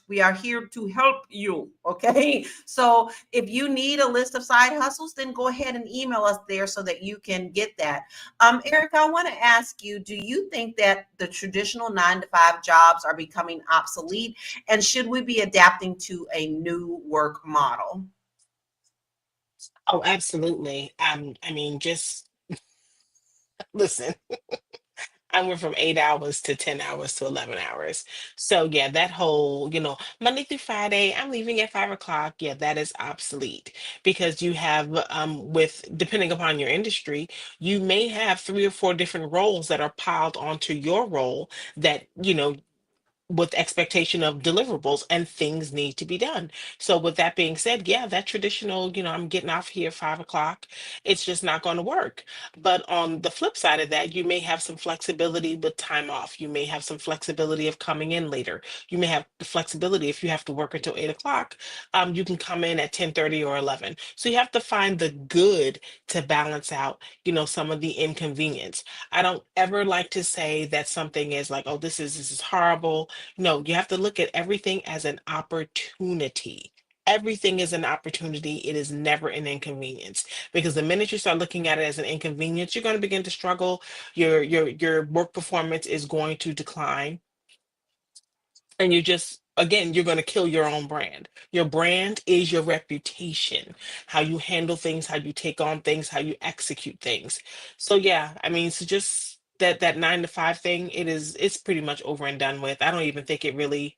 We are here to help you, okay? So if you need a list of side hustles, then go ahead and email us there so that you can get that. Erica, I want to ask you, do you think that the traditional 9-to-5 jobs are becoming obsolete, and should we be adapting to a new work model? Oh, absolutely. I mean, just listen. I went from 8 hours to 10 hours to 11 hours. So yeah, that whole, Monday through Friday, I'm leaving at 5 o'clock. Yeah, that is obsolete, because you have, depending upon your industry, you may have 3 or 4 different roles that are piled onto your role that, with expectation of deliverables, and things need to be done. So with that being said, yeah, that traditional, I'm getting off here 5 o'clock, it's just not going to work. But on the flip side of that, you may have some flexibility with time off. You may have some flexibility of coming in later. You may have the flexibility if you have to work until 8 o'clock, you can come in at 10:30 or 11. So you have to find the good to balance out, some of the inconvenience. I don't ever like to say that something is like, oh, this is horrible. No, you have to look at everything as an opportunity. Everything is an opportunity. It is never an inconvenience, because the minute you start looking at it as an inconvenience, you're going to begin to struggle. Your work performance is going to decline, and you're going to kill your own brand. Your brand is your reputation, how you handle things, how you take on things, how you execute things. So yeah, I mean, so just that 9-to-5 thing, it's pretty much over and done with. I don't even think it really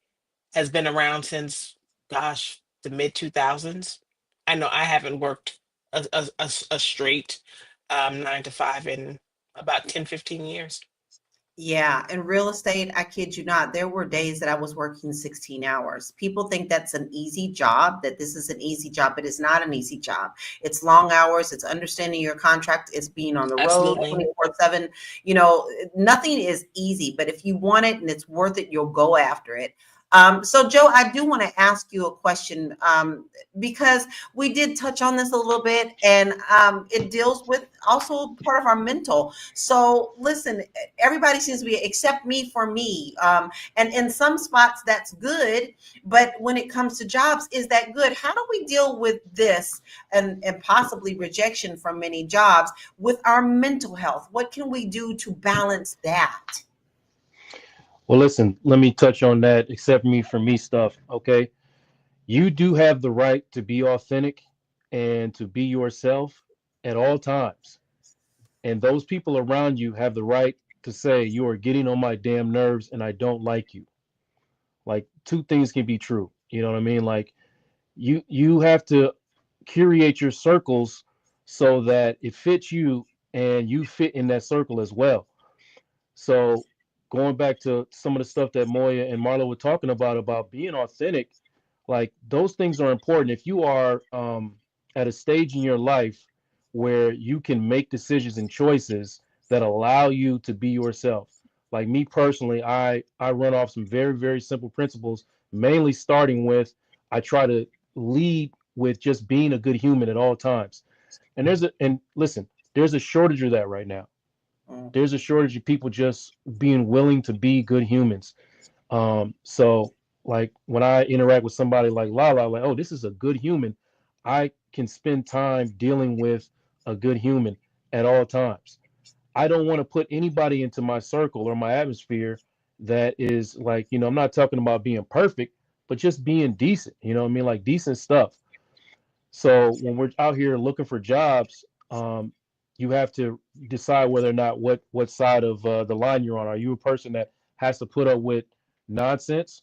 has been around since, gosh, the mid 2000s. I know I haven't worked a straight 9-to-5 in about 10-15 years. Yeah, in real estate, I kid you not, there were days that I was working 16 hours. People think that's an easy job, that this is an easy job, but it's not an easy job. It's long hours, it's understanding your contract, it's being on the road 24/7. Nothing is easy, but if you want it and it's worth it, you'll go after it. So Joe, I do want to ask you a question, because we did touch on this a little bit, and it deals with also part of our mental. So listen, everybody seems to be, except me, for me. And in some spots that's good, but when it comes to jobs, is that good? How do we deal with this and possibly rejection from many jobs with our mental health? What can we do to balance that? Well, listen, let me touch on that. Accept me for me stuff. Okay. You do have the right to be authentic and to be yourself at all times. And those people around you have the right to say, you are getting on my damn nerves and I don't like you. Like, two things can be true. You know what I mean? Like, you have to curate your circles so that it fits you and you fit in that circle as well. So going back to some of the stuff that Moya and Marlo were talking about being authentic, like, those things are important. If you are at a stage in your life where you can make decisions and choices that allow you to be yourself. Like me personally, I run off some very, very simple principles, mainly starting with, I try to lead with just being a good human at all times. And listen, there's a shortage of that right now. There's a shortage of people just being willing to be good humans. So like when I interact with somebody like Lala, like, oh, this is a good human, I can spend time dealing with a good human at all times. I don't want to put anybody into my circle or my atmosphere that is like, I'm not talking about being perfect, but just being decent, you know what I mean? Like decent stuff. So when we're out here looking for jobs, you have to decide whether or not what side of the line you're on. Are you a person that has to put up with nonsense?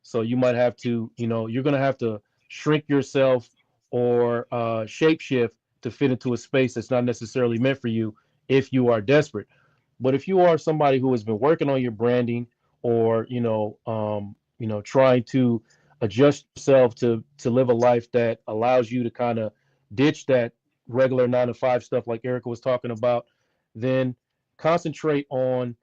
So you might have to, you're going to have to shrink yourself or shapeshift to fit into a space that's not necessarily meant for you if you are desperate. But if you are somebody who has been working on your branding or, trying to adjust yourself to live a life that allows you to kind of ditch that regular 9-to-5 stuff like Erica was talking about, then concentrate on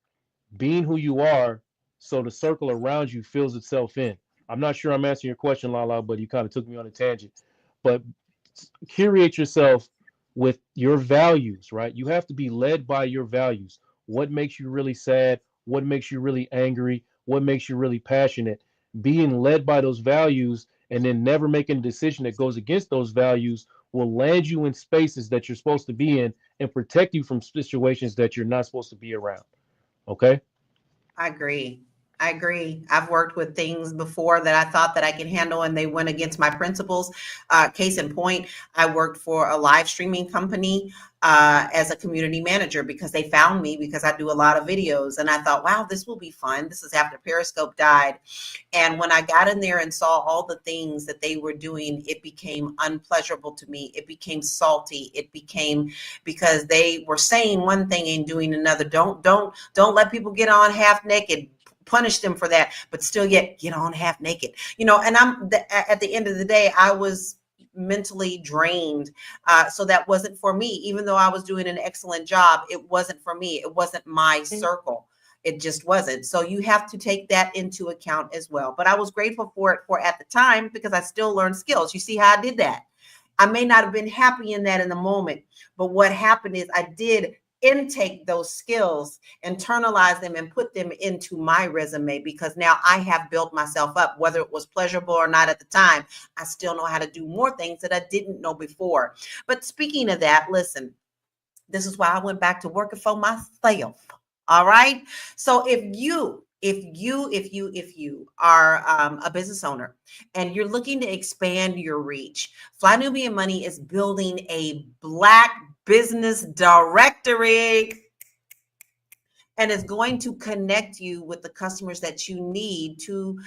being who you are so the circle around you fills itself in. I'm not sure I'm answering your question, Lala, but you kind of took me on a tangent. But curate yourself with your values, right? You have to be led by your values. What makes you really sad? What makes you really angry? What makes you really passionate? Being led by those values and then never making a decision that goes against those values will land you in spaces that you're supposed to be in and protect you from situations that you're not supposed to be around. Okay? I agree. I've worked with things before that I thought that I could handle and they went against my principles. Case in point, I worked for a live streaming company as a community manager because they found me because I do a lot of videos. And I thought, wow, this will be fun. This is after Periscope died. And when I got in there and saw all the things that they were doing, it became unpleasurable to me. It became salty. It became because they were saying one thing and doing another. Don't let people get on half naked. Punish them for that, but still yet get on half naked, and at the end of the day, I was mentally drained. So that wasn't for me, even though I was doing an excellent job. It wasn't for me. It wasn't my circle. It just wasn't. So you have to take that into account as well. But I was grateful for it at the time because I still learned skills. You see how I did that? I may not have been happy in that in the moment, but what happened is I did intake those skills, internalize them, and put them into my resume because now I have built myself up. Whether it was pleasurable or not at the time, I still know how to do more things that I didn't know before. But speaking of that, listen, this is why I went back to working for myself. All right. So if you are a business owner and you're looking to expand your reach, Fly Nubian Money is building a Black business directory and is going to connect you with the customers that you need to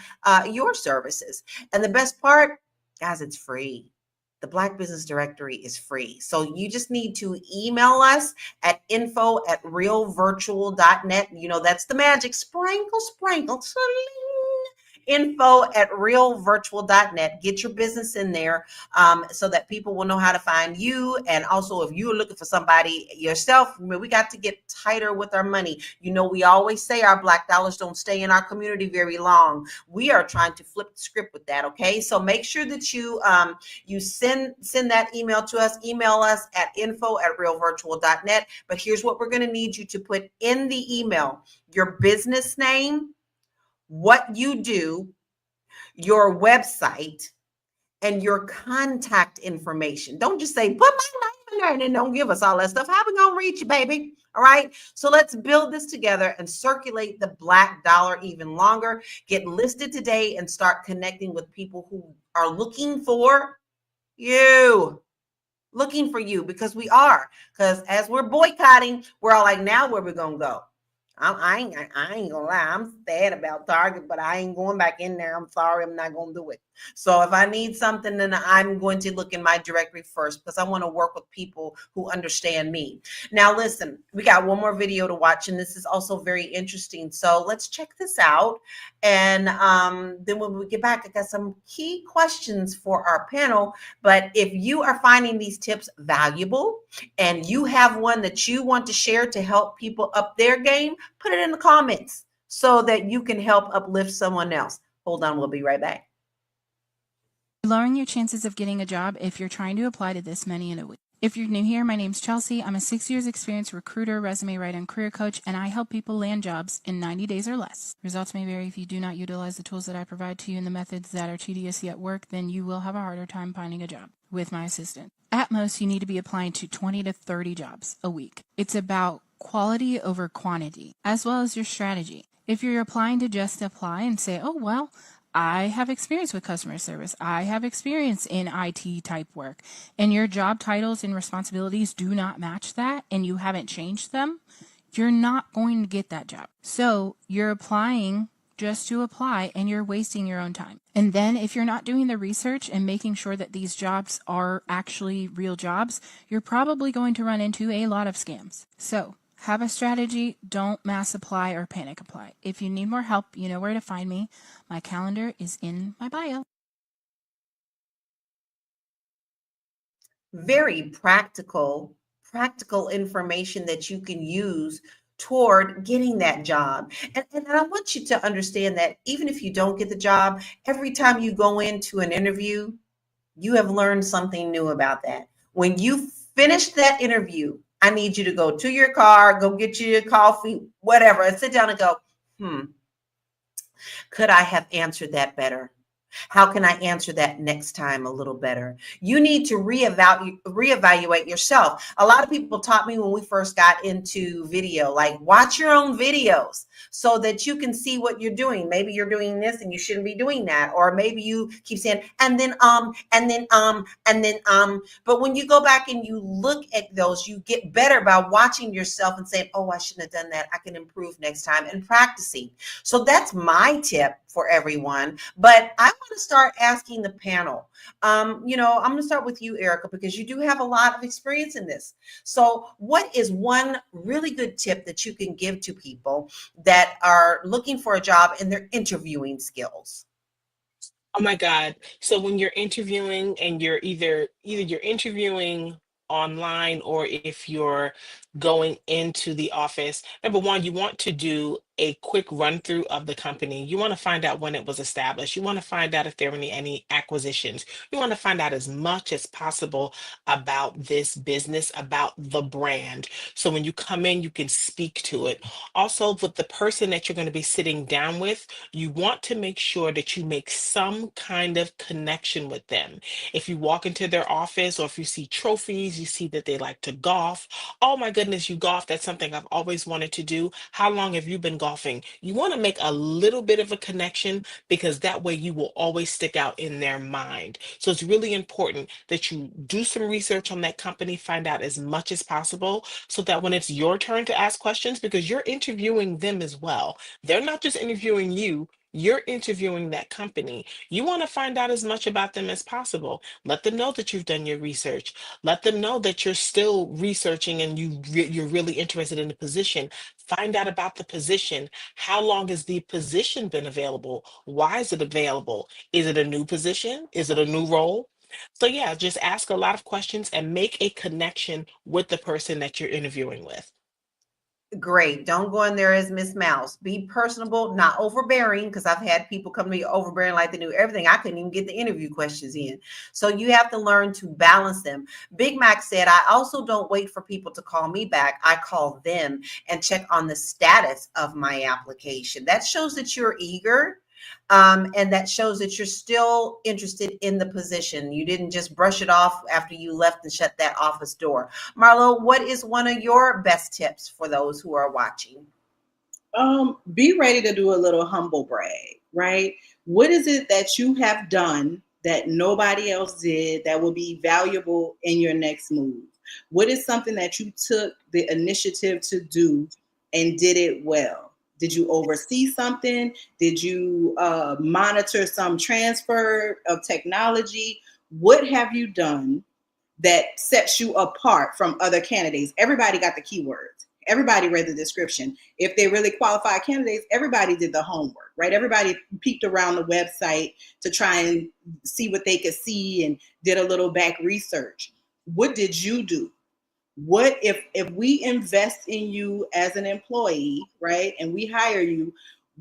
your services. And the best part, guys, it's free. The Black Business Directory is free. So you just need to email us at info@realvirtual.net. That's the magic. Sprinkle. info@realvirtual.net. Get your business in there so that people will know how to find you. And also, if you're looking for somebody yourself, we got to get tighter with our money. We always say our Black dollars don't stay in our community very long. We are trying to flip the script with that. Okay, so make sure that you send that email to us. Email us at info@realvirtual.net. But here's what we're going to need you to put in the email: your business name, what you do, your website, and your contact information. Don't just say, put my name in there and then don't give us all that stuff. How we going to reach you, baby? All right. So let's build this together and circulate the Black dollar even longer. Get listed today and start connecting with people who are looking for you. Looking for you, because we are. Because as we're boycotting, we're all like, now where we going to go? I ain't gonna lie. I'm sad about Target, but I ain't going back in there. I'm sorry. I'm not going to do it. So if I need something, then I'm going to look in my directory first, because I want to work with people who understand me. Now, listen, we got one more video to watch, and this is also very interesting. So let's check this out. And then when we get back, I got some key questions for our panel. But if you are finding these tips valuable and you have one that you want to share to help people up their game, put it in the comments so that you can help uplift someone else. Hold on, we'll be right back. Lowering your chances of getting a job if you're trying to apply to this many in a week. If you're new here, my name's Chelsea. I'm a 6 years experienced recruiter, resume writer, and career coach, and I help people land jobs in 90 days or less. Results may vary if you do not utilize the tools that I provide to you and the methods that are tedious yet work, then you will have a harder time finding a job with my assistant. At most, you need to be applying to 20 to 30 jobs a week. It's about quality over quantity, as well as your strategy. If you're applying to just apply and say, oh, well, I have experience with customer service, I have experience in IT type work, and your job titles and responsibilities do not match that, and you haven't changed them, you're not going to get that job. So you're applying just to apply, and you're wasting your own time. And then if you're not doing the research and making sure that these jobs are actually real jobs, you're probably going to run into a lot of scams. So have a strategy. Don't mass apply or panic apply. If you need more help, you know where to find me. My calendar is in my bio. Very practical information that you can use toward getting that job. And I want you to understand that even if you don't get the job, every time you go into an interview, you have learned something new about that. When you finish that interview, I need you to go to your car, go get you your coffee, whatever, and sit down and go, could I have answered that better? How can I answer that next time a little better? You need to reevaluate yourself. A lot of people taught me when we first got into video, like watch your own videos so that you can see what you're doing. Maybe you're doing this and you shouldn't be doing that. Or maybe you keep saying, and then. But when you go back and you look at those, you get better by watching yourself and saying, oh, I shouldn't have done that. I can improve next time, and practicing. So that's my tip for everyone. But I want to start asking the panel. I'm going to start with you, Erica, because you do have a lot of experience in this. So what is one really good tip that you can give to people that are looking for a job in their interviewing skills? Oh my God. So when you're interviewing and you're either you're interviewing online, or if you're going into the office, number one, you want to do a quick run through of the company. You want to find out when it was established. You want to find out if there were any acquisitions. You want to find out as much as possible about this business, about the brand. So when you come in, you can speak to it. Also, with the person that you're going to be sitting down with, you want to make sure that you make some kind of connection with them. If you walk into their office, or if you see trophies, you see that they like to golf. Oh my goodness, you golf. That's something I've always wanted to do. How long have you been golfing? You want to make a little bit of a connection, because that way you will always stick out in their mind. So it's really important that you do some research on that company, find out as much as possible, so that when it's your turn to ask questions, because you're interviewing them as well. They're not just interviewing you, you're interviewing that company. You want to find out as much about them as possible. Let them know that you've done your research. Let them know that you're still researching and you're really interested in the position. Find out about the position. How long has the position been available? Why is it available? Is it a new position? Is it a new role? So yeah, just ask a lot of questions and make a connection with the person that you're interviewing with. Great. Don't go in there as Miss Mouse. Be personable, not overbearing, because I've had people come to me overbearing like they knew everything. I couldn't even get the interview questions in. So you have to learn to balance them. Big Mac said, I also don't wait for people to call me back. I call them and check on the status of my application. That shows that you're eager. And that shows that you're still interested in the position. You didn't just brush it off after you left and shut that office door. Marlo, what is one of your best tips for those who are watching? Be ready to do a little humble brag, right? What is it that you have done that nobody else did that will be valuable in your next move? What is something that you took the initiative to do and did it well? Did you oversee something? Did you monitor some transfer of technology? What have you done that sets you apart from other candidates? Everybody got the keywords. Everybody read the description. If they really qualified candidates, everybody did the homework, right? Everybody peeked around the website to try and see what they could see and did a little back research. What did you do? What if we invest in you as an employee, right, and we hire you,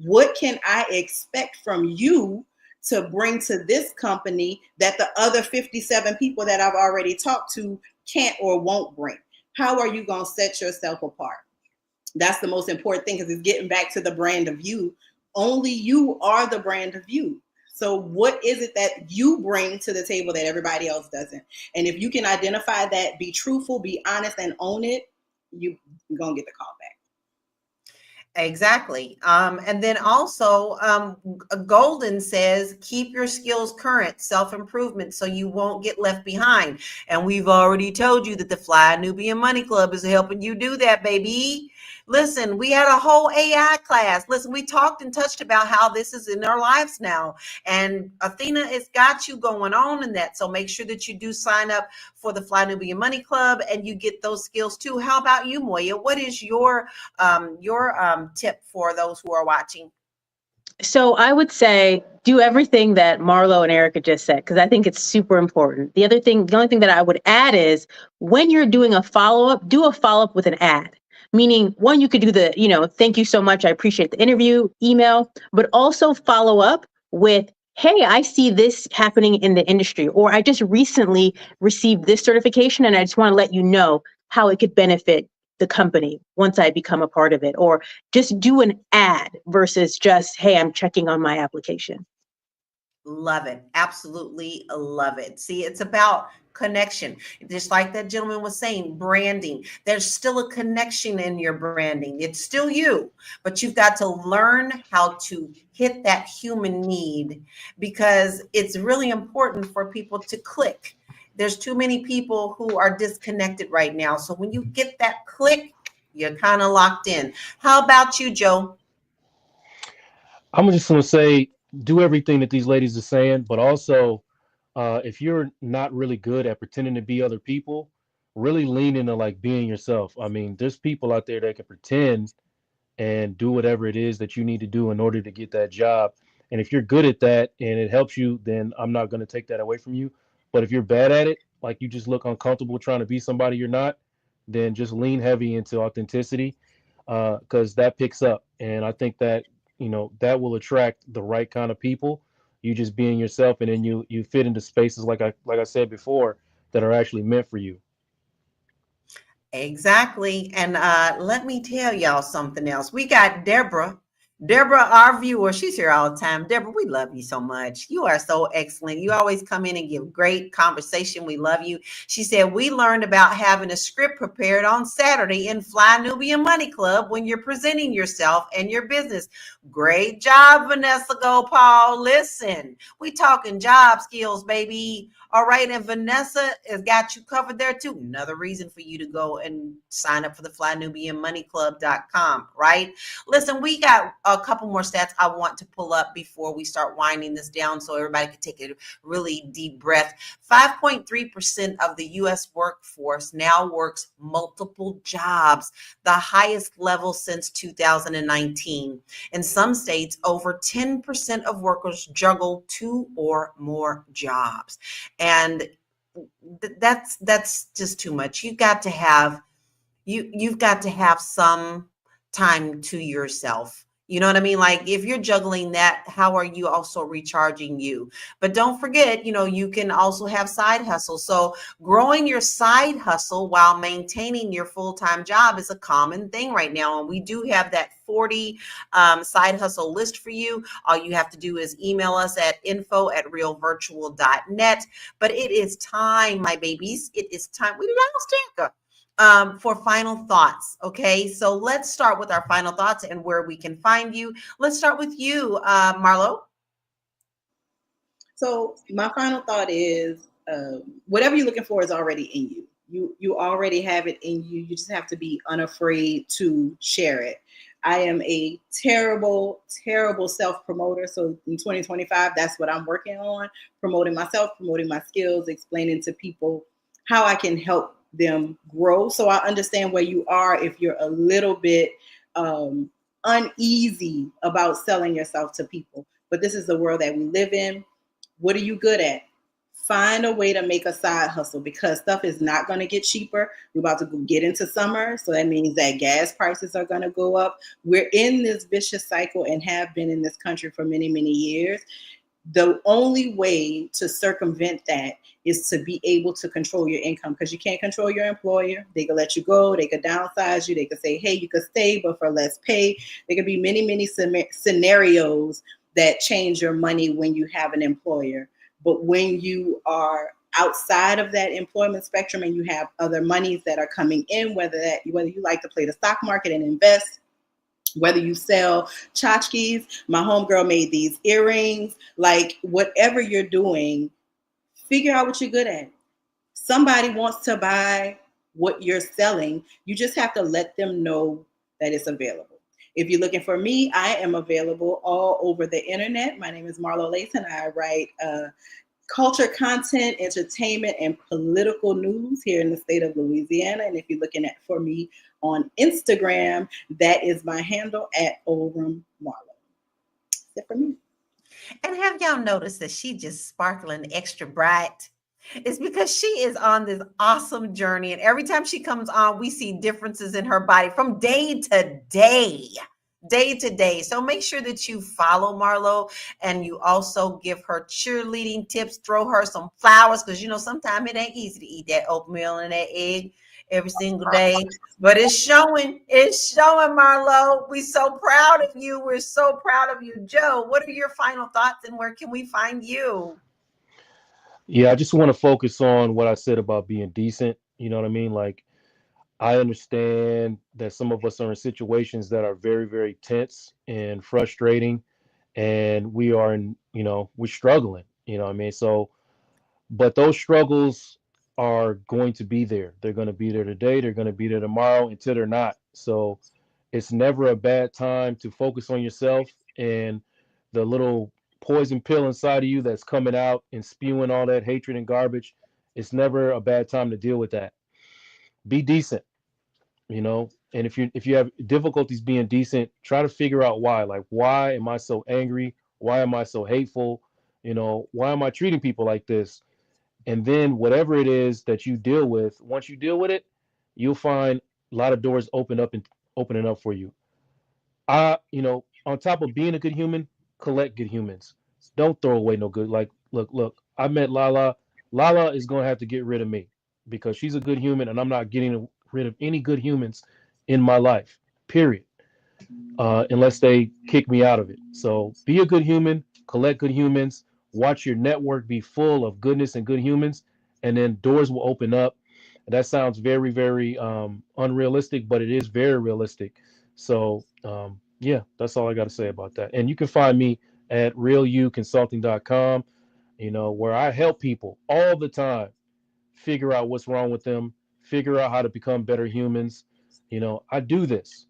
what can I expect from you to bring to this company that the other 57 people that I've already talked to can't or won't bring? How are you going to set yourself apart? That's the most important thing, because it's getting back to the brand of you. Only you are the brand of you. So what is it that you bring to the table that everybody else doesn't? And if you can identify that, be truthful, be honest, and own it, you're going to get the call back. Exactly. And then also, Golden says, keep your skills current, self-improvement, so you won't get left behind. And we've already told you that the Fly Nubian Money Club is helping you do that, baby. Listen, we had a whole AI class. Listen, we talked and touched about how this is in our lives now. And Athena has got you going on in that. So make sure that you do sign up for the Fly Nubian Money Club and you get those skills too. How about you, Moya? What is your tip for those who are watching? So I would say do everything that Marlo and Erica just said, because I think it's super important. The only thing that I would add is when you're doing a follow-up, do a follow-up with an ad. Meaning, one, you could do the, thank you so much, I appreciate the interview, email, but also follow up with, hey, I see this happening in the industry, or I just recently received this certification and I just want to let you know how it could benefit the company once I become a part of it. Or just do an ad versus just, hey, I'm checking on my application. Love it. Absolutely love it. See, it's about connection. Just like that gentleman was saying, branding. There's still a connection in your branding. It's still you, but you've got to learn how to hit that human need, because it's really important for people to click. There's too many people who are disconnected right now. So when you get that click, you're kind of locked in. How about you, Joe? I'm just going to say, do everything that these ladies are saying, but also if you're not really good at pretending to be other people, really lean into like being yourself. I mean, there's people out there that can pretend and do whatever it is that you need to do in order to get that job. And if you're good at that and it helps you, then I'm not going to take that away from you. But if you're bad at it, like you just look uncomfortable trying to be somebody you're not, then just lean heavy into authenticity, because that picks up. And I think that, that will attract the right kind of people. You just being yourself, and then you fit into spaces like I said before that are actually meant for you. Exactly. And let me tell y'all something else. We got Deborah, our viewer. She's here all the time. Deborah, we love you so much. You are so excellent. You always come in and give great conversation. We love you. She said, we learned about having a script prepared on Saturday in Fly Nubian Money Club when you're presenting yourself and your business. Great job, Vanessa Gopal. Listen, we talking job skills, baby. All right. And Vanessa has got you covered there too. Another reason for you to go and sign up for the FlyNubianMoneyClub.com, right? Listen, we got a couple more stats I want to pull up before we start winding this down so everybody can take a really deep breath. 5.3% of the U.S. workforce now works multiple jobs, the highest level since 2019. In some states, over 10% of workers juggle 2 or more jobs. And that's just too much. You've got to have some time to yourself. You know what I mean? Like if you're juggling that, how are you also recharging you? But don't forget, you can also have side hustles. So growing your side hustle while maintaining your full-time job is a common thing right now. And we do have that 40 side hustle list for you. All you have to do is email us at info@realvirtual.net. But it is time, my babies. It is time. We lost Erica. For final thoughts. Okay, so let's start with our final thoughts and where we can find you. Let's start with you, Marlo. So my final thought is whatever you're looking for is already in you. You already have it in you. You just have to be unafraid to share it. I am a terrible, terrible self-promoter. So in 2025, that's what I'm working on, promoting myself, promoting my skills, explaining to people how I can help them grow. So I understand where you are if you're a little bit uneasy about selling yourself to people. But this is the world that we live in. What are you good at? Find a way to make a side hustle because stuff is not going to get cheaper. We're about to get into summer. So that means that gas prices are going to go up. We're in this vicious cycle and have been in this country for many, many years. The only way to circumvent that is to be able to control your income because you can't control your employer. They could let you go. They could downsize you. They could say, hey, you could stay, but for less pay. There could be many, many scenarios that change your money when you have an employer. But when you are outside of that employment spectrum and you have other monies that are coming in, whether you like to play the stock market and invest, whether you sell tchotchkes, my homegirl made these earrings, like whatever you're doing, figure out what you're good at. Somebody wants to buy what you're selling. You just have to let them know that it's available. If you're looking for me, I am available all over the internet. My name is Marlo Layton. I write culture content, entertainment, and political news here in the state of Louisiana. And if you're looking for me on Instagram, that is my handle @Oram Marlo. That's it for me. And have y'all noticed that she just sparkling extra bright? It's because she is on this awesome journey. And every time she comes on, we see differences in her body from day to day. Day to day. So make sure that you follow Marlo and you also give her cheerleading tips, throw her some flowers because sometimes it ain't easy to eat that oatmeal and that egg every single day. But it's showing, Marlo. We're so proud of you. We're so proud of you. Joe, what are your final thoughts and where can we find you? Yeah, I just want to focus on what I said about being decent. You know what I mean? Like, I understand that some of us are in situations that are very, very tense and frustrating, and we are we're struggling, you know what I mean? So, but those struggles are going to be there. They're going to be there today. They're going to be there tomorrow until they're not. So it's never a bad time to focus on yourself and the little poison pill inside of you that's coming out and spewing all that hatred and garbage. It's never a bad time to deal with that. Be decent. And if you have difficulties being decent, try to figure out why. Like, why am I so angry? Why am I so hateful? Why am I treating people like this? And then whatever it is that you deal with, once you deal with it, you'll find a lot of doors opening up for you. On top of being a good human, collect good humans. Don't throw away no good. Like, look, I met Lala. Lala is gonna have to get rid of me because she's a good human, and I'm not getting rid of any good humans in my life, period, unless they kick me out of it. So be a good human, collect good humans, watch your network be full of goodness and good humans, and then doors will open up. That sounds very, very unrealistic, but it is very realistic. So yeah, that's all I got to say about that. And you can find me at realuconsulting.com, where I help people all the time figure out what's wrong with them, figure out how to become better humans. I do this.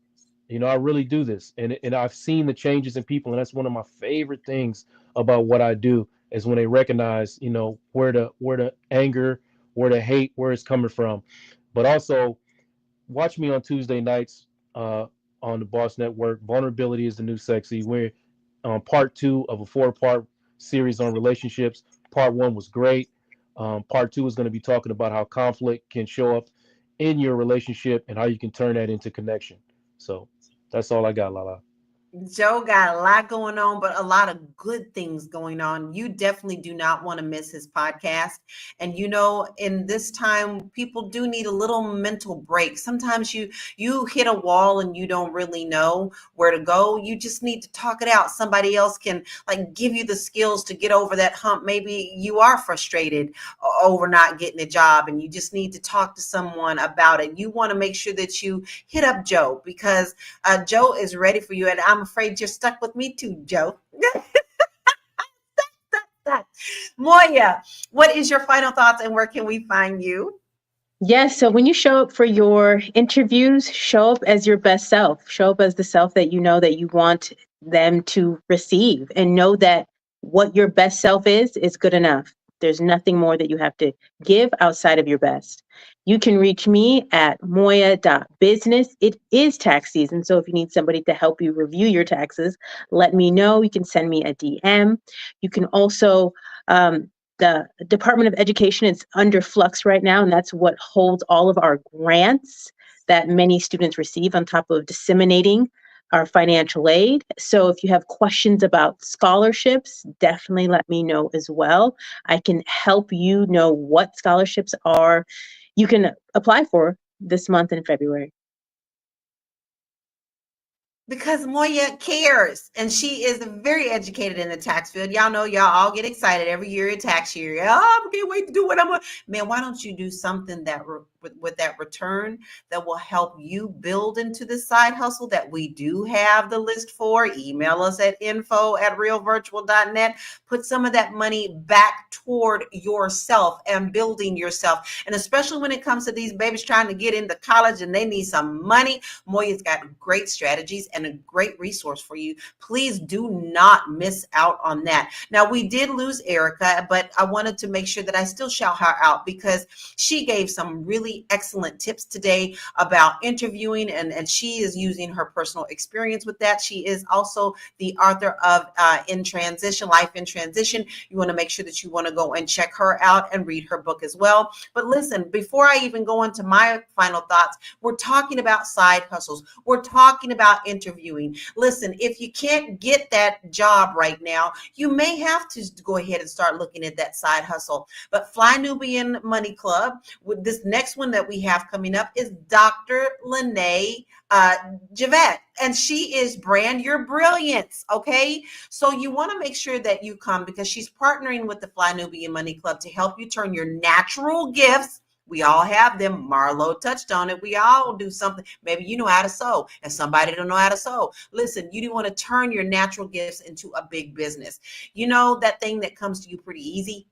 I really do this. And I've seen the changes in people. And that's one of my favorite things about what I do is when they recognize, where the anger, where the hate, where it's coming from. But also watch me on Tuesday nights on the Boss Network. Vulnerability is the new sexy. We're on part 2 of a 4-part series on relationships. Part 1 was great. Part 2 is going to be talking about how conflict can show up in your relationship and how you can turn that into connection. So that's all I got, Lala. Joe got a lot going on, but a lot of good things going on. You definitely do not want to miss his podcast. And in this time, people do need a little mental break. Sometimes you hit a wall and you don't really know where to go. You just need to talk it out. Somebody else can give you the skills to get over that hump. Maybe you are frustrated over not getting a job and you just need to talk to someone about it. You want to make sure that you hit up Joe, because Joe is ready for you. And I'm afraid you're stuck with me too, Joe. Moya, what is your final thoughts and where can we find you? Yes. So when you show up for your interviews, show up as your best self. Show up as the self that you know that you want them to receive, and know that what your best self is good enough. There's nothing more that you have to give outside of your best. You can reach me at moya.business. It is tax season, so if you need somebody to help you review your taxes, let me know. You can send me a DM. You can also, the Department of Education is under flux right now, and that's what holds all of our grants that many students receive on top of disseminating our financial aid. So if you have questions about scholarships, definitely let me know as well. I can help you know what scholarships you can apply for this month in February. Because Moya cares, and she is very educated in the tax field. Y'all know, y'all all get excited every year at tax year. Oh, I can't wait to do what I'm going to. Man, why don't you do something that with that return that will help you build into the side hustle that we do have the list for? Email us at info@realvirtual.net. Put some of that money back toward yourself and building yourself. And especially when it comes to these babies trying to get into college and they need some money, Moya's got great strategies and a great resource for you. Please do not miss out on that. Now, we did lose Erica, but I wanted to make sure that I still shout her out because she gave some really excellent tips today about interviewing, and she is using her personal experience with that. She is also the author of Life in Transition. You want to make sure that you want to go and check her out and read her book as well. But listen, before I even go into my final thoughts, we're talking about side hustles. We're talking about interviewing. Listen, if you can't get that job right now, you may have to go ahead and start looking at that side hustle. But Fly Nubian Money Club, with this next one that we have coming up, is Dr. Lene Javette, and she is Brand Your Brilliance. Okay, so you want to make sure that you come, because she's partnering with the Fly Nubian Money Club to help you turn your natural gifts. We all have them. Marlo touched on it. We all do something. Maybe you know how to sew and somebody don't know how to sew. Listen, you do want to turn your natural gifts into a big business. You know, that thing that comes to you pretty easy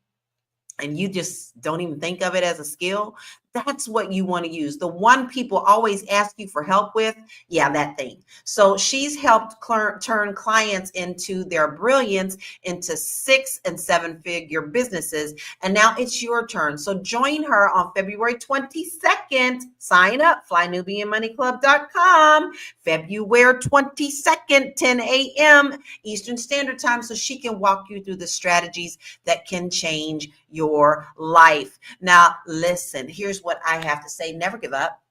and you just don't even think of it as a skill. That's what you want to use. The one people always ask you for help with, yeah, that thing. So she's helped turn clients into their brilliance into 6- and 7-figure businesses. And now it's your turn. So join her on February 22nd. Sign up, flynubianmoneyclub.com. February 22nd, 10 a.m. Eastern Standard Time, so she can walk you through the strategies that can change your life. Now, listen, here's what I have to say. Never give up.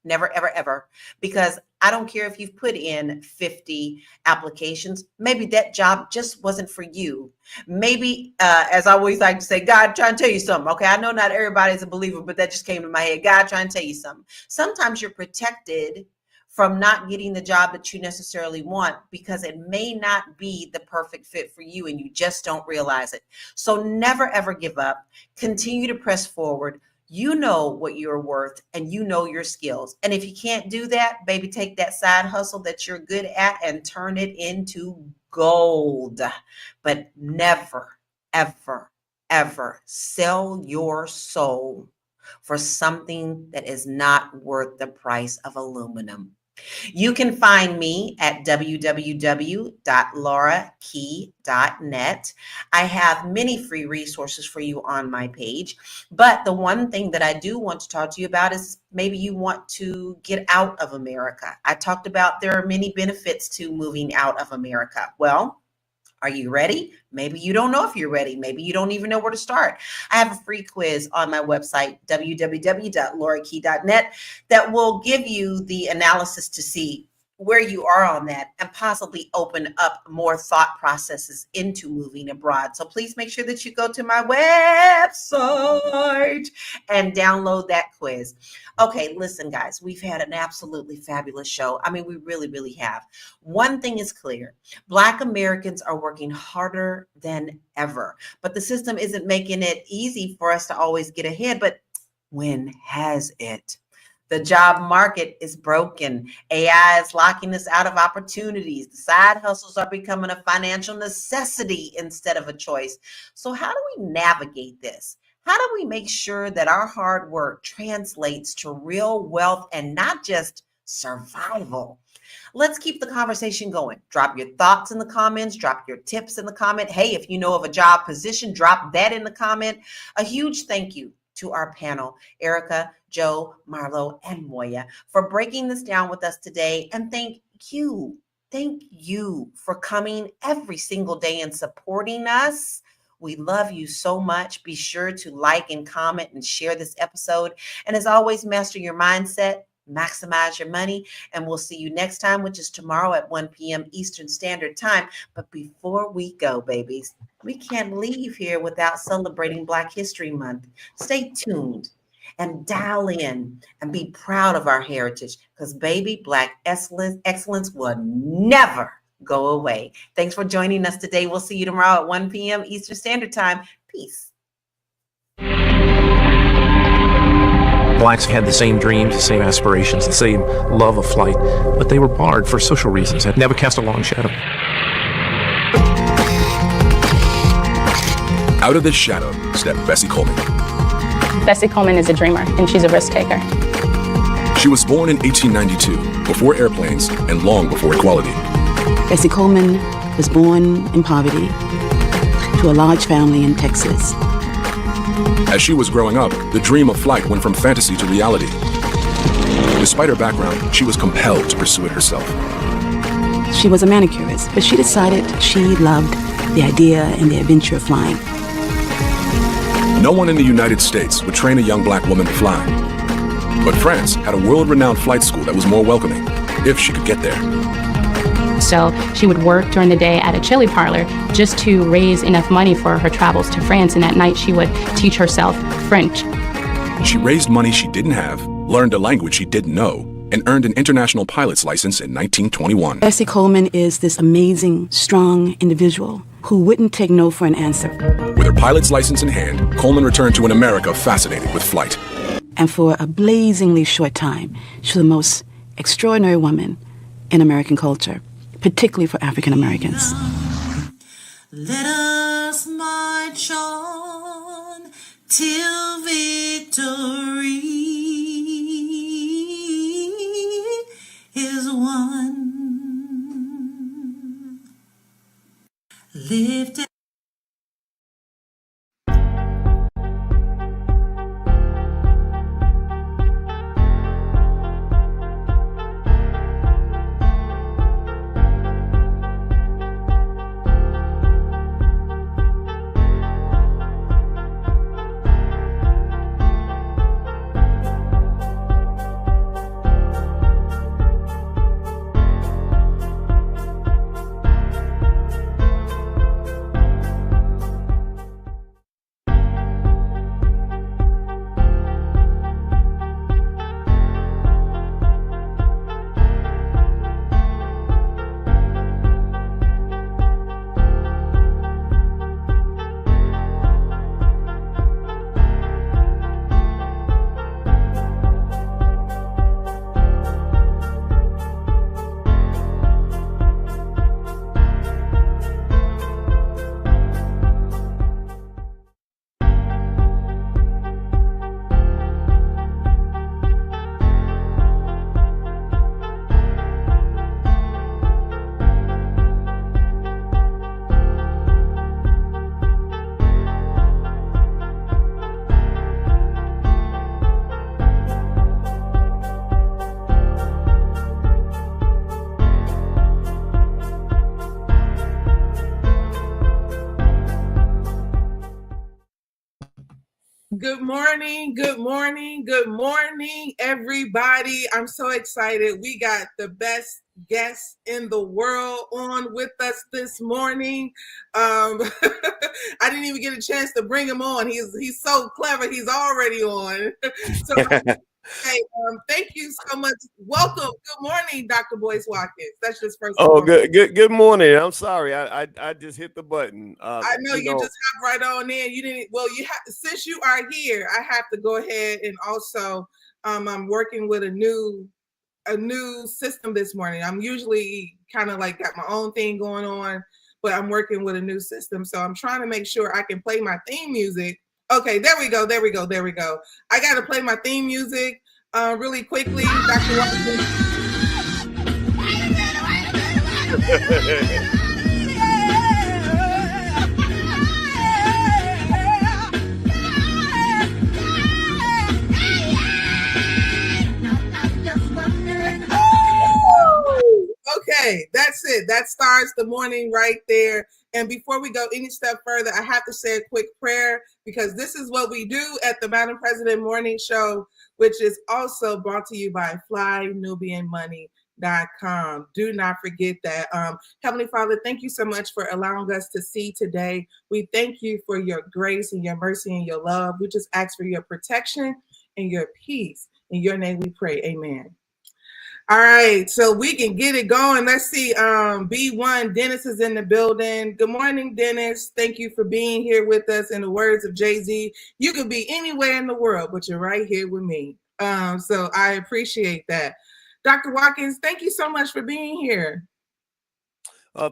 Never, ever, ever. Because I don't care if you've put in 50 applications. Maybe that job just wasn't for you. Maybe, as I always like to say, God trying to tell you something. Okay, I know not everybody's a believer, but that just came to my head. God trying to tell you something. Sometimes you're protected from not getting the job that you necessarily want because it may not be the perfect fit for you and you just don't realize it. So never, ever give up. Continue to press forward. You know what you're worth and you know your skills. And if you can't do that, baby, take that side hustle that you're good at and turn it into gold. But never, ever, ever sell your soul for something that is not worth the price of aluminum. You can find me at www.laurakey.net. I have many free resources for you on my page, but the one thing that I do want to talk to you about is maybe you want to get out of America. I talked about there are many benefits to moving out of America. Well, are you ready? Maybe you don't know if you're ready. Maybe you don't even know where to start. I have a free quiz on my website, www.laurakey.net, that will give you the analysis to see where you are on that and possibly open up more thought processes into moving abroad. So please make sure that you go to my website and download that quiz. Okay, listen, guys, we've had an absolutely fabulous show. I mean, we really, really have. One thing is clear. Black Americans are working harder than ever, but the system isn't making it easy for us to always get ahead. But when has it? The job market is broken. AI is locking us out of opportunities. The side hustles are becoming a financial necessity instead of a choice. So how do we navigate this? How do we make sure that our hard work translates to real wealth and not just survival? Let's keep the conversation going. Drop your thoughts in the comments. Drop your tips in the comment. Hey, if you know of a job position, drop that in the comment. A huge thank you to our panel, Erica, Joe, Marlo, and Moya, for breaking this down with us today. And thank you for coming every single day and supporting us. We love you so much. Be sure to like and comment and share this episode. And as always, master your mindset, maximize your money, and we'll see you next time, which is tomorrow at 1 p.m. Eastern Standard Time. But before we go, babies, we can't leave here without celebrating Black History Month. Stay tuned and dial in and be proud of our heritage, because baby, Black excellence will never go away. Thanks for joining us today. We'll see you tomorrow at 1 p.m. Eastern Standard Time. Peace. Blacks had the same dreams, the same aspirations, the same love of flight, but they were barred for social reasons and never cast a long shadow. Out of the shadow stepped Bessie Coleman. Bessie Coleman is a dreamer, and she's a risk taker. She was born in 1892, before airplanes and long before equality. Bessie Coleman was born in poverty to a large family in Texas. As she was growing up, the dream of flight went from fantasy to reality. Despite her background, she was compelled to pursue it herself. She was a manicurist, but she decided she loved the idea and the adventure of flying. No one in the United States would train a young Black woman to fly. But France had a world-renowned flight school that was more welcoming, if she could get there. So she would work during the day at a chili parlor just to raise enough money for her travels to France, and at night she would teach herself French. She raised money she didn't have, learned a language she didn't know, and earned an international pilot's license in 1921. Bessie Coleman is this amazing, strong individual who wouldn't take no for an answer. With her pilot's license in hand, Coleman returned to an America fascinated with flight. And for a blazingly short time, she was the most extraordinary woman in American culture, particularly for African Americans. Let us march on till victory is won. Lift it. morning, good morning, good morning, everybody. I'm so excited. We got the best guest in the world on with us this morning. I didn't even get a chance to bring him on. He's so clever. He's already on. So hey, thank you so much. Welcome. Good morning, Dr. Boyce Watkins. That's just first. Oh, good morning. I'm sorry. I just hit the button. I know you just hopped right on in. You didn't. Well, you have. Since you are here, I have to go ahead and also, I'm working with a new system this morning. I'm usually kind of like got my own thing going on, but I'm working with a new system, so I'm trying to make sure I can play my theme music. Okay, there we go. I got to play my theme music really quickly, Dr. Watkins. Okay, that's it. That starts the morning right there. And before we go any step further, I have to say a quick prayer, because this is what we do at the Madam President Morning Show, which is also brought to you by FlyNubianMoney.com. Do not forget that. Heavenly Father, thank you so much for allowing us to see today. We thank you for your grace and your mercy and your love. We just ask for your protection and your peace. In your name we pray. Amen. All right, so we can get it going. Let's see. B1, Dennis is in the building. Good morning, Dennis. Thank you for being here with us. In the words of Jay-Z, you could be anywhere in the world, but you're right here with me. So I appreciate that. Dr. Watkins, thank you so much for being here.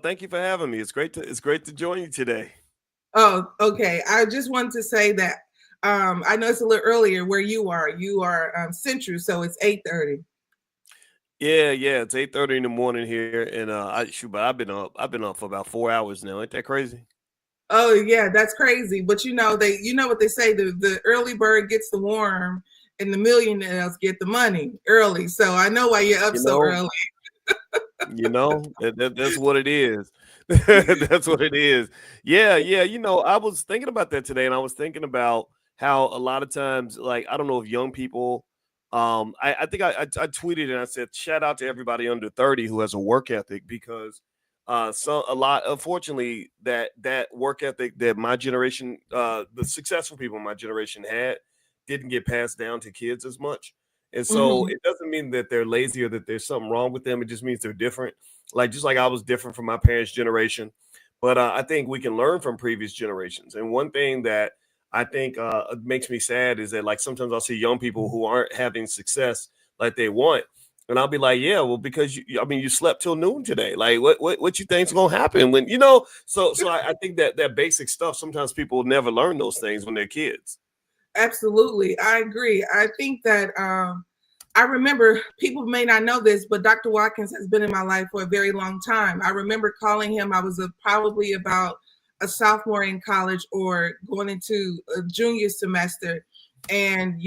Thank you for having me. It's great to join you today. Oh, okay. I just wanted to say that I know it's a little earlier where you are. You are Central, so it's 8:30. Yeah, it's 8:30 in the morning here, and but I've been up for about 4 hours now. Ain't that crazy? Oh yeah, that's crazy. But you know what they say, the early bird gets the worm and the millionaires get the money early. So I know why you're up so early. That's what it is. That's what it is. Yeah. I was thinking about that today, and I was thinking about how a lot of times, like, I don't know if young people, I think I tweeted and I said, shout out to everybody under 30 who has a work ethic, because unfortunately, that work ethic that my generation, the successful people in my generation had, didn't get passed down to kids as much. And so it doesn't mean that they're lazy or that there's something wrong with them. It just means they're different. Just like I was different from my parents' generation. But I think we can learn from previous generations. And one thing that I think makes me sad is that, like, sometimes I'll see young people who aren't having success like they want, and I'll be like, yeah, well, because you slept till noon today. Like, what you think's gonna happen when So I think that basic stuff, sometimes people never learn those things when they're kids. Absolutely, I agree. I think that I remember, people may not know this, but Dr. Watkins has been in my life for a very long time. I remember calling him. I was probably about a sophomore in college or going into a junior semester, and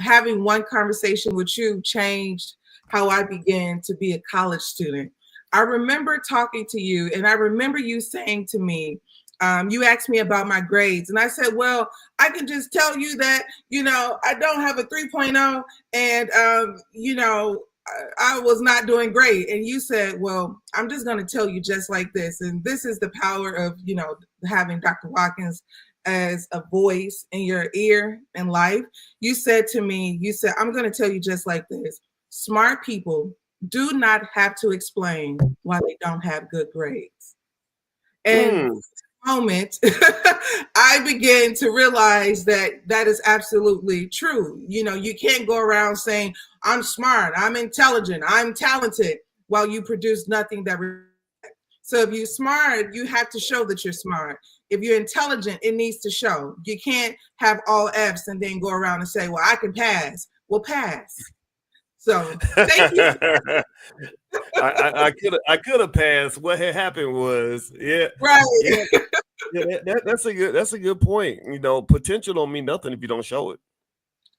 having one conversation with you changed how I began to be a college student. I remember talking to you, and I remember you saying to me, you asked me about my grades, and I said, well, I can just tell you that I don't have a 3.0, and I was not doing great. And you said, well, I'm just going to tell you just like this. And this is the power of, having Dr. Watkins as a voice in your ear in life. You said to me, I'm going to tell you just like this. Smart people do not have to explain why they don't have good grades. And moment, I began to realize that is absolutely true. You can't go around saying, I'm smart, I'm intelligent, I'm talented, while you produce nothing that. So if you're smart, you have to show that you're smart. If you're intelligent, it needs to show. You can't have all F's and then go around and say, well, I can pass. Well, pass. So thank you. I could have passed. What had happened was, right. That's a good point. Potential don't mean nothing if you don't show it.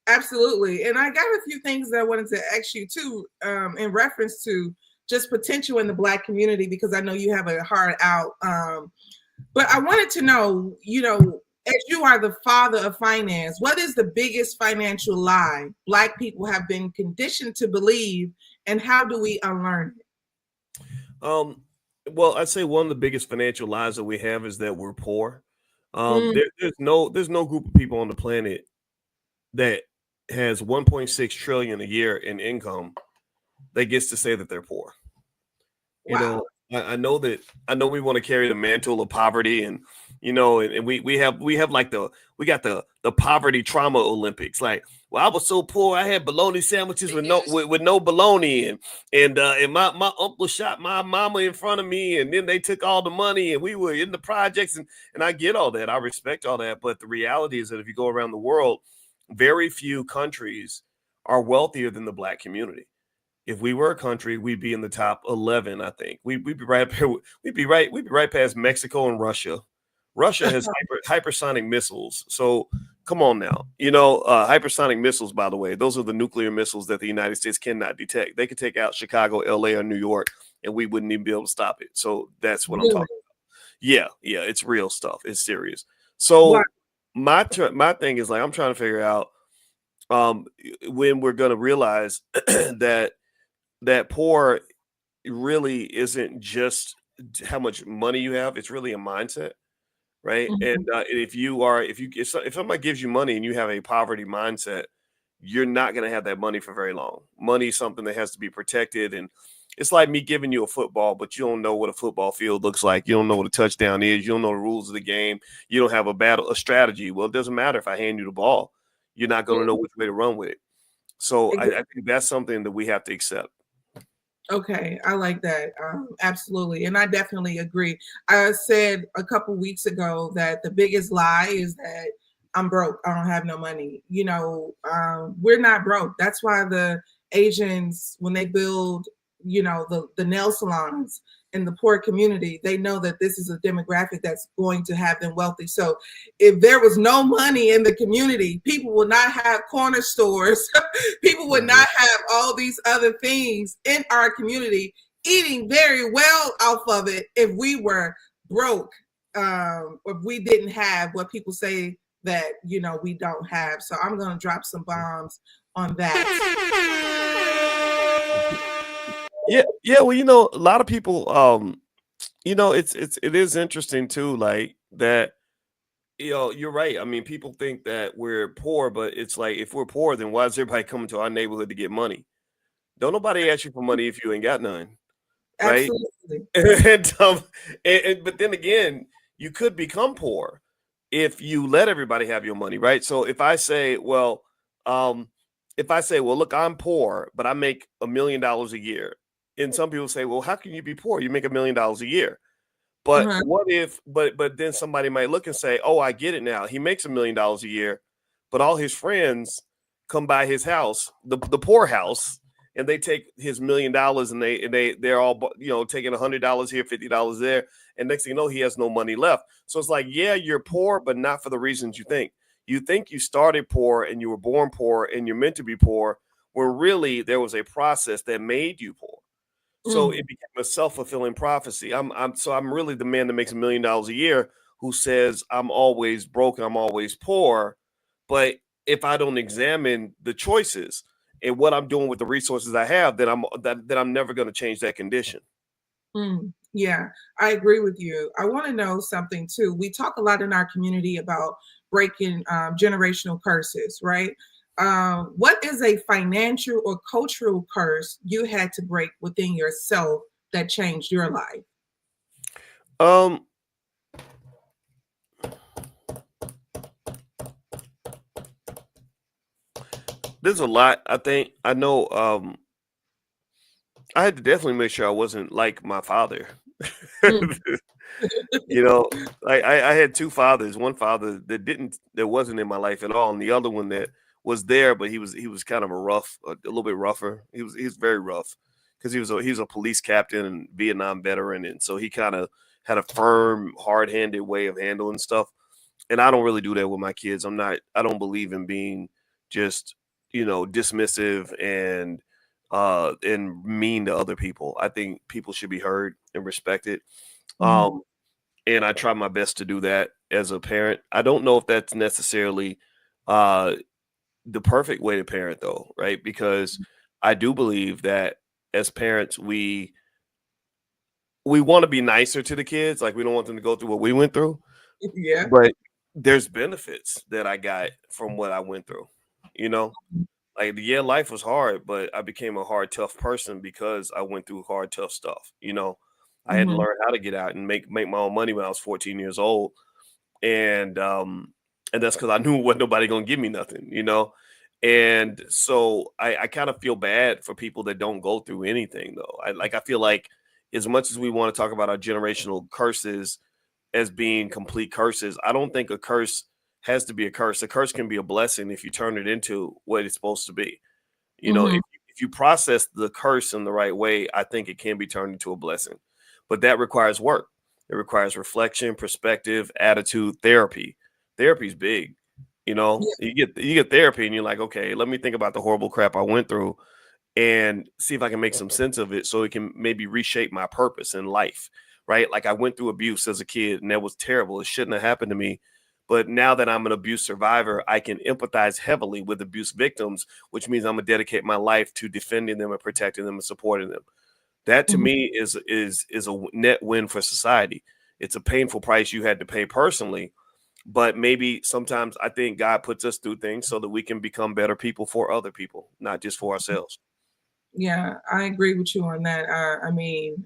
Absolutely. And I got a few things that I wanted to ask you too, in reference to just potential in the Black community, because I know you have a heart out. But I wanted to know, as you are the father of finance, what is the biggest financial lie Black people have been conditioned to believe, and how do we unlearn it? Well, I'd say one of the biggest financial lies that we have is that we're poor. Mm. There's no group of people on the planet that has 1.6 trillion a year in income that gets to say that they're poor. You know, I know we want to carry the mantle of poverty, and and we have like we got the poverty trauma Olympics. Like, well, I was so poor, I had bologna sandwiches with no bologna, and my uncle shot my mama in front of me, and then they took all the money, and we were in the projects, and I get all that, I respect all that, but the reality is that if you go around the world, very few countries are wealthier than the Black community. If we were a country, we'd be in the top 11. I think we'd be right past Mexico and Russia. Russia has hypersonic missiles. So come on now, hypersonic missiles, by the way, those are the nuclear missiles that the United States cannot detect. They could take out Chicago, LA, or New York, and we wouldn't even be able to stop it. So that's what I'm talking about. Yeah, it's real stuff. It's serious. So my thing is, like, I'm trying to figure out when we're going to realize that poor really isn't just how much money you have. It's really a mindset, right? And if somebody gives you money and you have a poverty mindset, you're not going to have that money for very long. Money is something that has to be protected. And it's like me giving you a football, but you don't know what a football field looks like. You don't know what a touchdown is. You don't know the rules of the game. You don't have a strategy. Well, it doesn't matter if I hand you the ball. You're not going to know which way to run with it. So I think that's something that we have to accept. Okay, I like that. Absolutely. And I definitely agree. I said a couple weeks ago that the biggest lie is that I'm broke. I don't have no money. We're not broke. That's why the Asians, when they build, the nail salons in the poor community, they know that this is a demographic that's going to have them wealthy. So if there was no money in the community, people would not have corner stores. People would not have all these other things in our community, eating very well off of it if we were broke, or if we didn't have what people say that, we don't have. So I'm going to drop some bombs on that. Yeah. Well, a lot of people, it is interesting too, like that. You're right. I mean, people think that we're poor, but it's like, if we're poor, then why is everybody coming to our neighborhood to get money? Don't nobody ask you for money if you ain't got none, right? Absolutely. But then again, you could become poor if you let everybody have your money, right? So if I say, well, look, I'm poor, but I make $1 million a year. And some people say, well, how can you be poor? You make $1 million a year. But what if, but then somebody might look and say, oh, I get it now. He makes $1 million a year, but all his friends come by his house, the poor house, and they take his $1 million and they're all, taking $100 here, $50 there. And next thing you know, he has no money left. So it's like, yeah, you're poor, but not for the reasons you think. You think you started poor and you were born poor and you're meant to be poor, where really there was a process that made you poor. So it became a self-fulfilling prophecy. I'm really the man that makes $1 million a year who says I'm always broke, I'm always poor. But if I don't examine the choices and what I'm doing with the resources I have, then I'm never going to change that condition. Yeah, I agree with you. I want to know something too. We talk a lot in our community about breaking generational curses, right? What is a financial or cultural curse you had to break within yourself that changed your life? There's a lot. I think I know. I had to definitely make sure I wasn't like my father. I had two fathers. One father that wasn't in my life at all, and the other one that was there, but he was kind of a little bit rougher. He was very rough because he was a police captain and Vietnam veteran, and so he kind of had a firm, hard-handed way of handling stuff. And I don't really do that with my kids. I don't believe in being just dismissive and mean to other people. I think people should be heard and respected. And I try my best to do that. as a parent. I don't know if that's necessarily the perfect way to parent though, right? Because I do believe that as parents, we want to be nicer to the kids. Like we don't want them to go through what we went through. Yeah. But there's benefits that I got from what I went through, you know? Like, yeah, life was hard, but I became a hard, tough person because I went through hard, tough stuff. You know, I had to learn how to get out and make my own money when I was 14 years old. And that's because I knew wasn't nobody gonna give me nothing, you know. And so I kind of feel bad for people that don't go through anything though. I feel like as much as we want to talk about our generational curses as being complete curses, I don't think a curse has to be a curse. A curse can be a blessing if you turn it into what it's supposed to be. You know, if you process the curse in the right way, I think it can be turned into a blessing. But that requires work. It requires reflection, perspective, attitude, therapy. Therapy's big. You know, you get therapy and you're like, okay, let me think about the horrible crap I went through and see if I can make some sense of it so it can maybe reshape my purpose in life. Right. Like I went through abuse as a kid and that was terrible. It shouldn't have happened to me. But now that I'm an abuse survivor, I can empathize heavily with abuse victims, which means I'm gonna dedicate my life to defending them and protecting them and supporting them. That to me is a net win for society. It's a painful price you had to pay personally, but maybe sometimes I think God puts us through things so that we can become better people for other people, not just for ourselves. Yeah, I agree with you on that. I mean,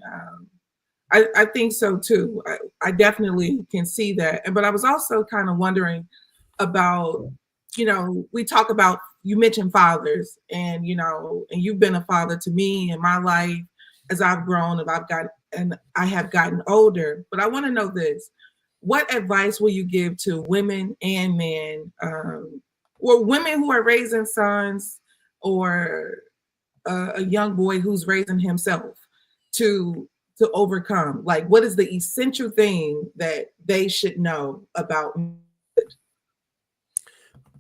I think so too. I definitely can see that. But I was also kind of wondering about, you know, we talk about, you mentioned fathers and, you know, and you've been a father to me in my life as I've grown and I have gotten older. But I want to know this. What advice will you give to women and men, or women who are raising sons, or a young boy who's raising himself to overcome? Like, what is the essential thing that they should know about?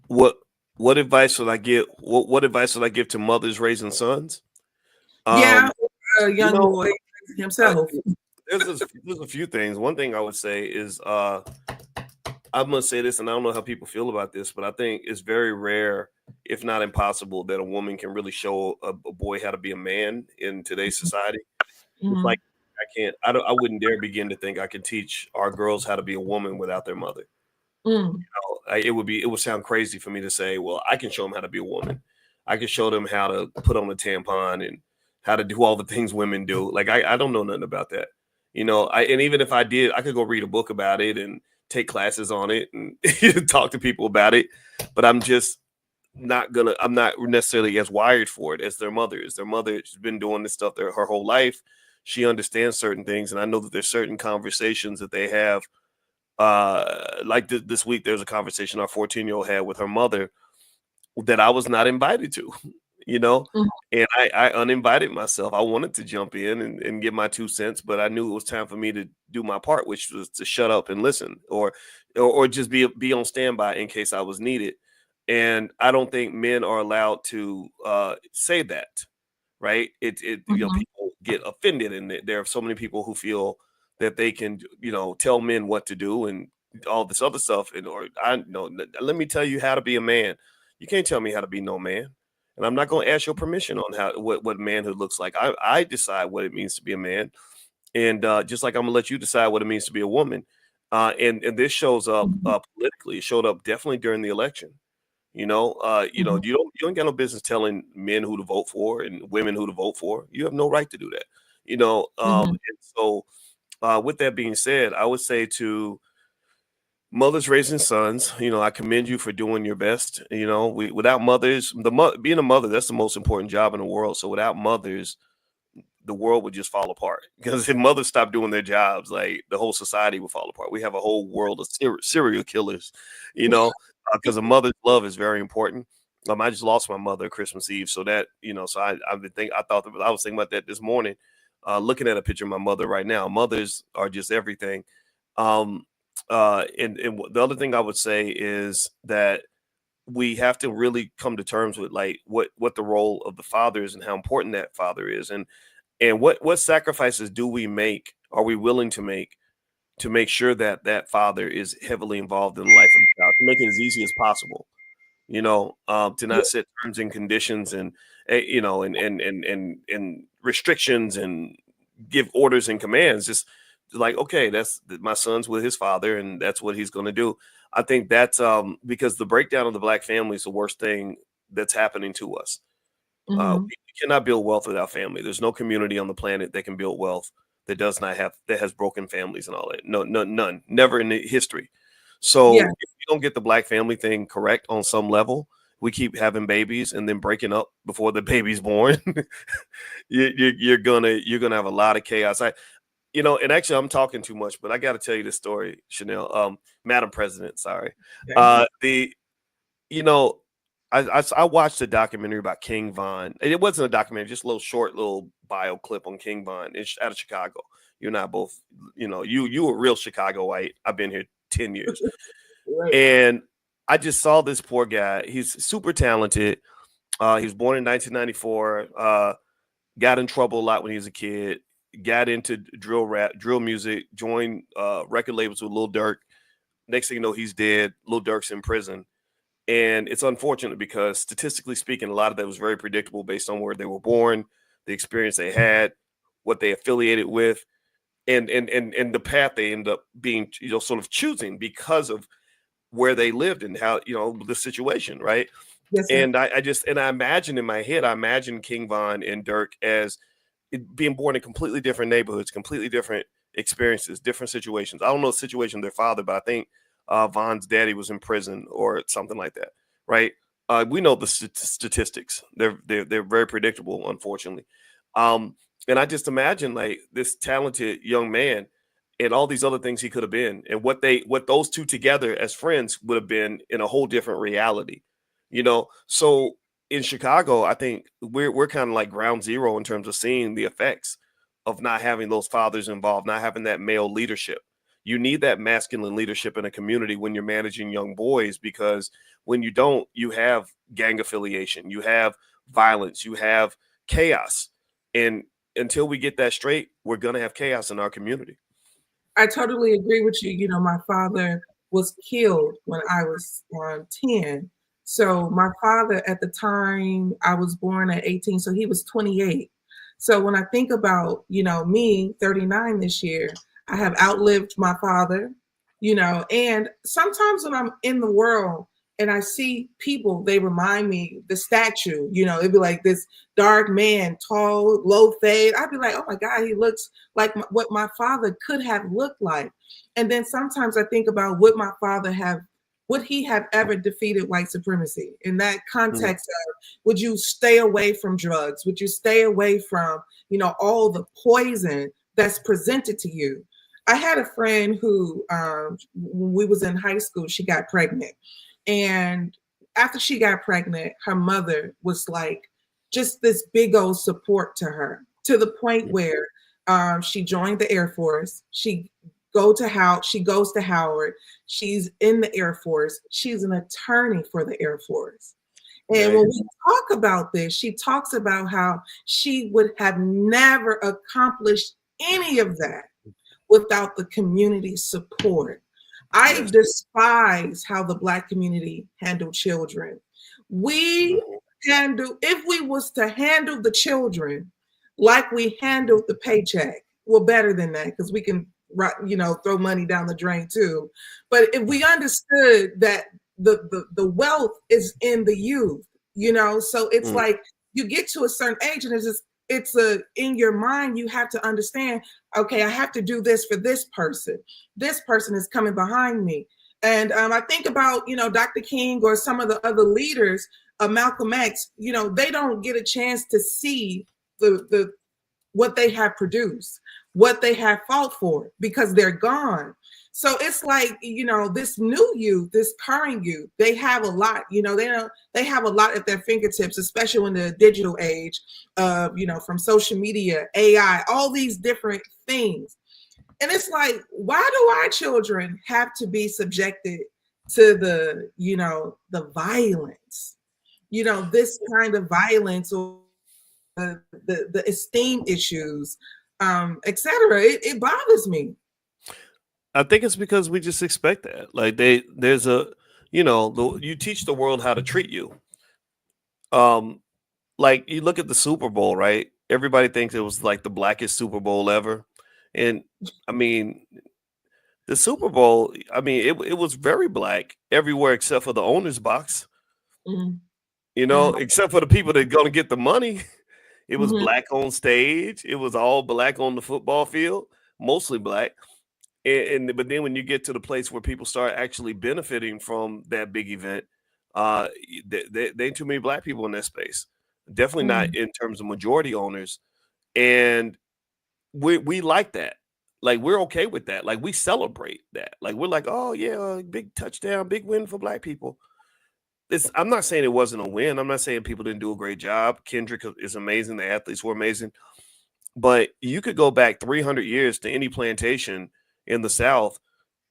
What advice would I give? What advice would I give to mothers raising sons? Yeah, a young boy raising himself. There's a few things. One thing I would say is I'm gonna say this, and I don't know how people feel about this, but I think it's very rare, if not impossible, that a woman can really show a boy how to be a man in today's society. It's like I wouldn't dare begin to think I can teach our girls how to be a woman without their mother. You know, it would sound crazy for me to say, well, I can show them how to be a woman. I can show them how to put on a tampon and how to do all the things women do. Like I don't know nothing about that. You know, and even if I did, I could go read a book about it and take classes on it and talk to people about it. But I'm not necessarily as wired for it as their mother is. Their mother's been doing this stuff her whole life. She understands certain things. And I know that there's certain conversations that they have. Like this week, there's a conversation our 14-year-old had with her mother that I was not invited to. You know, and I uninvited myself. I wanted to jump in and give my 2 cents, but I knew it was time for me to do my part, which was to shut up and listen, or just be on standby in case I was needed. And I don't think men are allowed to say that, right? You know, people get offended, and there are so many people who feel that they can, you know, tell men what to do and all this other stuff. And let me tell you how to be a man. You can't tell me how to be no man. And I'm not going to ask your permission on what manhood looks like. I decide what it means to be a man. And just like I'm going to let you decide what it means to be a woman. And this shows up politically. It showed up definitely during the election. You know, you don't get no business telling men who to vote for and women who to vote for. You have no right to do that. You know, and so with that being said, I would say to mothers raising sons, you know, I commend you for doing your best. You know, without mothers, being a mother, that's the most important job in the world. So without mothers, the world would just fall apart. Because if mothers stop doing their jobs, like the whole society would fall apart. We have a whole world of serial killers, you know, because a mother's love is very important. I just lost my mother Christmas Eve, so that, you know, so I was thinking about that this morning, looking at a picture of my mother right now. Mothers are just everything. And the other thing I would say is that we have to really come to terms with like what the role of the father is and how important that father is, and what sacrifices are we willing to make to make sure that that father is heavily involved in the life of the child, to make it as easy as possible, to not set terms and conditions and, and restrictions and give orders and commands. Just like, okay, that's my son's with his father and that's what he's going to do. I think that's because the breakdown of the Black family is the worst thing that's happening to us. We cannot build wealth without family. There's no community on the planet that can build wealth that has broken families and all that. No, none, never in history. So if you don't get the Black family thing correct on some level, we keep having babies and then breaking up before the baby's born. you're gonna have a lot of chaos. And actually I'm talking too much, but I got to tell you this story, Chanel, Madam President. Sorry. I watched a documentary about King Von. It wasn't a documentary, just a little bio clip on King Von. It's out of Chicago. You and I both, you a real Chicagoite. I've been here 10 years. Right. And I just saw this poor guy. He's super talented. He was born in 1994. Got in trouble a lot when he was a kid. Got into drill music, joined record labels with Lil Durk. Next thing you know, he's dead. Lil Durk's in prison. And it's unfortunate because statistically speaking, a lot of that was very predictable based on where they were born, the experience they had, what they affiliated with, and the path they end up being, sort of choosing because of where they lived and how, the situation, right? Yes, and I imagine in my head, I imagine King Von and Durk as being born in completely different neighborhoods, completely different experiences, different situations. I don't know the situation of their father, but I think Von's daddy was in prison or something like that, right? We know the statistics; they're very predictable, unfortunately. And I just imagine like this talented young man and all these other things he could have been, and what those two together as friends would have been in a whole different reality, So in Chicago, I think we're kind of like ground zero in terms of seeing the effects of not having those fathers involved, not having that male leadership. You need that masculine leadership in a community when you're managing young boys, because when you don't, you have gang affiliation, you have violence, you have chaos. And until we get that straight, we're going to have chaos in our community. I totally agree with you. My father was killed when I was 10. So my father at the time, I was born at 18, so he was 28. So when I think about, me, 39 this year, I have outlived my father, and sometimes when I'm in the world and I see people, they remind me the statue, it'd be like this dark man, tall, low fade. I'd be like, oh my God, he looks like what my father could have looked like. And then sometimes I think about would he have ever defeated white supremacy in that context of, would you stay away from drugs? Would you stay away from, all the poison that's presented to you? I had a friend who, when we was in high school, she got pregnant. And after she got pregnant, her mother was like just this big old support to her, to the point where she joined the Air Force. She goes to Howard. She's in the Air Force. She's an attorney for the Air Force. And when we talk about this, she talks about how she would have never accomplished any of that without the community support. I despise how the Black community handle children. If we was to handle the children like we handled the paycheck, well, better than that, because we can, throw money down the drain too. But if we understood that the wealth is in the youth, so it's like you get to a certain age and it's in your mind, you have to understand, okay, I have to do this for this person. This person is coming behind me. And I think about, Dr. King or some of the other leaders, Malcolm X, they don't get a chance to see the what they have produced, what they have fought for, because they're gone. So it's like, this new youth, this current youth, they have a lot, they have a lot at their fingertips, especially in the digital age of, from social media, AI, all these different things. And it's like, why do our children have to be subjected to the violence, this kind of violence, or the esteem issues, etc. It bothers me. I think it's because we just expect that. Like there's a, you teach the world how to treat you. Like you look at the Super Bowl, right? Everybody thinks it was like the blackest Super Bowl ever. And I mean, the Super Bowl, I mean, it was very black everywhere except for the owner's box, Mhm. except for the people that are going to get the money. It was Mhm. black on stage. It was all black on the football field, mostly black. But then when you get to the place where people start actually benefiting from that big event, there ain't too many black people in that space. Definitely not in terms of majority owners. And we like that. Like we're okay with that. Like we celebrate that. Like we're like, oh yeah, big touchdown, big win for black people. I'm not saying it wasn't a win. I'm not saying people didn't do a great job. Kendrick is amazing. The athletes were amazing. But you could go back 300 years to any plantation in the South,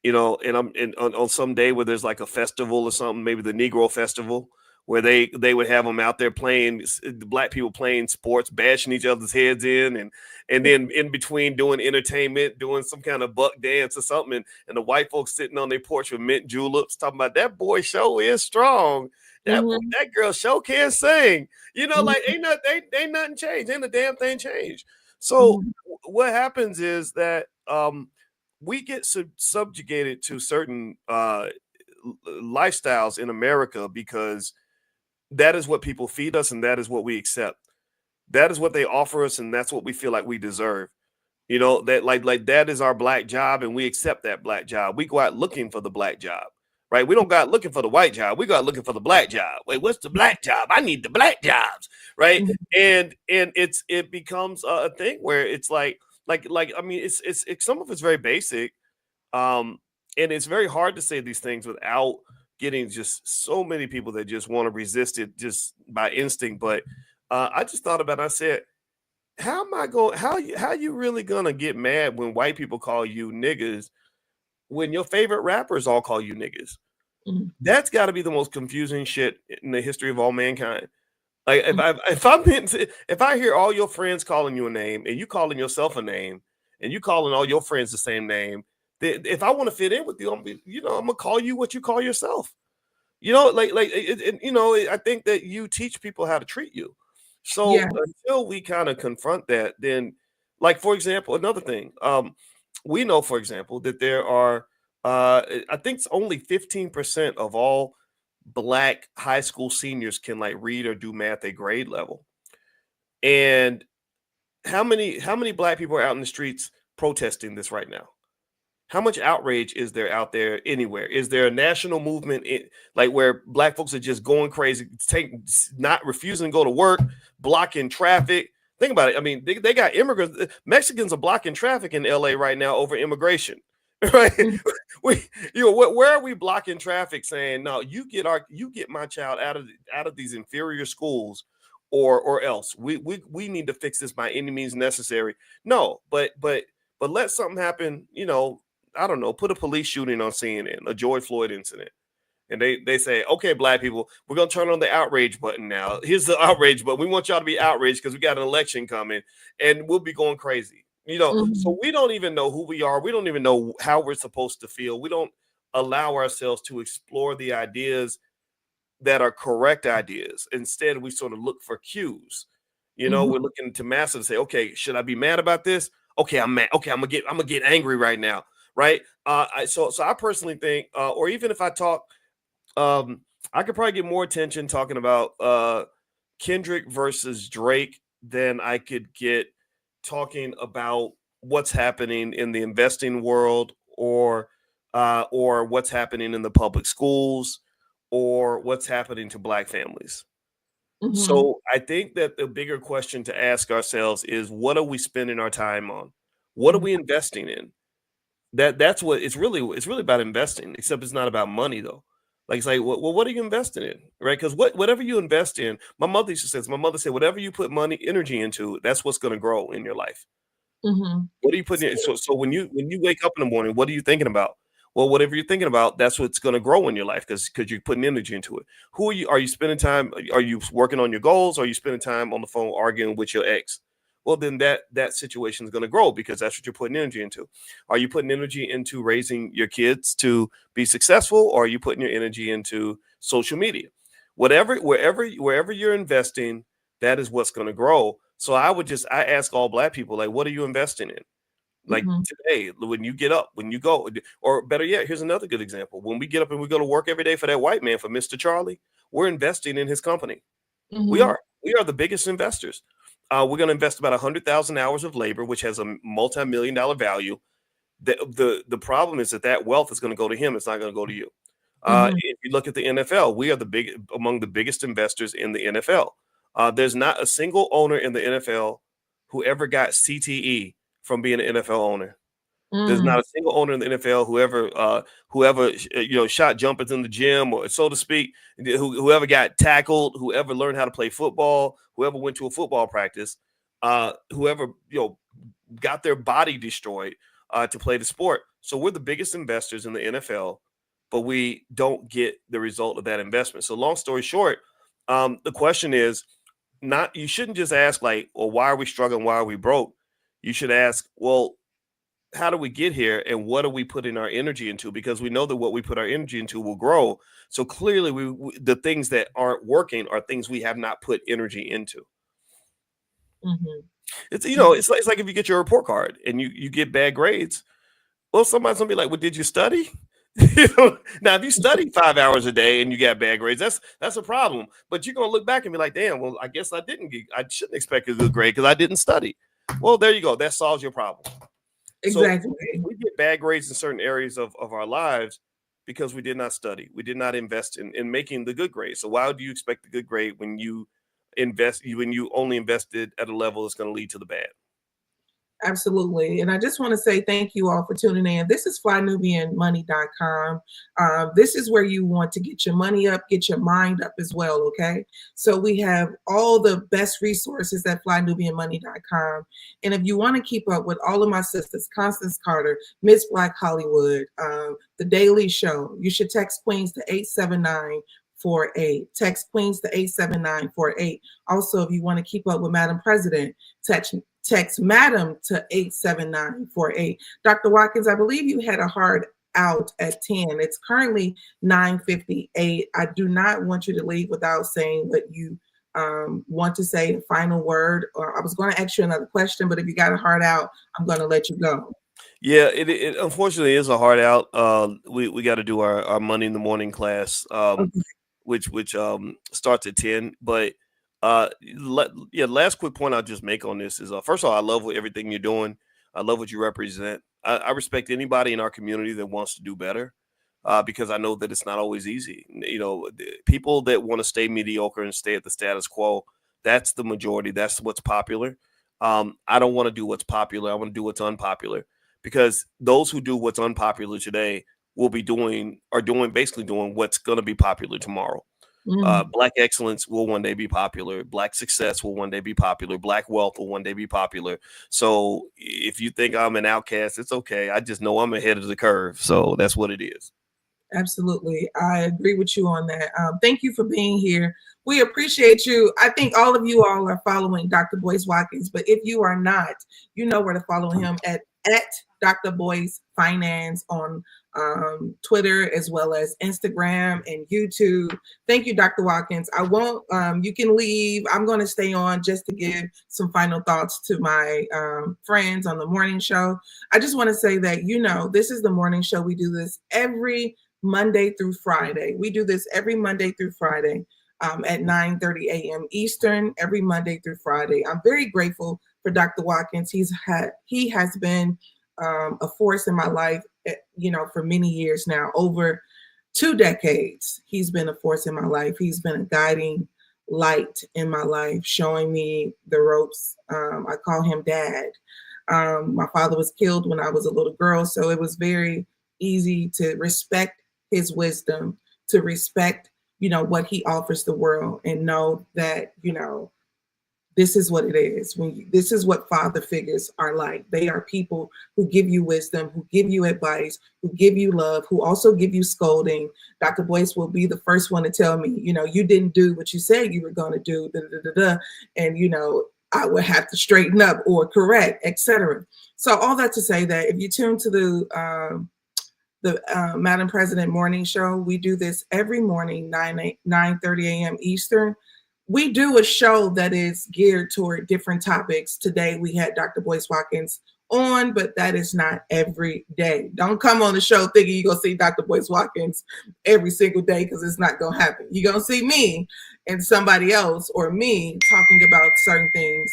and on some day where there's like a festival or something, maybe the Negro Festival, where they would have them out there playing, the black people playing sports, bashing each other's heads in, and then in between doing entertainment, doing some kind of buck dance or something, and the white folks sitting on their porch with mint juleps, talking about that boy show is strong. That girl show can sing. Like ain't nothing changed. Ain't a damn thing changed. So what happens is that we get subjugated to certain lifestyles in America because that is what people feed us and that is what we accept. That is what they offer us and that's what we feel like we deserve. That like that is our black job and we accept that black job. We go out looking for the black job, right? We don't go out looking for the white job. We go out looking for the black job. Wait, what's the black job? I need the black jobs, right? And it becomes a thing where it's like I mean it's some of it's very basic, and it's very hard to say these things without getting just so many people that just want to resist it just by instinct. But I just thought about it. I said, how you really gonna get mad when white people call you niggas when your favorite rappers all call you niggas? That's got to be the most confusing shit in the history of all mankind. Like if I hear all your friends calling you a name and you calling yourself a name and you calling all your friends the same name, if I want to fit in with you, I'm gonna call you what you call yourself. I think that you teach people how to treat you. So until we kind of confront that, then, like for example, another thing, we know, for example, that there are, I think it's only 15% of all Black high school seniors can like read or do math at grade level. And how many Black people are out in the streets protesting this right now? How much outrage is there out there anywhere? Is there a national movement like where Black folks are just going crazy, not refusing to go to work, blocking traffic? Think about it. I mean, they got immigrants. Mexicans are blocking traffic in LA right now over immigration. Right? Where are we blocking traffic saying, no, you get my child out of these inferior schools or else we need to fix this by any means necessary. No, but let something happen, I don't know, put a police shooting on CNN, a George Floyd incident. And they say, okay, Black people, we're going to turn on the outrage button now. Here's the outrage button. We want y'all to be outraged because we got an election coming and we'll be going crazy. So we don't even know who we are. We don't even know how we're supposed to feel. We don't allow ourselves to explore the ideas that are correct ideas. Instead, we sort of look for cues. We're looking to massive to say, okay, should I be mad about this? Okay, I'm mad. Okay, I'm gonna get angry right now. Right. So I personally think, or even if I talk, I could probably get more attention talking about Kendrick versus Drake than I could get talking about what's happening in the investing world or what's happening in the public schools or what's happening to Black families. So I think that the bigger question to ask ourselves is, what are we spending our time on? What are we investing in? That's what it's really about investing, except it's not about money though. Like it's like, well, what are you investing in? Right? Because whatever you invest in, my mother used to say, whatever you put energy into, that's what's going to grow in your life. What are you putting in? So when you wake up in the morning, what are you thinking about? Well, whatever you're thinking about, that's what's going to grow in your life because you're putting energy into it. Are you spending time? Are you working on your goals? Or are you spending time on the phone arguing with your ex? well, then that situation is going to grow because that's what you're putting energy into. Are you putting energy into raising your kids to be successful, or are you putting your energy into social media? Wherever you're investing, that is what's going to grow. So I ask all Black people, like, what are you investing in? Like today, when you get up, when you go, or better yet, here's another good example. When we get up and we go to work every day for that white man, for Mr. Charlie, we're investing in his company. We are the biggest investors. We're going to invest about 100,000 hours of labor, which has a multi-million-dollar value. The problem is that wealth is going to go to him. It's not going to go to you. If you look at the NFL, we are among the biggest investors in the NFL. There's not a single owner in the NFL who ever got CTE from being an NFL owner. There's not a single owner in the NFL whoever shot jumpers in the gym, or so to speak, whoever got tackled, whoever learned how to play football, whoever went to a football practice, whoever got their body destroyed to play the sport. So we're the biggest investors in the NFL, but we don't get the result of that investment. So long story short, the question is you shouldn't just ask like, well, why are we struggling? Why are we broke? You should ask, well, how do we get here, and what are we putting our energy into? Because we know that what we put our energy into will grow. So clearly, the things that aren't working are things we have not put energy into. It's it's like if you get your report card and you get bad grades. Well, somebody's gonna be like, "Well, did you study?" Now, if you study 5 hours a day and you got bad grades, that's a problem. But you're gonna look back and be like, "Damn, well, I guess I shouldn't expect a good grade because I didn't study." Well, there you go. That solves your problem. Exactly. So we get bad grades in certain areas of our lives because we did not study. We did not invest in making the good grade. So why do you expect the good grade when you only invested at a level that's going to lead to the bad? Absolutely. And I just want to say thank you all for tuning in. This is flynubianmoney.com. This is where you want to get your money up, get your mind up as well. Okay. So we have all the best resources at flynubianmoney.com. And if you want to keep up with all of my sisters, Constance Carter, Miss Black Hollywood, The Daily Show, you should text Queens to 879-48. Text Queens to 879-48. Also, if you want to keep up with Madam President, text Madam to 879-48. Dr. Watkins, I believe you had a hard out at 10. It's currently 9:58. I do not want you to leave without saying what you want to say, a final word. Or I was going to ask you another question, but if you got a hard out, I'm going to let you go. Yeah, it unfortunately is a hard out. We got to do our Money in the Morning class, which starts at 10. But last quick point I'll just make on this is first of all, I love everything you're doing. I love what you represent. I respect anybody in our community that wants to do better, because I know that it's not always easy. People that want to stay mediocre and stay at the status quo, that's the majority. That's what's popular. I don't want to do what's popular. I want to do what's unpopular, because those who do what's unpopular today will be doing what's going to be popular tomorrow. Black excellence will one day be popular. Black success will one day be popular. Black wealth will one day be popular. So if you think I'm an outcast, it's okay. I just know I'm ahead of the curve. So that's what it is. Absolutely. I agree with you on that. Thank you for being here. We appreciate you. I think all of you all are following Dr. Boyce Watkins, but if you are not, you know where to follow him at Dr. Boyce Finance on Twitter, as well as Instagram and YouTube. Thank you, Dr. Watkins. I won't, you can leave. I'm going to stay on just to give some final thoughts to my friends on the morning show. I just want to say that, this is the morning show. We do this every Monday through Friday. We do this every Monday through Friday at 9:30 a.m. Eastern, every Monday through Friday. I'm very grateful for Dr. Watkins. He has been a force in my life, for many years now, over 2 decades. He's been a force in my life. He's been a guiding light in my life, showing me the ropes. I call him Dad. My father was killed when I was a little girl, so it was very easy to respect his wisdom, to respect, what he offers the world, and know that, this is what it is. This is what father figures are like. They are people who give you wisdom, who give you advice, who give you love, who also give you scolding. Dr. Boyce will be the first one to tell me, you didn't do what you said you were going to do. And, I would have to straighten up or correct, etc. So all that to say that if you tune to the Madam President morning show, we do this every morning, 9:30 a.m. Eastern. We do a show that is geared toward different topics. Today we had Dr. Boyce Watkins on, but that is not every day. Don't come on the show thinking you're going to see Dr. Boyce Watkins every single day, because it's not going to happen. You're going to see me and somebody else or me talking about certain things.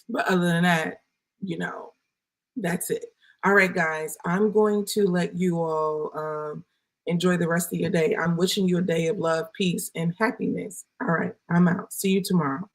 But other than that, that's it. All right, guys, I'm going to let you all enjoy the rest of your day. I'm wishing you a day of love, peace, and happiness. All right, I'm out. See you tomorrow.